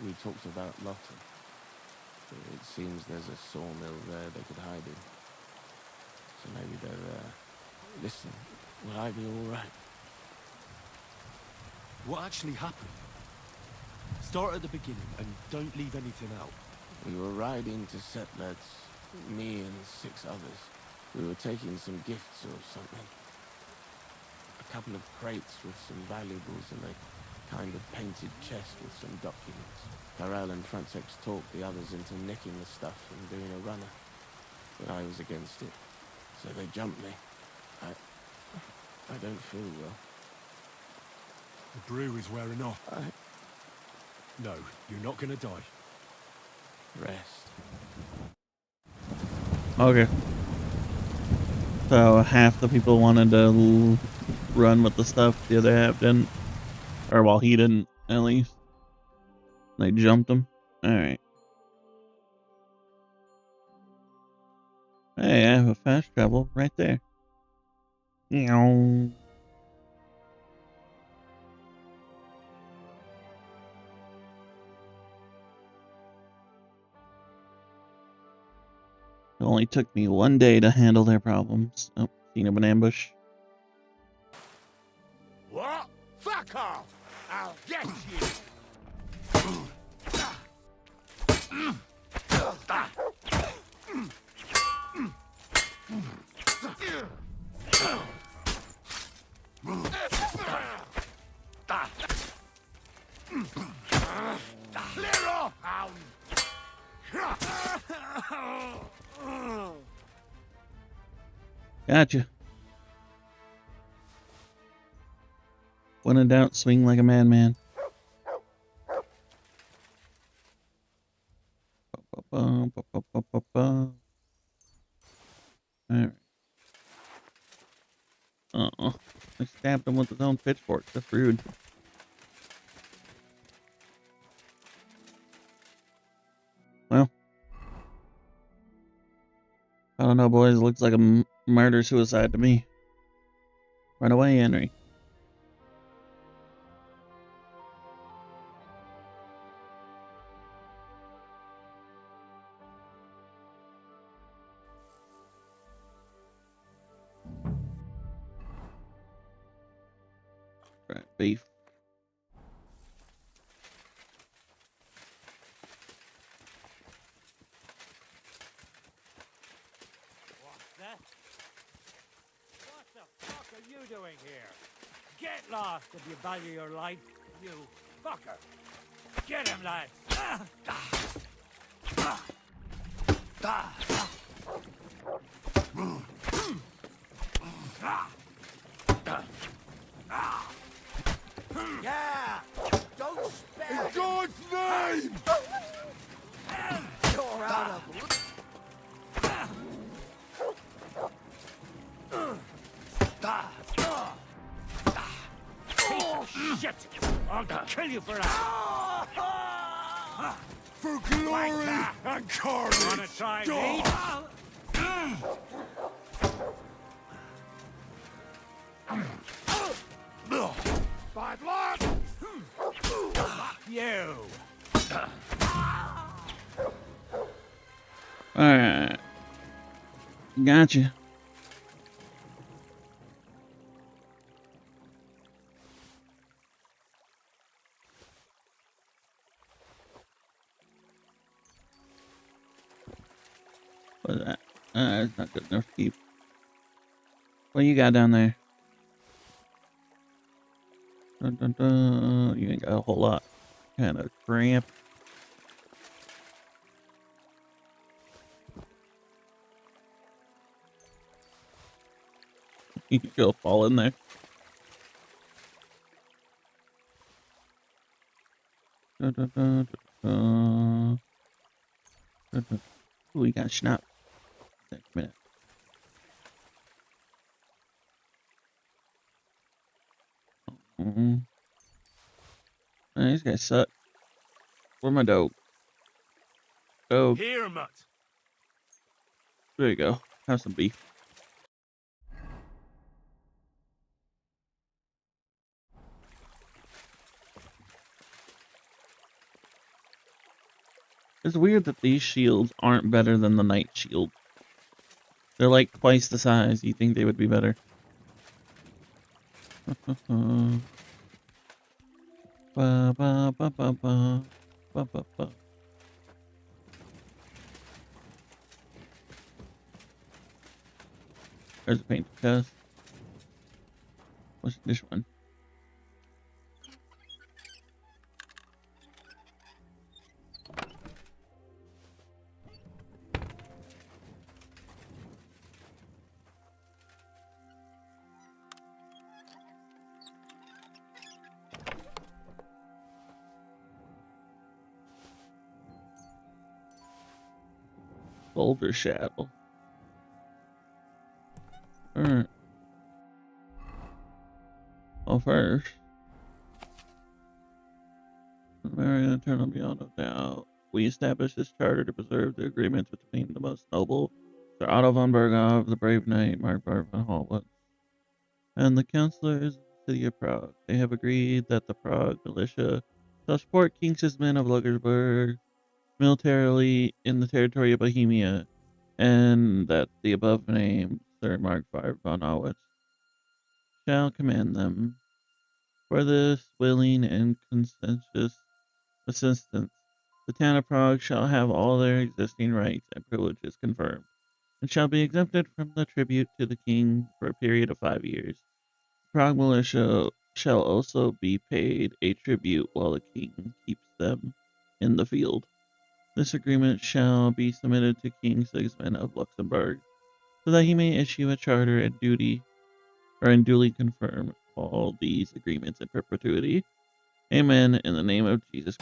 We talked about Lotta. It seems there's a sawmill there they could hide in. So maybe they're there. Listen, will I be all right? What actually happened? Start at the beginning and don't leave anything out. We were riding to Sedlets, me and 6 others. We were taking some gifts or something. A couple of crates with some valuables and a kind of painted chest with some documents. Karel and Francex talked the others into nicking the stuff and doing a runner. But I was against it, so they jumped me. I don't feel well. The brew is wearing off. No, you're not gonna die. Rest. Okay. So half the people wanted to run with the stuff, the other half didn't. Or well, he didn't, at least. They jumped him. Alright. Hey, I have a fast travel right there. Meow. It only took me 1 day to handle their problems. Oh, seen him in ambush. What? Fuck off! I'll get you! Clear off, hound! Gotcha. When in doubt, swing like a madman. Alright. Uh-oh. I stabbed him with his own pitchfork. That's rude. Well. I don't know, boys. Looks like a murder-suicide to me. Run away, Henry. Right, beef. What the fuck are you doing here? Get lost if you value your life, you fucker. Get him, lads. Yeah! Don't spare In God's name! Shit! I'll kill you for that! For glory and carnage! Wanna try me? Bad luck! You! Alright. Gotcha. What's that? It's not good enough to keep. What you got down there? Dun, dun, dun. You ain't got a whole lot. Kind of cramp. You can go fall in there. Dun, dun, dun, dun, dun, dun. Ooh, we got schnapp. Take a minute. Man, these guys suck. Where my dope? Dope. Here, Mutt. There you go. Have some beef. It's weird that these shields aren't better than the knight shield. They're like twice the size. You think they would be better? Ba, ba, ba, ba, ba. Ba, ba, ba. There's a paint test. What's this one? Boulder Shadow. Alright. Well, first, Marion Eternal Beyond of Doubt. We established this charter to preserve the agreements between the most noble Sir Otto von Berghoff, the brave knight Mark von Holwitz, and the councillors of the city of Prague. They have agreed that the Prague militia shall support King Sigismund of Luxembourg militarily in the territory of Bohemia, and that the above named Sir Mark von Holwitz shall command them. For this willing and conscientious assistance, the town of Prague shall have all their existing rights and privileges confirmed, and shall be exempted from the tribute to the king for a period of 5 years. Prague militia shall also be paid a tribute while the king keeps them in the field. This agreement shall be submitted to King Sigismund of Luxembourg, so that he may issue a charter and duly confirm all these agreements in perpetuity. Amen. In the name of Jesus.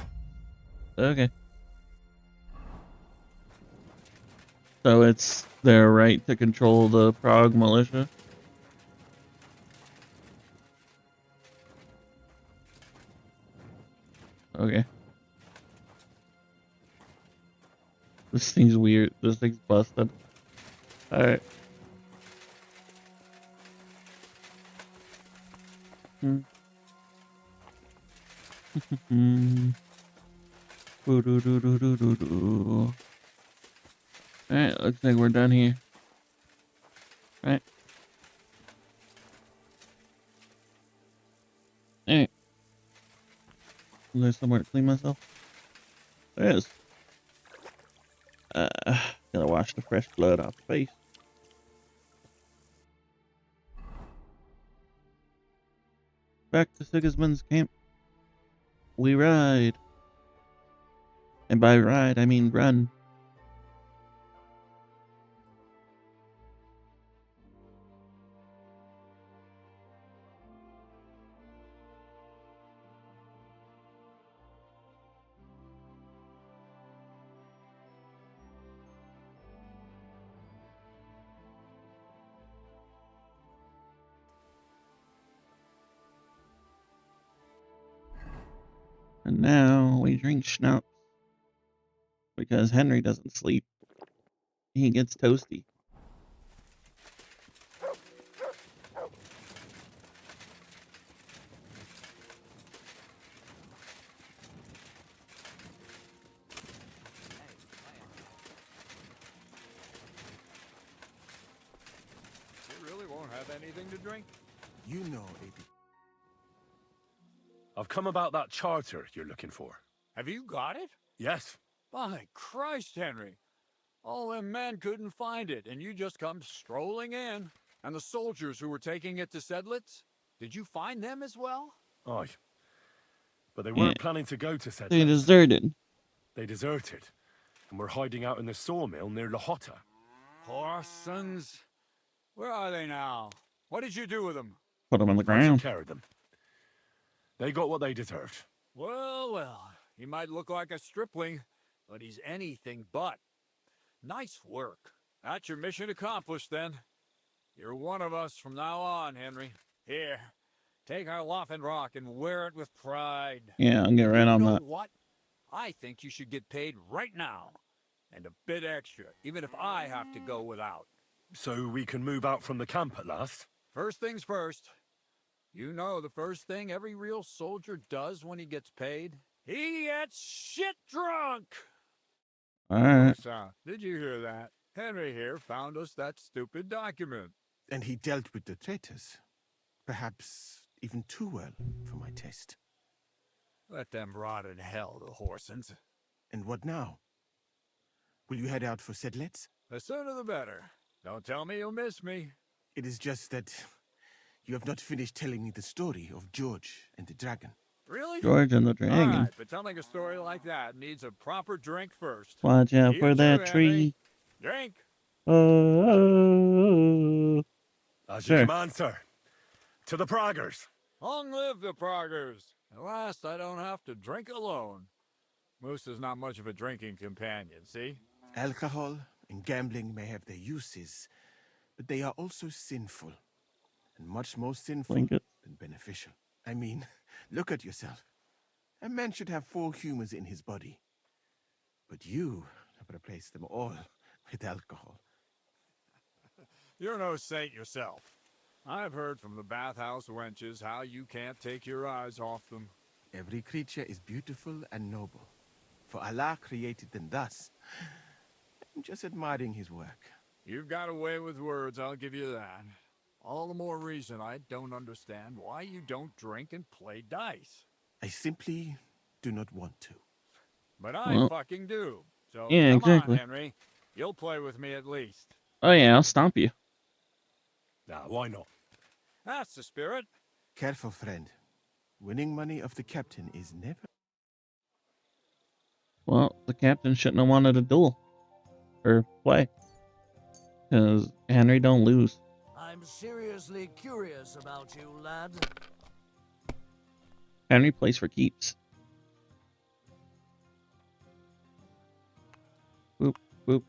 Okay. So it's their right to control the Prague militia? Okay. This thing's weird. This thing's busted. Alright. Alright, looks like we're done here. Right. Alright. Is there somewhere to clean myself? There is. Gotta wash the fresh blood off the face. Back to Sigismund's camp. We ride. And by ride, I mean run. And now we drink schnapps. Because Henry doesn't sleep. He gets toasty. You really won't have anything to drink? You know, AP. I've come about that charter you're looking for. Have you got it? Yes. By Christ, Henry. All them men couldn't find it, and you just come strolling in. And the soldiers who were taking it to Sedlitz? Did you find them as well? Aye. But they weren't planning to go to Sedlitz. They deserted. They deserted. And were hiding out in the sawmill near Lahota. Horsons. Where are they now? What did you do with them? Put them on the I took ground. care of them. They got what they deserved. Well, well. He might look like a stripling, but he's anything but. Nice work. That's your mission accomplished, then. You're one of us from now on, Henry. Here, take our Laughing Rock and wear it with pride. Yeah, I'll get right on that. What? I think you should get paid right now. And a bit extra, even if I have to go without. So we can move out from the camp at last? First things first. You know the first thing every real soldier does when he gets paid? He gets shit drunk! Alright. Did you hear that? Henry here found us that stupid document. And he dealt with the traitors. Perhaps even too well for my taste. Let them rot in hell, the Horsons. And what now? Will you head out for Sedlitz? The sooner the better. Don't tell me you'll miss me. It is just that you have not finished telling me the story of George and the dragon. Really? George and the dragon. All right, but telling a story like that needs a proper drink first. Watch out You for too, that tree. Henry. Drink. Oh. As Sure. you command, sir. To the Praggers. Long live the Praggers. At last, I don't have to drink alone. Moose is not much of a drinking companion, see? Alcohol and gambling may have their uses, but they are also sinful. And much more sinful Blanket. than beneficial. I mean, look at yourself. A man should have 4 humors in his body. But you have replaced them all with alcohol. You're no saint yourself. I've heard from the bathhouse wenches how you can't take your eyes off them. Every creature is beautiful and noble. For Allah created them thus. I'm just admiring his work. You've got a way with words, I'll give you that. All the more reason I don't understand why you don't drink and play dice. I simply do not want to. But I Well, fucking do. So yeah, come exactly. on, Henry. You'll play with me at least. Oh yeah, I'll stomp you. Nah, why not? That's the spirit. Careful, friend. Winning money of the captain is never... Well, the captain shouldn't have wanted a duel. Or play. Because Henry don't lose. I'm seriously curious about you, lad. Henry plays for keeps. Boop, boop,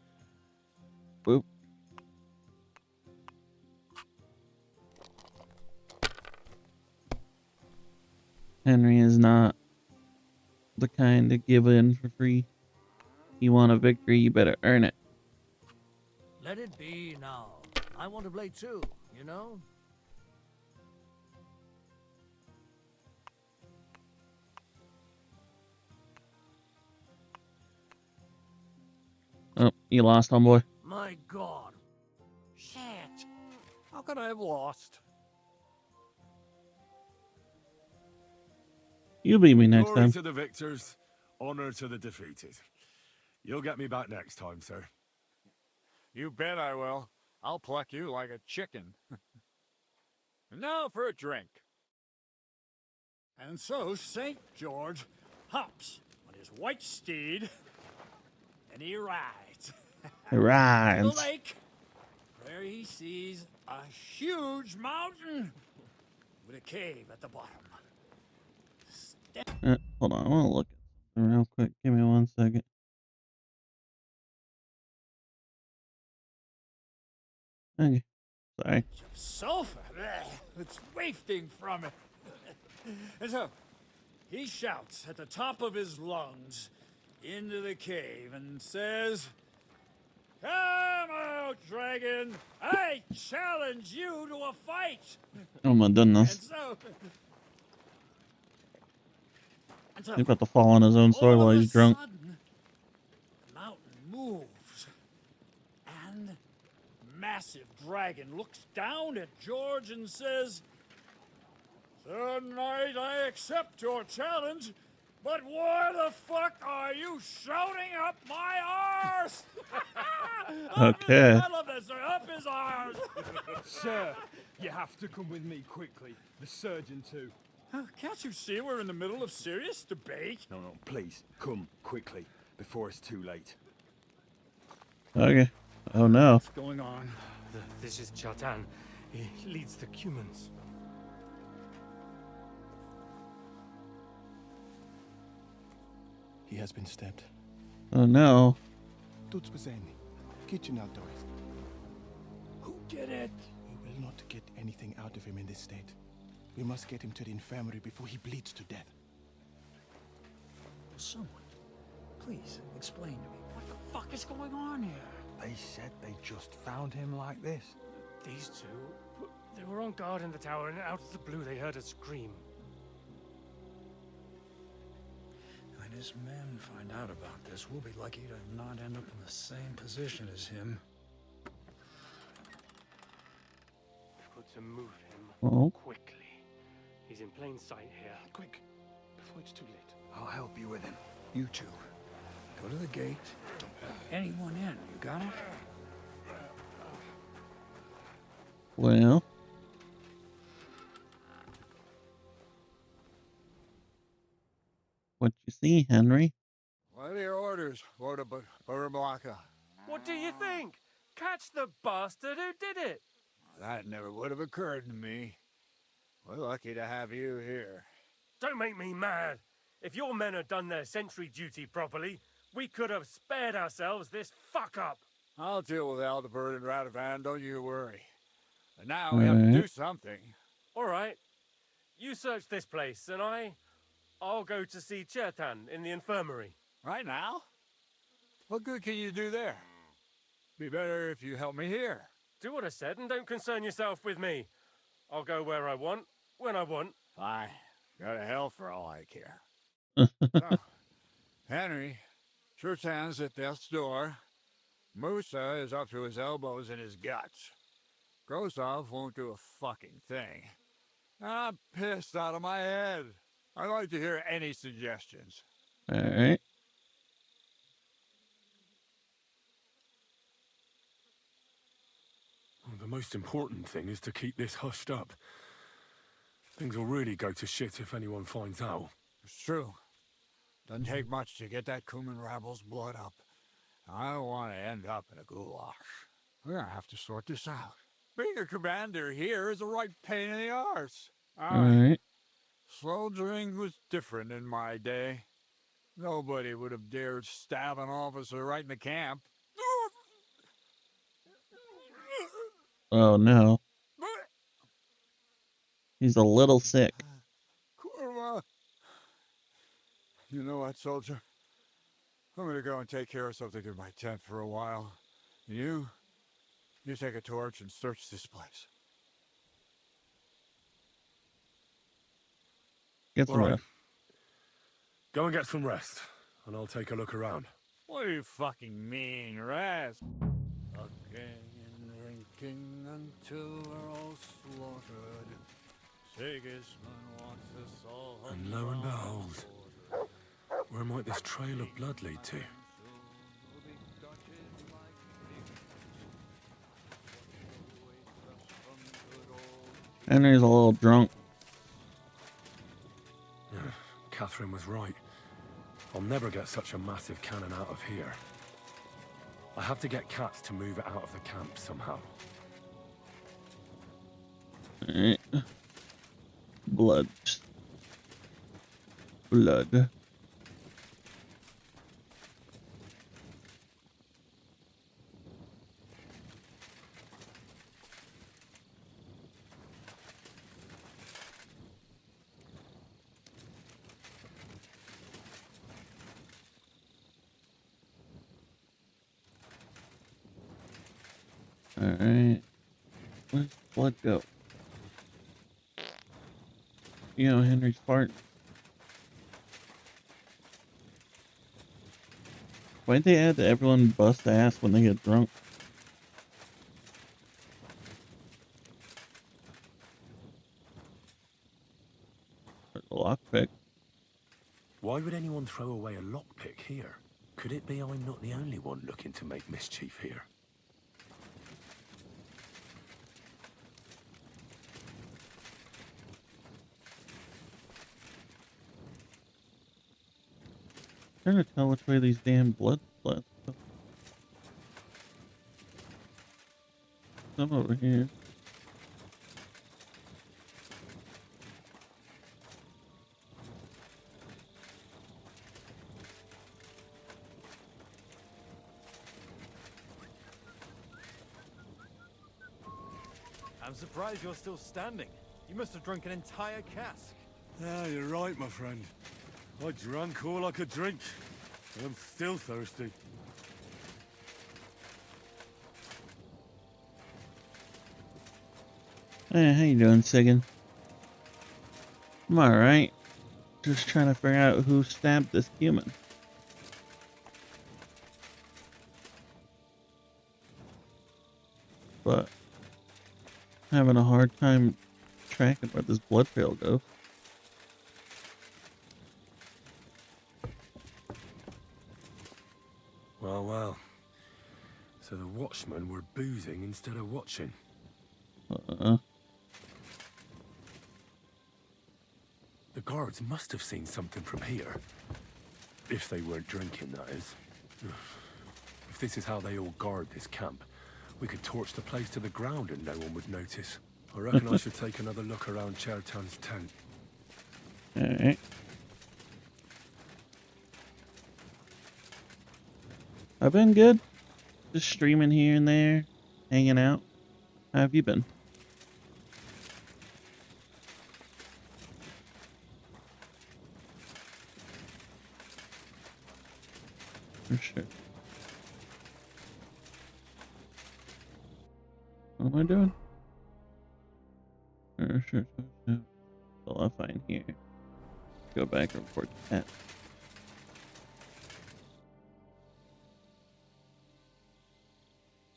boop. Henry is not the kind to give in for free. You want a victory, you better earn it. Let it be now. I want to play too, you know? Oh, you lost, homeboy. My God. Shit. How could I have lost? You beat me next Glory time. to the victors, honor to the defeated. You'll get me back next time, sir. You bet I will. I'll pluck you like a chicken. And now for a drink. And so St. George hops on his white steed, and he rides. He rides. To the lake, where he sees a huge mountain with a cave at the bottom. Hold on, I want to look at something real quick. Give me 1 second. Okay. Sorry. Sulfur, it's wafting from it. And so, he shouts at the top of his lungs into the cave and says, "Come out, dragon! I challenge you to a fight!" Oh my goodness. And so He's about to fall on his own sword while he's drunk. sudden, the mountain moves, and massive dragon looks down at George and says, "Sir Knight, I accept your challenge, but why the fuck are you shouting up my arse?" Okay. I love that, sir. Up his arse. Sir, you have to come with me quickly. The surgeon too. Can't you see we're in the middle of serious debate? No, please, come quickly, before it's too late. Okay. Oh no. What's going on? This is Chatan. He leads the Cumans. He has been stabbed. Oh no. Tuts bezeni. Kitchen outdoors. Who did it? We will not get anything out of him in this state. We must get him to the infirmary before he bleeds to death. Someone, please explain to me what the fuck is going on here. They said they just found him like this. These two, they were on guard in the tower, and out of the blue they heard a scream. When his men find out about this, we'll be lucky to not end up in the same position as him. We've got to move him Oh. quickly. He's in plain sight here. Quick, before it's too late. I'll help you with him. You two, go to the gate. Don't let anyone in. You got it? Well. What you see, Henry? What are your orders, Bohemia? What do you think? Catch the bastard who did it! That never would have occurred to me. We're lucky to have you here. Don't make me mad. If your men had done their sentry duty properly, we could have spared ourselves this fuck-up. I'll deal with Aldebert and Radovan, don't you worry. But now we have to do something. All right. You search this place, and I'll go to see Chertan in the infirmary. Right now? What good can you do there? Be better if you help me here. Do what I said, and don't concern yourself with me. I'll go where I want, when I want. Fine. Go to hell for all I care. So, Henry, Chertan's at death's door. Musa is up to his elbows in his guts. Grosov won't do a fucking thing. I'm pissed out of my head. I'd like to hear any suggestions. All right. Well, the most important thing is to keep this hushed up. Things will really go to shit if anyone finds out. It's true. Doesn't take much to get that Cuman rabble's blood up. I don't want to end up in a goulash. We're gonna have to sort this out. Being a commander here is a right pain in the arse. All right. Soldiering was different in my day. Nobody would have dared stab an officer right in the camp. Oh no. He's a little sick. Kurva. You know what, soldier? I'm gonna go and take care of something in my tent for a while. You take a torch and search this place. Get some All right. rest. Go and get some rest, and I'll take a look around. What do you fucking mean, rest? Fucking and drinking until we're all slaughtered. Sigismund wants us all. And lo and behold, where might this trail of blood lead to? Henry's a little drunk. Yeah, Catherine was right. I'll never get such a massive cannon out of here. I have to get Katz to move it out of the camp somehow. All right. Blood. Blood. Alright. Where's the blood go? You know, Henry's farting. Why'd they add that everyone busts ass when they get drunk? There's a lockpick. Why would anyone throw away a lockpick here? Could it be I'm not the only one looking to make mischief here? Trying to tell which way these damn blood splats go. Some over here. I'm surprised you're still standing. You must have drunk an entire cask. Yeah, you're right, my friend. I drank all I could drink, and I'm still thirsty. Hey, how you doing, Sigan? I'm alright. Just trying to figure out who stabbed this human. But having a hard time tracking where this blood trail goes. Well, well. So the watchmen were boozing instead of watching. The guards must have seen something from here. If they weren't drinking, that is. If this is how they all guard this camp, we could torch the place to the ground and no one would notice. I reckon I should take another look around Chertan's tent. Alright. I've been good. Just streaming here and there, hanging out. How have you been? For sure. What am I doing? For sure. All I find here. Go back and report to that.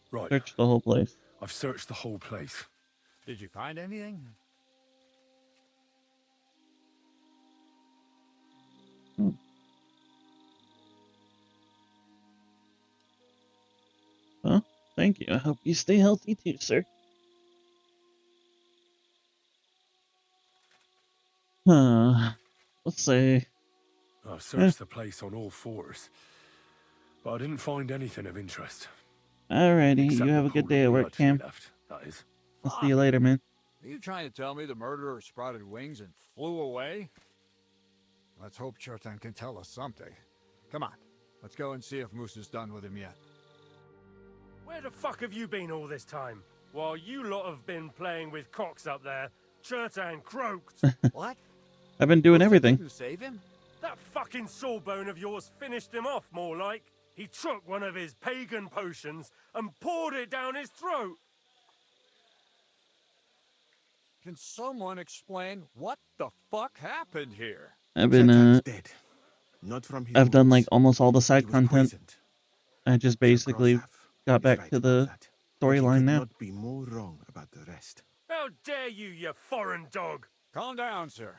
Right. Search the whole place. I've searched the whole place. Did you find anything? Well, thank you. I hope you stay healthy too, sir. Let's say. I've searched the place on all fours, but I didn't find anything of interest. Alrighty, you have a good day at work, Cam. That is. I'll see you later, man. Are you trying to tell me the murderer sprouted wings and flew away? Let's hope Chertan can tell us something. Come on, let's go and see if Moose is done with him yet. Where the fuck have you been all this time? While you lot have been playing with cocks up there, Chertan croaked. What? I've been doing everything. To save him? That fucking sawbone of yours finished him off, more like. He took one of his pagan potions and poured it down his throat. Can someone explain what the fuck happened here? I've been dead. Not from his I've done like wounds. almost all the side He was content. poisoned. I just basically got back to the storyline now. Not be more wrong about the rest. How dare you, you foreign dog! Calm down, sir.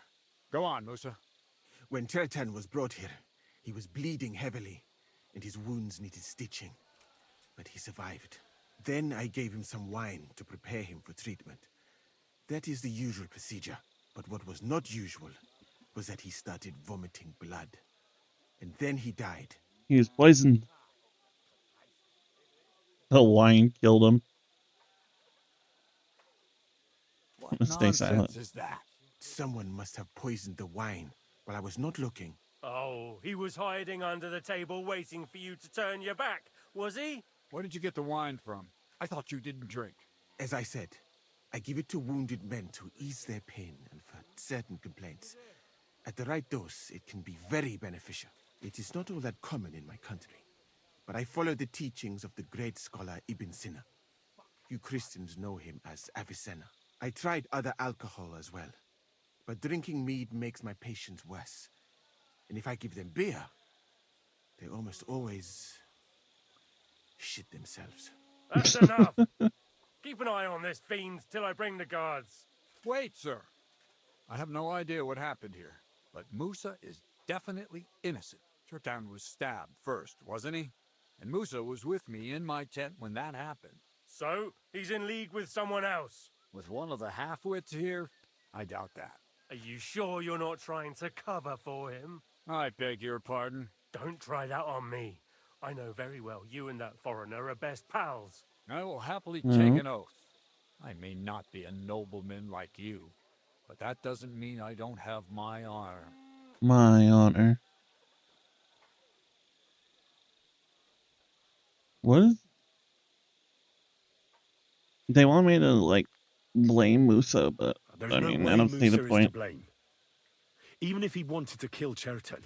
Go on, Musa. When Chertan was brought here, he was bleeding heavily, and his wounds needed stitching. But he survived. Then I gave him some wine to prepare him for treatment. That is the usual procedure. But what was not usual was that he started vomiting blood. And then he died. He was poisoned. The wine killed him. What Stay silent. is that? Someone must have poisoned the wine while I was not looking. Oh, he was hiding under the table waiting for you to turn your back, was he? Where did you get the wine from? I thought you didn't drink. As I said, I give it to wounded men to ease their pain and for certain complaints. At the right dose, it can be very beneficial. It is not all that common in my country, but I follow the teachings of the great scholar Ibn Sina. You Christians know him as Avicenna. I tried other alcohol as well, but drinking mead makes my patients worse. And if I give them beer, they almost always shit themselves. That's enough! Keep an eye on this fiend till I bring the guards. Wait, sir. I have no idea what happened here, but Musa is definitely innocent. Chertan was stabbed first, wasn't he? And Musa was with me in my tent when that happened. So, he's in league with someone else? With one of the half-wits here? I doubt that. Are you sure you're not trying to cover for him? I beg your pardon. Don't try that on me. I know very well you and that foreigner are best pals. I will happily take an oath. I may not be a nobleman like you, but that doesn't mean I don't have my honor. My honor. What is... They want me to, like, blame Musa, but There's I no mean, way I don't see the Musa is point. to blame. Even if he wanted to kill Chertan,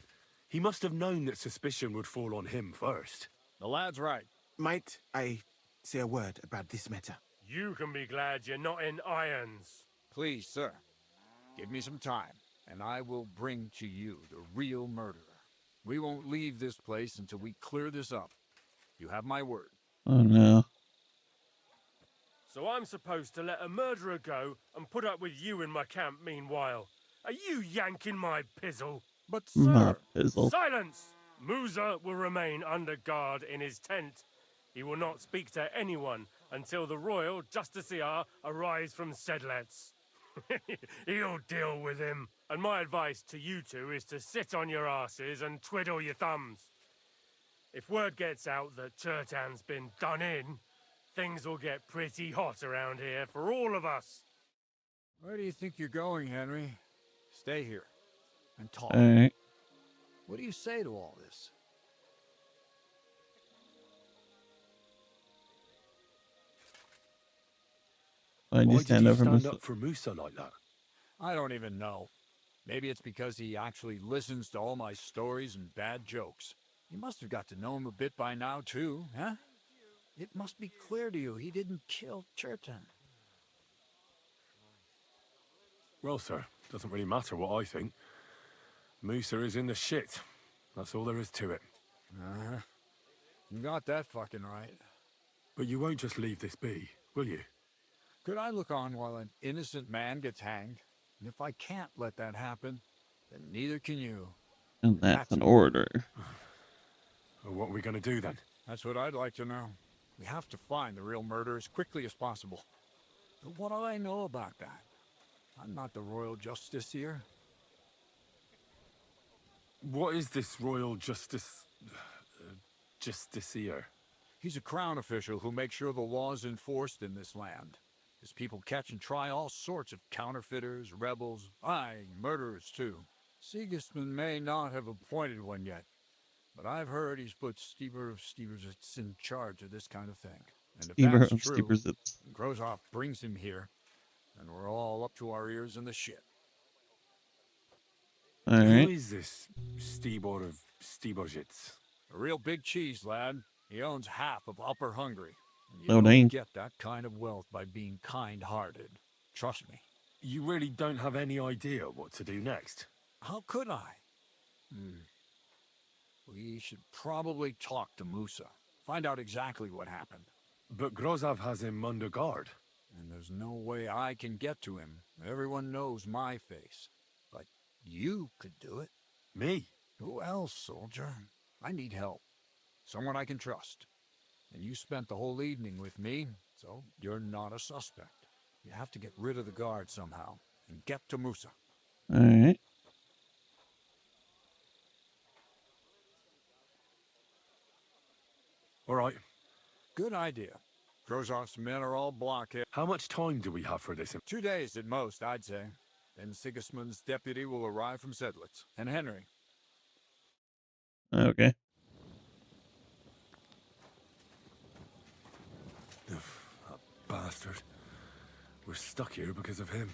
he must have known that suspicion would fall on him first. The lad's right. Might I say a word about this matter? You can be glad you're not in irons. Please, sir, give me some time, and I will bring to you the real murderer. We won't leave this place until we clear this up. You have my word. Oh no. So I'm supposed to let a murderer go and put up with you in my camp meanwhile. Are you yanking my pizzle? But My sir... pizzle. Silence! Musa will remain under guard in his tent. He will not speak to anyone until the royal justiciar arrives from Sedlets. He'll deal with him. And my advice to you two is to sit on your asses and twiddle your thumbs. If word gets out that Chertan's been done in, things will get pretty hot around here for all of us. Where do you think you're going, Henry? Stay here and talk. Alright. What do you say to all this? Why'd you Why did stand you up for stand Musa? up for Musa like that? I don't even know. Maybe it's because he actually listens to all my stories and bad jokes. You must have got to know him a bit by now, too, huh? It must be clear to you he didn't kill Chertan. Well, sir, doesn't really matter what I think. Musa is in the shit. That's all there is to it. Uh-huh. You got that fucking right. But you won't just leave this be, will you? Could I look on while an innocent man gets hanged? And if I can't let that happen, then neither can you. And that's an order. Well, what are we going to do then? That's what I'd like to know. We have to find the real murderer as quickly as possible. But what do I know about that? I'm not the royal justiciar. What is this royal justiciar? He's a crown official who makes sure the law is enforced in this land. His people catch and try all sorts of counterfeiters, rebels, aye, murderers too. Sigismund may not have appointed one yet, but I've heard he's put Steber of Stebersitz in charge of this kind of thing. And if Steber that's of true, Stebersitz. Grozov brings him here, and we're all up to our ears in the shit. Alright. Who is this Stebor of Stebersitz? A real big cheese, lad. He owns half of Upper Hungary. And you Oh, don't dang. get that kind of wealth by being kind-hearted. Trust me. You really don't have any idea what to do next? How could I? We should probably talk to Musa. Find out exactly what happened. But Grozov has him under guard. And there's no way I can get to him. Everyone knows my face. But you could do it. Me? Who else, soldier? I need help. Someone I can trust. And you spent the whole evening with me, so you're not a suspect. You have to get rid of the guard somehow, and get to Musa. Alright. All right. Good idea. Grozov's men are all blockhead. How much time do we have for this? 2 days at most, I'd say. Then Sigismund's deputy will arrive from Sedlitz. And Henry. Okay. That bastard. We're stuck here because of him.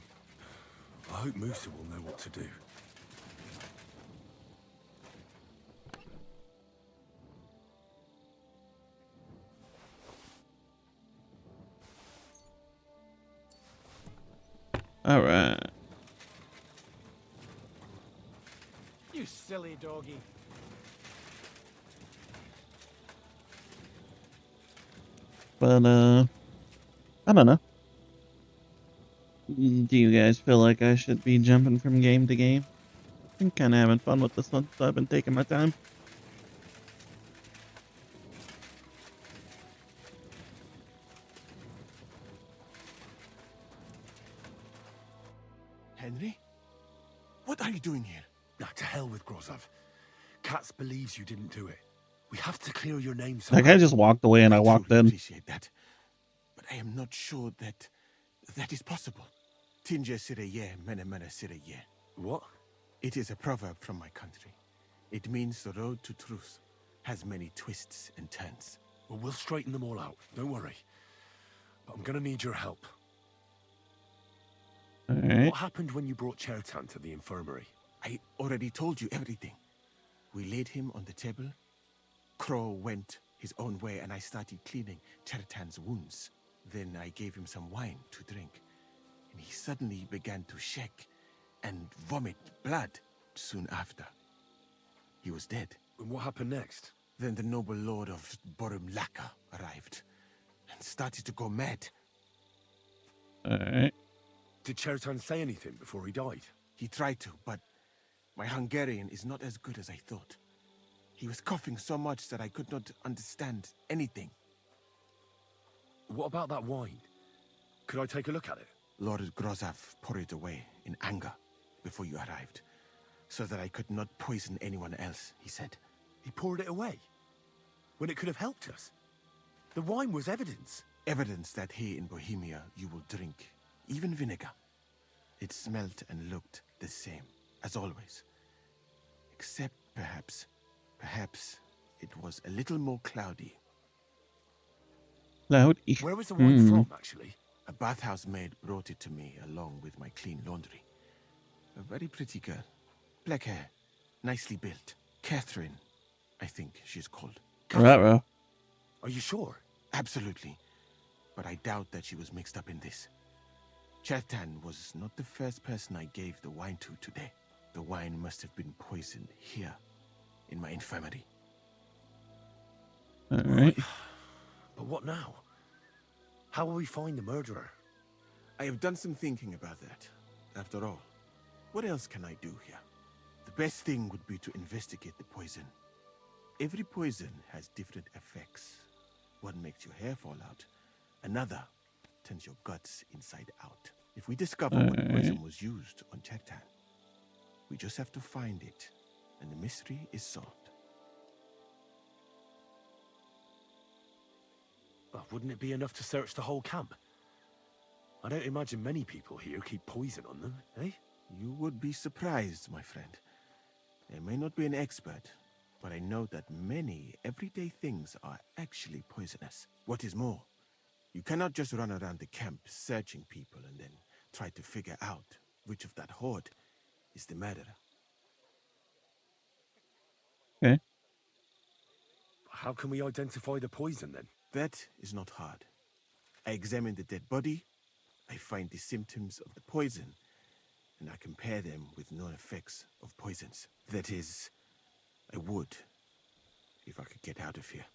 I hope Musa will know what to do. All right. You silly doggy. But I don't know. Do you guys feel like I should be jumping from game to game? I'm kind of having fun with this one, so I've been taking my time. Henry? What are you doing here? Nah, to hell with Grozov. Katz believes you didn't do it. We have to clear your name somehow. Like, I just walked away and I walked in. Appreciate that. But I am not sure that is possible. Tinja sireye, mene mene sireye. What? It is a proverb from my country. It means the road to truth has many twists and turns. Well, we'll straighten them all out. Don't worry. But I'm gonna need your help. All right. What happened when you brought Chertan to the infirmary? I already told you everything. We laid him on the table. Crow went his own way and I started cleaning Chertan's wounds. Then I gave him some wine to drink. And he suddenly began to shake and vomit blood soon after. He was dead. And what happened next? Then the noble lord of Bohemia arrived and started to go mad. Alright. Did Chertan say anything before he died? He tried to, but my Hungarian is not as good as I thought. He was coughing so much that I could not understand anything. What about that wine? Could I take a look at it? Lord Grozov poured it away in anger before you arrived, so that I could not poison anyone else, he said. He poured it away? When it could have helped us? The wine was evidence. Evidence that here in Bohemia you will drink, even vinegar. It smelled and looked the same, as always. Except perhaps it was a little more cloudy. Cloudy? Where was the wine from, actually? A bathhouse maid brought it to me along with my clean laundry. A very pretty girl. Black hair, nicely built. Catherine, I think she's called. Ruh-roh. Are you sure? Absolutely. But I doubt that she was mixed up in this. Chertan was not the first person I gave the wine to today. The wine must have been poisoned here, in my infirmary. Alright. But what now? How will we find the murderer? I have done some thinking about that. After all, what else can I do here? The best thing would be to investigate the poison. Every poison has different effects. One makes your hair fall out. Another turns your guts inside out. If we discover what poison was used on Chertan, we just have to find it, and the mystery is solved. But wouldn't it be enough to search the whole camp? I don't imagine many people here keep poison on them, eh? You would be surprised, my friend. I may not be an expert, but I know that many everyday things are actually poisonous. What is more, you cannot just run around the camp searching people and then try to figure out which of that horde is the murderer. Okay. How can we identify the poison, then? That is not hard. I examine the dead body, I find the symptoms of the poison, and I compare them with known effects of poisons. That is, I would, if I could get out of here.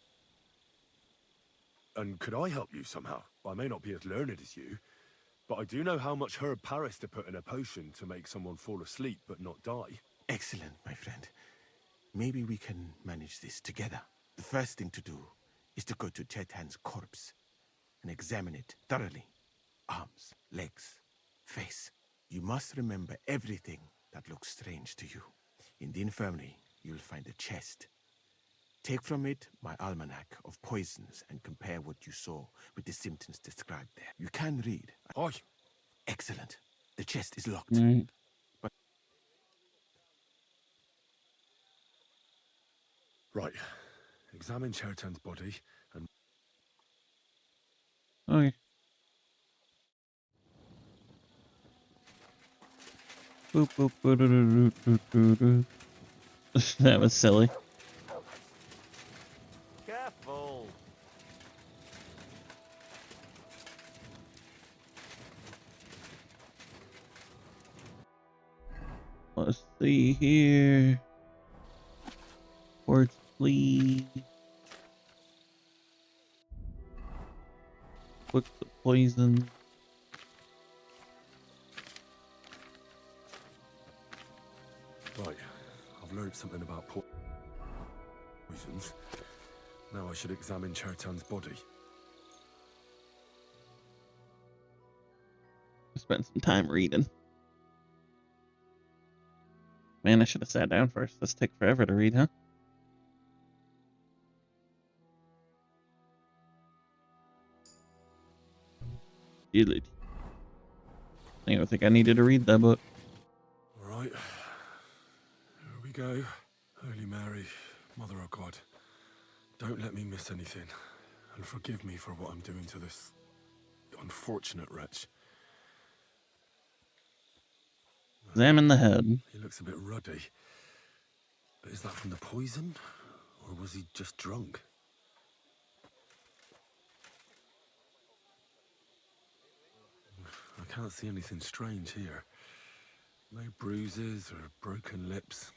And could I help you somehow? I may not be as learned as you, but I do know how much herb Paris to put in a potion to make someone fall asleep but not die. Excellent, my friend. Maybe we can manage this together. The first thing to do is to go to Chertan's corpse and examine it thoroughly. Arms, legs, face. You must remember everything that looks strange to you. In the infirmary, you'll find a chest. Take from it my almanac of poisons and compare what you saw with the symptoms described there. You can read. Aye. Excellent. The chest is locked. But right. Examine Chertan's body and... Okay. Boop, boop, boop, that was silly. Careful. see here. Quartz, please. What's the poison? Right, I've learned something about poisons. Now I should examine Chertan's body. I spent some time reading. Man, I should have sat down first. This take forever to read, huh? Agility. I don't think I needed to read that book. Alright, here we go. Holy Mary, Mother of God, don't let me miss anything, and forgive me for what I'm doing to this unfortunate wretch. Examine the head. He looks a bit ruddy. But is that from the poison? Or was he just drunk? I can't see anything strange here. No bruises or broken lips.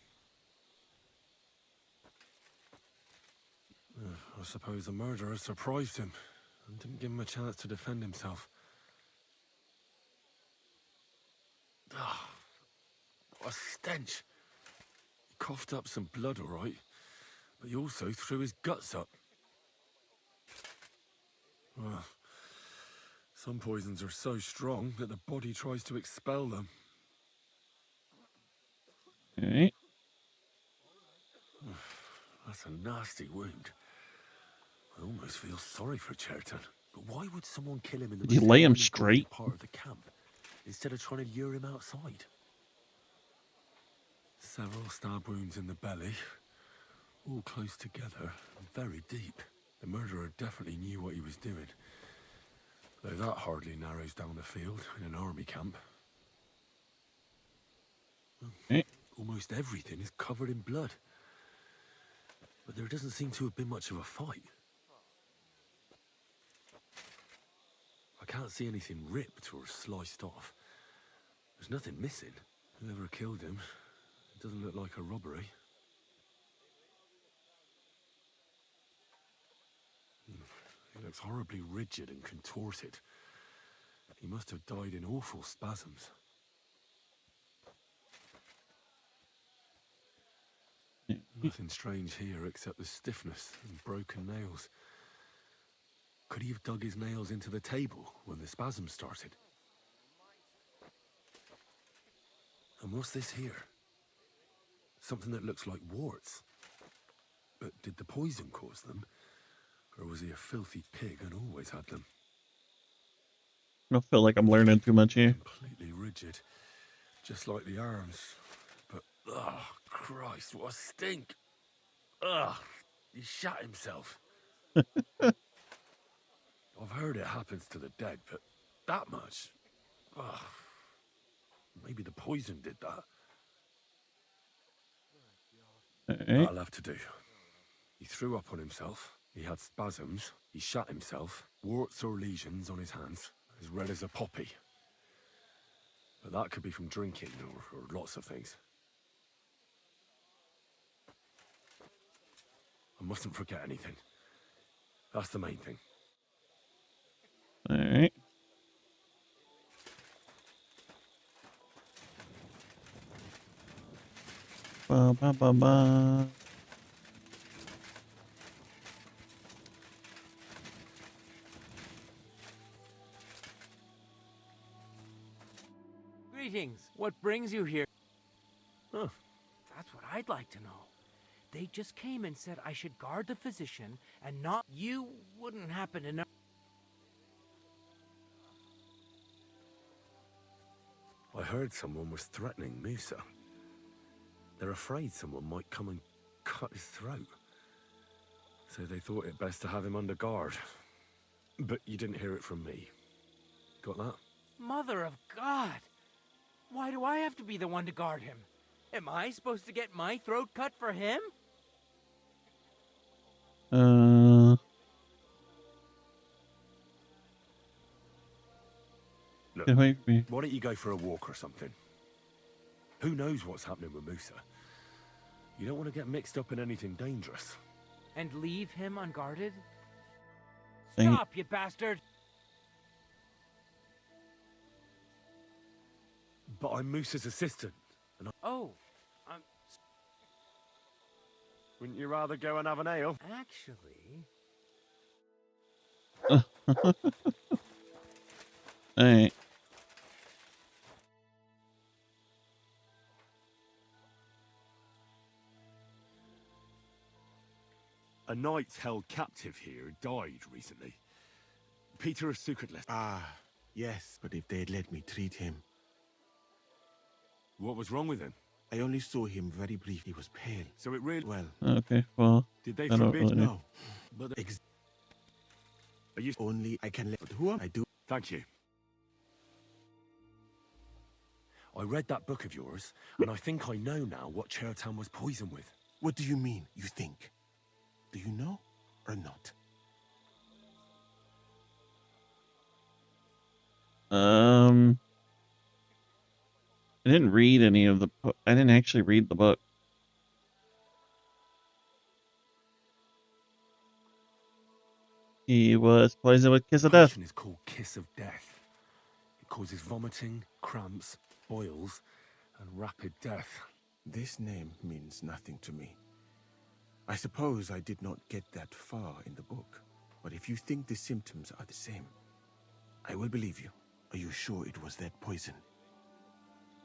I suppose the murderer surprised him and didn't give him a chance to defend himself. Ah, what a stench. He coughed up some blood, all right, but he also threw his guts up. Ah, some poisons are so strong that the body tries to expel them. Alright. That's a nasty wound. I almost feel sorry for Chertan. But why would someone kill him in the Did you most lay him heavily straight? guarded part of the camp, instead of trying to lure him outside? Several stab wounds in the belly, all close together and very deep. The murderer definitely knew what he was doing. Though that hardly narrows down the field in an army camp. Almost everything is covered in blood. But there doesn't seem to have been much of a fight. I can't see anything ripped or sliced off. There's nothing missing. Whoever killed him, it doesn't look like a robbery. He looks horribly rigid and contorted. He must have died in awful spasms. Nothing strange here except the stiffness and broken nails. Could he have dug his nails into the table when the spasm started? And what's this here? Something that looks like warts. But did the poison cause them? Or was he a filthy pig and always had them? I don't feel like I'm learning too much here. Completely rigid. Just like the arms. But, oh, Christ, what a stink! Ugh, he shot himself. I've heard it happens to the dead, but that much? Ugh. Maybe the poison did that. Alright. That'll have to do. He threw up on himself, he had spasms, he shot himself, warts or lesions on his hands, as red as a poppy. But that could be from drinking or lots of things. I mustn't forget anything. That's the main thing. Alright. Ba ba ba ba. Greetings. What brings you here? Huh. That's what I'd like to know. They just came and said I should guard the physician and not... You wouldn't happen to know... I heard someone was threatening Musa. They're afraid someone might come and cut his throat. So they thought it best to have him under guard. But you didn't hear it from me. Got that? Mother of God! Why do I have to be the one to guard him? Am I supposed to get my throat cut for him? Look, Get away from me. why don't you go for a walk or something? Who knows what's happening with Musa? You don't want to get mixed up in anything dangerous. And leave him unguarded? Dang it. Stop, you bastard! But I'm Musa's assistant. And Oh, Wouldn't you rather go and have an ale? actually... Alright. a knight held captive here died recently. Peter of Sukatles. Ah, yes, but if they had let me treat him... What was wrong with him? I only saw him very briefly. He was pale. So it really... Well... Okay, well... Did they I don't forbid... really know. No. But... Are you... Only I can let... But who am I? Do... Thank you. I read that book of yours, and I think I know now what Chertan was poisoned with. What do you mean, you think? Do you know, or not? I didn't read any of the... I didn't actually read the book. He was poisoned with Kiss of Death. The potion is called Kiss of Death. It causes vomiting, cramps, boils, and rapid death. This name means nothing to me. I suppose I did not get that far in the book, but if you think the symptoms are the same, I will believe you. Are you sure it was that poison?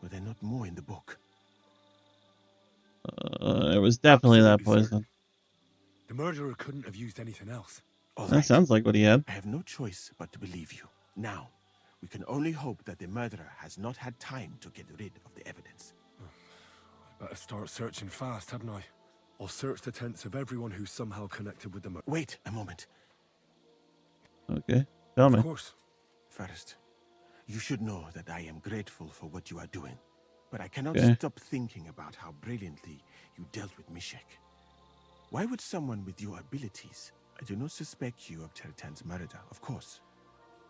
Were there not more in the book? It was definitely that poison. Certain. The murderer couldn't have used anything else. All That right. sounds like what he had. I have no choice but to believe you. Now, we can only hope that the murderer has not had time to get rid of the evidence. I better start searching fast, hadn't I? I'll search the tents of everyone who's somehow connected with the murder. Wait a moment. Okay, tell me. Of course. First, you should know that I am grateful for what you are doing. But I cannot Okay. stop thinking about how brilliantly you dealt with Mishek. Why would someone with your abilities... I do not suspect you of Chertan's murder, of course.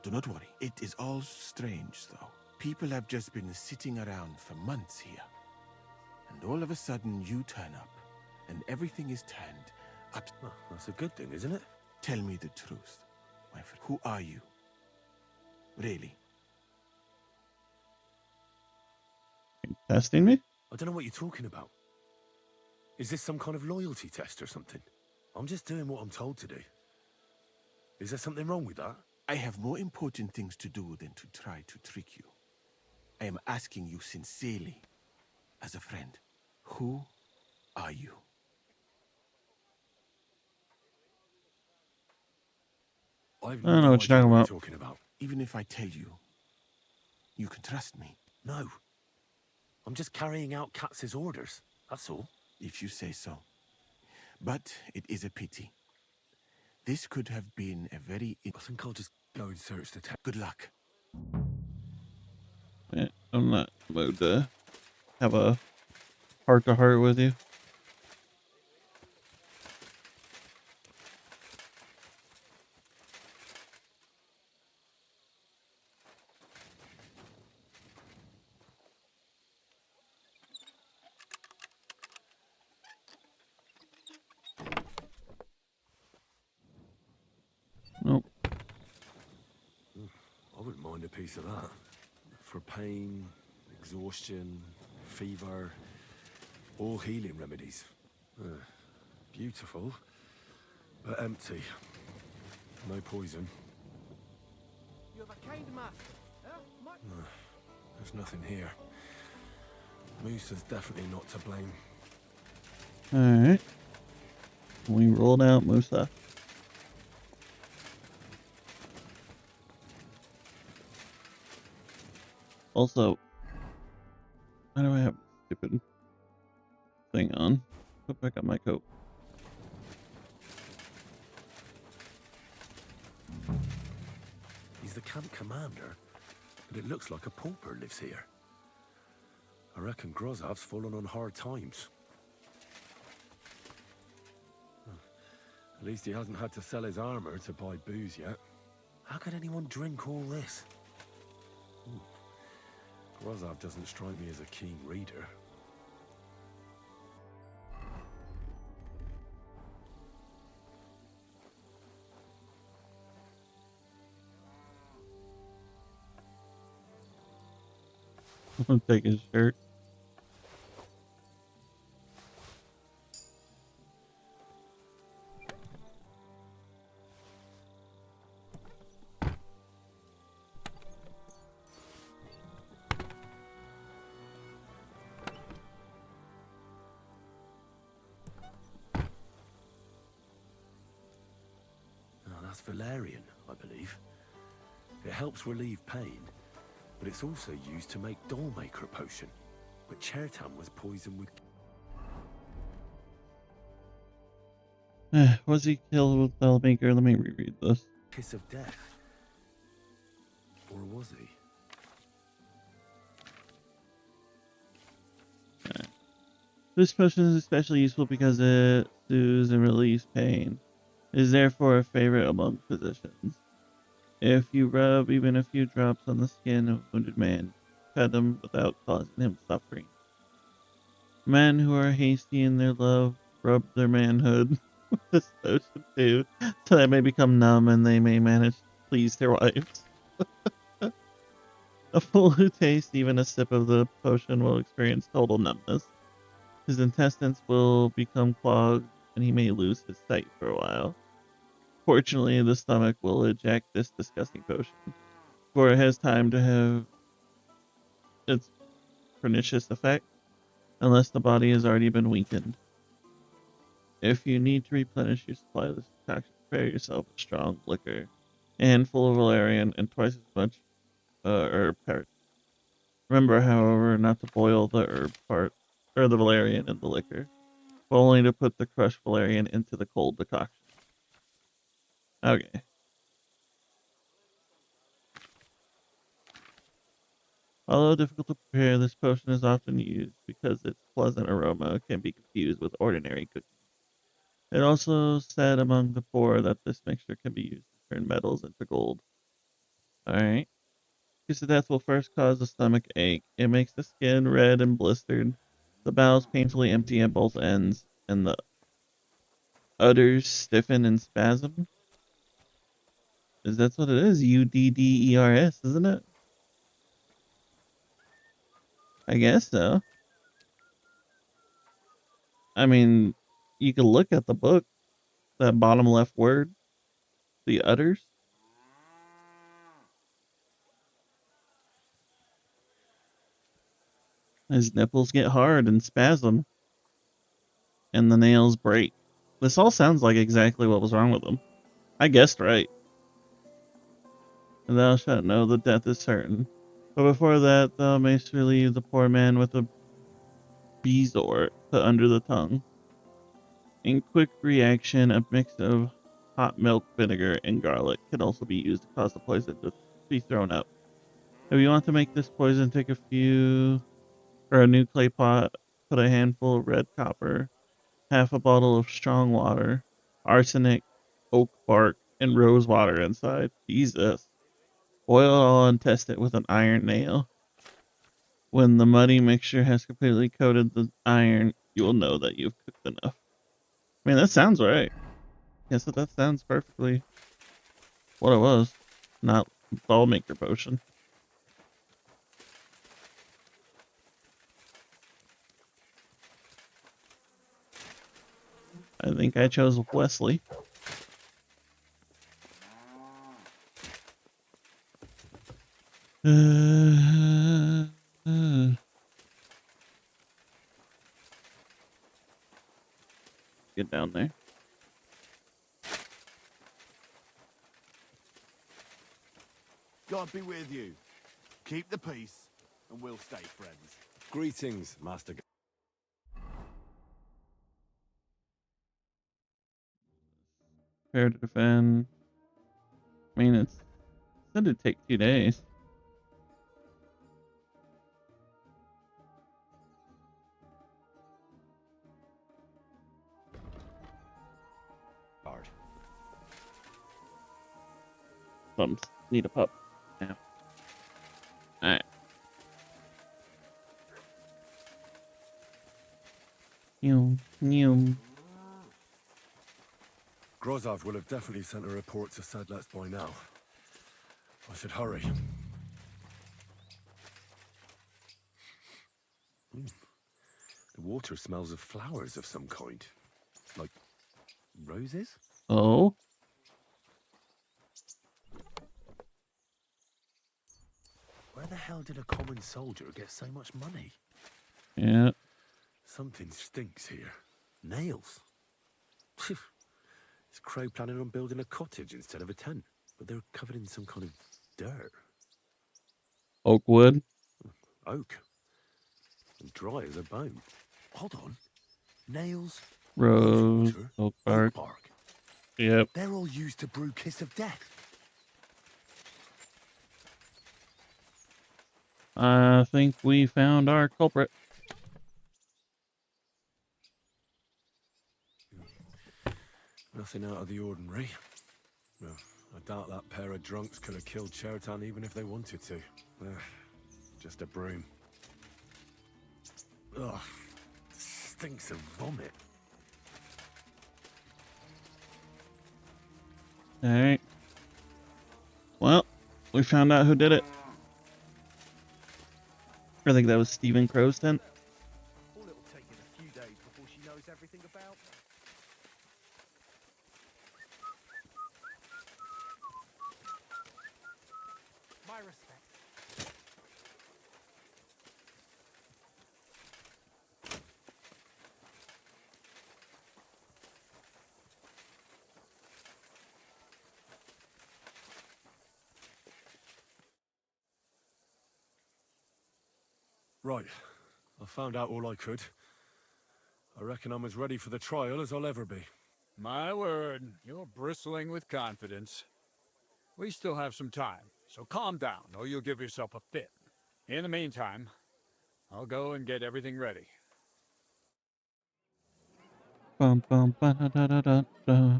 Do not worry. It is all strange, though. People have just been sitting around for months here. And all of a sudden, you turn up, and everything is turned up. Well, that's a good thing, isn't it? Tell me the truth, my friend. Who are you? Really? Are you testing me? I don't know what you're talking about. Is this some kind of loyalty test or something? I'm just doing what I'm told to do. Is there something wrong with that? I have more important things to do than to try to trick you. I am asking you sincerely, as a friend. Who are you? I don't know what you're talking about. Even if I tell you, you can trust me. No. I'm just carrying out Katz's orders, that's all. If you say so. But it is a pity. This could have been a very... I think I'll just go and search the tent. Good luck. Yeah, I'm not in the mood to have a heart-to-heart with you. Nope. I wouldn't mind a piece of that. For pain, exhaustion, fever, all healing remedies. Beautiful, but empty. No poison. You have a kind master. No, there's nothing here. Musa's definitely not to blame. Alright. We rolled out Musa. Also, why do I have a stupid thing on? Put back on my coat. He's the camp commander, but it looks like a pauper lives here. I reckon Grozav's fallen on hard times. At least he hasn't had to sell his armor to buy booze yet. How could anyone drink all this? Rozov doesn't strike me as a keen reader. I'll take his shirt. Oh, that's valerian, I believe. It helps relieve pain, but it's also used to make Dollmaker potion. But Chertan was poisoned with... Was he killed with Bellmaker? Let me reread this. Kiss of death. Or was he? This potion is especially useful because it soothes and relieves pain. It is therefore a favorite among physicians. If you rub even a few drops on the skin of a wounded man, pet him without causing him suffering. Men who are hasty in their love rub their manhood with this potion too, so they may become numb and they may manage to please their wives. A fool who tastes even a sip of the potion will experience total numbness. His intestines will become clogged and he may lose his sight for a while. Fortunately, the stomach will eject this disgusting potion, for it has time to have its pernicious effect, unless the body has already been weakened. If you need to replenish your supply of this concoction, prepare yourself a strong liquor, a handful of valerian, and twice as much herb part. Remember, however, not to boil the herb part, or the valerian in the liquor, but only to put the crushed valerian into the cold decoction. Okay. Although difficult to prepare, this potion is often used because its pleasant aroma can be confused with ordinary cooking. It also said among the poor that this mixture can be used to turn metals into gold. Alright. Kiss of death will first cause a stomach ache. It makes the skin red and blistered, the bowels painfully empty at both ends, and the udders stiffen and spasm. Is that what it is? UDDERS, isn't it? I guess so. I mean, you can look at the book, that bottom left word, the udders. His nipples get hard and spasm, and the nails break. This all sounds like exactly what was wrong with him. I guessed right. And thou shalt know that death is certain. But before that, thou mayst relieve the poor man with a bezoar put under the tongue. In quick reaction, a mix of hot milk, vinegar, and garlic can also be used to cause the poison to be thrown up. If you want to make this poison, take a new clay pot, put a handful of red copper, half a bottle of strong water, arsenic, oak bark, and rose water inside. Jesus. Boil it all and test it with an iron nail. When the muddy mixture has completely coated the iron, you will know that you've cooked enough. I mean, that sounds right. Yes, that sounds perfectly what it was. Not doll maker potion. I think I chose Wesley. Get down there. God be with you. Keep the peace, and we'll stay friends. Greetings, Master. Prepare to defend. I mean, it said it'd take 2 days. Hard. Bums need a pup. Yeah. Alright. New. Grozov will have definitely sent a report to Sedlets by now. I should hurry. The water smells of flowers of some kind. Like roses? Oh. Where the hell did a common soldier get so much money? Yeah. Something stinks here. Nails. Is Crow planning on building a cottage instead of a tent? But they're covered in some kind of dirt. Oak wood. Oak. And dry as a bone. Hold on. Nails. Rose. Water, Oak oak bark. bark. Yep. They're all used to brew Kiss of Death. I think we found our culprit. Nothing out of the ordinary. No, I doubt that pair of drunks could have killed Chertan even if they wanted to. Just a broom. Ugh. Stinks of vomit. Alright. Well, we found out who did it. I think that was Stephen Crow's tent. All it'll take is a few days before she knows everything about me. My respect. Right. I found out all I could. I reckon I'm as ready for the trial as I'll ever be. My word, you're bristling with confidence. We still have some time, so calm down, or you'll give yourself a fit. In the meantime, I'll go and get everything ready. Bum, bum, ba, da, da, da, da, da.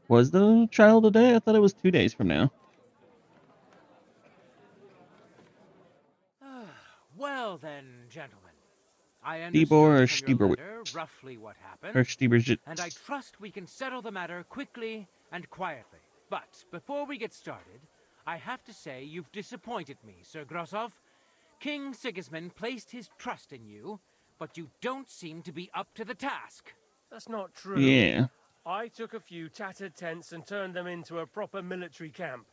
Was the trial today? I thought it was 2 days from now. Well then, gentlemen. I Stieber or understood from your letter Stieberwitz? roughly what happened, Or Stieberwitz. and I trust we can settle the matter quickly and quietly. But before we get started, I have to say you've disappointed me, Sir Grozov. King Sigismund placed his trust in you, but you don't seem to be up to the task. That's not true. Yeah. I took a few tattered tents and turned them into a proper military camp.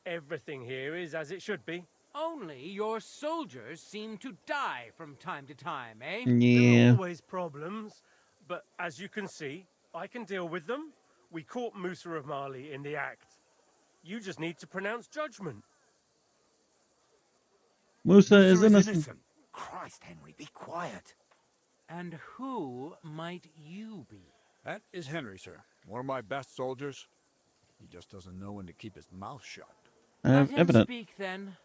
Everything here is as it should be. Only your soldiers seem to die from time to time, eh? There Yeah. are always problems, but as you can see, I can deal with them. We caught Musa of Mali in the act. You just need to pronounce judgment. Musa is innocent. Christ, Henry, be quiet. And who might you be? That is Henry, sir. One of my best soldiers. He just doesn't know when to keep his mouth shut. Let him Evident. speak, then.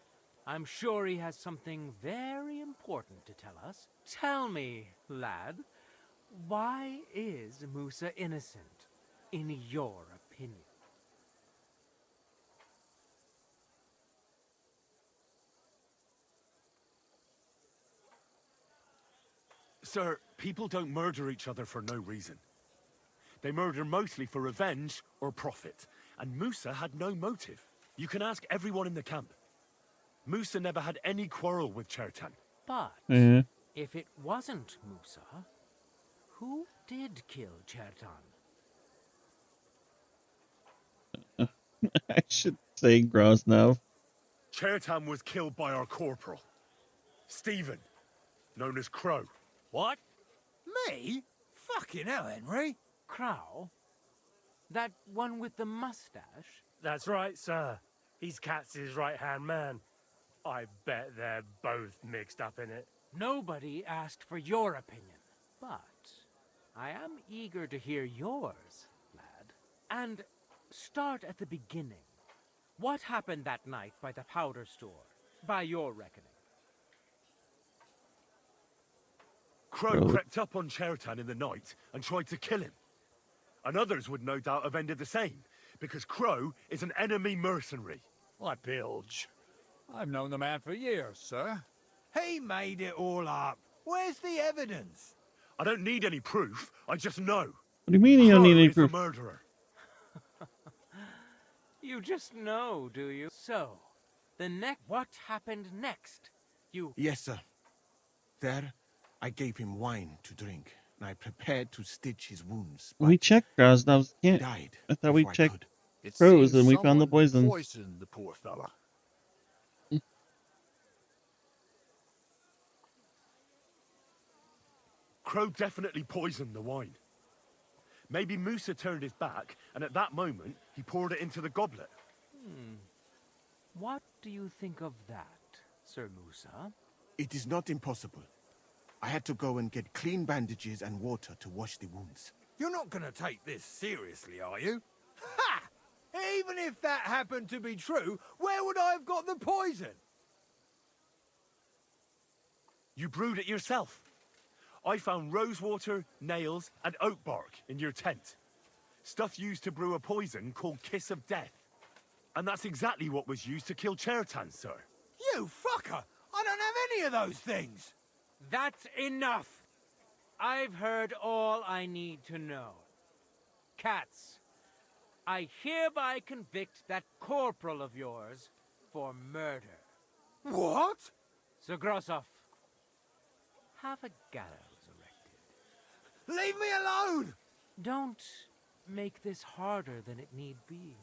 I'm sure he has something very important to tell us. Tell me, lad, why is Musa innocent, in your opinion? Sir, people don't murder each other for no reason. They murder mostly for revenge or profit. And Musa had no motive. You can ask everyone in the camp. Musa never had any quarrel with Chertan. But Yeah. if it wasn't Musa, who did kill Chertan? I should say Grosnov. Chertan was killed by our corporal, Stephen, known as Crow. What? Me? Fucking hell, Henry. Crow? That one with the mustache? That's right, sir. He's Katz's right-hand man. I bet they're both mixed up in it. Nobody asked for your opinion, but I am eager to hear yours, lad. And start at the beginning. What happened that night by the powder store, by your reckoning? Crow crept up on Chertan in the night and tried to kill him. And others would no doubt have ended the same, because Crow is an enemy mercenary. What bilge? I've known the man for years, sir. He made it all up. Where's the evidence? I don't need any proof. I just know. What do you mean you don't need any Is the proof? murderer. You just know, do you? So, what happened next? You... Yes, sir. There, I gave him wine to drink, and I prepared to stitch his wounds. We checked Krasnov's camp. Died I thought we before I checked could. crows and we found the poison. Poisoned the poor fella. Crow definitely poisoned the wine. Maybe Musa turned his back, and at that moment, he poured it into the goblet. What do you think of that, Sir Musa? It is not impossible. I had to go and get clean bandages and water to wash the wounds. You're not going to take this seriously, are you? Ha! Even if that happened to be true, where would I have got the poison? You brewed it yourself. I found rosewater, nails, and oak bark in your tent. Stuff used to brew a poison called Kiss of Death. And that's exactly what was used to kill Chertan, sir. You fucker! I don't have any of those things! That's enough! I've heard all I need to know. Cats, I hereby convict that corporal of yours for murder. What? Sir Grossoff, have a gallows erected. Leave me alone! Don't make this harder than it need be.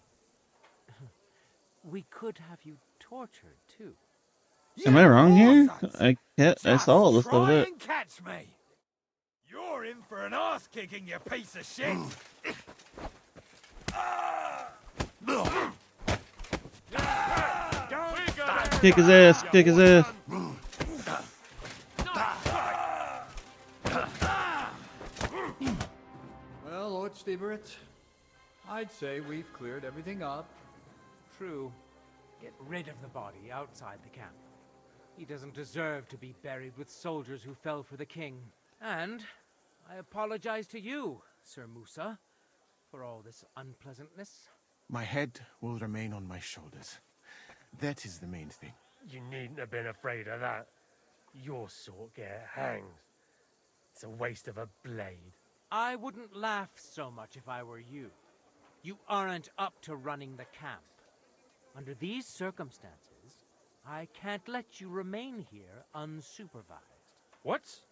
We could have you tortured, too. Am I wrong here? I saw all this stuff. Try and catch me! You're in for an ass kicking, you piece of shit! Kick his ass, kick his ass. Well, Lord Stieberitz, I'd say we've cleared everything up. True. Get rid of the body outside the camp. He doesn't deserve to be buried with soldiers who fell for the king. And I apologize to you, Sir Musa, for all this unpleasantness. My head will remain on my shoulders. That is the main thing. You needn't have been afraid of that. Your sort get hanged. It's a waste of a blade. I wouldn't laugh so much if I were you. You aren't up to running the camp. Under these circumstances, I can't let you remain here unsupervised. What?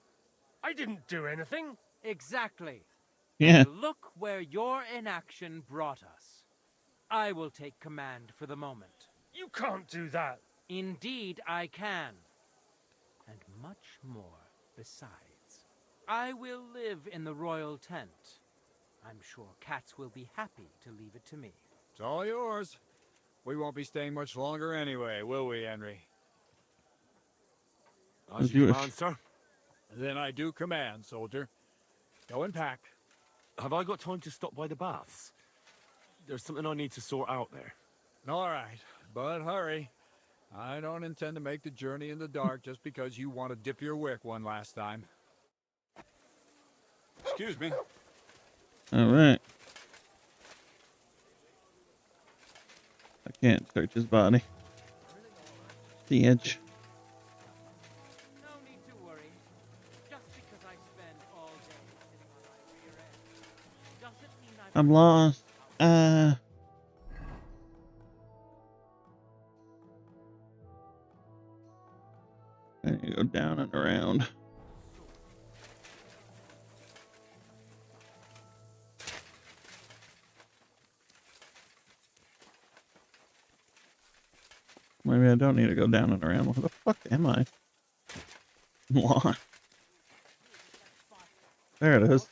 I didn't do anything. Exactly. Yeah. And look where your inaction brought us. I will take command for the moment. You can't do that. Indeed, I can. And much more besides. I will live in the royal tent. I'm sure cats will be happy to leave it to me. It's all yours. We won't be staying much longer anyway, will we, Henry? As you command, sir. Then I do command, soldier. Go and pack. Have I got time to stop by the baths? There's something I need to sort out there. All right, but hurry. I don't intend to make the journey in the dark just because you want to dip your wick one last time. Excuse me. All right. I can't search his body. The edge. No need to worry. Just because I spend all day sitting on my rear end doesn't mean I'm lost. I need to go down and around. Maybe I don't need to go down and around. Where the fuck am I? Lost. There it is.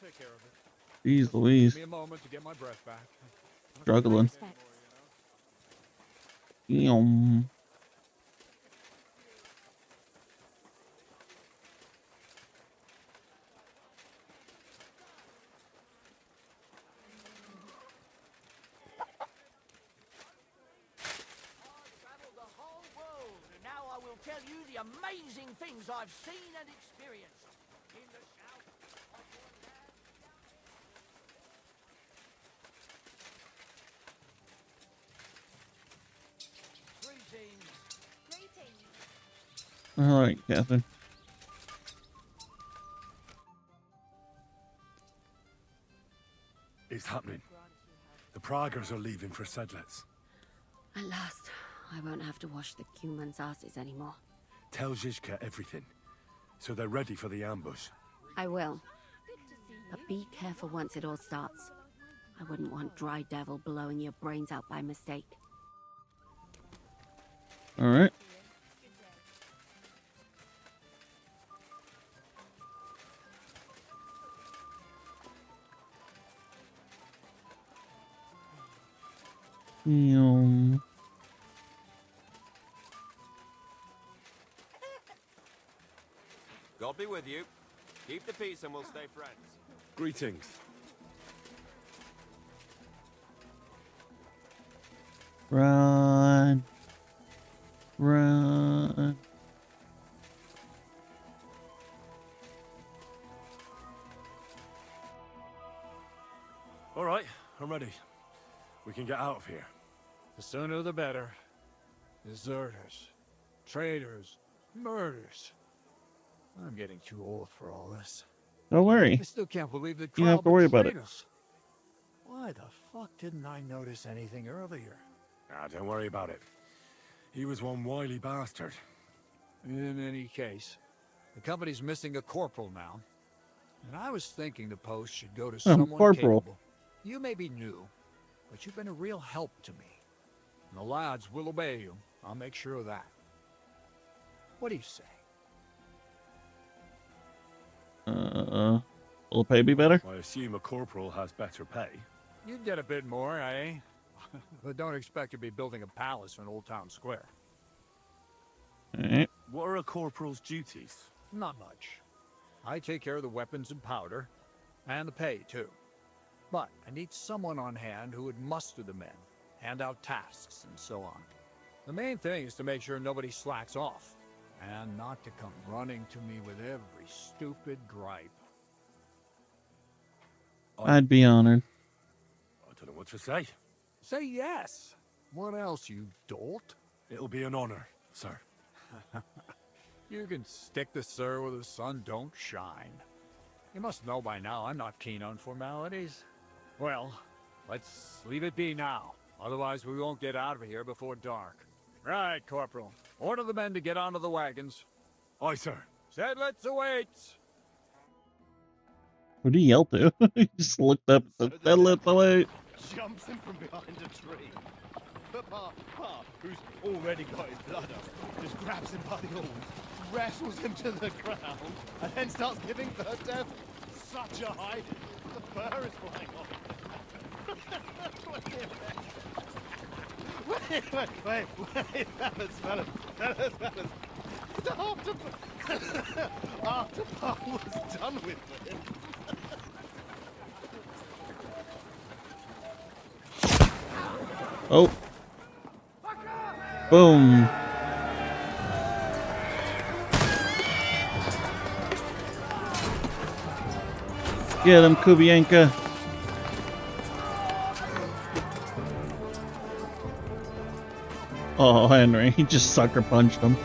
Jeez Louise. Give me a moment to get my breath back. Struggling. Yum. Tell you the amazing things I've seen and experienced in the south of your land. Greetings. All right, Catherine. It's happening. The Praggers are leaving for Sedlets. At last, I won't have to wash the Cumans' asses anymore. Tell Zizka everything, so they're ready for the ambush. I will. But be careful once it all starts. I wouldn't want Dry Devil blowing your brains out by mistake. All right. God be with you. Keep the peace and we'll stay friends. Greetings. Run. Run. All right, I'm ready. We can get out of here. The sooner the better. Deserters, traitors, murders. I'm getting too old for all this. Don't worry. I still can't believe the crowd You don't have to worry about it. betrayed us. Why the fuck didn't I notice anything earlier? Ah, don't worry about it. He was one wily bastard. In any case, the company's missing a corporal now. And I was thinking the post should go to someone corporal. capable. You may be new, but you've been a real help to me. And the lads will obey you. I'll make sure of that. What do you say? Will the pay be better? I assume a corporal has better pay. You'd get a bit more, eh? But don't expect to be building a palace in Old Town Square. All right. What are a corporal's duties? Not much. I take care of the weapons and powder, and the pay, too. But I need someone on hand who would muster the men, hand out tasks, and so on. The main thing is to make sure nobody slacks off, and not to come running to me with every stupid gripe. I'd be honored. I don't know what to say. Say yes. What else, you dolt? It'll be an honor, sir. You can stick the sir where the sun don't shine. You must know by now I'm not keen on formalities. Well, let's leave it be now. Otherwise we won't get out of here before dark. Right, Corporal. Order the men to get onto the wagons. Aye, sir. Sedlets awaits. Who did he yell to? He just looked up and said, "Sedlets away." Jumps in from behind a tree. But Pa, who's already got his blood up, just grabs him by the horns, wrestles him to the ground, and then starts giving the devil such a hiding. The fur is flying off. Wait, fellas. After Pa was done with him. Oh. Boom. Get him, Kubienka. Oh, Henry, he just sucker punched him.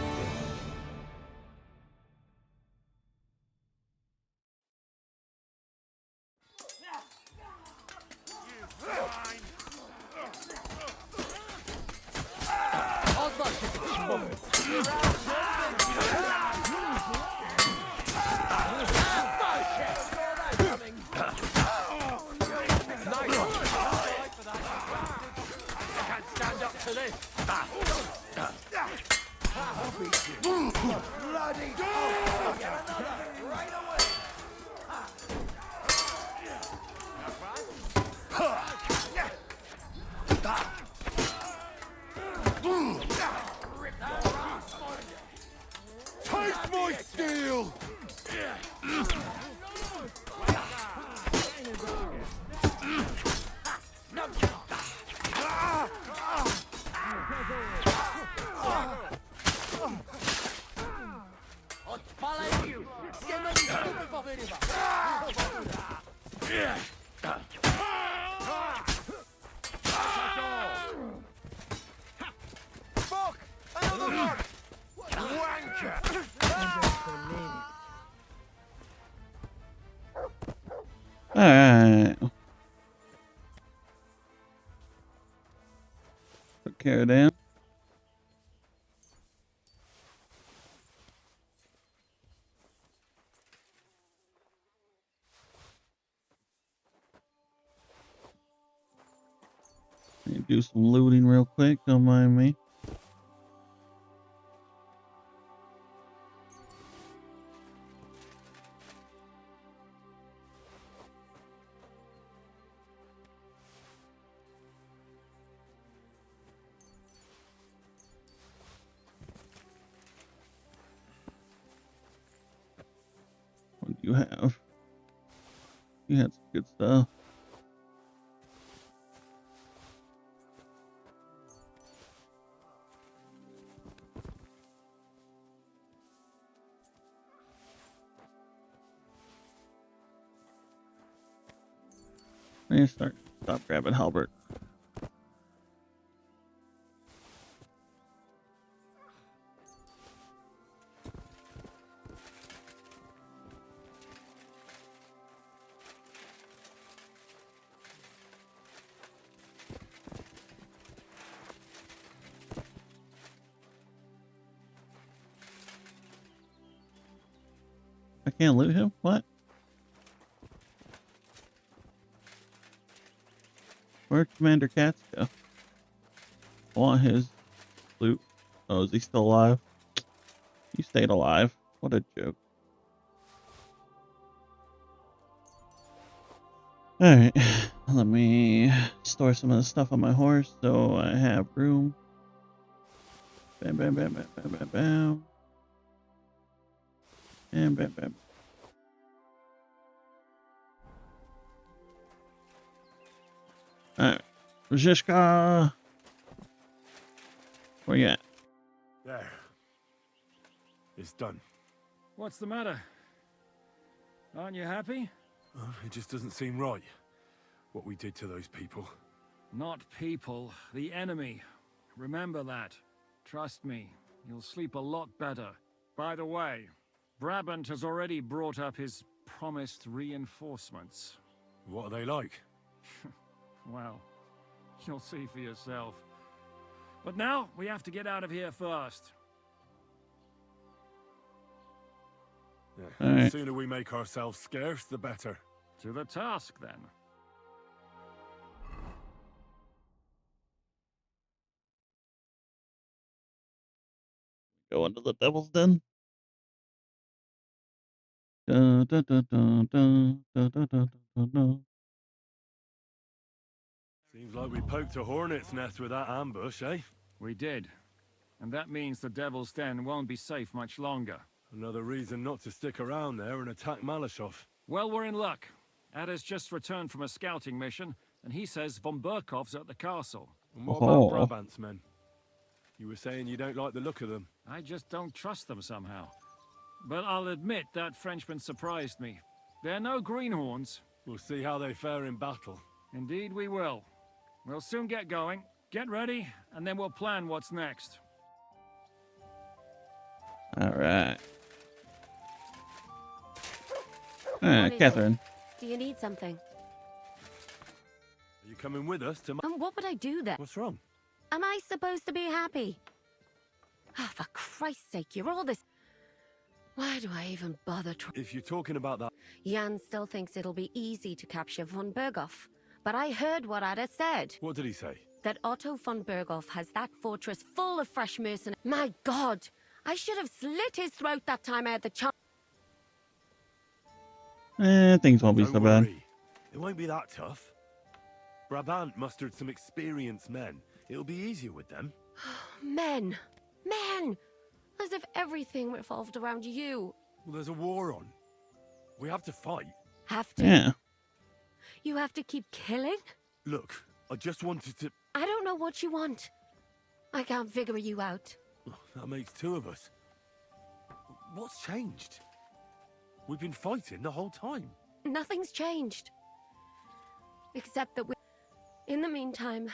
Take my steel! Fuck! Another one! Wanker! Alright. care of them. Do some looting real quick, don't mind me. What do you have? You had some good stuff. I need to stop grabbing halberd. I can't loot him? What? Where'd Commander Katz go? I want his loot. Oh, is he still alive? He stayed alive. What a joke. Alright, let me store some of the stuff on my horse so I have room. Bam, bam, bam, bam, bam, bam, bam. And bam, bam. Alright, Rajishka. Where you at? There. It's done. What's the matter? Aren't you happy? It just doesn't seem right. What we did to those people. Not people, the enemy. Remember that. Trust me, you'll sleep a lot better. By the way, Brabant has already brought up his promised reinforcements. What are they like? Well, you'll see for yourself. But now, we have to get out of here first. Yeah. Right. The sooner we make ourselves scarce, the better. To the task, then. Go into the devil's den. Dun, dun, dun, dun, dun, dun, dun, dun, dun, dun. Seems like we poked a hornet's nest with that ambush, eh? We did. And that means the Devil's Den won't be safe much longer. Another reason not to stick around there and attack Maleshov. Well, we're in luck. Ada's just returned from a scouting mission, and he says von Burkov's at the castle. And what about Brabant's men? You were saying you don't like the look of them. I just don't trust them somehow. But I'll admit that Frenchman surprised me. They're no greenhorns. We'll see how they fare in battle. Indeed we will. We'll soon get going. Get ready, and then we'll plan what's next. Alright. What is Catherine. it? Do you need something? Are you coming with us to... And what would I do then? What's wrong? Am I supposed to be happy? Oh, for Christ's sake, you're all this... Why do I even bother If you're talking about that... Jan still thinks it'll be easy to capture von Berghoff. But I heard what Ada said. What did he say? That Otto von Berghoff has that fortress full of fresh mercenaries. My God! I should have slit his throat that time I had the chance. Things won't be so bad. Worry. It won't be that tough. Brabant mustered some experienced men. It'll be easier with them. Men! Men! As if everything revolved around you. Well, there's a war on. We have to fight. Have to? Yeah. You have to keep killing? Look, I just wanted to... I don't know what you want. I can't figure you out. That makes two of us. What's changed? We've been fighting the whole time. Nothing's changed. Except that we... In the meantime,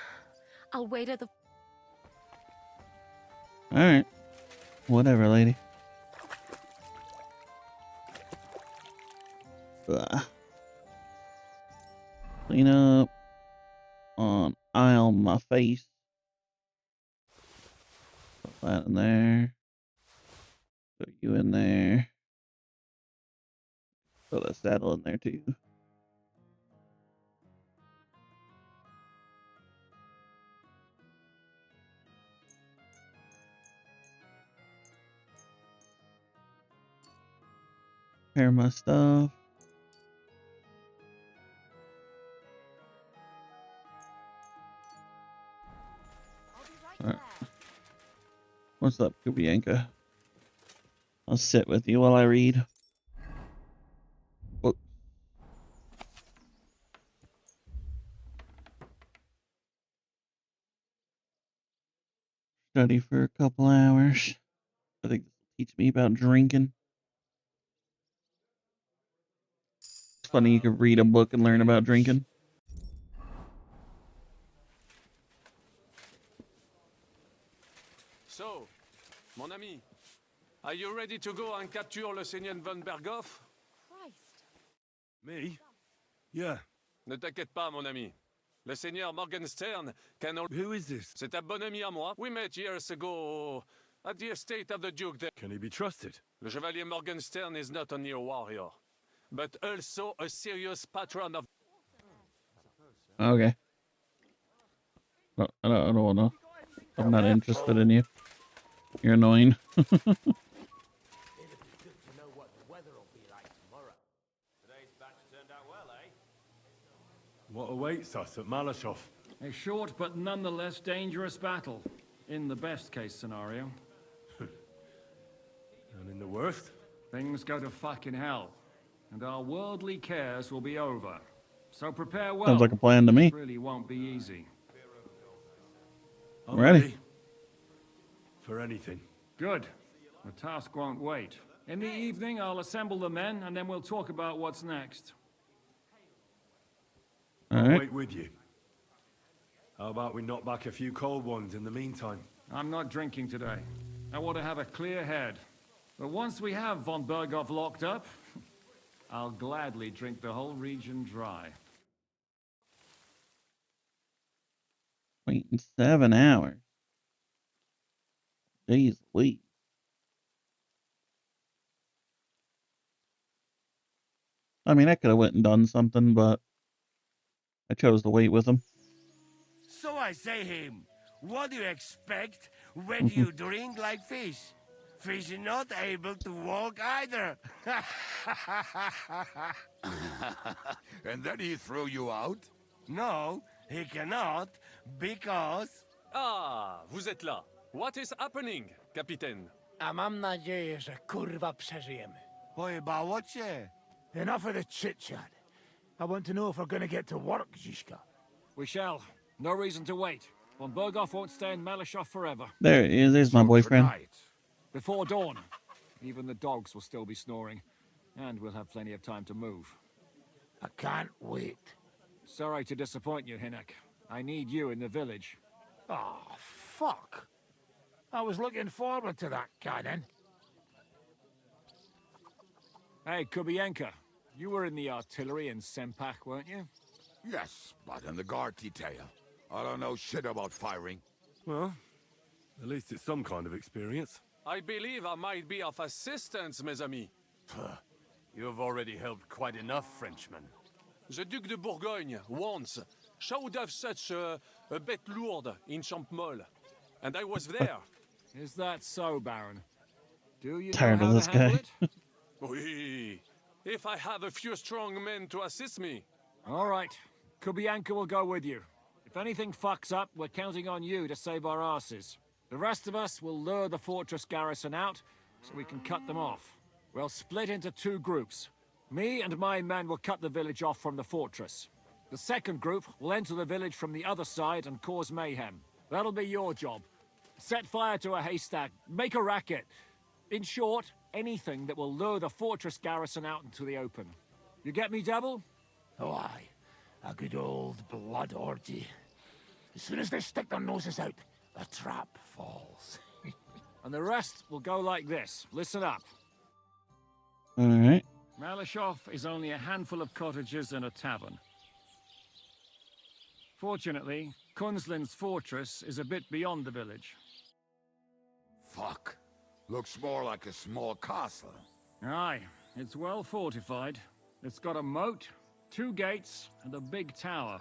I'll wait at the... Alright. Whatever, lady. Ugh. Clean up on eye on my face. That in there. Put you in there. Throw that saddle in there too. Prepare my stuff. Alright. What's up, Kubianka? I'll sit with you while I read. Whoa. Study for a couple hours. I think this will teach me about drinking. It's funny you could read a book and learn about drinking. So, mon ami, are you ready to go and capture le Seigneur von Berghoff? Me? Yeah. Ne t'inquiète pas, mon ami. Le Seigneur Morgenstern can... Who is this? C'est un bon ami à moi. We met years ago at the estate of the Duke there. Can he be trusted? Le Chevalier Morgenstern is not only a warrior, but also a serious patron of... Okay. No, I don't want to. I'm not interested in you. You're annoying. What awaits us at Maleshov? A short but nonetheless dangerous battle, in the best case scenario. And in the worst? Things go to fucking hell, and our worldly cares will be over. So prepare well. Sounds like a plan to me. It really won't be easy. I'm ready. For anything. Good. The task won't wait. In the evening, I'll assemble the men, and then we'll talk about what's next. I'll wait with you. How about we knock back a few cold ones in the meantime? I'm not drinking today. I want to have a clear head. But once we have von Berghoff locked up, I'll gladly drink the whole region dry. Waiting 7 hours. Jeez Louise. I mean, I could have went and done something, but I chose to wait with him. So I say him, what do you expect when you drink like fish? Fish is not able to walk either. And then he threw you out? No, he cannot, because... Ah, vous êtes là. What is happening, Capitaine? A mam nadzieję, że kurwa przeżyjemy. Pojebało cię? Enough of the chit-chat. I want to know if we're gonna get to work, Zizka. We shall. No reason to wait. Von Berghoff won't stay in Maleshov forever. There he is. There's my boyfriend. Before dawn. Even the dogs will still be snoring. And we'll have plenty of time to move. I can't wait. Sorry to disappoint you, Hinek. I need you in the village. Oh, fuck. I was looking forward to that, Cannon. Hey, Kubienka. You were in the artillery in Sempak, weren't you? Yes, but in the guard detail. I don't know shit about firing. Well, at least it's some kind of experience. I believe I might be of assistance, mes amis. You've already helped quite enough, Frenchmen. The Duc de Bourgogne, once, showed off such a bête lourde in Champmol. And I was there. Is that so, Baron? Do you Tired know of how this to handle guy. it? Oui. If I have a few strong men to assist me. All right. Kubianka will go with you. If anything fucks up, we're counting on you to save our asses. The rest of us will lure the fortress garrison out, so we can cut them off. We'll split into 2 groups. Me and my men will cut the village off from the fortress. The second group will enter the village from the other side and cause mayhem. That'll be your job. Set fire to a haystack, make a racket. In short, anything that will lure the fortress garrison out into the open. You get me, Devil? Oh, aye. A good old blood orgy. As soon as they stick their noses out, the trap falls. And the rest will go like this. Listen up. All right. Maleshov is only a handful of cottages and a tavern. Fortunately, Kunzlin's fortress is a bit beyond the village. Fuck. Looks more like a small castle. Aye, it's well fortified. It's got a moat, 2 gates, and a big tower.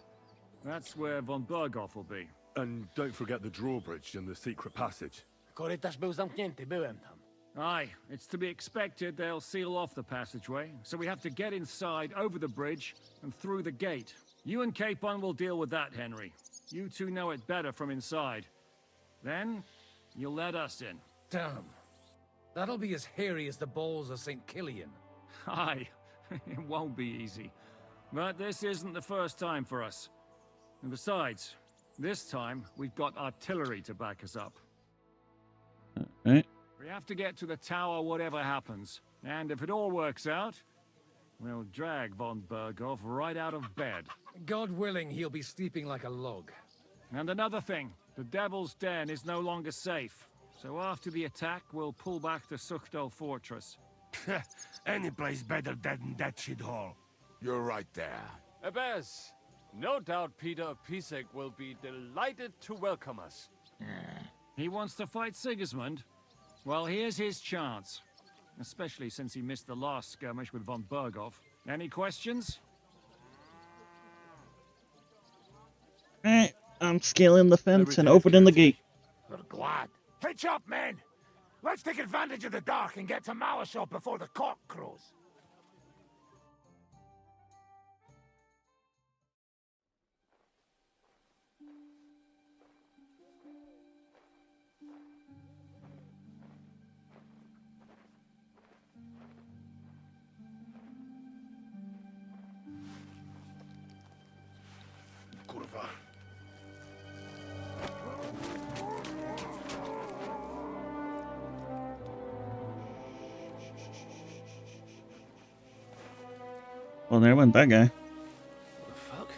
That's where von Berghoff will be. And don't forget the drawbridge and the secret passage. Korytarz był zamknięty, byłem tam. Aye, it's to be expected they'll seal off the passageway, so we have to get inside, over the bridge, and through the gate. You and Capon will deal with that, Henry. You two know it better from inside. Then, you'll let us in. Damn. That'll be as hairy as the balls of St. Killian. Aye, it won't be easy. But this isn't the first time for us. And besides, this time, we've got artillery to back us up. Right. We have to get to the tower whatever happens. And if it all works out, we'll drag von Berghoff right out of bed. God willing, he'll be sleeping like a log. And another thing, the Devil's Den is no longer safe. So after the attack, we'll pull back to Suchtal Fortress. Any place better than that shithole. You're right there. Abbas, no doubt Peter of Pisek will be delighted to welcome us. He wants to fight Sigismund? Well, here's his chance. Especially since he missed the last skirmish with von Berghoff. Any questions? Alright, I'm scaling the fence and opening the gate. We're glad. Hitch up, men! Let's take advantage of the dark and get to Maleshov before the cock crows. Kurwa. Well, there went that guy. What the fuck?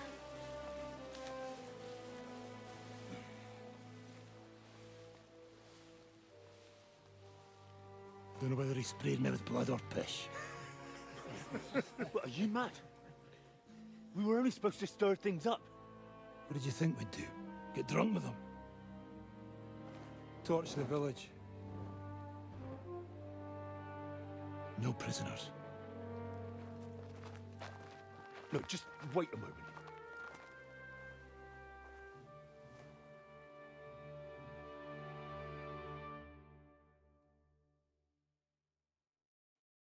Don't know whether he sprayed me with blood or piss. What, are you mad? We were only supposed to stir things up. What did you think we'd do? Get drunk with them? Torch the village. No prisoners. No, just wait a moment.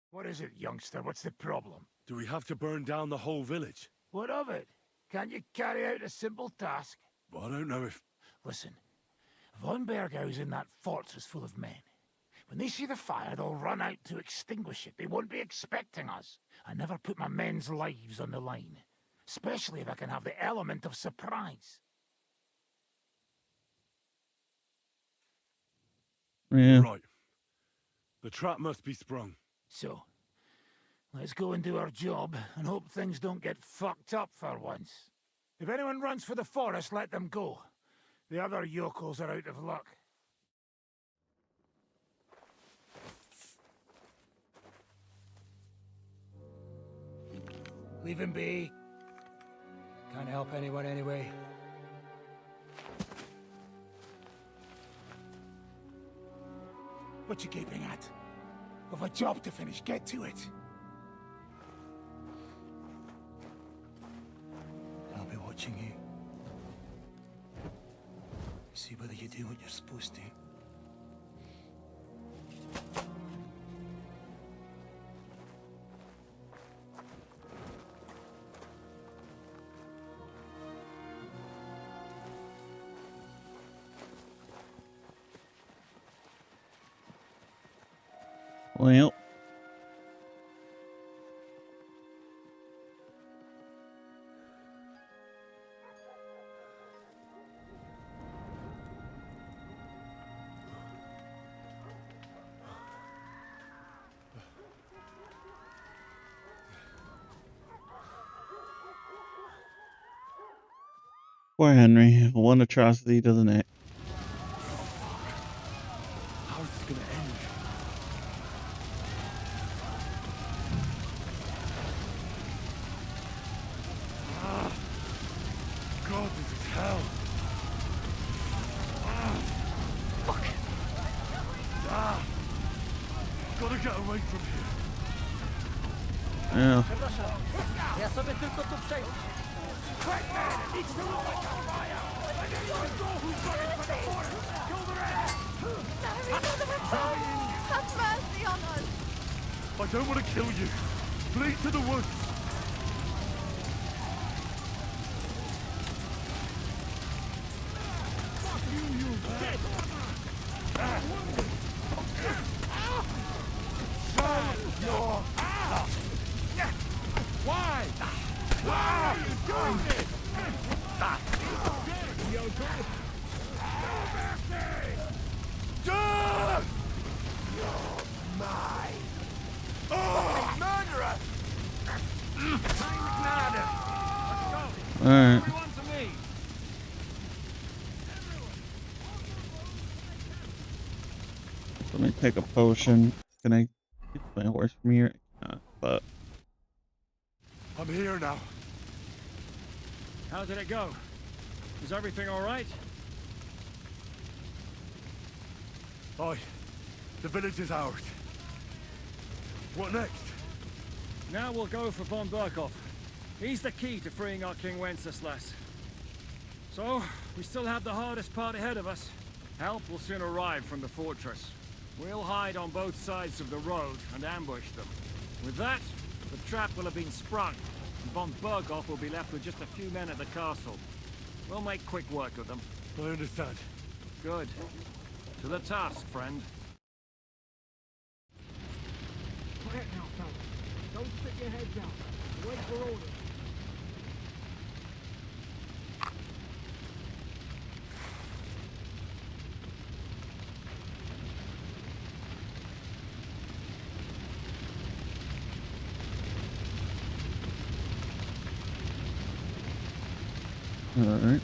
What is it, youngster? What's the problem? Do we have to burn down the whole village? What of it? Can't you carry out a simple task? Well, I don't know if... Listen, von Berghau's in that fortress full of men. When they see the fire, they'll run out to extinguish it. They won't be expecting us. I never put my men's lives on the line. Especially if I can have the element of surprise. Yeah. Right. The trap must be sprung. So, let's go and do our job and hope things don't get fucked up for once. If anyone runs for the forest, let them go. The other yokels are out of luck. Leave him be. Can't help anyone anyway. What you gaping at? We've a job to finish. Get to it. I'll be watching you. See whether you do what you're supposed to. Well. Poor Henry. One atrocity to the next. How's this gonna end? God, this is hell. Fuck. gotta get away from here. Yeah. Já sobie tylko tu przejdę. Have mercy on us! I don't want to kill you. Flee to the woods. Fuck you, you bitch! Why? Why are you doing this? Yo, go! No mercy! Done! You're mine! Oh! Murderer! Alright. Everyone to me! Let me take a potion. Can I get my horse from here? But I'm here now. How did it go? Is everything alright? Aye. The village is ours. What next? Now we'll go for von Berkhoff. He's the key to freeing our King Wenceslas. So, we still have the hardest part ahead of us. Help will soon arrive from the fortress. We'll hide on both sides of the road and ambush them. With that, the trap will have been sprung, and von Berkhoff will be left with just a few men at the castle. We'll make quick work of them. I understand. Good. To the task, friend. Quiet now, fellas. Don't stick your head down. Wait for orders. alright.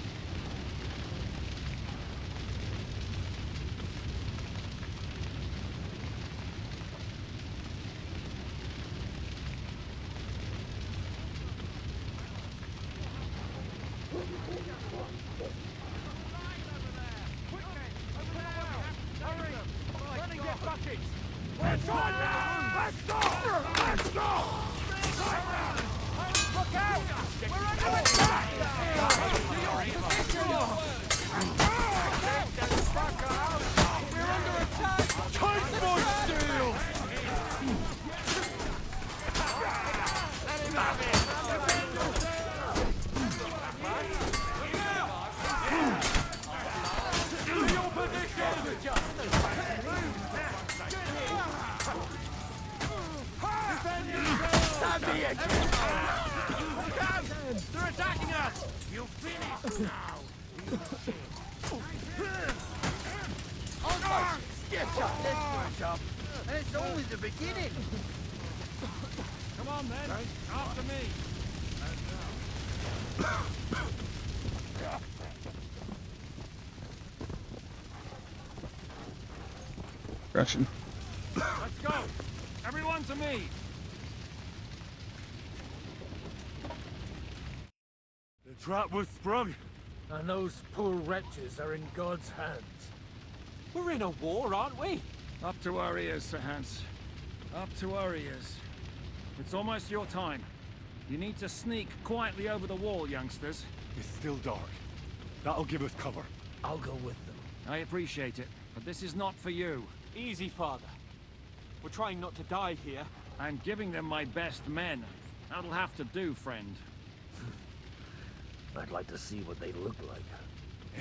Let's go now! Let's go! Let's go! Look out! We're under attack! To your position! We're under attack! Tight for steel! To your position! They're attacking us! You finished now! Get up, let's work up. And it's only the beginning. Come on, then. After me. Russian. Let's go. Everyone to me. The trap was sprung. And those poor wretches are in God's hands. We're in a war, aren't we? Up to our ears, Sir Hans. Up to our ears. It's almost your time. You need to sneak quietly over the wall, youngsters. It's still dark. That'll give us cover. I'll go with them. I appreciate it, but this is not for you. Easy, Father. We're trying not to die here. I'm giving them my best men. That'll have to do, friend. I'd like to see what they look like.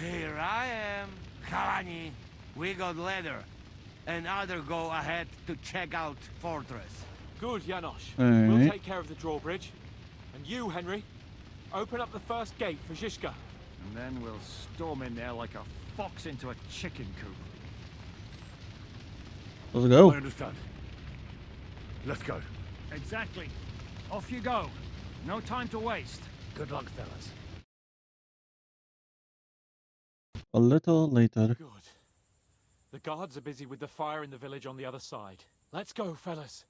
Here I am, Kalani. We got leather. And other go ahead to check out fortress. Good, Janosch. All We'll right. take care of the drawbridge. And you, Henry, open up the first gate for Zizka. And then we'll storm in there like a fox into a chicken coop. Let's go. I understand. Let's go. Exactly. Off you go. No time to waste. Good luck, fellas. A little later. Good. The guards are busy with the fire in the village on the other side. Let's go, fellas.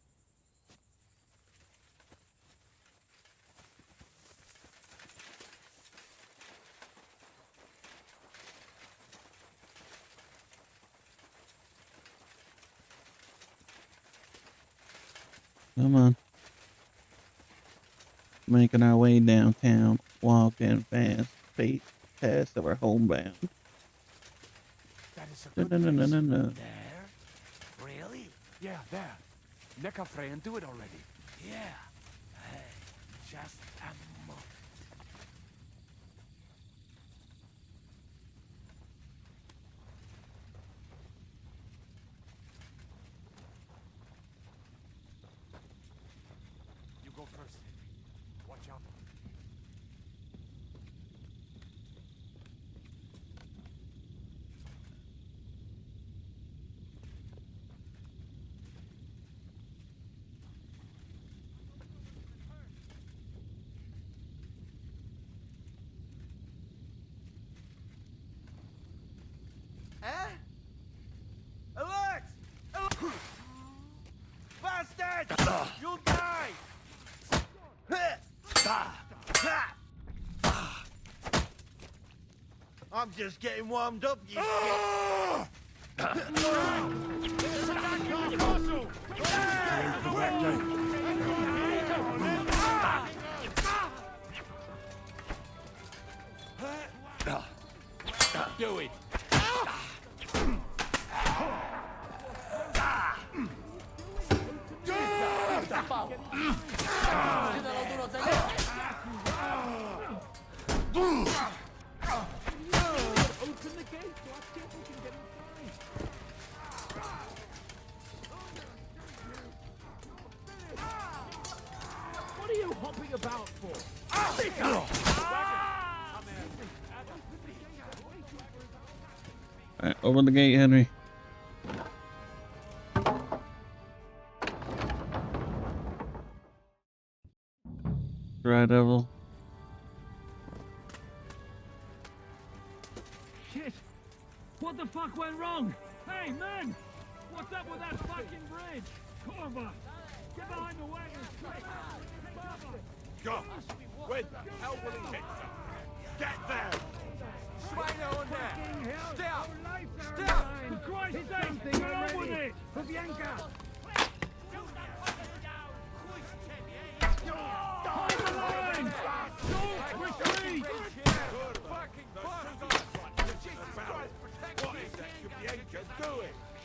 Come on. Making our way downtown, walking fast, past our homebound. That is a No, good no, no, no, no. There? Really? Yeah, there. Neck up, Frey, and do it already. Yeah. Hey, just a moment. You go first, Henry. Watch out. Eh? Alert! Bastard! You'll die! I'm just getting warmed up, you Do it. Open the gate so our people can get inside. What are you hopping about for? Alright, open the gate, Henry. Dry devil. Shit! What the fuck went wrong? Hey, men! What's up with that fucking bridge? Corva! Get behind the wagon! Go! Where the hell will he hit some? Get there! Swino on there! Stay up! Stay up! For Christ's sake, get on with it! For Bianca! Hold the line! Don't retreat!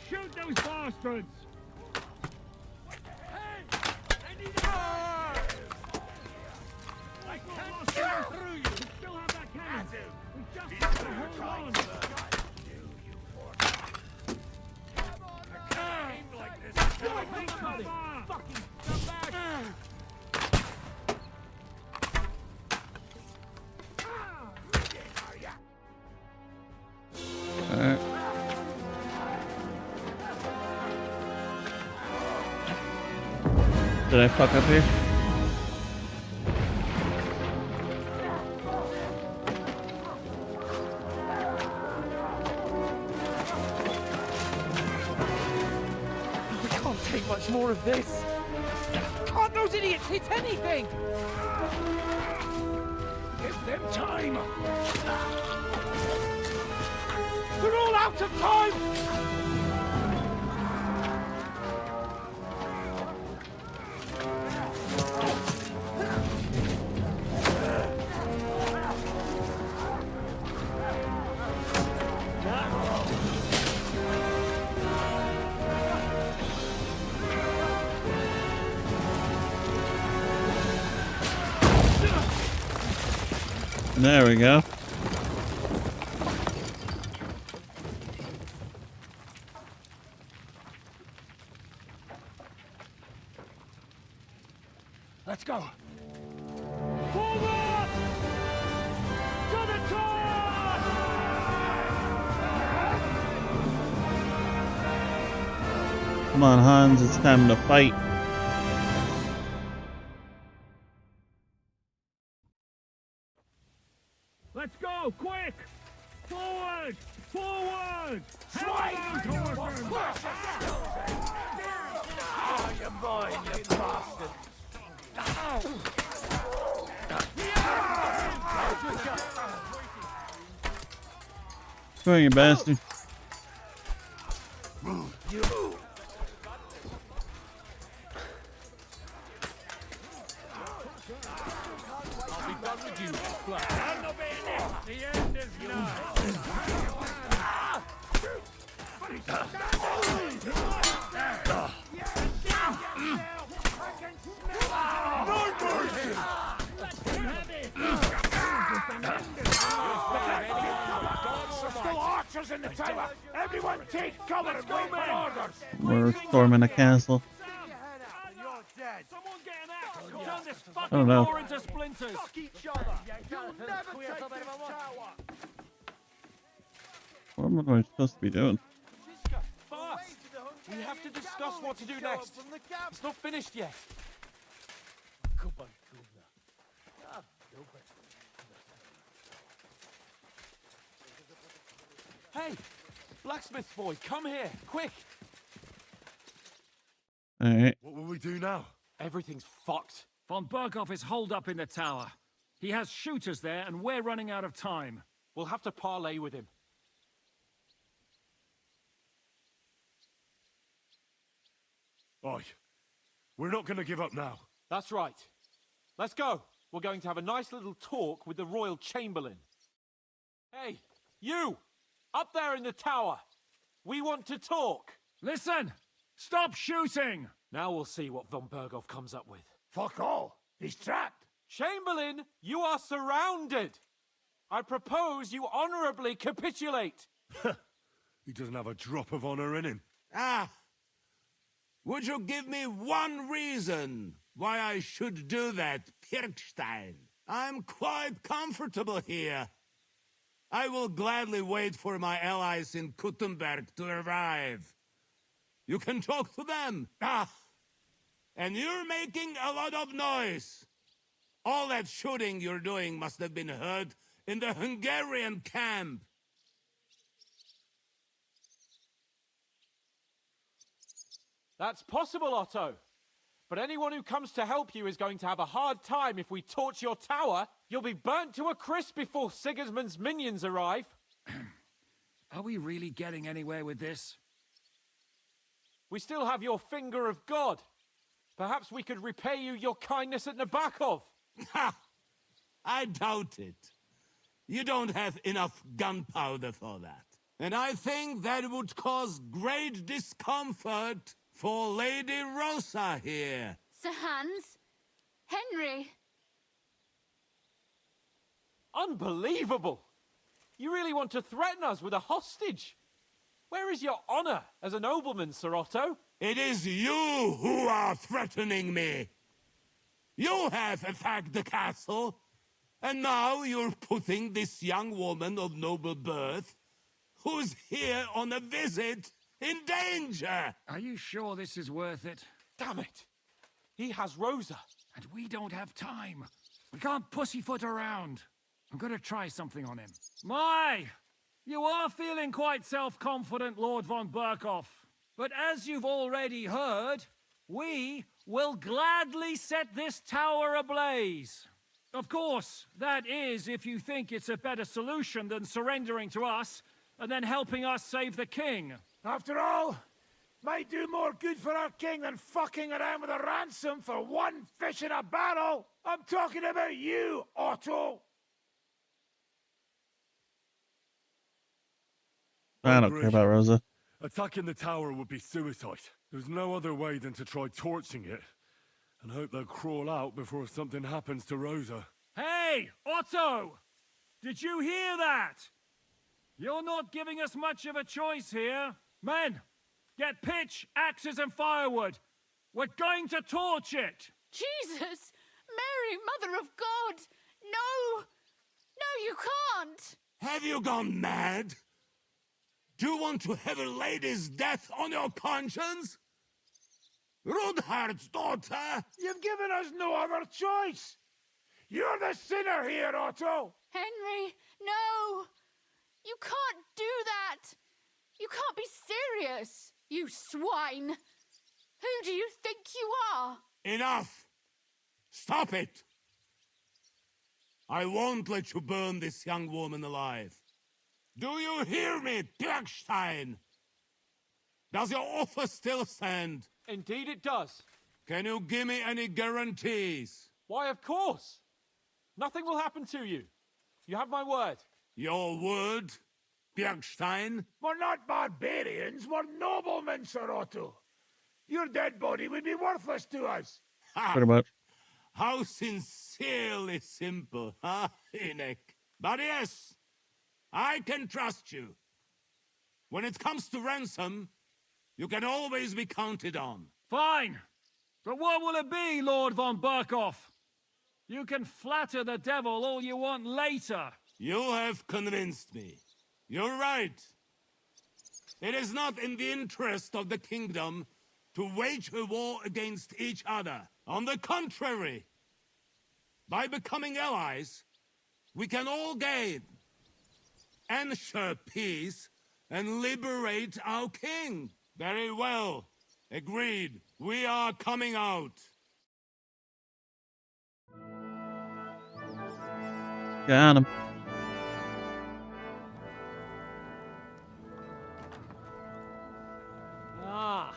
Shoot those bastards! I can't get through you! We still have that cannon! We just have to hold on! Aim like this! Take cover! Fucking come back! Alright. Did I fuck up here? We can't take much more of this. Can't those idiots hit anything? Give them time. They're all out of time. There we go. Let's go. Forward! To the top! Come on, Hans, it's time to fight. Let's go, quick! Forward! Forward! Strike! Oh, you're mine, you bastard! Come on, you bastard. The end is nigh. Still archers in the tower. Everyone take cover and wait for orders. We're storming a castle. Someone get an axe! Turn this I fucking don't know. door into splinters! Fuck each other. You'll never take this tower. What am I supposed to be doing? Fast! We have to discuss what to do next. It's not finished yet. Hey, blacksmith boy, come here, quick! Alright. What will we do now? Everything's fucked. Von Berghoff is holed up in the tower. He has shooters there, and we're running out of time. We'll have to parley with him. Oi, we're not going to give up now. That's right. Let's go. We're going to have a nice little talk with the Royal Chamberlain. Hey, you! Up there in the tower! We want to talk! Listen! Stop shooting! Now we'll see what von Berghoff comes up with. Fuck all. He's trapped. Chamberlain, you are surrounded! I propose you honorably capitulate! He doesn't have a drop of honor in him. Ah! Would you give me one reason why I should do that, Pirkstein? I'm quite comfortable here. I will gladly wait for my allies in Kuttenberg to arrive. You can talk to them. Ah! And you're making a lot of noise. All that shooting you're doing must have been heard in the Hungarian camp. That's possible, Otto. But anyone who comes to help you is going to have a hard time if we torch your tower. You'll be burnt to a crisp before Sigismund's minions arrive. Are we really getting anywhere with this? We still have your finger of God. Perhaps we could repay you your kindness at Nabokov. Ha! I doubt it. You don't have enough gunpowder for that. And I think that would cause great discomfort for Lady Rosa here. Sir Hans? Henry? Unbelievable! You really want to threaten us with a hostage? Where is your honor as a nobleman, Sir Otto? It is you who are threatening me. You have attacked the castle, and now you're putting this young woman of noble birth, who's here on a visit, in danger! Are you sure this is worth it? Damn it! He has Rosa. And we don't have time. We can't pussyfoot around. I'm gonna try something on him. My! You are feeling quite self-confident, Lord von Berghoff. But as you've already heard, we will gladly set this tower ablaze. Of course, that is if you think it's a better solution than surrendering to us and then helping us save the king. After all, might do more good for our king than fucking around with a ransom for one fish in a barrel. I'm talking about you, Otto. I don't care about Rosa. Attacking the tower would be suicide. There's no other way than to try torching it and hope they'll crawl out before something happens to Rosa. Hey, Otto! Did you hear that? You're not giving us much of a choice here. Men, get pitch, axes, and firewood. We're going to torch it. Jesus! Mary, Mother of God! No! No, you can't! Have you gone mad? Do you want to have a lady's death on your conscience? Rudhard's daughter! You've given us no other choice. You're the sinner here, Otto. Henry, no! You can't do that! You can't be serious, you swine! Who do you think you are? Enough! Stop it! I won't let you burn this young woman alive. Do you hear me, Pirkstein? Does your offer still stand? Indeed it does. Can you give me any guarantees? Why, of course. Nothing will happen to you. You have my word. Your word, Bjergstein? We're not barbarians, we're noblemen, Sir Otto. Your dead body would be worthless to us. Pretty much. How sincerely simple, huh, Enoch? But yes, I can trust you. When it comes to ransom, you can always be counted on. Fine. But what will it be, Lord von Burkhoff? You can flatter the devil all you want later. You have convinced me. You're right. It is not in the interest of the kingdom to wage a war against each other. On the contrary, by becoming allies, we can all gain, ensure peace, and liberate our king. Very well. Agreed. We are coming out. Got him. Ah.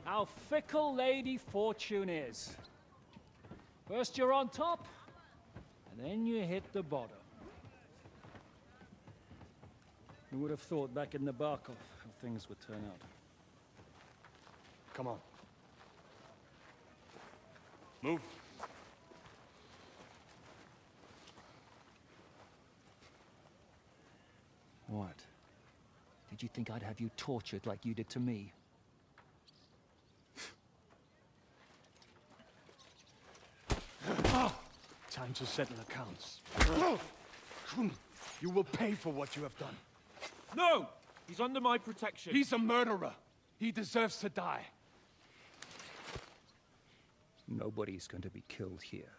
How fickle Lady Fortune is. First you're on top, and then you hit the bottom. Who would have thought back in the Barkov how things would turn out? Come on. Move. What? Did you think I'd have you tortured like you did to me? Time to settle accounts. You will pay for what you have done. No! He's under my protection. He's a murderer. He deserves to die. Nobody's going to be killed here.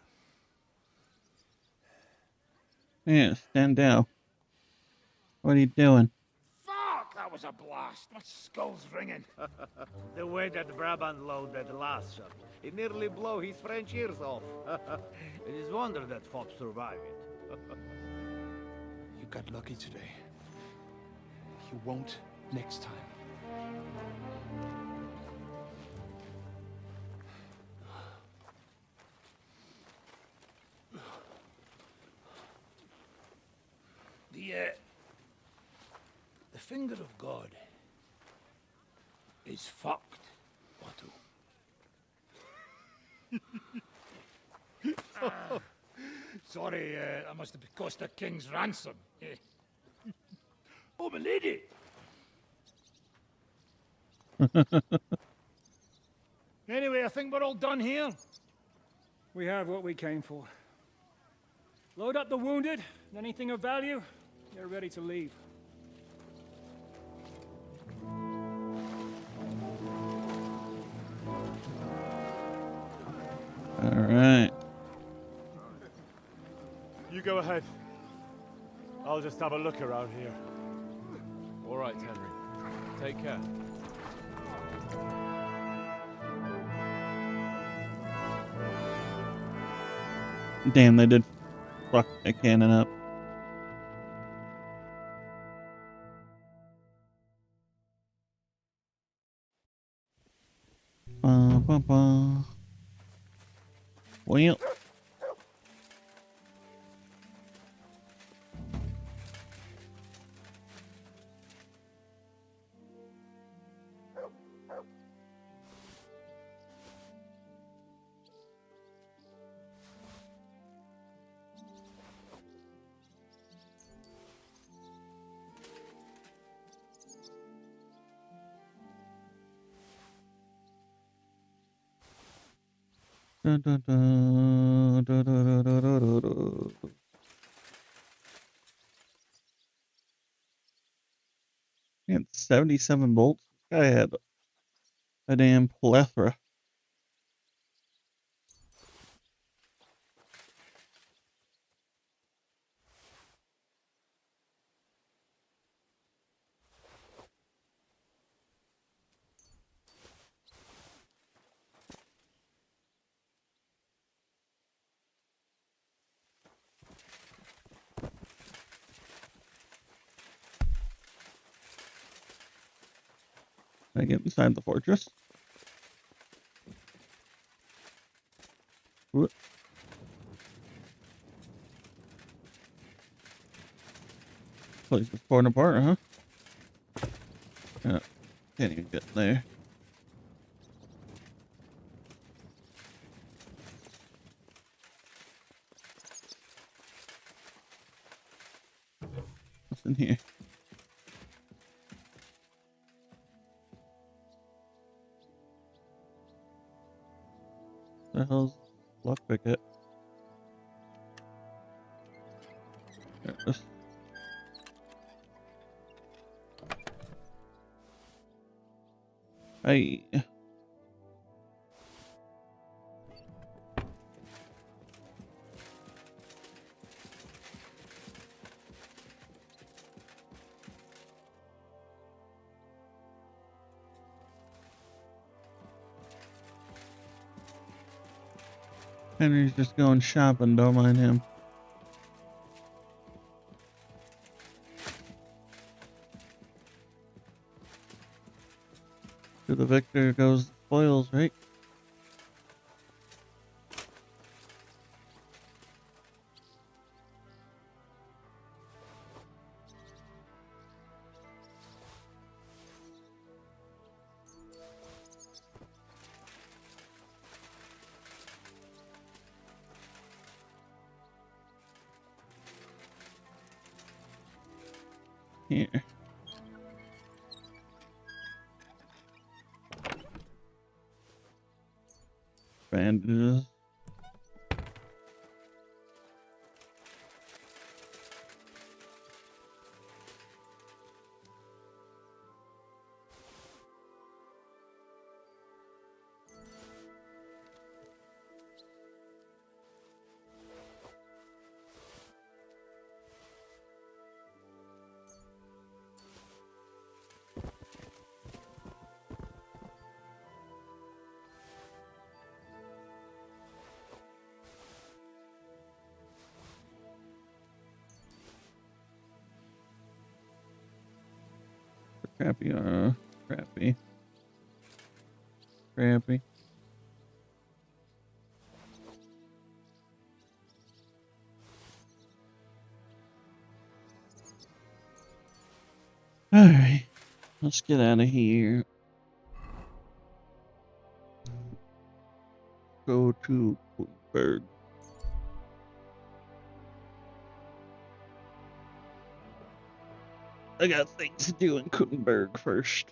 Yeah, stand down. What are you doing? Fuck, that was a blast. My skull's ringing. The way that Brabant loaded last shot, it nearly blew his French ears off. It is wonder that Fop survived it. You got lucky today. You won't next time. The finger of God is fucked, Otto. Sorry, I must have cost the king's ransom. Oh, my lady! Anyway, I think we're all done here. We have what we came for. Load up the wounded, and anything of value, you're ready to leave. All right. You go ahead. I'll just have a look around here. All right, Henry. Take care. Damn, they did fuck the cannon up. Well. Dun, dun, dun, dun, dun, dun, dun, dun, dun. He had 77 bolts. This guy had a damn plethora. Can I get inside the fortress? Whoop. Place is torn apart, huh? Yeah, can't even get there. What's in here? The hell's lockpick it? There it is. Hey. Henry's just going shopping, don't mind him. To the victor goes the spoils, right? Here. Bandages. Crappy, crappy. Crappy. Alright, let's get out of here. Go to Berg. I got things to do in Kuttenberg first.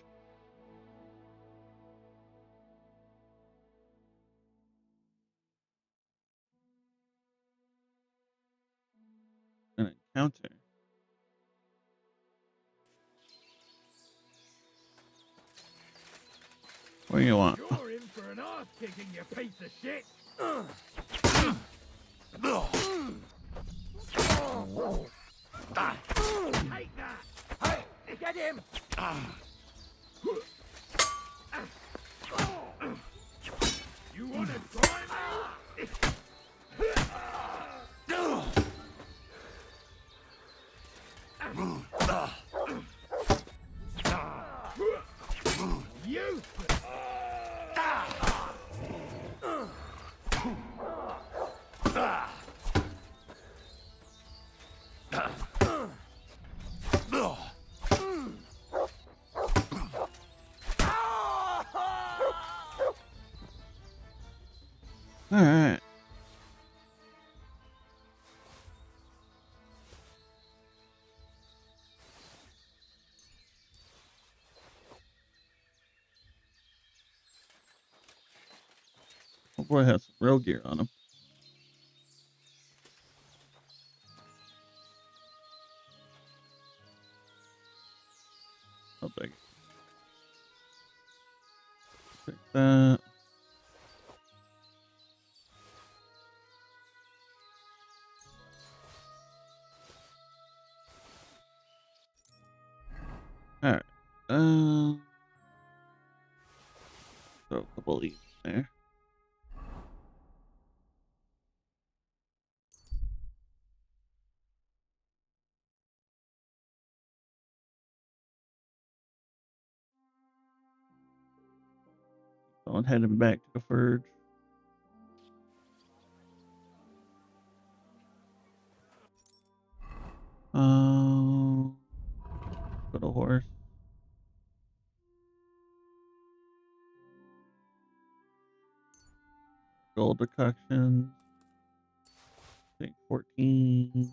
An encounter. What do you want? You're in for an ass kicking, you piece of shit! Take that! Hey, get him! You wanna try me? You! Alright. Oh boy, has some real gear on him. I'll take it. Take that. Alright. Throw a couple of these in there. So I'm heading back to the Forge. put a horse. Gold decoctions. Take 14.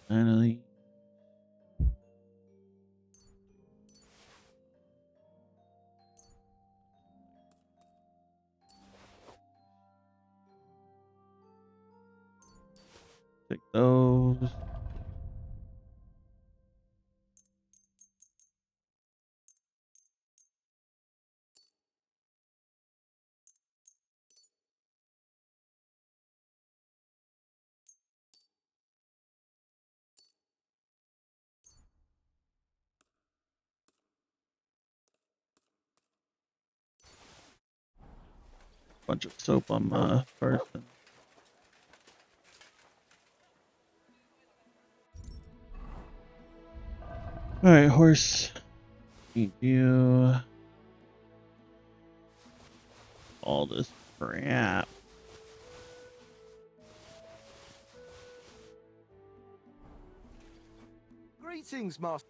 9 of these. Take those. Bunch of soap on my person. Alright, horse. Need you. All this crap. Greetings, Master.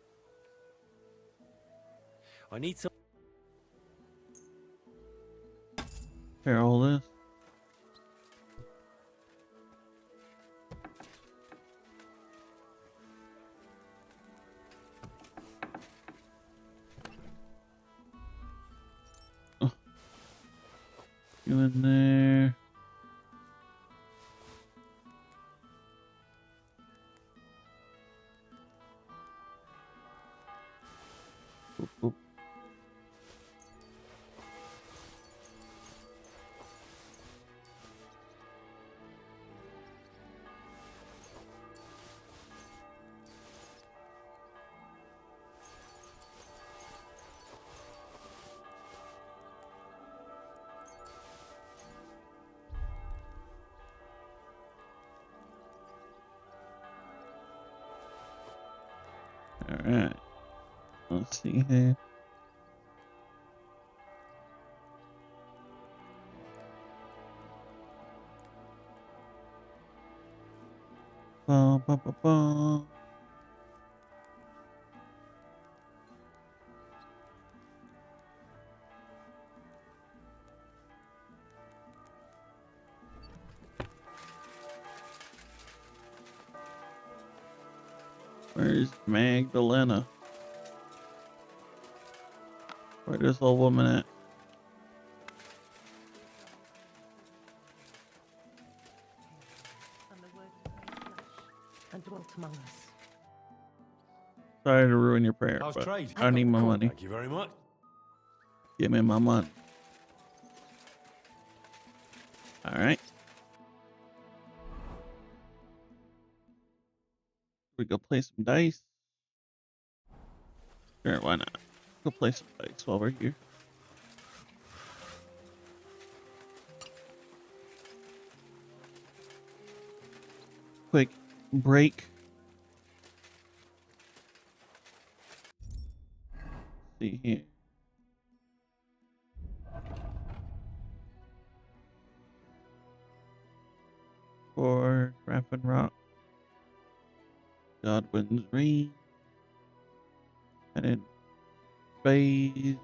I need some. Here, all this. Oh. You in there. Boop, boop. Alright. Let's see here. Ba, ba, ba, ba. Where's Magdalena? Where's this old woman at? And dwelt among us. Sorry to ruin your prayer, How's but trade? I need my money. Thank you very much. Give me my money. Alright. We go play some dice. Sure, why not? Go play some dice while we're here. Quick break. See here. For Graffin Rock. Godwin's Ring. And then bathe.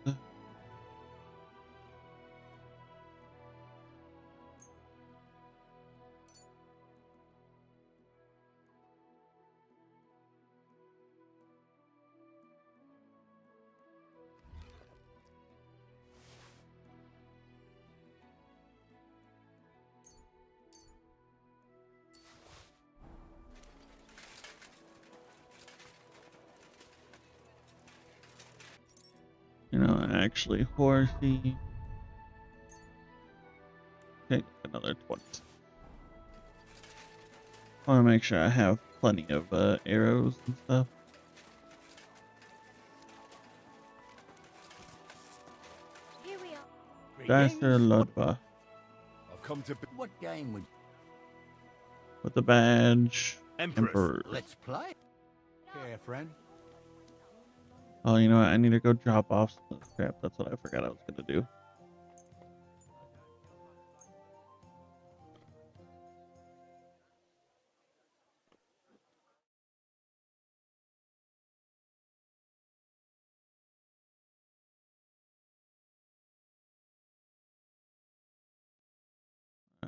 You know, actually, horsey. Take another 20. I want to make sure I have plenty of arrows and stuff. Here we are. Dicer Lodba. I've come to. What game would With the badge. Emperor. Emperor. let's play? Here, friend. Oh, you know what? I need to go drop off some crap. That's what I forgot I was going to do.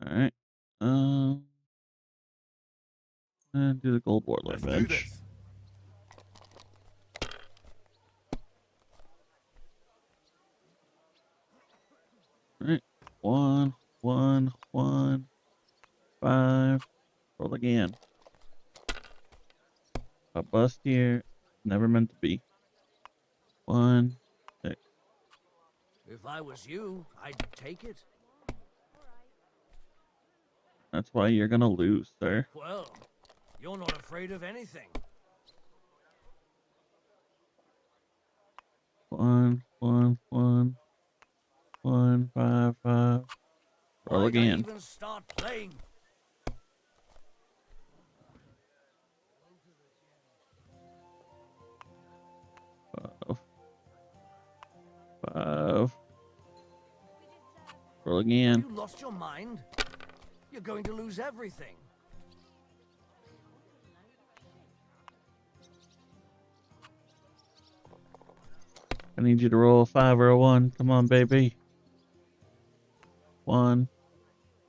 Alright. And do the gold warlord Let's do badge. this. Alright. 1, 1, 1, 5. Roll again. A bust here. Never meant to be. 1, 6. If I was you, I'd take it. That's why you're gonna lose, sir. Well, you're not afraid of anything. 1, 1, 1, 1, 5, 5. Roll Why'd I again. even start playing? Five. Roll again. You lost your mind? You're going to lose everything. I need you to roll a 5 or a 1. Come on, baby. 1.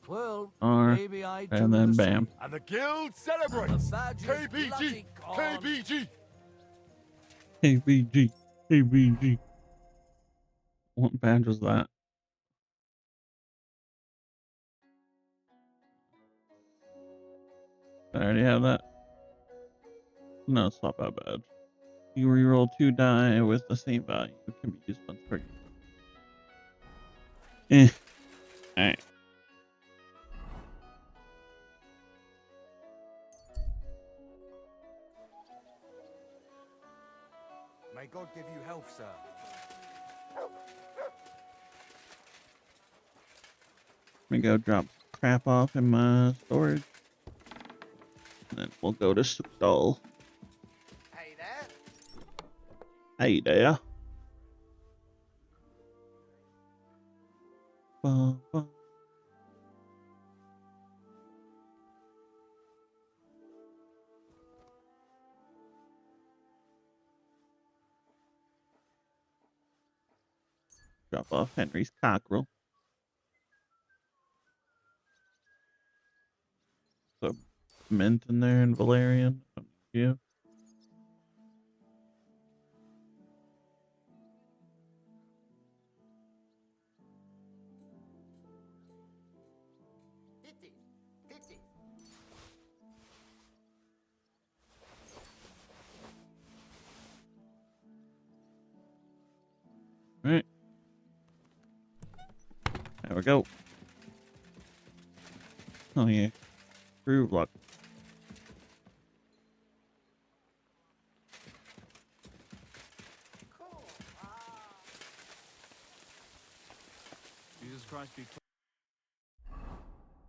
Well, R. maybe I do And then the bam. same. And the guild celebrates. The badge is KBG! bloody gone. KBG! KBG. KBG. What badge was that? I already have that. No, it's not that bad. You reroll 2 die with the same value. It can be used once per game. Alright. May God give you health, sir. Let me go drop crap off in my storage. And then we'll go to Sukdal. Hey there. Hey there. Bum, bum. Drop off Henry's cockerel. So mint in there and Valerian. Yeah. Alright. There we go. Oh yeah. Groove lock. Jesus Christ be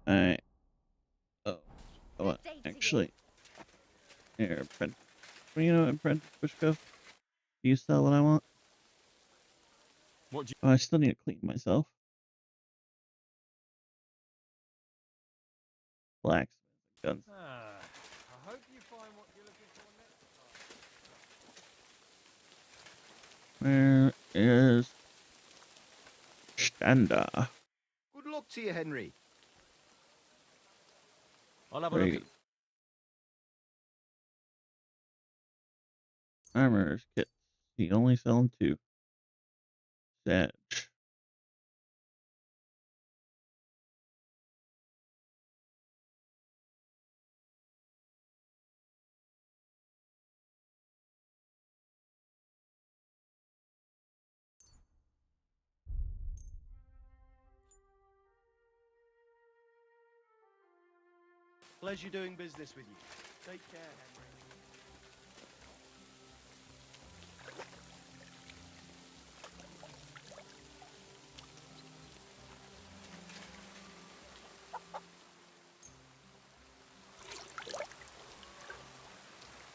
Alright. Oh, actually. Here, print. Well, you know what, print Pushko? Do you sell what I want? What do you... Oh, I still need to clean myself. Blacksmith guns. I hope you find what you're looking for next time. Where is Standa? Good luck to you, Henry. I'll have a look at Great. Armor's kits. He only selling 2. Sag. Pleasure doing business with you. Take care,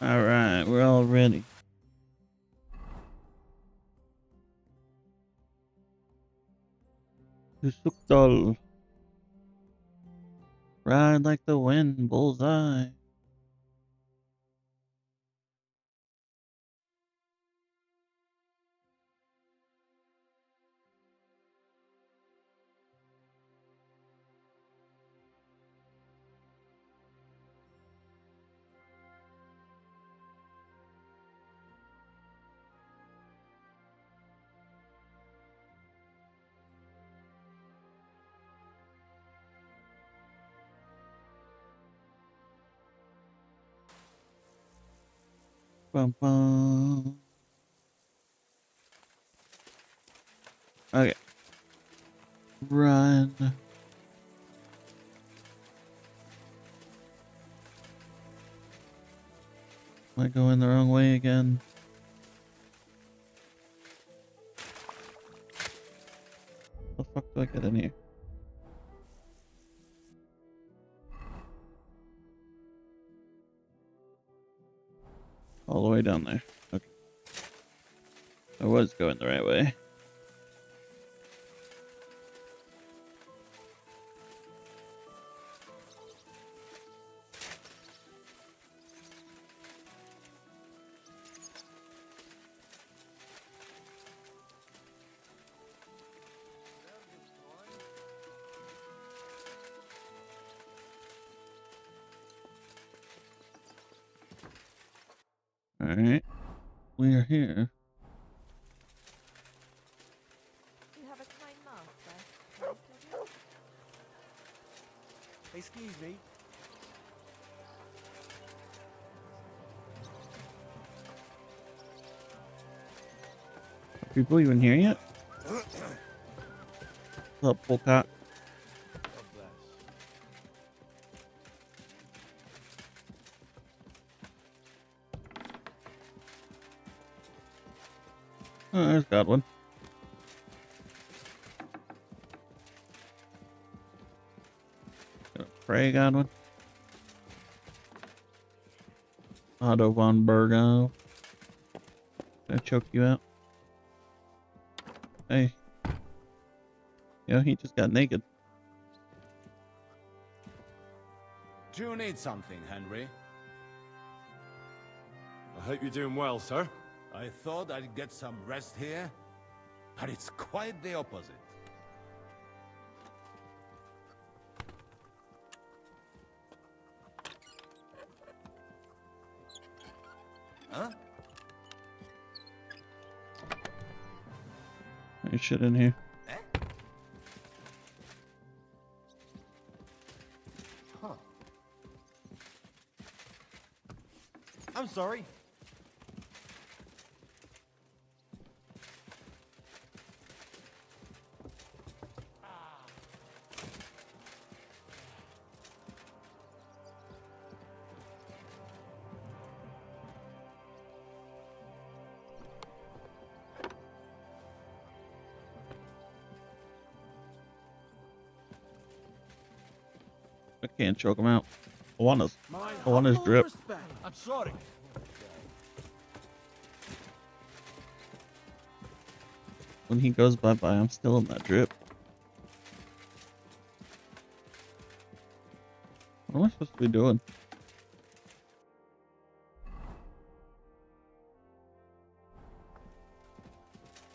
Henry. Alright, we're all ready. Sukdal. Ride like the wind, bullseye. Bum, bum. Okay. Run. Am I going the wrong way again? How the fuck do I get in here? All the way down there. Okay. I was going the right way. Alright. We are here. You have a kind master. Excuse me. Are people even here yet? What's up, Polkat? Oh, there's Godwin. Gonna pray, Godwin. Otto von Burgo. Gonna choke you out. Hey. Yo, he just got naked. Do you need something, Henry? I hope you're doing well, sir. I thought I'd get some rest here, but it's quite the opposite. Huh? There's shit in here. Huh. I'm sorry. I can't choke him out. I want his drip. I'm sorry. When he goes bye-bye, I'm still in that drip. What am I supposed to be doing?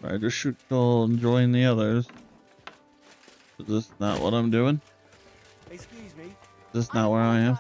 I just shoot goal and join the others. Is this not what I'm doing? Excuse me. Is this not where I am?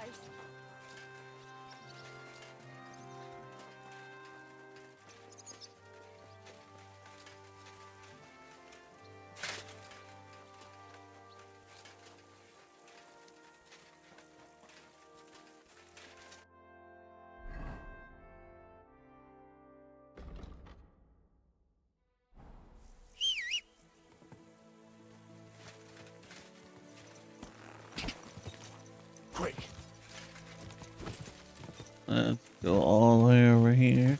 Quick. Let's go all the way over here.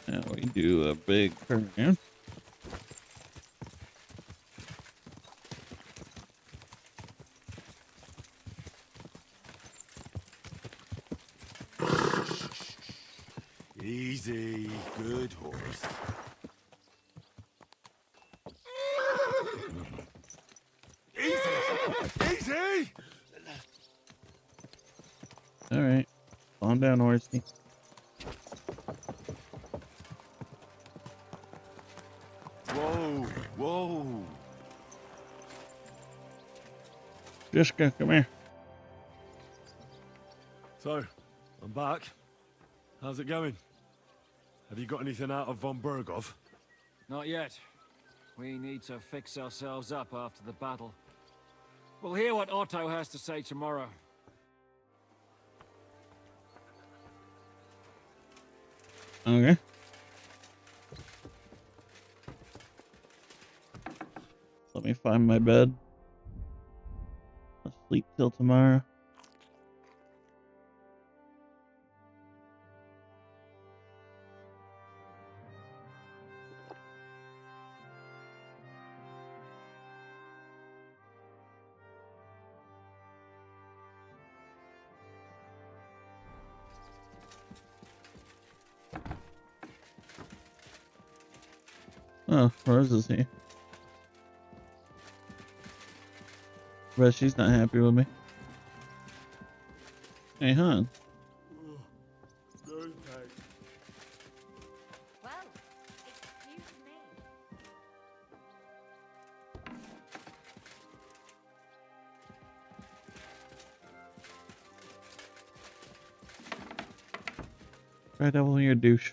Now we do a big turn. Easy, good horse. Easy! Alright. Calm down, horsey. Whoa, whoa. Jiska, come here. So, I'm back. How's it going? Have you got anything out of von Burgov? Not yet. We need to fix ourselves up after the battle. We'll hear what Otto has to say tomorrow. Okay. Let me find my bed. I'll sleep till tomorrow. Oh, Rose is here. But she's not happy with me. Hey, hon. Well, excuse me. Right over your douche.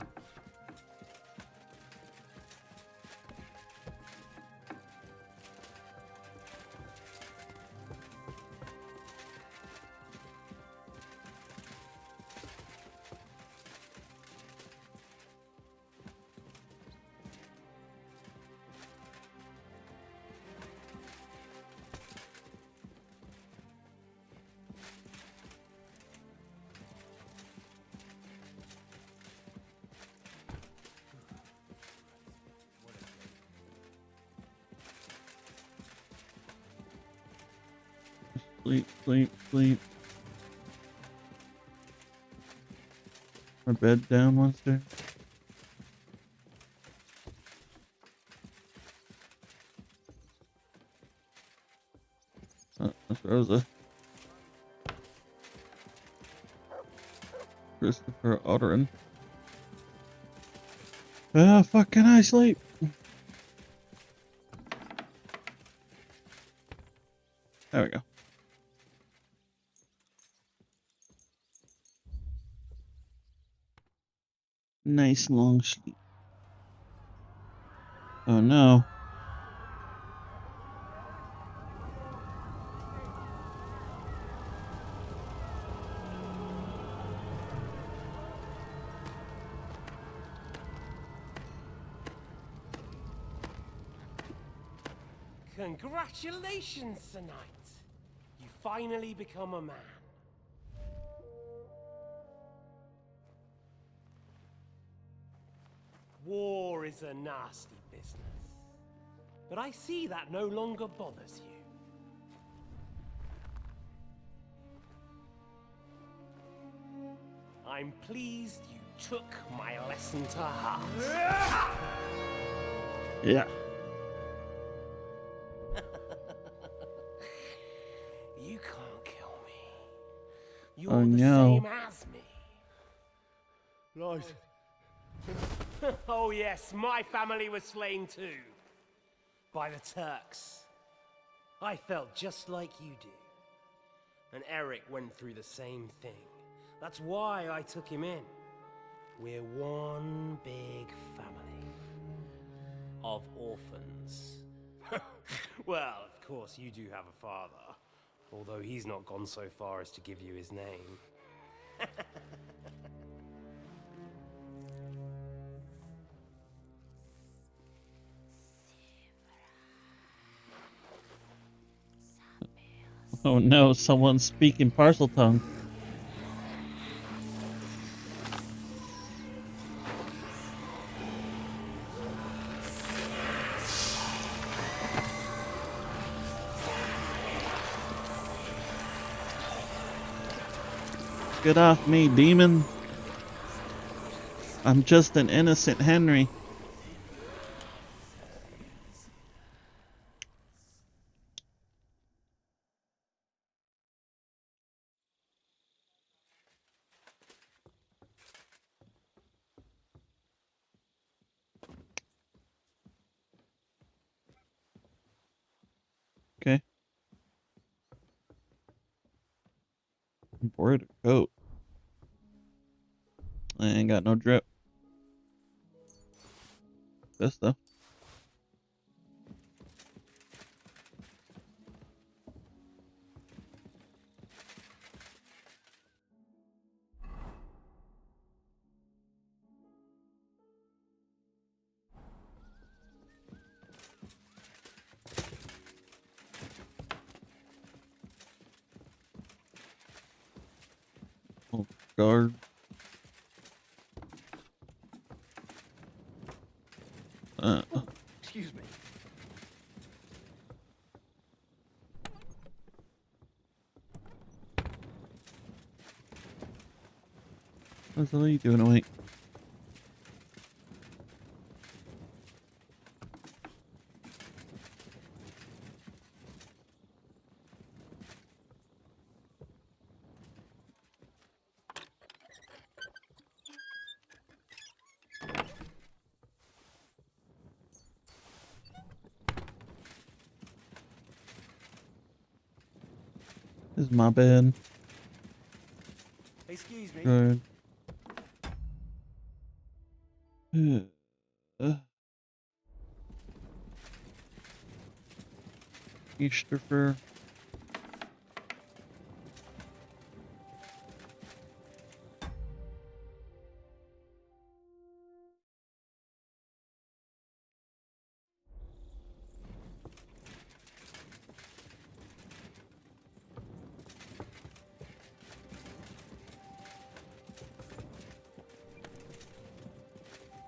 Sleep, sleep, sleep. My bed down, monster. Oh, that's Rosa. Christopher Otterin. Ah, fuck, can I sleep? There we go. Nice long sleep. Oh no. Congratulations, Sir Knight. You finally become a man. War is a nasty business. But I see that no longer bothers you. I'm pleased you took my lesson to heart. Yeah. You can't kill me. You're Oh, the no. same as me. Right. Oh yes, my family was slain too. By the Turks. I felt just like you do. And Eric went through the same thing. That's why I took him in. We're one big family. Of orphans. Well, of course you do have a father. Although he's not gone so far as to give you his name. Oh no, someone's speaking parcel tongue. Get off me, demon. I'm just an innocent Henry. Okay. Embroidered coat. I ain't got no drip. This though. Oh, guard. Excuse me. What's the hell are you doing awake? This is my bed. Excuse me. Good. Easterfer.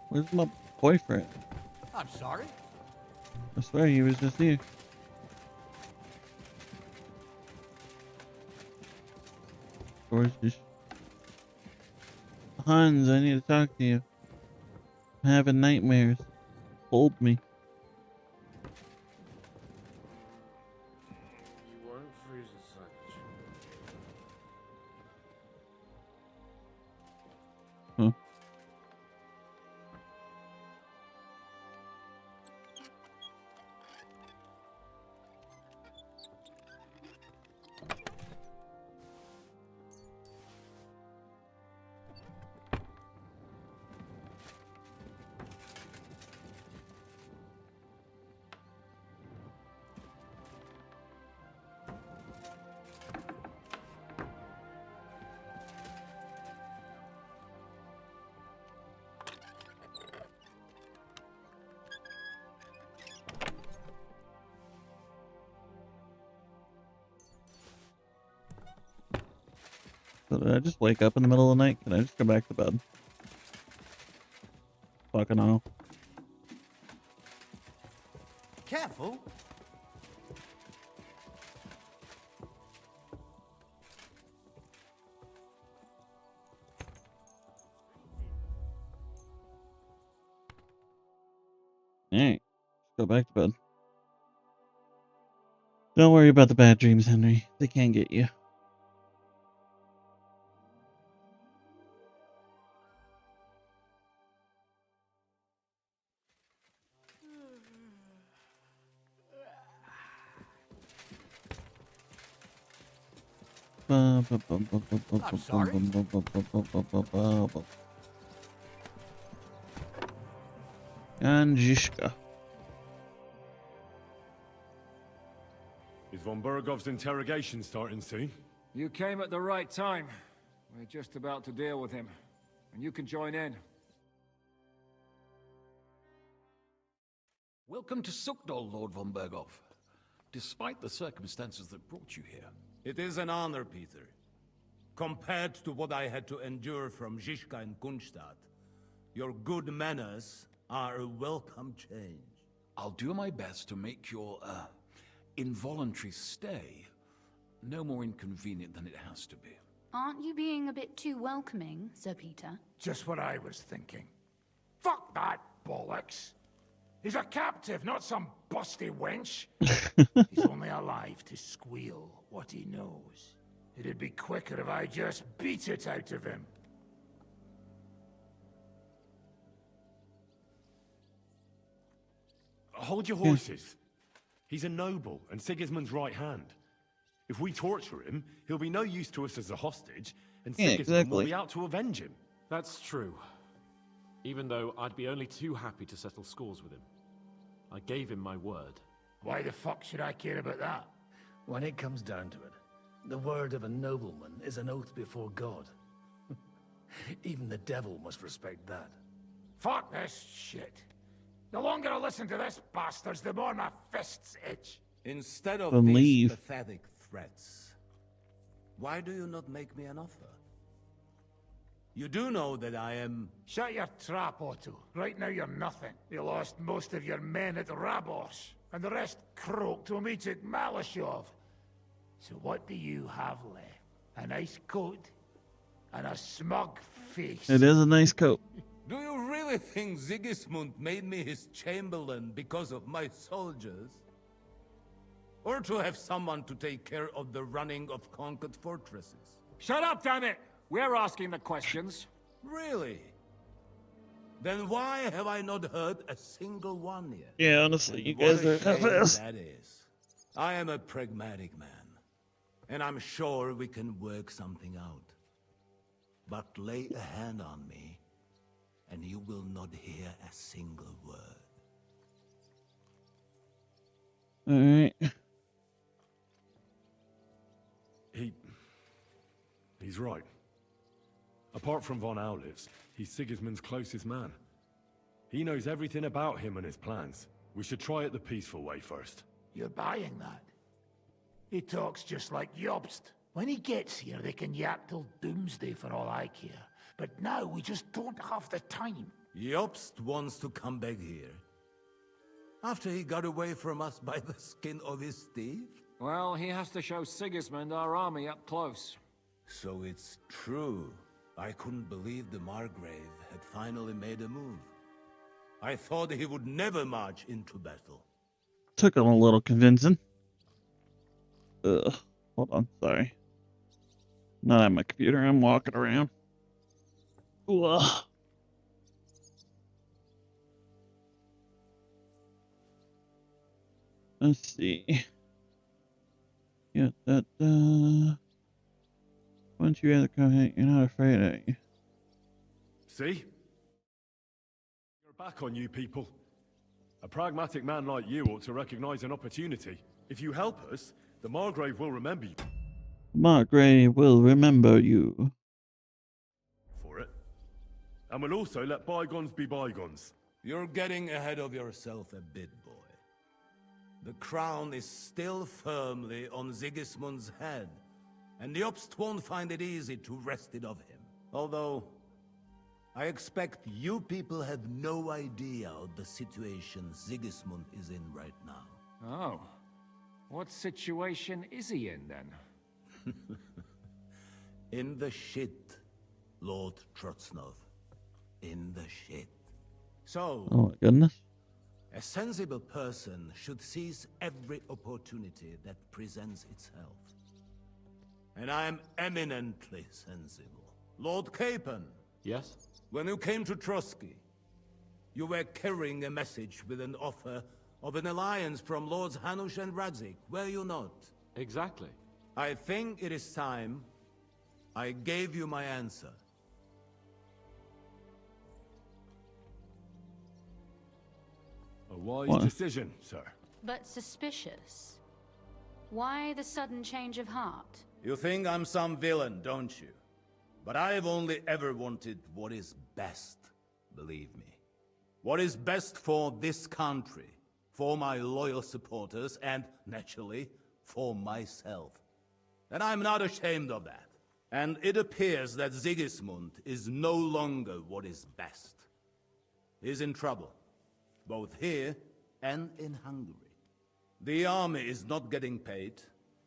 Where's my boyfriend? I'm sorry. I swear he was just here. Door's just... Hans, I need to talk to you. I'm having nightmares. Hold me. You won't freeze a such. Huh. So did I just wake up in the middle of the night? Can I just go back to bed? Fucking hell. Careful. Alright. Go back to bed. Don't worry about the bad dreams, Henry. They can't get you. I'm sorry. Anjishka. Is von Bergov's interrogation starting soon? You came at the right time. We're just about to deal with him. And you can join in. Welcome to Sukdol, Lord von Bergov. Despite the circumstances that brought you here. It is an honor, Peter. Compared to what I had to endure from Zizka and Kunstadt, your good manners are a welcome change. I'll do my best to make your, involuntary stay no more inconvenient than it has to be. Aren't you being a bit too welcoming, Sir Peter? Just what I was thinking. Fuck that bollocks. He's a captive, not some busty wench. He's only alive to squeal what he knows. It'd be quicker if I just beat it out of him. Hold your horses. He's a noble and Sigismund's right hand. If we torture him, he'll be no use to us as a hostage, and Sigismund will be out to avenge him. That's true. Even though I'd be only too happy to settle scores with him. I gave him my word. Why the fuck should I care about that? When it comes down to it, the word of a nobleman is an oath before God. Even the devil must respect that. Fuck this shit. The longer I listen to this bastards, the more my fists itch. Instead of Then these leave. pathetic threats, why do you not make me an offer? You do know that I am... Shut your trap, Otto. Right now you're nothing. You lost most of your men at Rabos, and the rest croaked when we took Maleshov. So what do you have left? A nice coat? And a smug face? It is a nice coat. Do you really think Sigismund made me his chamberlain because of my soldiers? Or to have someone to take care of the running of conquered fortresses? Shut up, damn it! We're asking the questions. Really? Then why have I not heard a single one yet? Yeah, honestly, you What guys a are shame fast. that is. I am a pragmatic man, and I'm sure we can work something out. But lay a hand on me, and you will not hear a single word. Alright. He's right. Apart from von Aulitz, he's Sigismund's closest man. He knows everything about him and his plans. We should try it the peaceful way first. You're buying that? He talks just like Jobst. When he gets here, they can yap till doomsday for all I care. But now we just don't have the time. Jobst wants to come back here. After he got away from us by the skin of his teeth? Well, he has to show Sigismund our army up close. So it's true. I couldn't believe the Margrave had finally made a move. I thought he would never march into battle. Took him a little convincing. Ugh. Hold on, sorry. Not at my computer, I'm walking around. Ugh. Let's see. Yeah, that, once you rather come here, you're not afraid, are you? See? You're back on you people. A pragmatic man like you ought to recognize an opportunity. If you help us, the Margrave will remember you. Margrave will remember you. For it. And we'll also let bygones be bygones. You're getting ahead of yourself a bit, boy. The crown is still firmly on Sigismund's head, and the Jobst won't find it easy to wrest it of him. Although, I expect you people have no idea of the situation Sigismund is in right now. Oh. What situation is he in, then? In the shit, Lord Trotznov. In the shit. So... Oh my goodness. A sensible person should seize every opportunity that presents itself. And I am eminently sensible. Lord Capon. Yes? When you came to Trotsky, you were carrying a message with an offer of an alliance from Lords Hanush and Radzik, were you not? Exactly. I think it is time I gave you my answer. A wise decision, sir. But suspicious. Why the sudden change of heart? You think I'm some villain, don't you? But I've only ever wanted what is best, believe me. What is best for this country, for my loyal supporters, and, naturally, for myself. And I'm not ashamed of that. And it appears that Sigismund is no longer what is best. He's in trouble, both here and in Hungary. The army is not getting paid,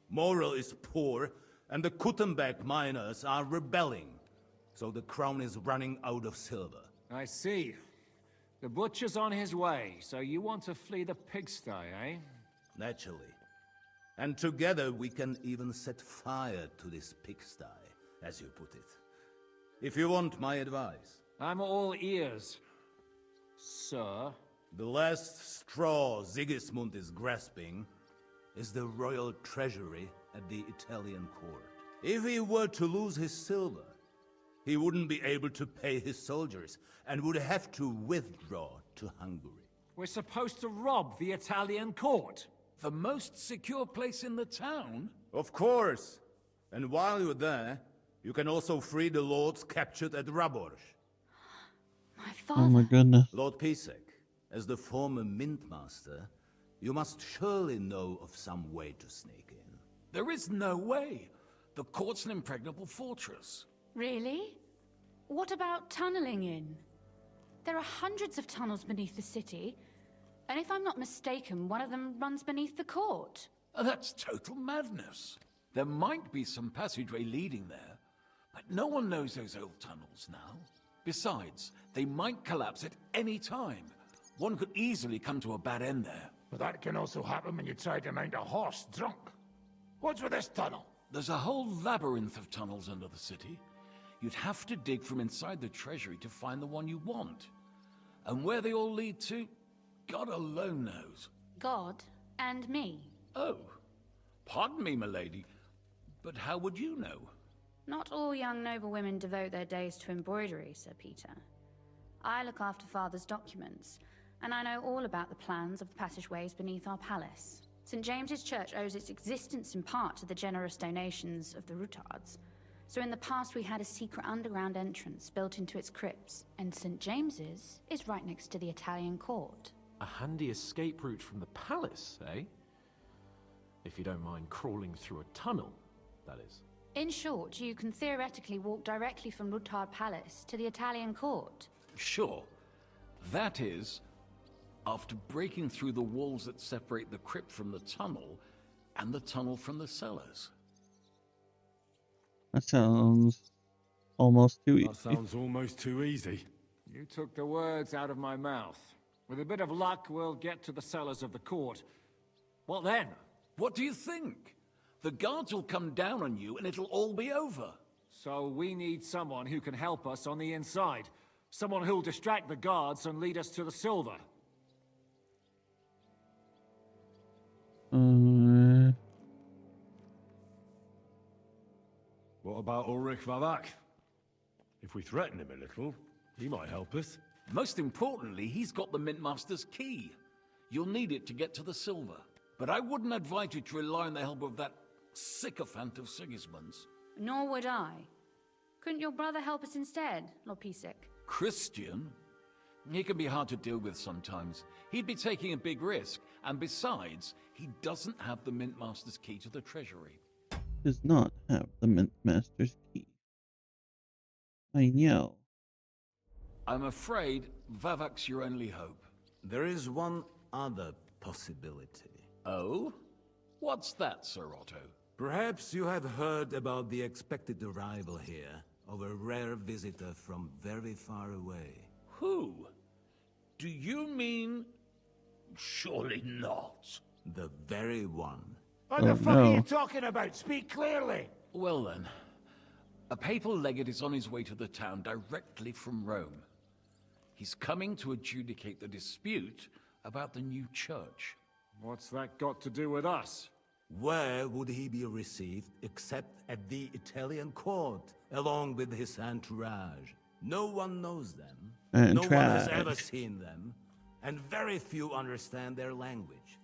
morale is poor, and the Kuttenberg miners are rebelling, so the crown is running out of silver. I see. The butcher's on his way, so you want to flee the pigsty, eh? Naturally. And together we can even set fire to this pigsty, as you put it. If you want my advice. I'm all ears, sir. The last straw Sigismund is grasping is the royal treasury at the Italian court. If he were to lose his silver, he wouldn't be able to pay his soldiers and would have to withdraw to Hungary. We're supposed to rob the Italian court. The most secure place in the town? Of course. And while you're there, you can also free the lords captured at Raborz. My father... Oh my goodness. Lord Pisek, as the former Mintmaster, you must surely know of some way to sneak in. There is no way. The court's an impregnable fortress. Really? What about tunneling in? There are hundreds of tunnels beneath the city, and if I'm not mistaken, one of them runs beneath the court. That's total madness. There might be some passageway leading there, but no one knows those old tunnels now. Besides, they might collapse at any time. One could easily come to a bad end there. But that can also happen when you try to mount a horse drunk. What's with this tunnel? There's a whole labyrinth of tunnels under the city. You'd have to dig from inside the treasury to find the one you want. And where they all lead to, God alone knows. God and me. Oh, pardon me, milady, but how would you know? Not all young noble women devote their days to embroidery, Sir Peter. I look after Father's documents, and I know all about the plans of the passageways beneath our palace. St. James's Church owes its existence in part to the generous donations of the Routards. So in the past we had a secret underground entrance built into its crypts, and St. James's is right next to the Italian court. A handy escape route from the palace, eh? If you don't mind crawling through a tunnel, that is. In short, you can theoretically walk directly from Routard Palace to the Italian court. Sure. That is, after breaking through the walls that separate the crypt from the tunnel, and the tunnel from the cellars. That sounds almost too easy. That sounds almost too easy. You took the words out of my mouth. With a bit of luck, we'll get to the cellars of the court. What then? What do you think? The guards will come down on you and it'll all be over. So we need someone who can help us on the inside. Someone who'll distract the guards and lead us to the silver. What about Ulrich Vavak? If we threaten him a little, he might help us. Most importantly, he's got the Mintmaster's key. You'll need it to get to the silver. But I wouldn't advise you to rely on the help of that sycophant of Sigismund's. Nor would I. Couldn't your brother help us instead, Lord Pisak? Christian? He can be hard to deal with sometimes. He'd be taking a big risk, and besides, he doesn't have the Mintmaster's key to the treasury. Does not have the Mintmaster's key. I know. I'm afraid Vavak's your only hope. There is one other possibility. Oh? What's that, Sir Otto? Perhaps you have heard about the expected arrival here of a rare visitor from very far away. Who? Do you mean... Surely not. The very one. What the fuck are you talking about? Speak clearly! Well then, a papal legate is on his way to the town directly from Rome. He's coming to adjudicate the dispute about the new church. What's that got to do with us? Where would he be received except at the Italian court, along with his entourage? No one knows them. No one has ever seen them, and very few understand their language.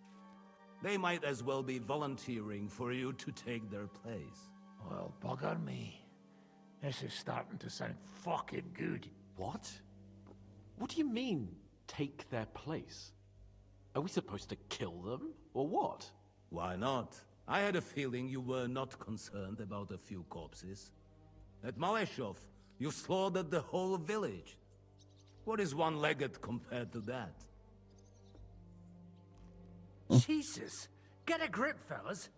They might as well be volunteering for you to take their place. Well, bugger me. This is starting to sound fucking good. What? What do you mean, take their place? Are we supposed to kill them, or what? Why not? I had a feeling you were not concerned about a few corpses. At Maleshov, you slaughtered the whole village. What is one legate compared to that? Jesus! Get a grip, fellas.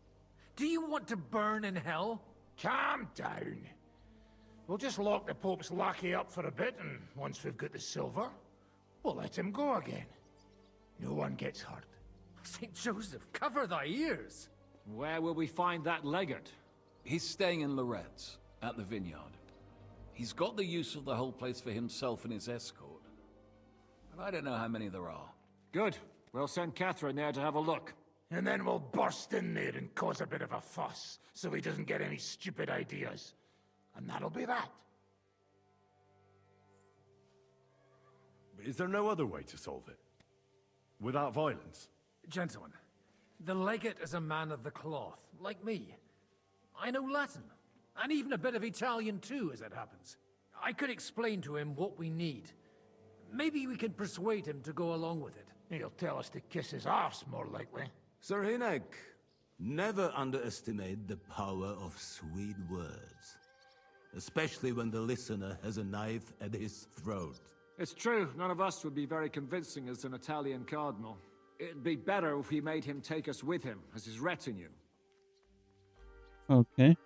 Do you want to burn in hell? Calm down. We'll just lock the Pope's lackey up for a bit, and once we've got the silver, we'll let him go again. No one gets hurt. St. Joseph, cover thy ears! Where will we find that legate? He's staying in Loretz, at the vineyard. He's got the use of the whole place for himself and his escort. But I don't know how many there are. Good. We'll send Catherine there to have a look. And then we'll burst in there and cause a bit of a fuss, so he doesn't get any stupid ideas. And that'll be that. But is there no other way to solve it? Without violence? Gentlemen, the legate is a man of the cloth, like me. I know Latin, and even a bit of Italian too, as it happens. I could explain to him what we need. Maybe we can persuade him to go along with it. He'll tell us to kiss his arse, more likely. Sir Hinek, never underestimate the power of sweet words. especially when the listener has a knife at his throat. It's true, none of us would be very convincing as an Italian cardinal. It'd be better if we made him take us with him as his retinue. Okay.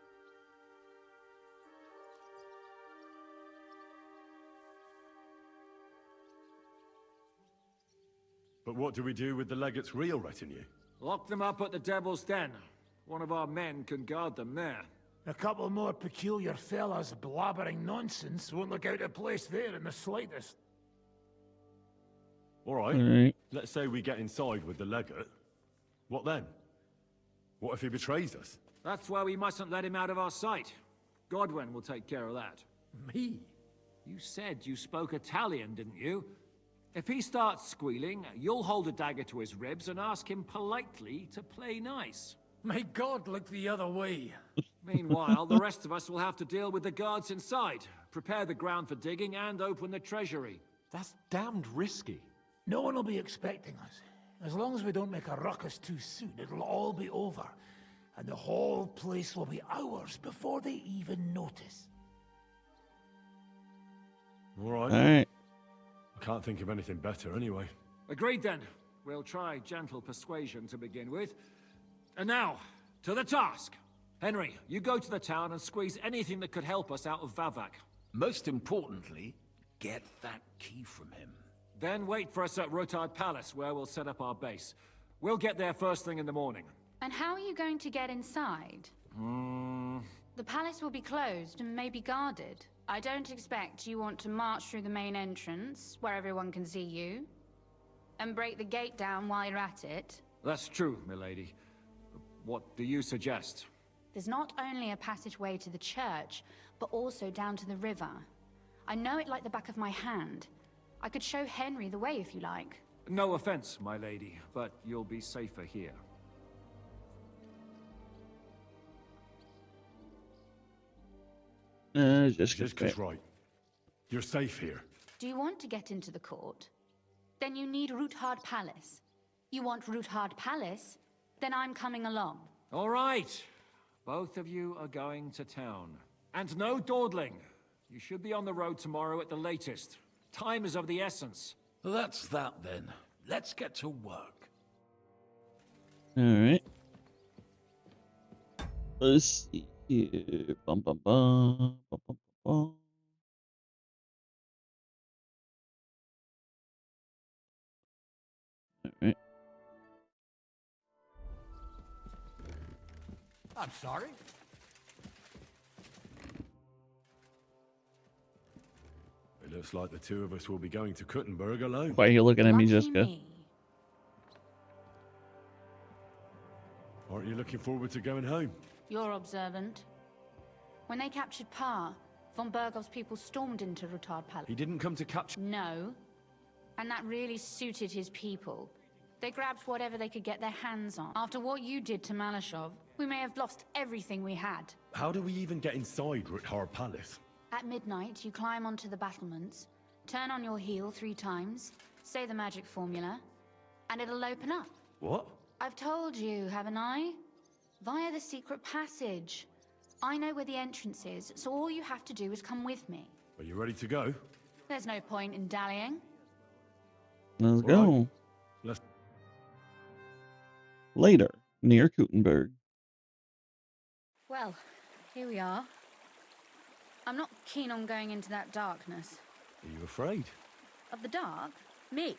But what do we do with the legate's real retinue? Lock them up at the Devil's Den. One of our men can guard them there. A couple more peculiar fellas blabbering nonsense won't look out of place there in the slightest. All right. Alright. Let's say we get inside with the legate. What then? What if he betrays us? That's why we mustn't let him out of our sight. Godwin will take care of that. Me? You said you spoke Italian, didn't you? If he starts squealing, you'll hold a dagger to his ribs and ask him politely to play nice. May God look the other way. Meanwhile, the rest of us will have to deal with the guards inside, prepare the ground for digging, and open the treasury. That's damned risky. No one will be expecting us. As long as we don't make a ruckus too soon, it'll all be over. And the whole place will be ours before they even notice. All right. Alright. I can't think of anything better anyway. Agreed then. We'll try gentle persuasion to begin with. And now, to the task. Henry, you go to the town and squeeze anything that could help us out of Vavak. Most importantly, get that key from him. Then wait for us at Rotard Palace, where we'll set up our base. We'll get there first thing in the morning. And how are you going to get inside? The palace will be closed and maybe guarded. I don't expect you want to march through the main entrance, where everyone can see you, and break the gate down while you're at it. That's true, milady. What do you suggest? There's not only a passageway to the church, but also down to the river. I know it like the back of my hand. I could show Henry the way if you like. No offense, my lady, but you'll be safer here. Jessica's right. You're safe here. Do you want to get into the court? Then you need Rotard Palace. You want Rotard Palace? Then I'm coming along. All right. Both of you are going to town. And no dawdling. You should be on the road tomorrow at the latest. Time is of the essence. That's that then. Let's get to work. Alright. Let's see here. Bum, bum, bum. Bum, bum, bum. Alright. I'm sorry. It looks like the two of us will be going to Kuttenberg alone. Why are you looking at me, Jessica? Aren't you looking forward to going home? You're observant. When they captured Pa, von Bergov's people stormed into Rotard Palace. He didn't come to capture... No. And that really suited his people. They grabbed whatever they could get their hands on. After what you did to Maleshov, we may have lost everything we had. How do we even get inside Rotard Palace? At midnight, you climb onto the battlements, turn on your heel 3 times, say the magic formula, and it'll open up. What? I've told you, haven't I? Via the secret passage. I know where the entrance is, so all you have to do is come with me. Are you ready to go? There's no point in dallying. Let's go. Right. Let's... Later, near Kuttenberg. Well, here we are. I'm not keen on going into that darkness. Are you afraid? Of the dark? Me?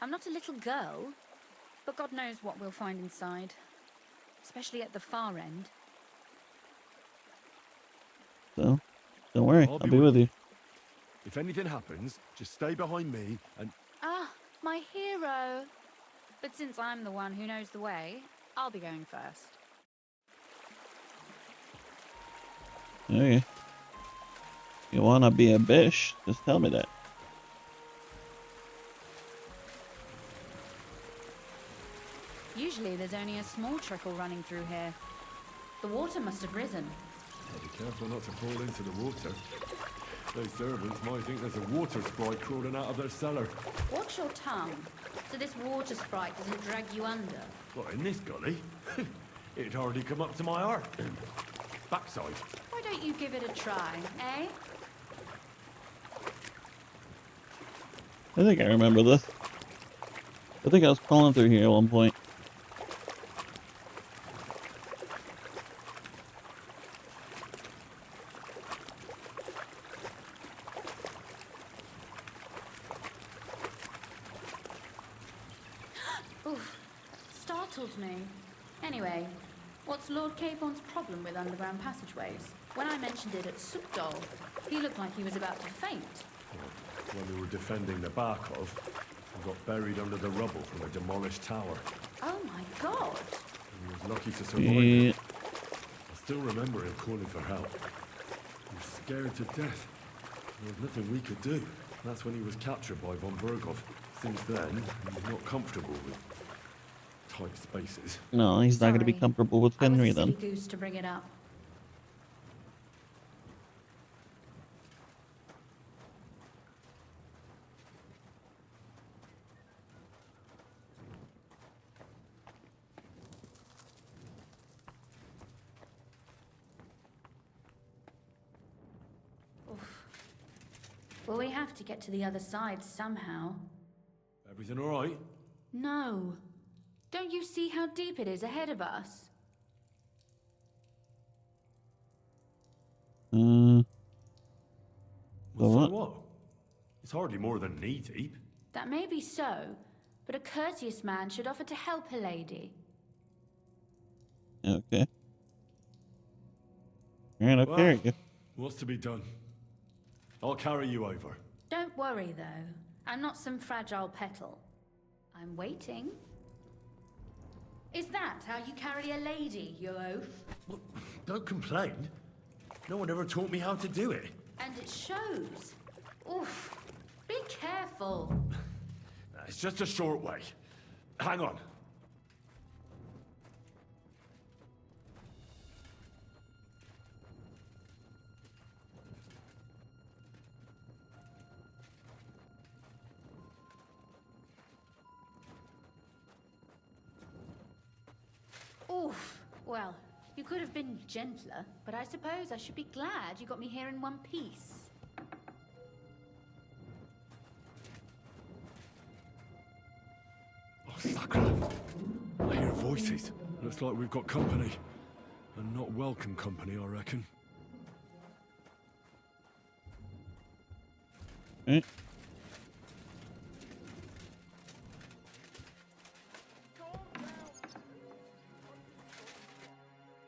I'm not a little girl. But God knows what we'll find inside. Especially at the far end. So, don't worry, I'll be with you. If anything happens, just stay behind me and... Ah, my hero. But since I'm the one who knows the way, I'll be going first. Okay. You wanna be a bish? Just tell me that. Usually there's only a small trickle running through here. The water must have risen. Be careful not to fall into the water. Those servants might think there's a water sprite crawling out of their cellar. Watch your tongue, so this water sprite doesn't drag you under. What, in this gully? It'd hardly come up to my heart. backside. Why don't you give it a try, eh? I think I remember this. I think I was crawling through here at one point. Oof, startled me. Anyway, what's Lord Capon's problem with underground passageways? When I mentioned it at Sukdol, he looked like he was about to faint. When we were defending the Barkov, we got buried under the rubble from a demolished tower. Oh my god! He was lucky to survive it. I still remember him calling for help. He was scared to death. There was nothing we could do. That's when he was captured by von Berghoff. Since then, he was not comfortable with tight spaces. No, he's not going to be comfortable with Henry I was a then. silly goose to bring it up. Well, we have to get to the other side somehow. Everything all right? No. Don't you see how deep it is ahead of us? Well, so what? It's hardly more than knee deep. That may be so, but a courteous man should offer to help a lady. Okay. Alright, I'll carry you. What's to be done? I'll carry you over. Don't worry, though. I'm not some fragile petal. I'm waiting. Is that how you carry a lady, you oaf? Well, don't complain. No one ever taught me how to do it. And it shows. Oof. Be careful. It's just a short way. Hang on. Oof. Well, you could have been gentler, but I suppose I should be glad you got me here in one piece. Oh, Sakra. I hear voices. Looks like we've got company. And not welcome company, I reckon. Right.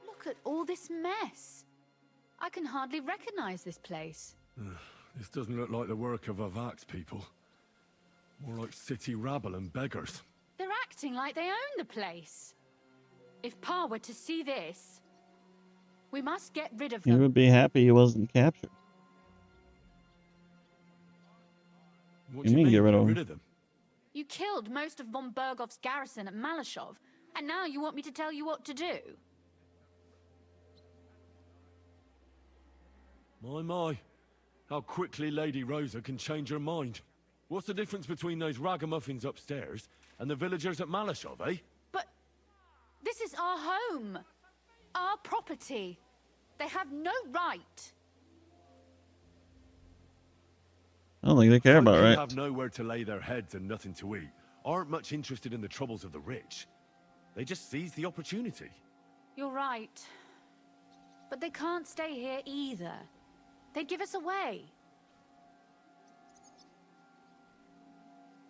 Look at all this mess. I can hardly recognize this place. This doesn't look like the work of Avak's people. More like city rabble and beggars. They're acting like they own the place. If Pa were to see this, we must get rid of He them. would be happy he wasn't captured. What You mean get rid of them? You killed most of von Bergoff's garrison at Maleshov, and now you want me to tell you what to do? My. How quickly Lady Rosa can change her mind. What's the difference between those ragamuffins upstairs and the villagers at Maleshov, eh? But this is our home. Our property. They have no right. I don't think they care about Folk who right. have nowhere to lay their heads and nothing to eat aren't much interested in the troubles of the rich. They just seize the opportunity. You're right. But they can't stay here either. They'd give us away.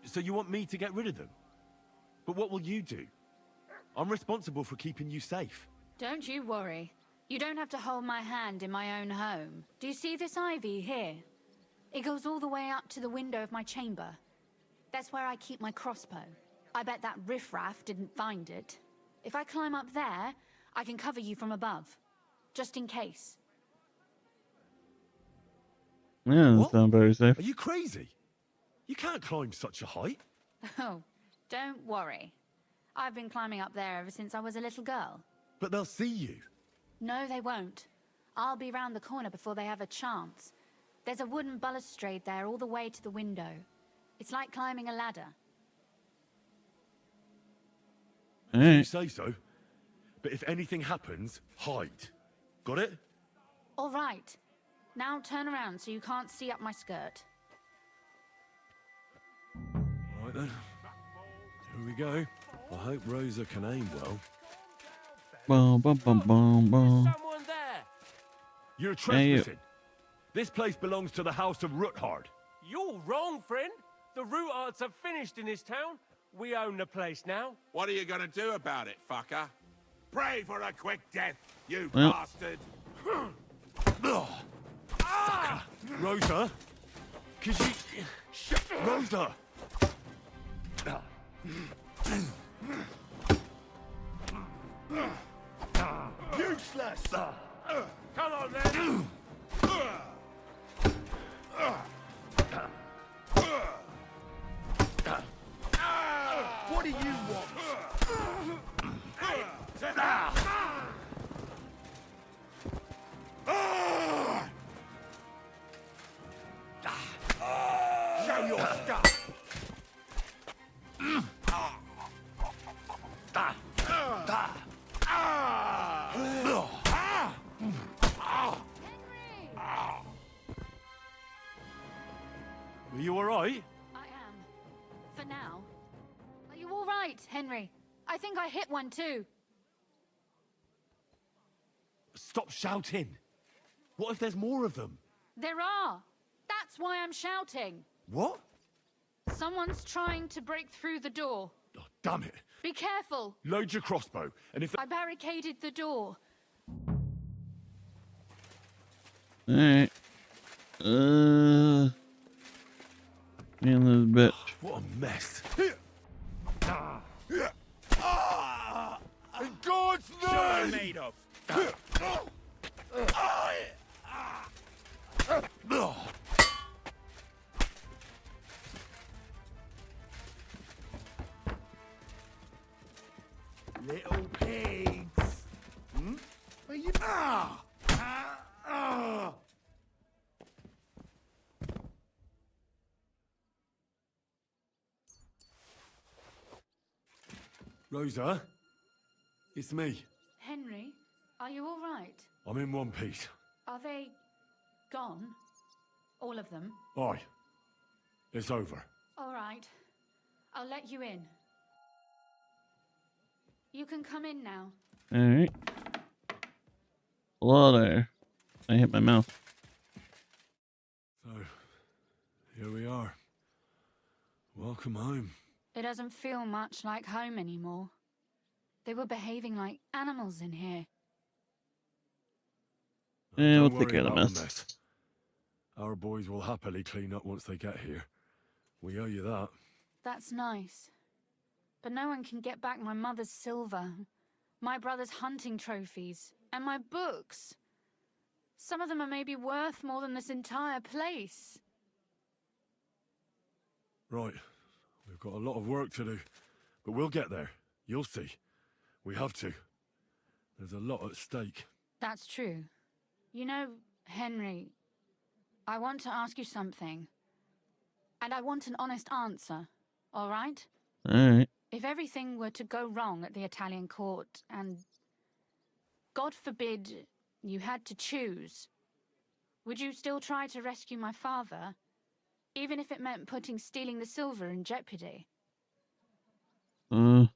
So you want me to get rid of them? But what will you do? I'm responsible for keeping you safe. Don't you worry. You don't have to hold my hand in my own home. Do you see this ivy here? It goes all the way up to the window of my chamber. That's where I keep my crossbow. I bet that riffraff didn't find it. If I climb up there, I can cover you from above. Just in case. Yeah, doesn't sound very safe. Are you crazy? You can't climb such a height. Oh, don't worry. I've been climbing up there ever since I was a little girl. But they'll see you. No, they won't. I'll be round the corner before they have a chance. There's a wooden balustrade there all the way to the window. It's like climbing a ladder. You say so. But if anything happens, hide. Got it? All right. Now turn around so you can't see up my skirt. Right then. Here we go. I hope Rosa can aim well. Boom, boom, boom, boom, boom. Someone there! You're trespassing. This place belongs to the House of Ruthard. You're wrong, friend. The Ruthards have finished in this town. We own the place now. What are you gonna do about it, fucker? Pray for a quick death, you Well. bastard! Rosa? Could you... Rosa! Useless! Come on, then! What do you want? Show your stuff! Are you alright? I am. For now. Are you all right, Henry? I think I hit one too. Stop shouting. What if there's more of them? There are. That's why I'm shouting. What? Someone's trying to break through the door. Oh, damn it. Be careful. Load your crossbow, and if... I barricaded the door. Alright. Man, this bitch. What a mess. In God's name! Made of. Little pigs. Hmm? Are you... Rosa? It's me. Henry, are you all right? I'm in one piece. Are they gone? All of them? Aye. It's over. All right. I'll let you in. You can come in now. Alright. Hello there. I hit my mouth. So, here we are. Welcome home. It doesn't feel much like home anymore. They were behaving like animals in here. Yeah, we'll Don't take worry care of the about mess. Our boys will happily clean up once they get here. We owe you that. That's nice. But no one can get back my mother's silver, my brother's hunting trophies, and my books. Some of them are maybe worth more than this entire place. Right. We've got a lot of work to do. But we'll get there. You'll see. We have to. There's a lot at stake. That's true. You know, Henry, I want to ask you something. And I want an honest answer, all right? Alright. If everything were to go wrong at the Italian court and, God forbid, you had to choose, would you still try to rescue my father, even if it meant putting stealing the silver in jeopardy? I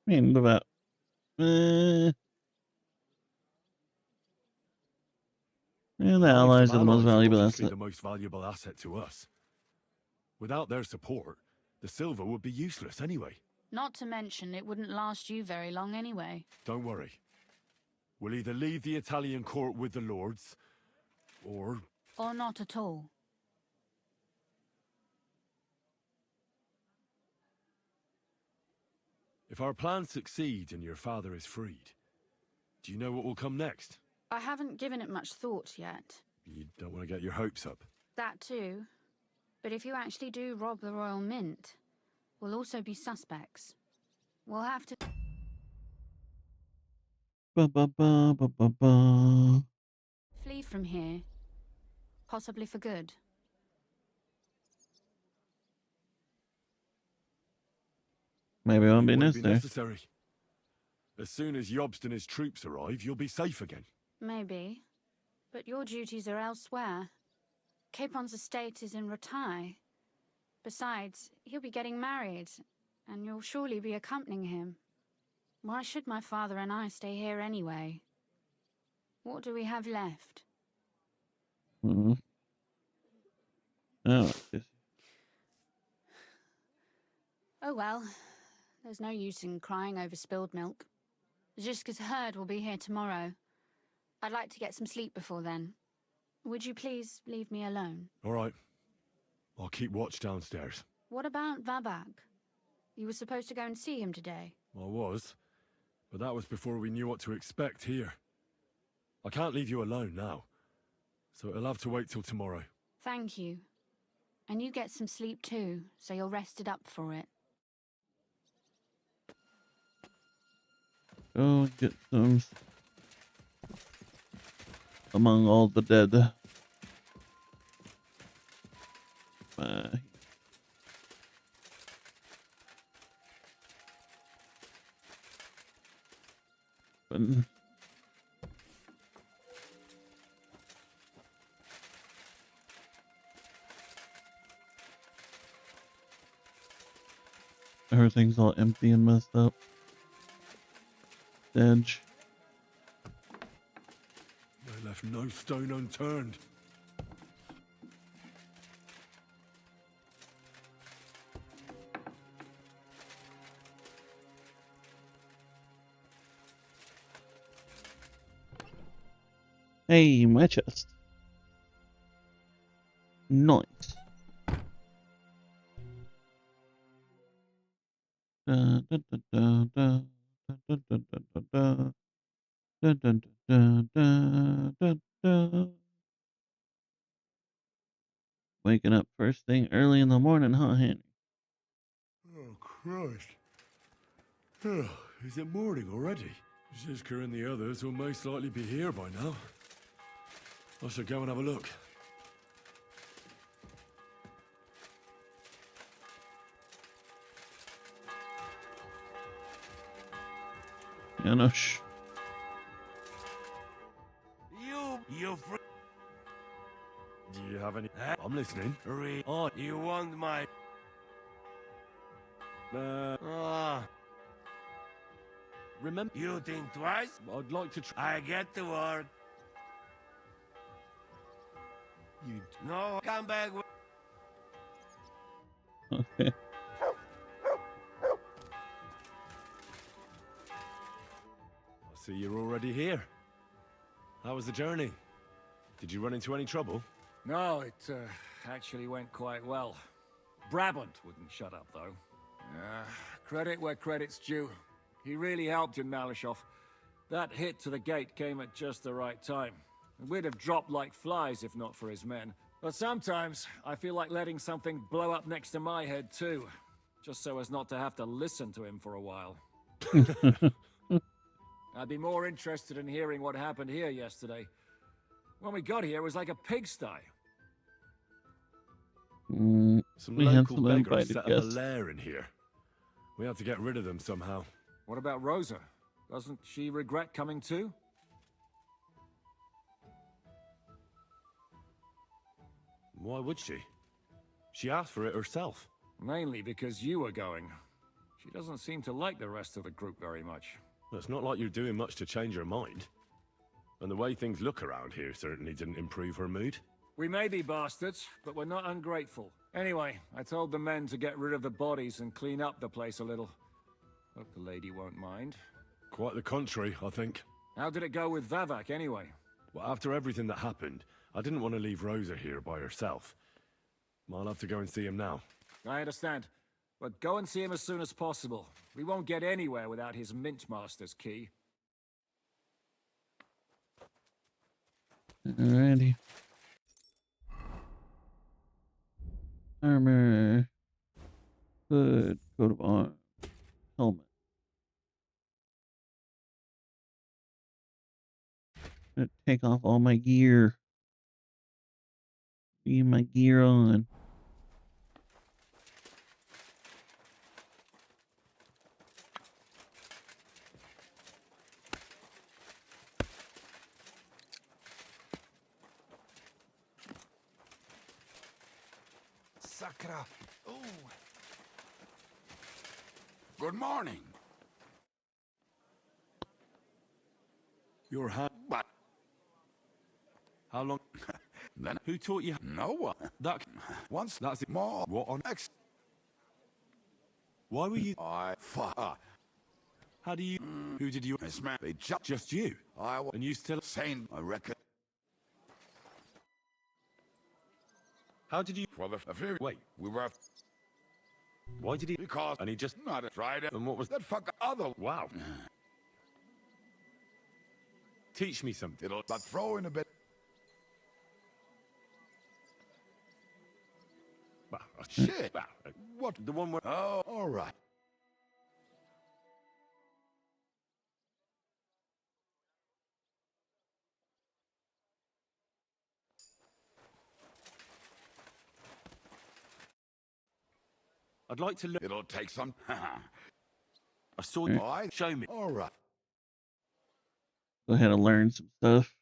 mean, about yeah, the allies are the most valuable asset. The most valuable asset to us. Without their support, the silver would be useless anyway. Not to mention, it wouldn't last you very long anyway. Don't worry. We'll either leave the Italian court with the lords, or... Or not at all. If our plan succeeds and your father is freed, do you know what will come next? I haven't given it much thought yet. You don't want to get your hopes up. That too. But if you actually do rob the Royal Mint, we'll also be suspects. We'll have to... Ba, ba, ba, ba, ba, ba. flee from here. Possibly for good. Maybe it won't be be necessary. necessary. As soon as Jobst and his troops arrive, you'll be safe again. Maybe. But your duties are elsewhere. Capon's estate is in Ratai. Besides, he'll be getting married, and you'll surely be accompanying him. Why should my father and I stay here anyway? What do we have left? Mm-hmm. Oh, Oh well, there's no use in crying over spilled milk. Ziska's herd will be here tomorrow. I'd like to get some sleep before then. Would you please leave me alone? All right. I'll keep watch downstairs. What about Vabak? You were supposed to go and see him today. I was, but that was before we knew what to expect here. I can't leave you alone now, so it'll have to wait till tomorrow. Thank you. And you get some sleep too, so you're rested up for it. Go get some among all the dead. Everything's all empty and messed up. Edge. They left no stone unturned. Hey, my chest. Nice. Da, da, da, da, da, da, da, da, da, da. Da, da, da, da, da, da. Waking up first thing early in the morning, huh, Henry? Oh, Christ. Is it morning already? Ziska and the others will most likely be here by now. I should go and have a look. Janusz. You Do you have any... I'm listening. Oh, you want my... Remember... You think twice? I'd like to try... I get to work. You... No, come back with... Okay. I see you're already here. How was the journey? Did you run into any trouble? No, it actually went quite well. Brabant wouldn't shut up, though. Credit where credit's due. He really helped in Maleshov. That hit to the gate came at just the right time. We'd have dropped like flies if not for his men. But sometimes, I feel like letting something blow up next to my head too. Just so as not to have to listen to him for a while. I'd be more interested in hearing what happened here yesterday. When we got here, it was like a pigsty. Some we had local some beggars invited set up guests. a lair in here. We have to get rid of them somehow. What about Rosa? Doesn't she regret coming too? Why would she? She asked for it herself. Mainly because you were going. She doesn't seem to like the rest of the group very much. Well, it's not like you're doing much to change her mind. And the way things look around here certainly didn't improve her mood. We may be bastards, but we're not ungrateful. Anyway, I told the men to get rid of the bodies and clean up the place a little. Hope the lady won't mind. Quite the contrary, I think. How did it go with Vavak, anyway? Well, after everything that happened, I didn't want to leave Rosa here by herself. I'll have to go and see him now. I understand. But go and see him as soon as possible. We won't get anywhere without his Mintmaster's key. Alrighty. Armor. Hood. Coat of arms. Helmet. Gonna take off all my gear. Leave my gear on. Sacra. Oh. Good morning. Your hand. But How long? then Who taught you? no one. That. Once That's it. more. What on X? Why were you? I fuck. How do you? Who did you? This man. They Just you. I was And you still? sane. I reckon. How did you? For the very Wait. we were Why did he? because And he just. not tried it. And what was That fuck other. Wow. Teach me something. It'll but throw in a bit. Shit. What? The one where. Oh, all right. I'd like to look. It'll take some. I saw you. All right. Show me. All right. Go ahead and learn some stuff.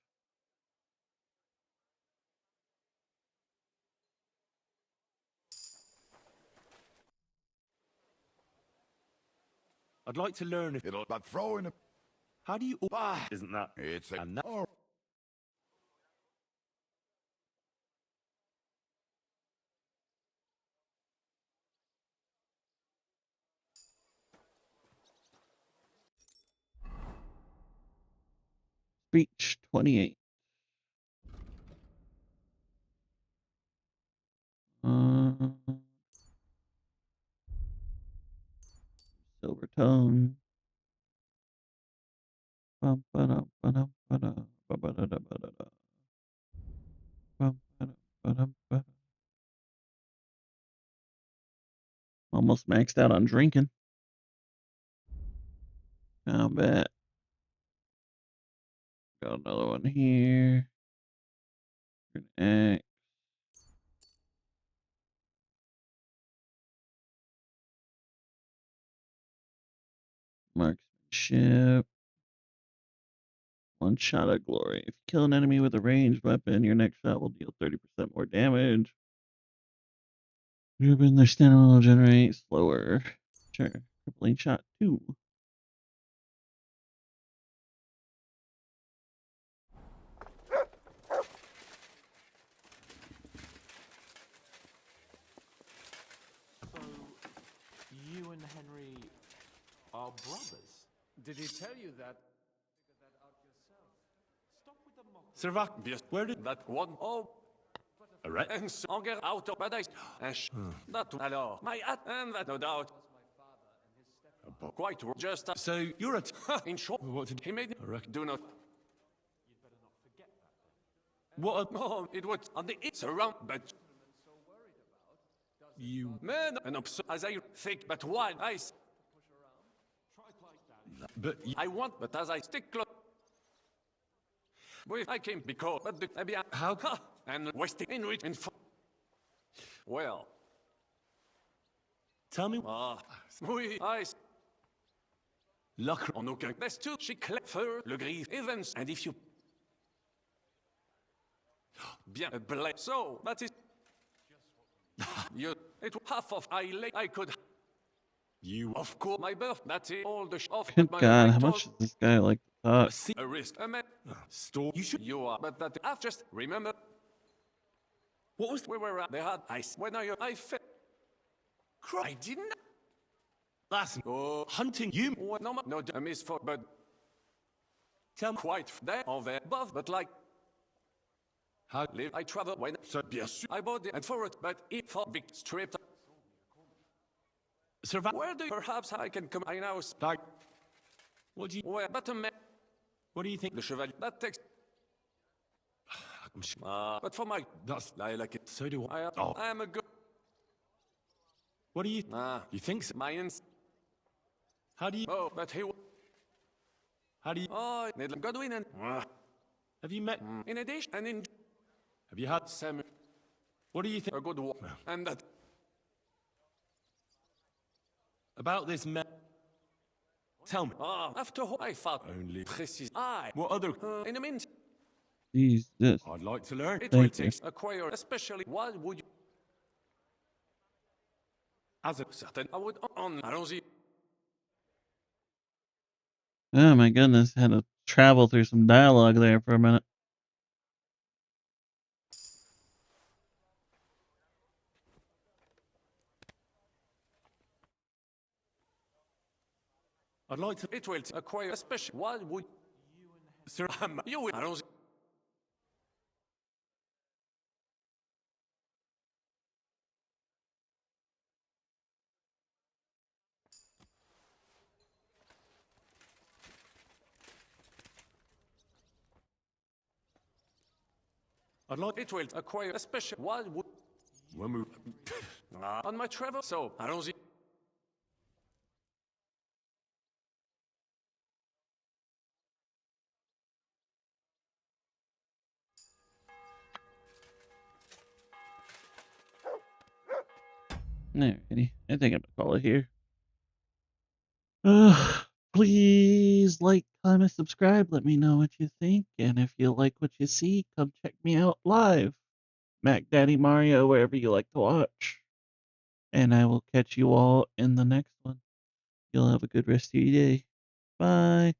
I'd like to learn if. It'll but throw in a. How do you? Isn't that? It's a. And that. Oh. Speech 28. Silver tongue. Almost maxed out on drinking. Combat. Got another one here. An axe. Marksmanship. One shot of glory. If you kill an enemy with a ranged weapon, your next shot will deal 30% more damage. Driven, their stamina will generate slower. Sure. Crippling shot 2. So, you and Henry are brothers? Did he tell you that? Servac. Where did that one? Oh. Right. And Sanger out of paradise. That alors. My hat and that no doubt. Quite just. So you're a. In short, What did he made. Do not. What? Oh, it was on the it's around, but You. man, and as I think, but why I. But I want, but as I stick close. Well, I came because, but the how? And wasting in which in. Well. Tell me. Oui, I. Luck. En aucun. There's two. She clever, le gris, events, and if you. Bien, blame. So, that is. You. It was half of I could. You. Of course, my birth. That's it. All the off. Good God, how much does this guy like to talk? A risk. A man. Store. You should. You are. But that. I've just remember. What was? We were at. They had ice. When I fell. I didn't. Last. Oh, Hunting you. No, I miss for, but. Tell me. Quite there or there above, but like. How live I travel when. So bien sûr. I bought it and for it, but it for big stripped. Servac. Where do you, perhaps I can come? I now. Like. What do you? Where, but a man. What do you think? The chevalier. That text. I'm sure. But for my. That's. I like it. So do I. I am a good. What do you? You think so? My How do you? Oh, but he. How do you? Oh, Godwin and. Have you met? In addition, and in. Have you had? Samuel. What do you think? A good war. And that. About this man. Tell me. After all, I thought. Only. Précis. What other? In a minute. Jesus. I'd like to learn. It will Thank you. take acquire, especially. What would you? As a certain, I would on allons-y. Oh my goodness, had to travel through some dialogue there for a minute. I'd like to. It will acquire a special. Why would Sir you will allons-y. I'd like it will acquire a special. Why would when we on my travel? So allons-y. Alrighty, I think I'm gonna call it here. Please like, comment, subscribe. Let me know what you think, and if you like what you see, come check me out live, Mac Daddy Mario, wherever you like to watch. And I will catch you all in the next one. You'll have a good rest of your day. Bye.